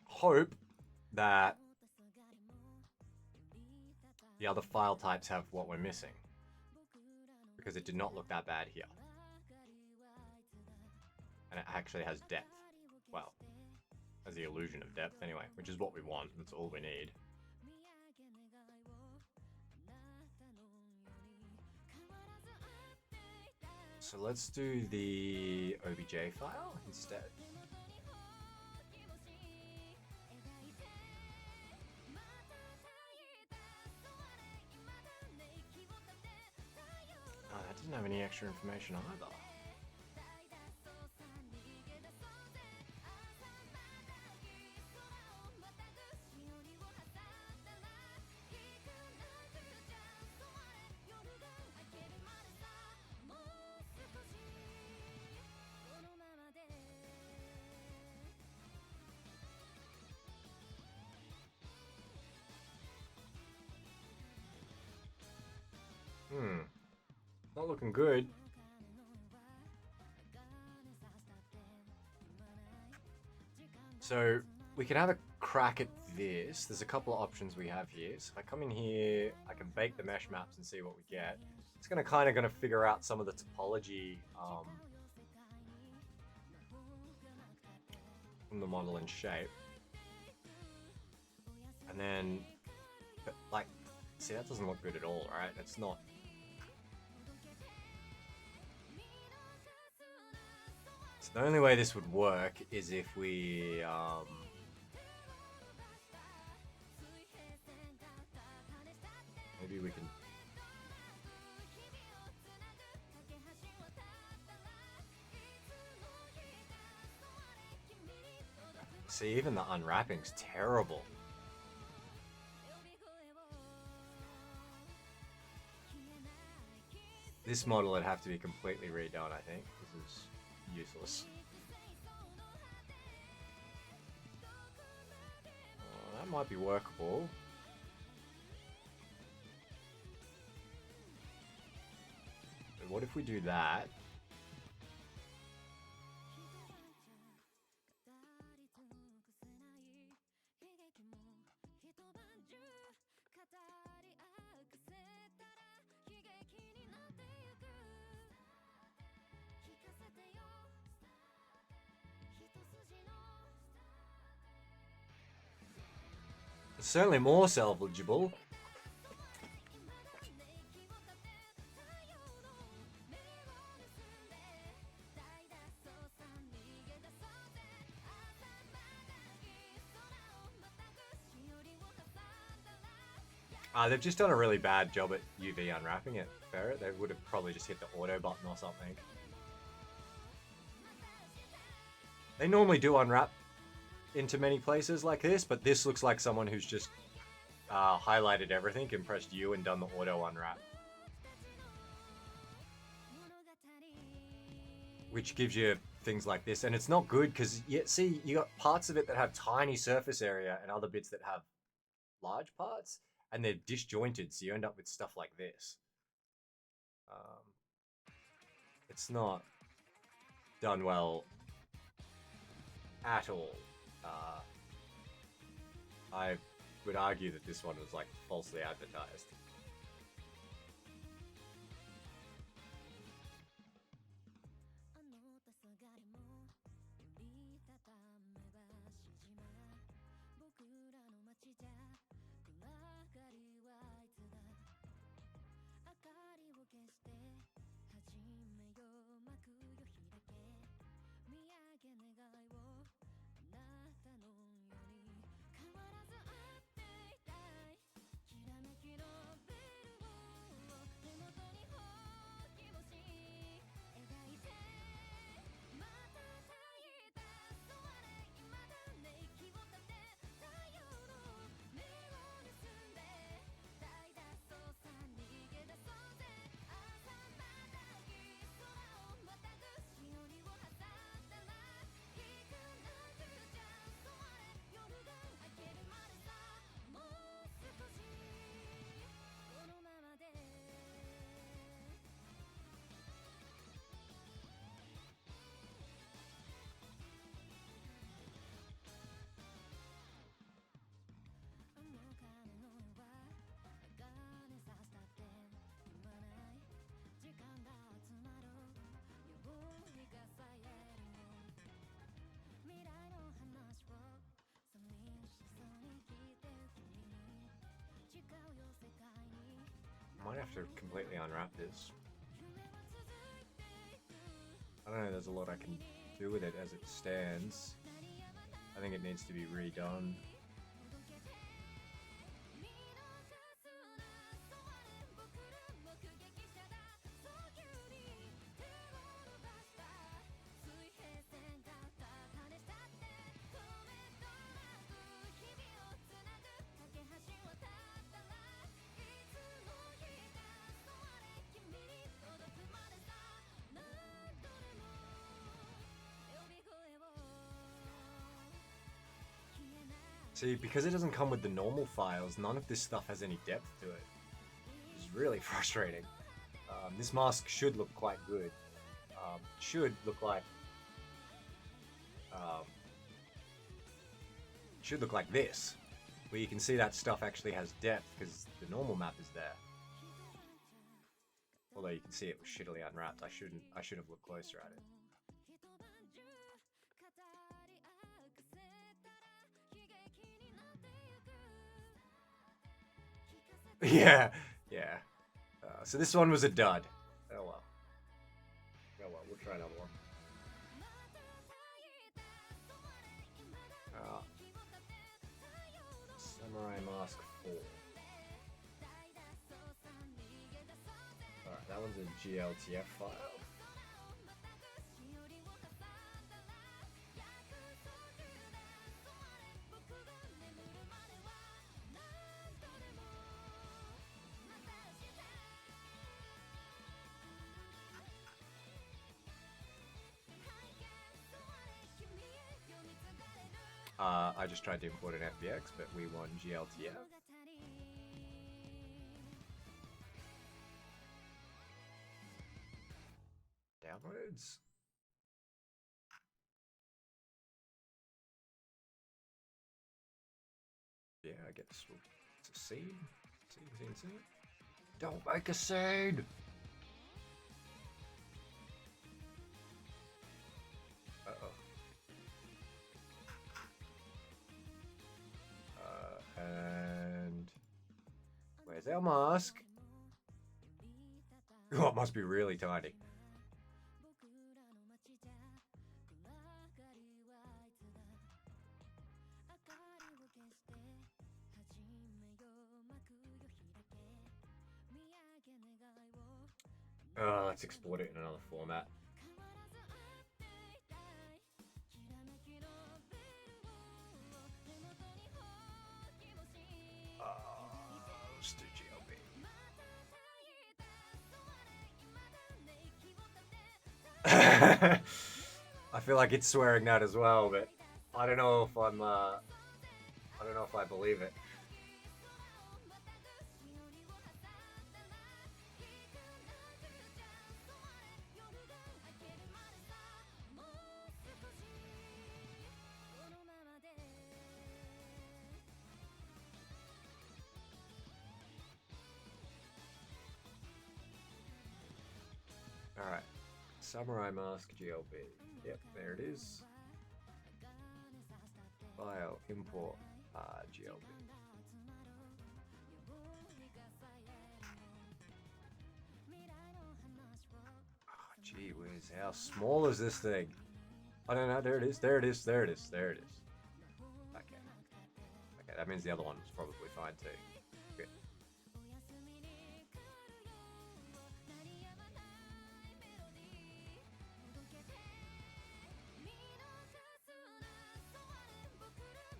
hope that the other file types have what we're missing, because it did not look that bad here, and it actually has depth. Well, has the illusion of depth anyway, which is what we want. That's all we need. So let's do the OBJ file instead. Oh, that doesn't have any extra information either. Not looking good. So we can have a crack at this. There's a couple of options we have here. So if I come in here, I can bake the mesh maps and see what we get. It's gonna figure out some of the topology from the model and shape. And then, but like, see, that doesn't look good at all, right? It's not. So the only way this would work is if we maybe we can. See, even the unwrapping's terrible. This model would have to be completely redone, I think. This is useless. Oh, that might be workable. But what if we do that? It's certainly more salvageable. They've just done a really bad job at UV unwrapping it, Ferret. They would have probably just hit the auto button or something. They normally do unwrap into many places like this, but this looks like someone who's just highlighted everything and pressed U and done the auto unwrap. Which gives you things like this, and it's not good because see, you got parts of it that have tiny surface area and other bits that have large parts, and they're disjointed, so you end up with stuff like this. It's not done well at all. I would argue that this one was like falsely advertised. I might have to completely unwrap this. I don't know, there's a lot I can do with it as it stands. I think it needs to be redone. See, because it doesn't come with the normal files, none of this stuff has any depth to it. It's really frustrating. This mask should look quite good. Should look like um, should look like this, where you can see that stuff actually has depth because the normal map is there. Although you can see it was shittily unwrapped. I should have looked closer at it. Yeah, yeah. So this one was a dud. Oh well. Oh well, we'll try another one. Samurai Mask 4. Alright, that one's a GLTF file. I just tried to import an FBX, but we won GLTF. Downloads. Yeah, I guess it's a seed. Seed. Don't make a seed! And where's our mask? Oh, it must be really tiny. Let's export it in another format. Let's do GLB. I feel like it's swearing that as well, but I don't know if I'm. I don't know if I believe it. Alright, Samurai Mask GLB. Yep, there it is. File, import, GLB. Oh, gee whiz, how small is this thing? I don't know, there it is. Okay. Okay, that means the other one was probably fine too. Good.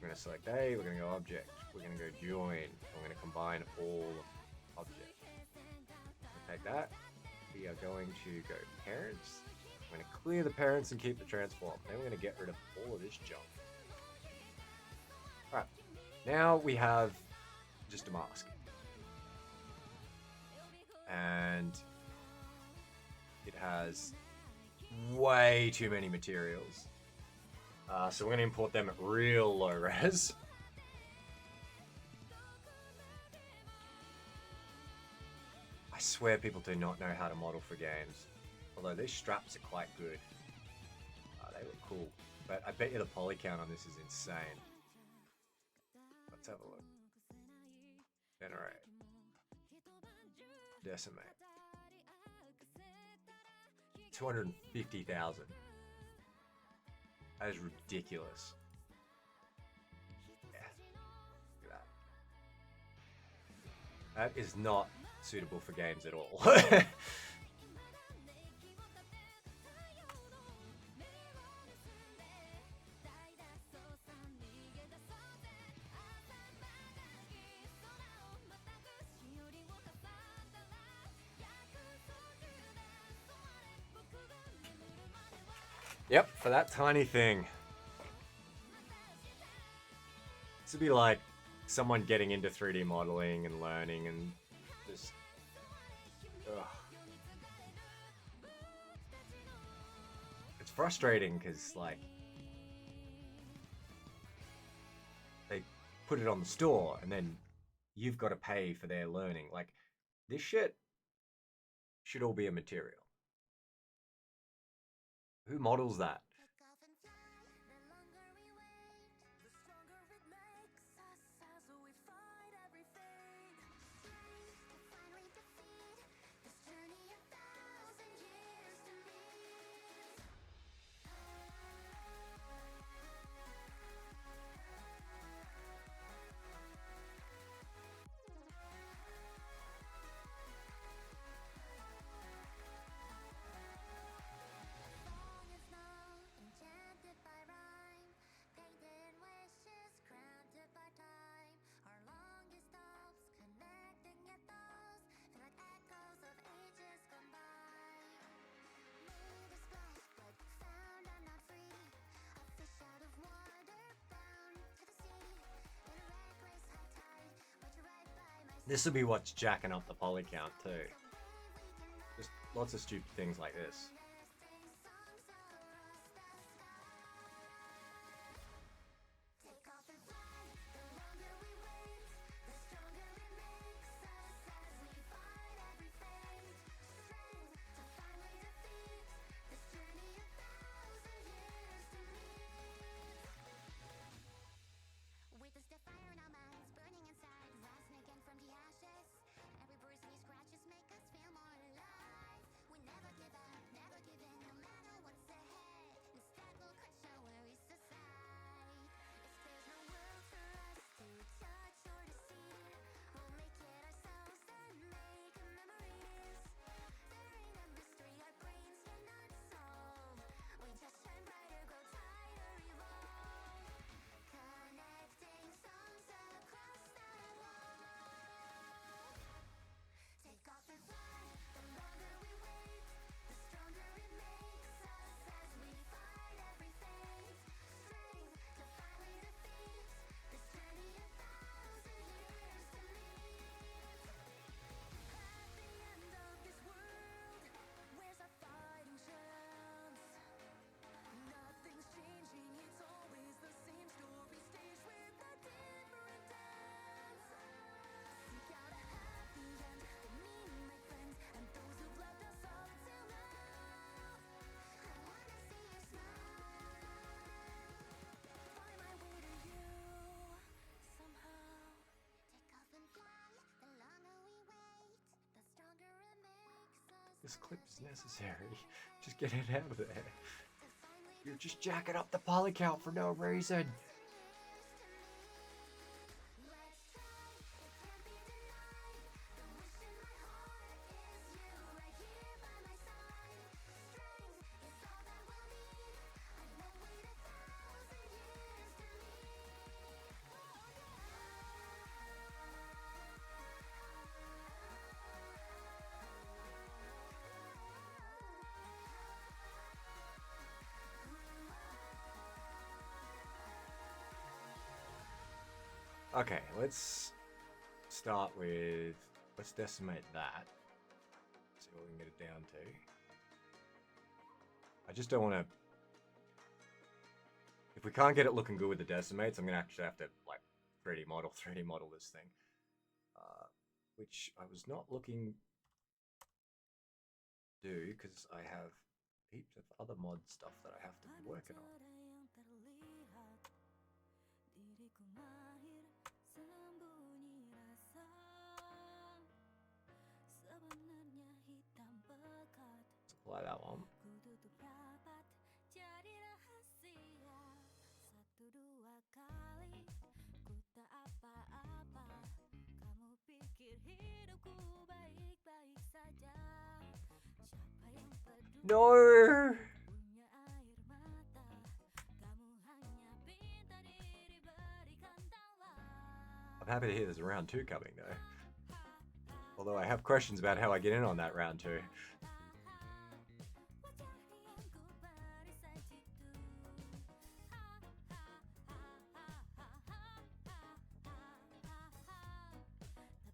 We're going to select A, we're going to go object, we're going to go join, we're going to combine all objects. Take that, we are going to go parents, we're going to clear the parents and keep the transform, then we're going to get rid of all of this junk. Alright, now we have just a mask. And it has way too many materials. So we're going to import them at real low res. I swear people do not know how to model for games. Although these straps are quite good. They look cool. But I bet you the poly count on this is insane. Let's have a look. Generate. Decimate. 250,000. That is ridiculous. Yeah. Look at that. That is not suitable for games at all. Yep, for that tiny thing. This would be like someone getting into 3D modeling and learning and just... Ugh. frustrating because like they put it on the store and then you've got to pay for their learning. Like this shit should all be a material. Who models that? Take off and fly. The longer we wait, the stronger it makes us as we fight everything. Strength to finally defeat this journey 1,000 years to meet. Song is now enchanted by rhyme, painted wishes granted by time. Our longest hopes connecting yet those feel like echoes of ages gone by. Made a splash but found I'm not free. A fish out of water bound to the sea. In a reckless high tide, but you're right by my side. This will be what's jacking up the poly count too. Just lots of stupid things like this. Take off and fly. The longer we wait, the stronger it makes us as we fight every fate. Strength to finally defeat this journey 1,000 years to meet. Witness the fire in our minds, burning inside, rising again from the ashes. Every bruise and these scratches make us feel more alive. We never give up, never give in, no matter what's ahead. Instead, we'll crush our worries aside. If there's no world for us to touch or to see, we'll make it ourselves and make memories. There ain't a mystery our brains cannot solve. We just shine brighter, grow tighter, evolve. Connecting songs across the world. Take off and fly. The longer we wait, the stronger it makes us as we fight every fate. Strength to finally defeat this journey 1,000 years to meet. At the end of this world, where's our fighting chance? Nothing's changing, it's always the same story. Stage with a different dance. Seek out a happy end for me, my friends, and those who've loved us all till now. I wanna see you smile. Find my way to you somehow. Take off and fly. The longer we wait, the stronger it makes us. This clip's necessary. Just get it out of there. You're just jacking up the poly count for no reason. Okay, let's start with, let's decimate that. See what we can get it down to. I just don't want to, if we can't get it looking good with the decimates, I'm going to actually have to like 3D model this thing. Which I was not looking to do because I have heaps of other mod stuff that I have to be working on. Diriku mahir sembunyi rasa. Sebenarnya hitam pekat. Apply that one. Ku tutup rapat jadi rahasia. 1-2 kali ku tak apa-apa. Kamu pikir hidupku baik-baik saja. Siapa yang peduli? No! Punya air mata. Kamu hanya pinta diri berikan tawa. I'm happy to hear there's a round 2 coming though. Although I have questions about how I get in on that round 2. Wajah yang ku perisai jitu.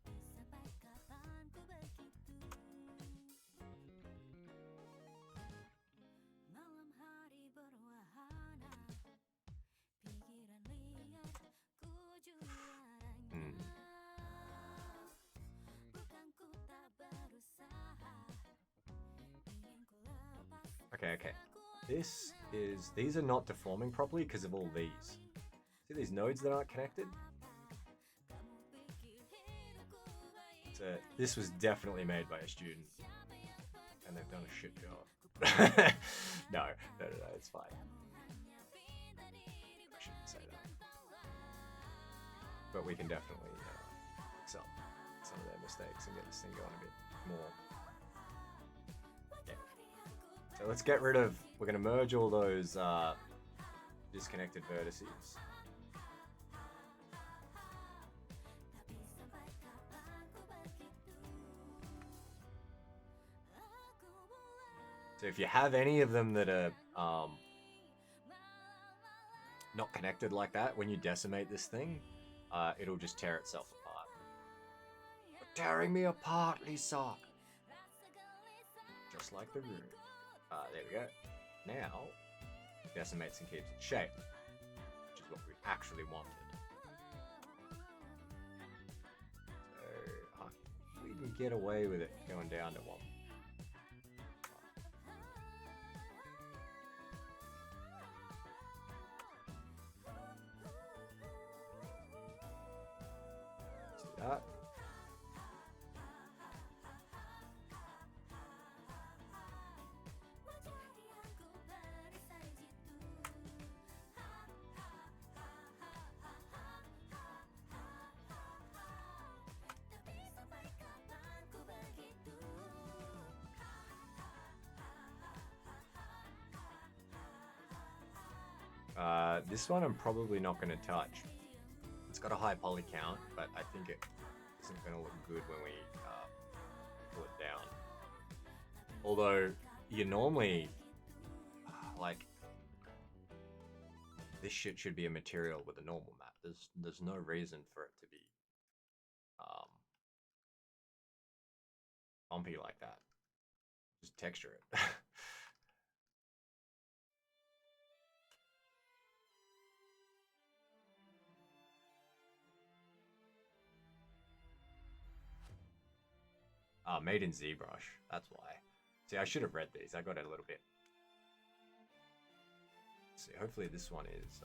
Tapi sampai kapan ku begitu? Malam hari Okay. These are not deforming properly because of all these. See these nodes that aren't connected? So this was definitely made by a student. And they've done a shit job. No, it's fine. I shouldn't say that. But we can definitely fix up some of their mistakes and get this thing going a bit more. Yeah. So let's get rid of, we're going to merge all those disconnected vertices. So if you have any of them that are not connected like that, when you decimate this thing, it'll just tear itself apart. You're tearing me apart, Lisa! Just like the room. There we go. Now, decimates and keeps its shape, which is what we actually wanted. So, we can get away with it going down to 1. That. This one I'm probably not going to touch. It's got a high poly count, but I think it isn't going to look good when we pull it down. Although, you normally, like, this shit should be a material with a normal map. There's no reason for it to be bumpy like that. Just texture it. Made in ZBrush. That's why. See, I should have read these. I got it a little bit. Let's see, hopefully this one is...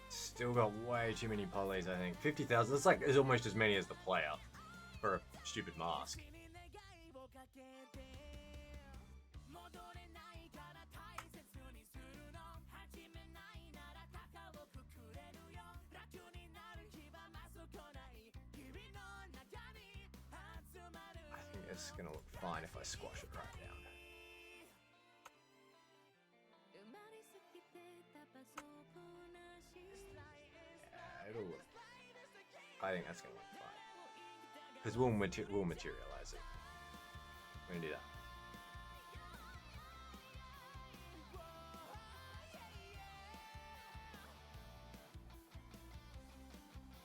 Still got way too many polys, I think. 50,000, that's like, is almost as many as the player for a stupid mask. I think it's gonna look fine if I squash it right down. It'll look. I think that's gonna look fine because we'll materialize it. We're gonna do that.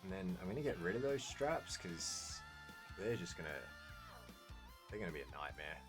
And then I'm gonna get rid of those straps because they're gonna be a nightmare.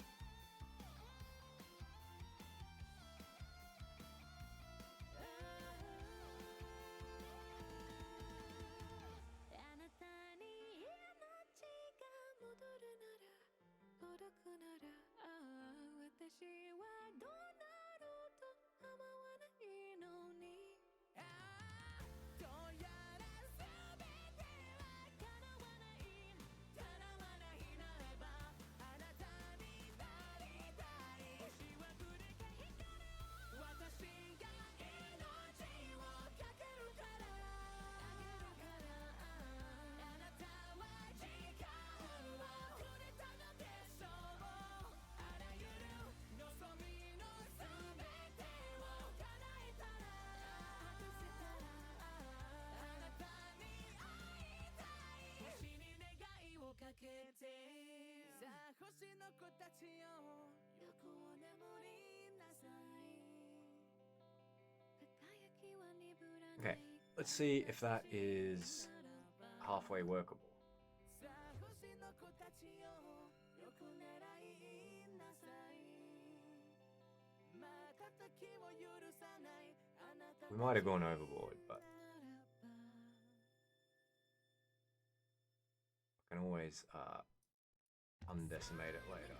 Okay, let's see if that is halfway workable. We might have gone overboard, but I can always undecimate it later.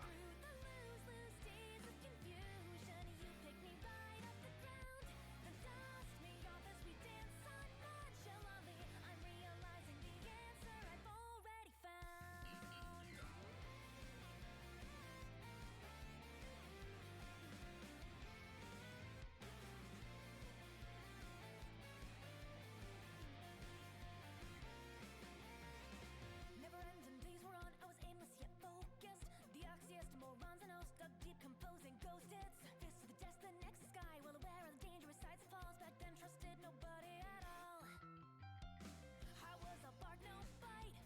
Never-ending days were on, I was aimless yet focused. The oxyest morons and hosts dug deep, composing ghost hits. Fist to the desk, the next sky, well aware of the dangerous sides and falls. Back then, trusted nobody at all. I was a bark, no fight.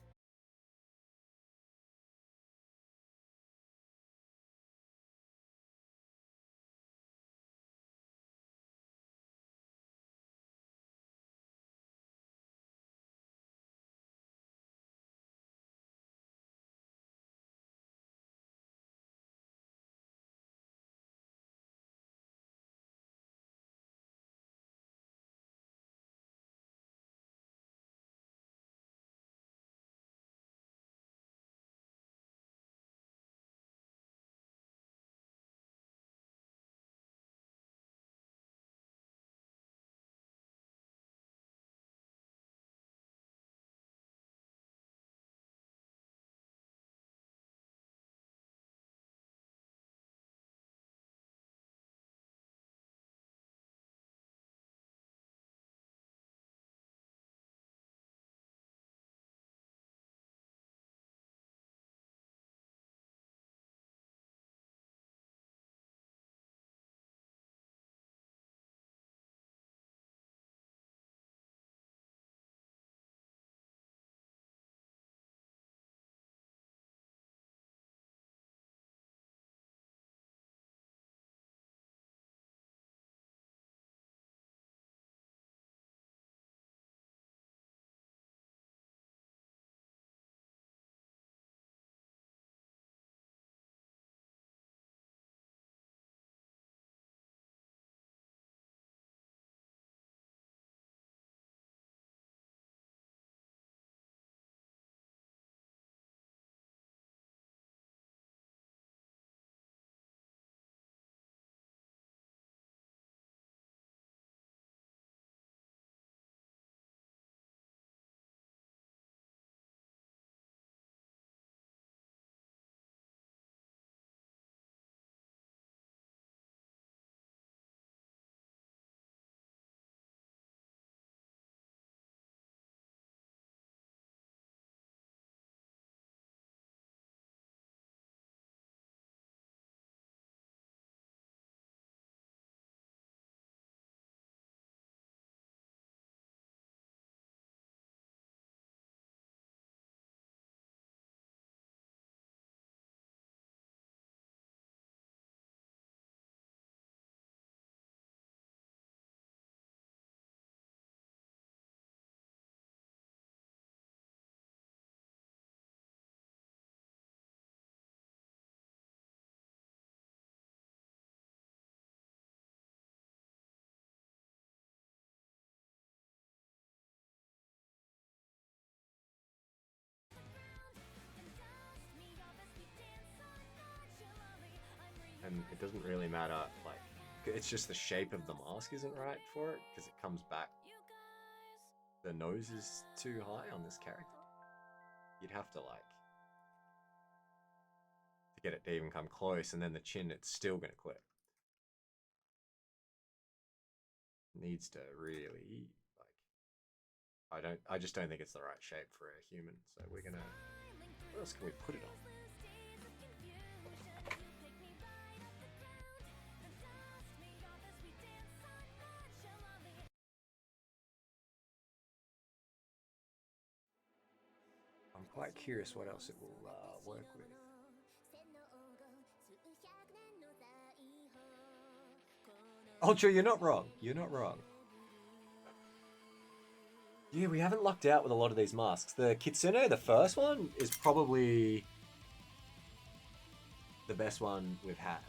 And it doesn't really matter, like, it's just the shape of the mask isn't right for it, because it comes back. The nose is too high on this character. You'd have to, like, to get it to even come close, and then the chin, it's still gonna clip. Needs to really, like, I just don't think it's the right shape for a human, so we're gonna, what else can we put it on? I'm quite curious what else it will work with. Ultra, you're not wrong. You're not wrong. Yeah, we haven't lucked out with a lot of these masks. The Kitsune, the first one, is probably the best one we've had.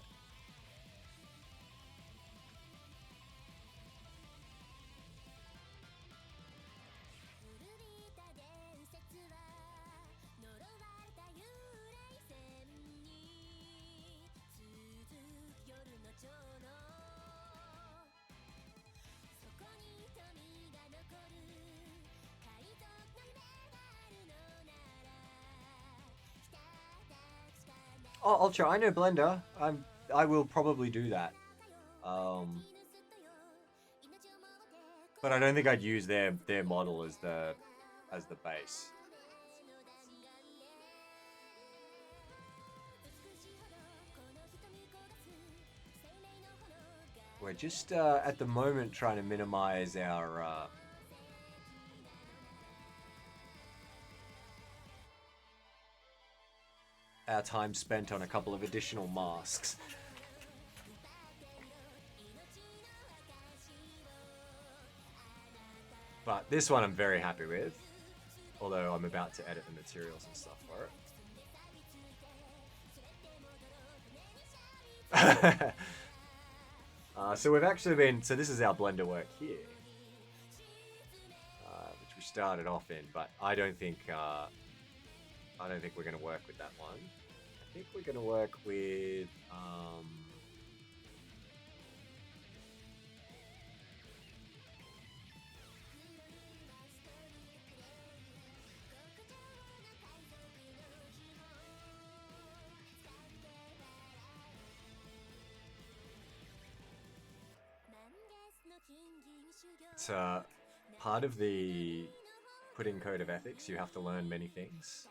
Oh, Ultra, I know Blender. I will probably do that. But I don't think I'd use their model as the base. We're just at the moment trying to minimize our time spent on a couple of additional masks. But this one I'm very happy with, although I'm about to edit the materials and stuff for it. So we've actually been, so this is our Blender work here, which we started off in, but I don't think we're going to work with that one. I think we're going to work with it's part of the putting code of ethics. You have to learn many things.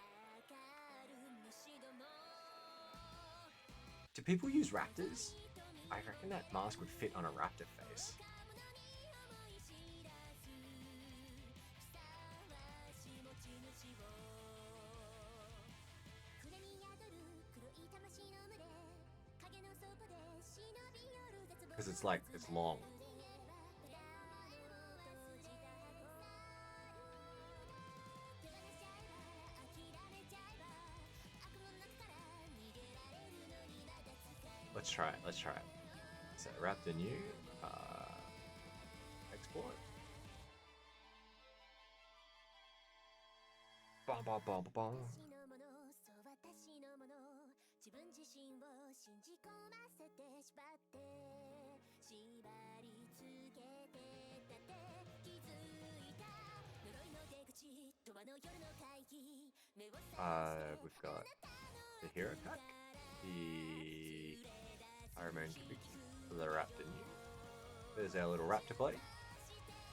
Do people use raptors? I reckon that mask would fit on a raptor face. Because it's like, it's long. Let's try it. Let's try it. So Raptor new. Export. Bom, bom, bom, bom. We've got the hero pack, the Iron Man Kabuki, the Raptor new. There's our little Raptor buddy.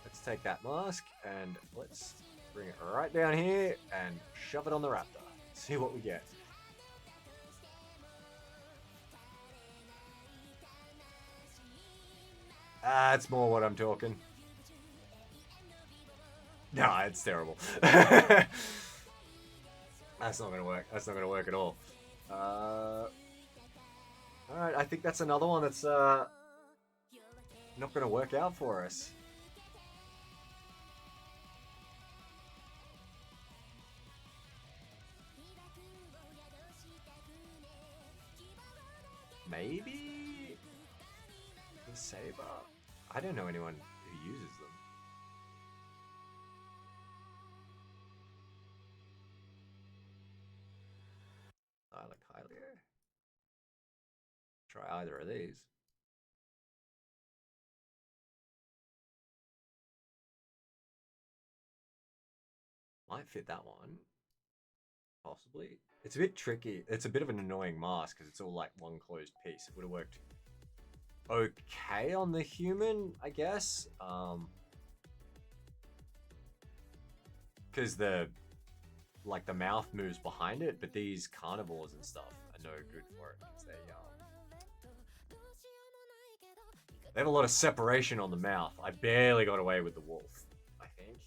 Let's take that mask and let's bring it right down here and shove it on the Raptor. See what we get. That's more what I'm talking. No, it's terrible. That's not gonna work. That's not gonna work at all. Alright, I think that's another one that's not gonna work out for us. Maybe the Saber? I don't know anyone who uses them. I like Hylia. Try either of these. Might fit that one. Possibly. It's a bit tricky. It's a bit of an annoying mask because it's all like one closed piece. It would have worked okay on the human, I guess. Because the mouth moves behind it, but these carnivores and stuff are no good for it because they have a lot of separation on the mouth. I barely got away with the wolf, I think.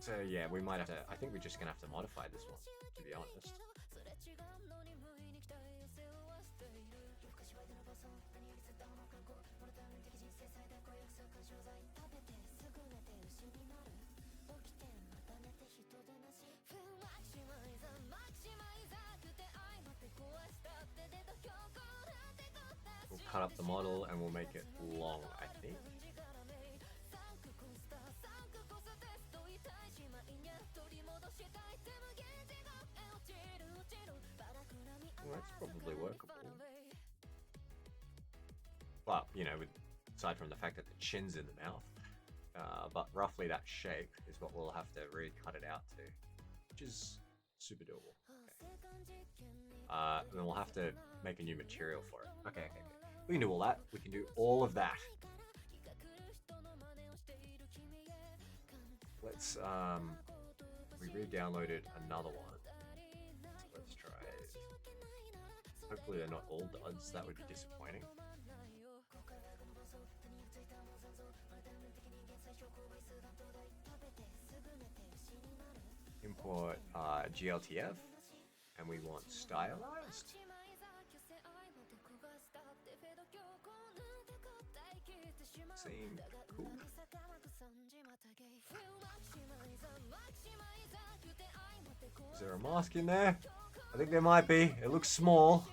So yeah, we might have to. I think we're just gonna have to modify this one, to be honest. We'll cut up the model and we'll make it long, I think. Well, that's probably workable. Well, you know, aside from the fact that the chin's in the mouth, but roughly that shape is what we'll have to recut it out to, which is super doable. Okay. Then we'll have to make a new material for it. Okay. We can do all that. We can do all of that. Let's we re-downloaded another one. So let's try it. Hopefully they're not all duds. That would be disappointing. Import GLTF, and we want stylized. Seemed cool. Is there a mask in there? I think there might be. It looks small,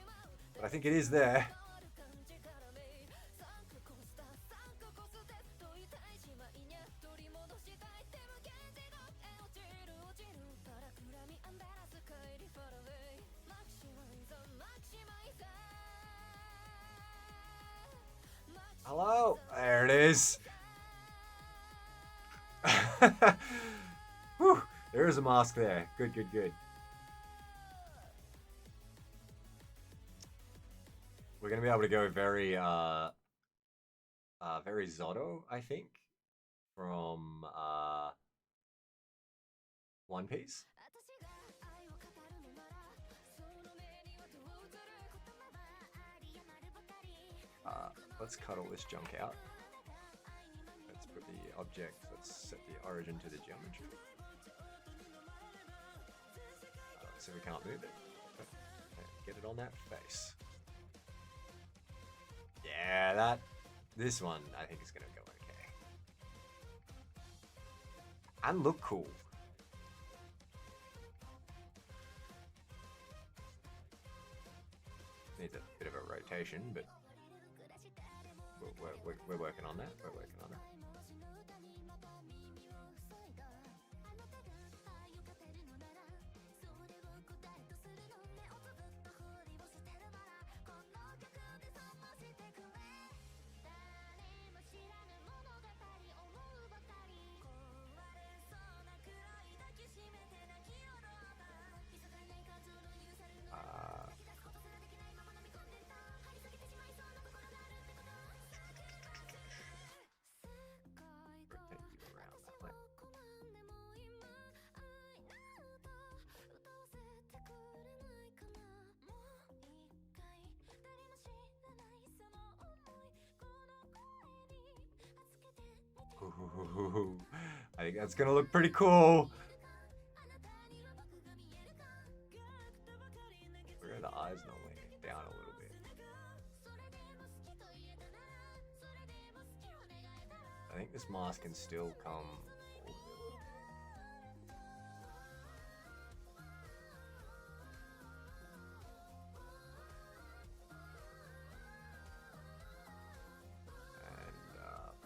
but I think it is there. Hello? There it is. Whew, there is a mask there. Good. We're gonna be able to go very very Zotto, I think, from One Piece. Let's cut all this junk out. Let's put the object, let's set the origin to the geometry. So we can't move it. Get it on that face. Yeah, this one I think is gonna go okay. And look cool. Needs a bit of a rotation, but we're working on that. We're working on that. Ooh, I think that's gonna look pretty cool. Where are the eyes normally? Down a little bit. I think this mask can still come.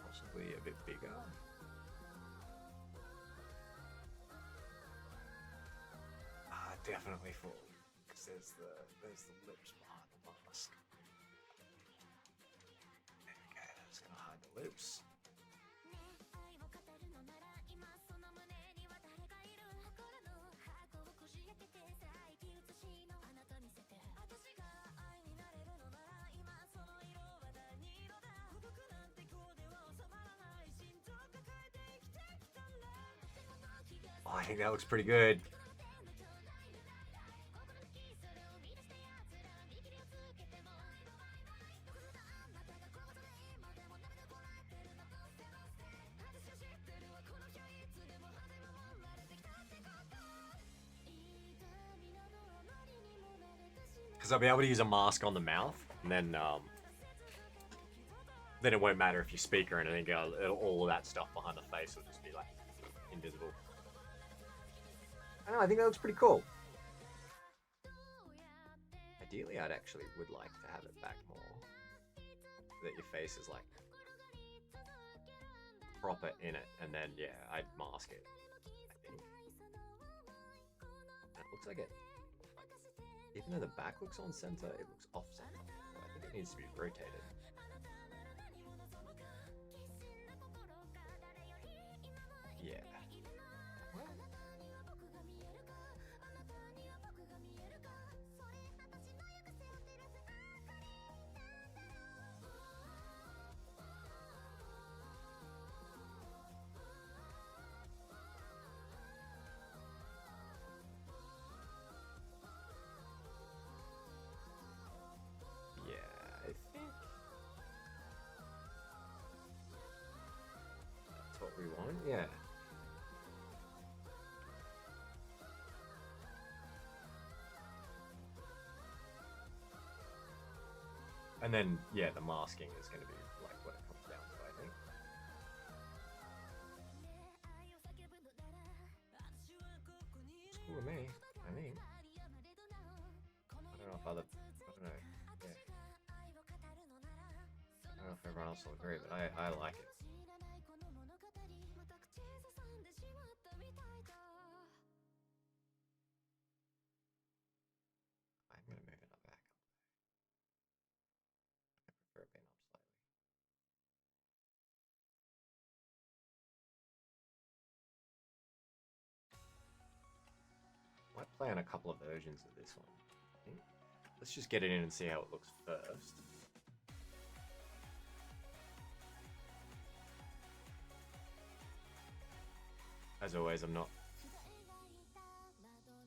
Possibly a bit bigger. Definitely full, because there's the lips behind the mask. There we go, that's gonna hide the lips. Oh, I think that looks pretty good. Because I'll be able to use a mask on the mouth, and then it won't matter if you speak or anything. All of that stuff behind the face will just be like invisible. I don't know, I think that looks pretty cool. Ideally, I'd actually would like to have it back more, so that your face is like proper in it, and then yeah, I'd mask it. I think. And it looks like it. Even though the back looks on center, it looks off center. So I think it needs to be rotated. Yeah. Well. I think that's what we want, yeah. And then, yeah, the masking is going to be like what it comes down to, I think. It's cool with me, I think. I don't know if other, I don't know, yeah. I don't know if everyone else will agree, but I like it. I'm going to move it back up. I prefer it being up slightly. Might play on a couple of versions of this one, I think. Let's just get it in and see how it looks first. As always, I'm not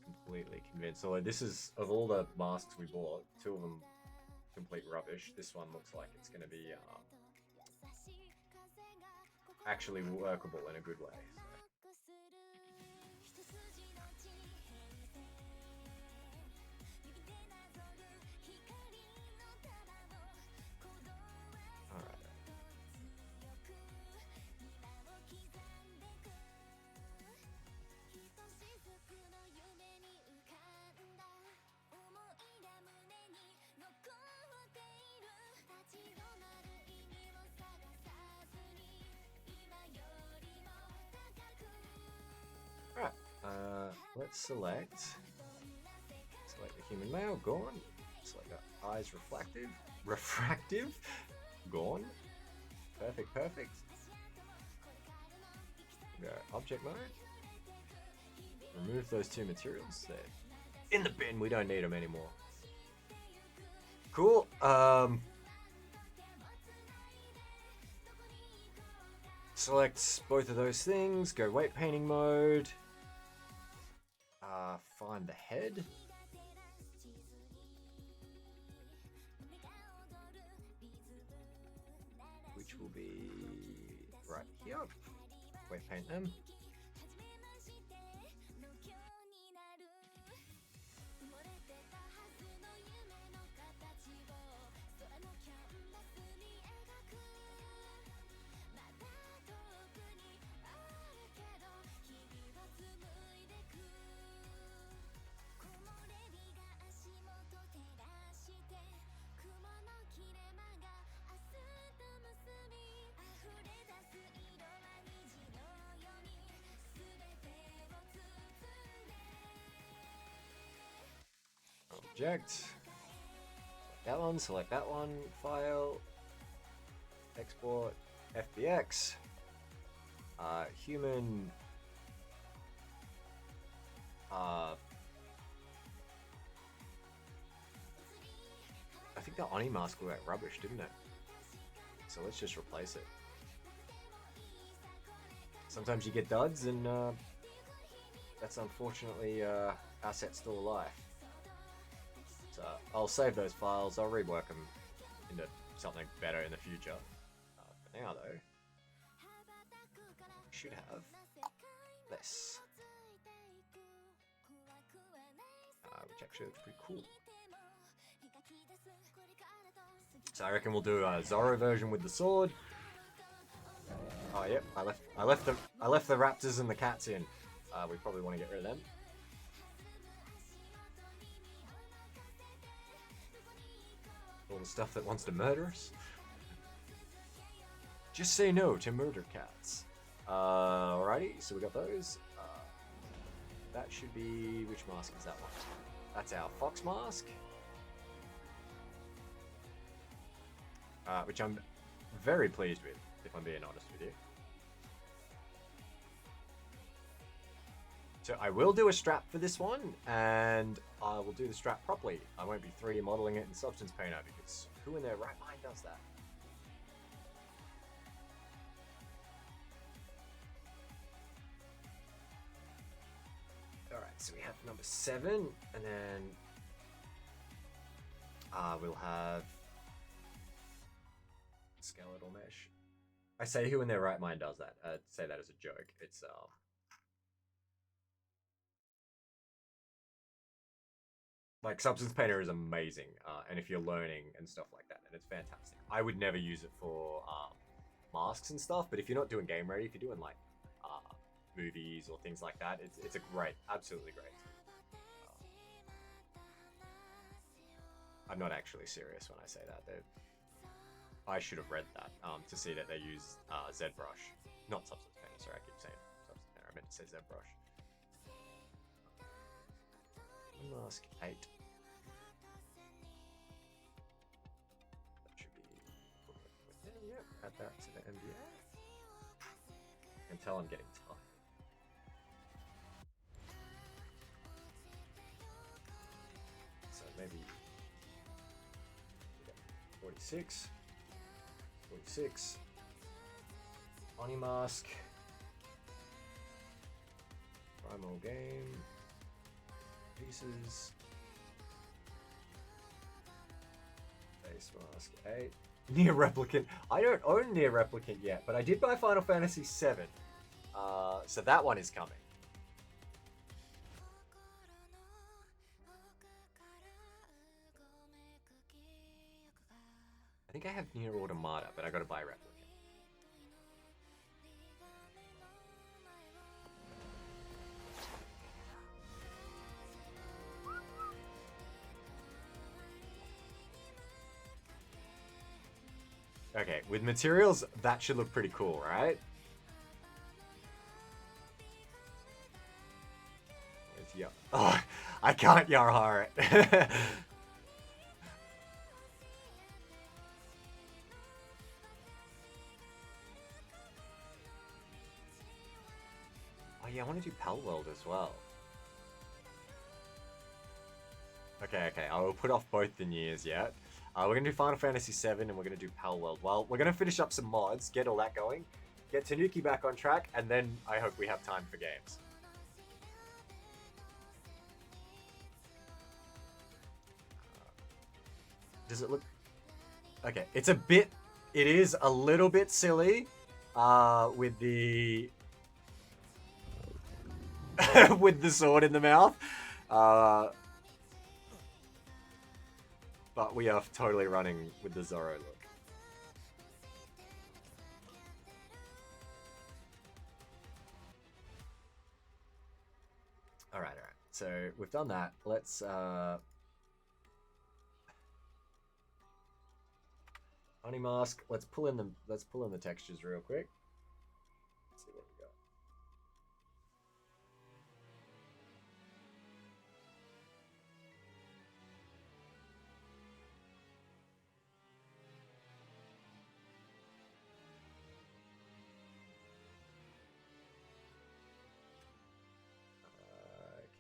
completely convinced. So this is, of all the masks we bought, 2 of them complete rubbish. This one looks like it's going to be actually workable in a good way. Alright, let's select the human male, gone. Select the eyes refractive, gone. Perfect. Go object mode. Remove those 2 materials. They're in the bin, we don't need them anymore. Cool, select both of those things, go weight painting mode. Find the head. Which will be right here. Weight paint them. Object. Select that one, file, export, FBX, human, I think the Oni mask looked like rubbish, didn't it? So let's just replace it. Sometimes you get duds, and that's unfortunately asset still alive. So I'll save those files, I'll rework them into something better in the future. For now though, we should have this. Which actually looks pretty cool. So I reckon we'll do a Zorro version with the sword. Oh yep, I left the raptors and the cats in. We probably want to get rid of them. All the stuff that wants to murder us. Just say no to murder cats. Alrighty, so we got those. That should be... which mask is that one? That's our fox mask. Which I'm very pleased with, if I'm being honest with you. So I will do a strap for this one, and I will do the strap properly. I won't be 3D modeling it in Substance Painter, because who in their right mind does that? Alright, so we have number 7, and then we'll have skeletal mesh. I say who in their right mind does that. I say that as a joke. It's like Substance Painter is amazing, and if you're learning and stuff like that, and it's fantastic. I would never use it for masks and stuff, but if you're not doing game ready, if you're doing like movies or things like that, it's a great, absolutely great. I'm not actually serious when I say that. I should have read that to see that they use ZBrush, not Substance Painter. Sorry, I keep saying Substance Painter. I meant to say ZBrush. Mask 8. That should be. Yep. Add that to the MDA. Until I'm getting tired. So maybe 46. 46. Oni mask. Primal game. Pieces. Face mask 8. Near Replicant. I don't own Near Replicant yet, but I did buy Final Fantasy 7. So that one is coming. I think I have Near Automata, but I gotta buy Replicant. Okay, with materials, that should look pretty cool, right? Oh, I can't Yarhar it. Oh yeah, I want to do Pal World as well. Okay, I will put off both the years yet. We're going to do Final Fantasy 7 and we're going to do Pal World. Well, we're going to finish up some mods, get all that going, get Tanuki back on track, and then I hope we have time for games. Does it look... Okay, it's a bit... It is a little bit silly with the... with the sword in the mouth. But we are totally running with the Zorro look. Alright. So we've done that. Let's Honey mask. Let's pull in the textures real quick. Let's see what we got.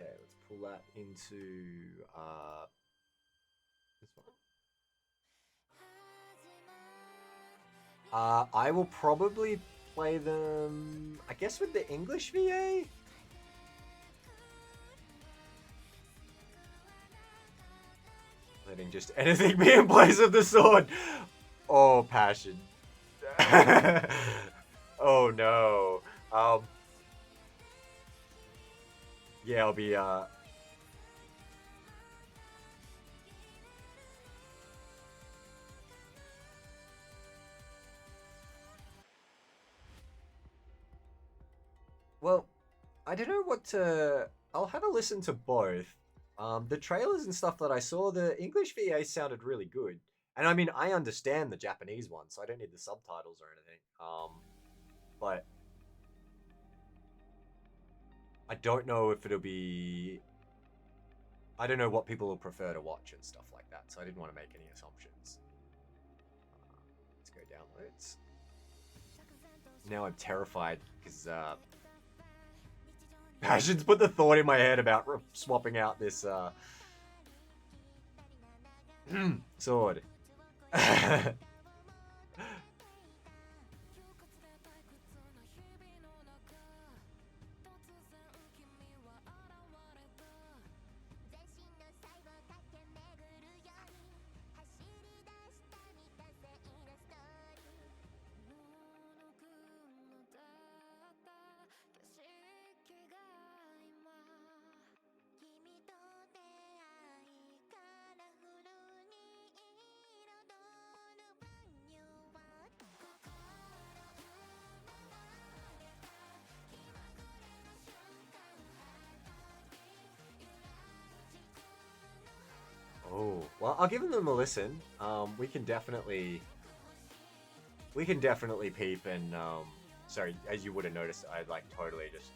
Okay, let's pull that into this one. I will probably play them, I guess, with the English VA. Letting just anything be in place of the sword. Oh, passion. Oh no. Yeah, I'll be Well, I don't know what to. I'll have a listen to both. The trailers and stuff that I saw, the English VA sounded really good, and I mean, I understand the Japanese one, so I don't need the subtitles or anything. But I don't know if it'll be. I don't know what people will prefer to watch and stuff like that, so I didn't want to make any assumptions. Let's go downloads. Now I'm terrified because Passion's put the thought in my head about swapping out this sword. Oh, well, I'll give them a listen. We can definitely peep and sorry, as you would have noticed, I like totally just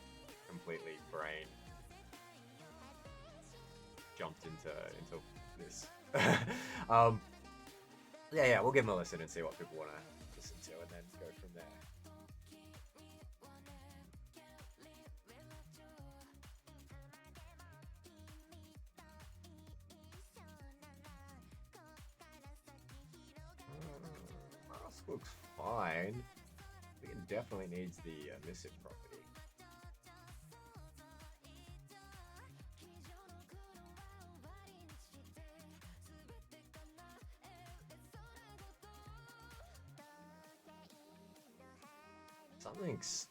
completely brain jumped into this. um, yeah, we'll give them a listen and see what people want to listen to, and then go from there. Mask looks fine. I think it definitely needs the missive property. Something's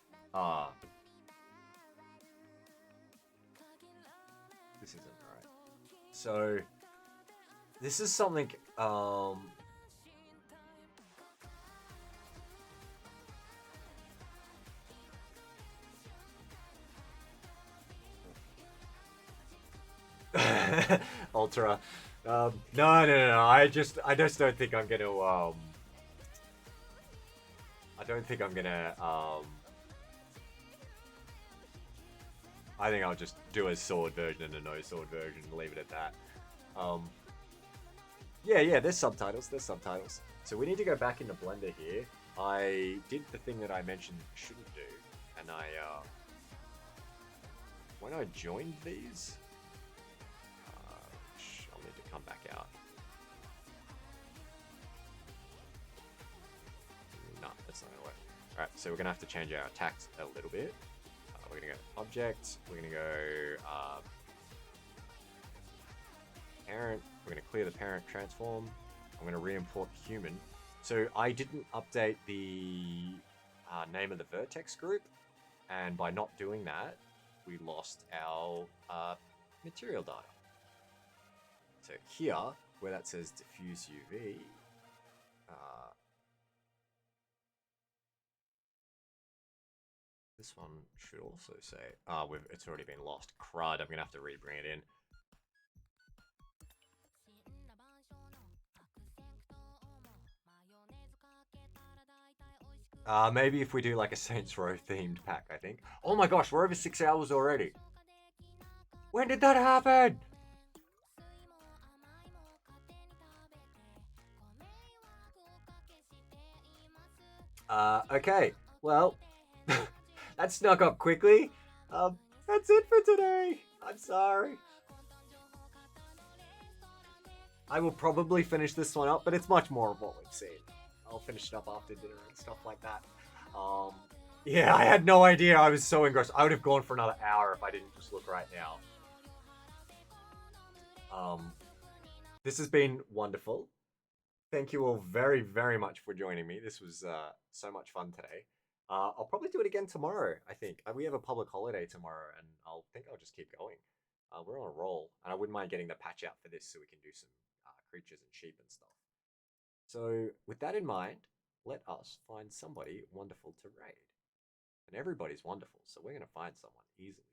this isn't right. So this is something Ultra. No. I just don't think I'm gonna I don't think I'm gonna I think I'll just do a sword version and a no sword version and leave it at that. Um yeah, there's subtitles, So we need to go back into Blender here. I did the thing that I mentioned shouldn't do, and when I joined these, I'll need to come back out. No, that's not gonna work. All right, so we're gonna have to change our attacks a little bit. We're gonna go object. We're gonna go parent. We're gonna clear the parent transform. I'm gonna re-import human. So I didn't update the name of the vertex group, and by not doing that, we lost our material data. So here, where that says diffuse UV, this one should also say, it's already been lost. Crud, I'm gonna have to re-bring it in. Maybe if we do like a Saints Row themed pack, I think. Oh my gosh, we're over 6 hours already. When did that happen? Okay. Well, that snuck up quickly. That's it for today. I'm sorry. I will probably finish this one up, but it's much more of what we've seen. I'll finish it up after dinner and stuff like that. Yeah, I had no idea. I was so engrossed. I would have gone for another hour if I didn't just look right now. This has been wonderful. Thank you all very, very much for joining me. This was so much fun today. I'll probably do it again tomorrow, I think. We have a public holiday tomorrow, and I'll just keep going. We're on a roll, and I wouldn't mind getting the patch out for this so we can do some creatures and sheep and stuff. So, with that in mind, let us find somebody wonderful to raid. And everybody's wonderful, so we're going to find someone easily.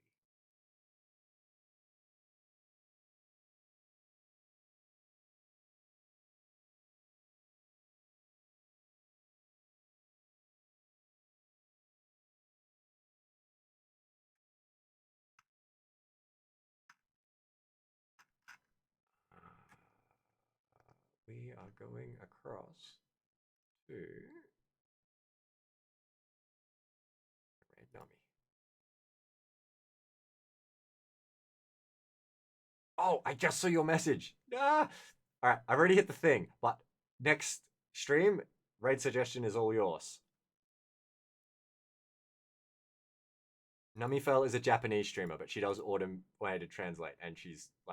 We are going across to Red Dummy. Oh, I just saw your message. Ah! All right, I've already hit the thing, but next stream, raid suggestion is all yours. Namifel is a Japanese streamer, but she does automated translate, and she's like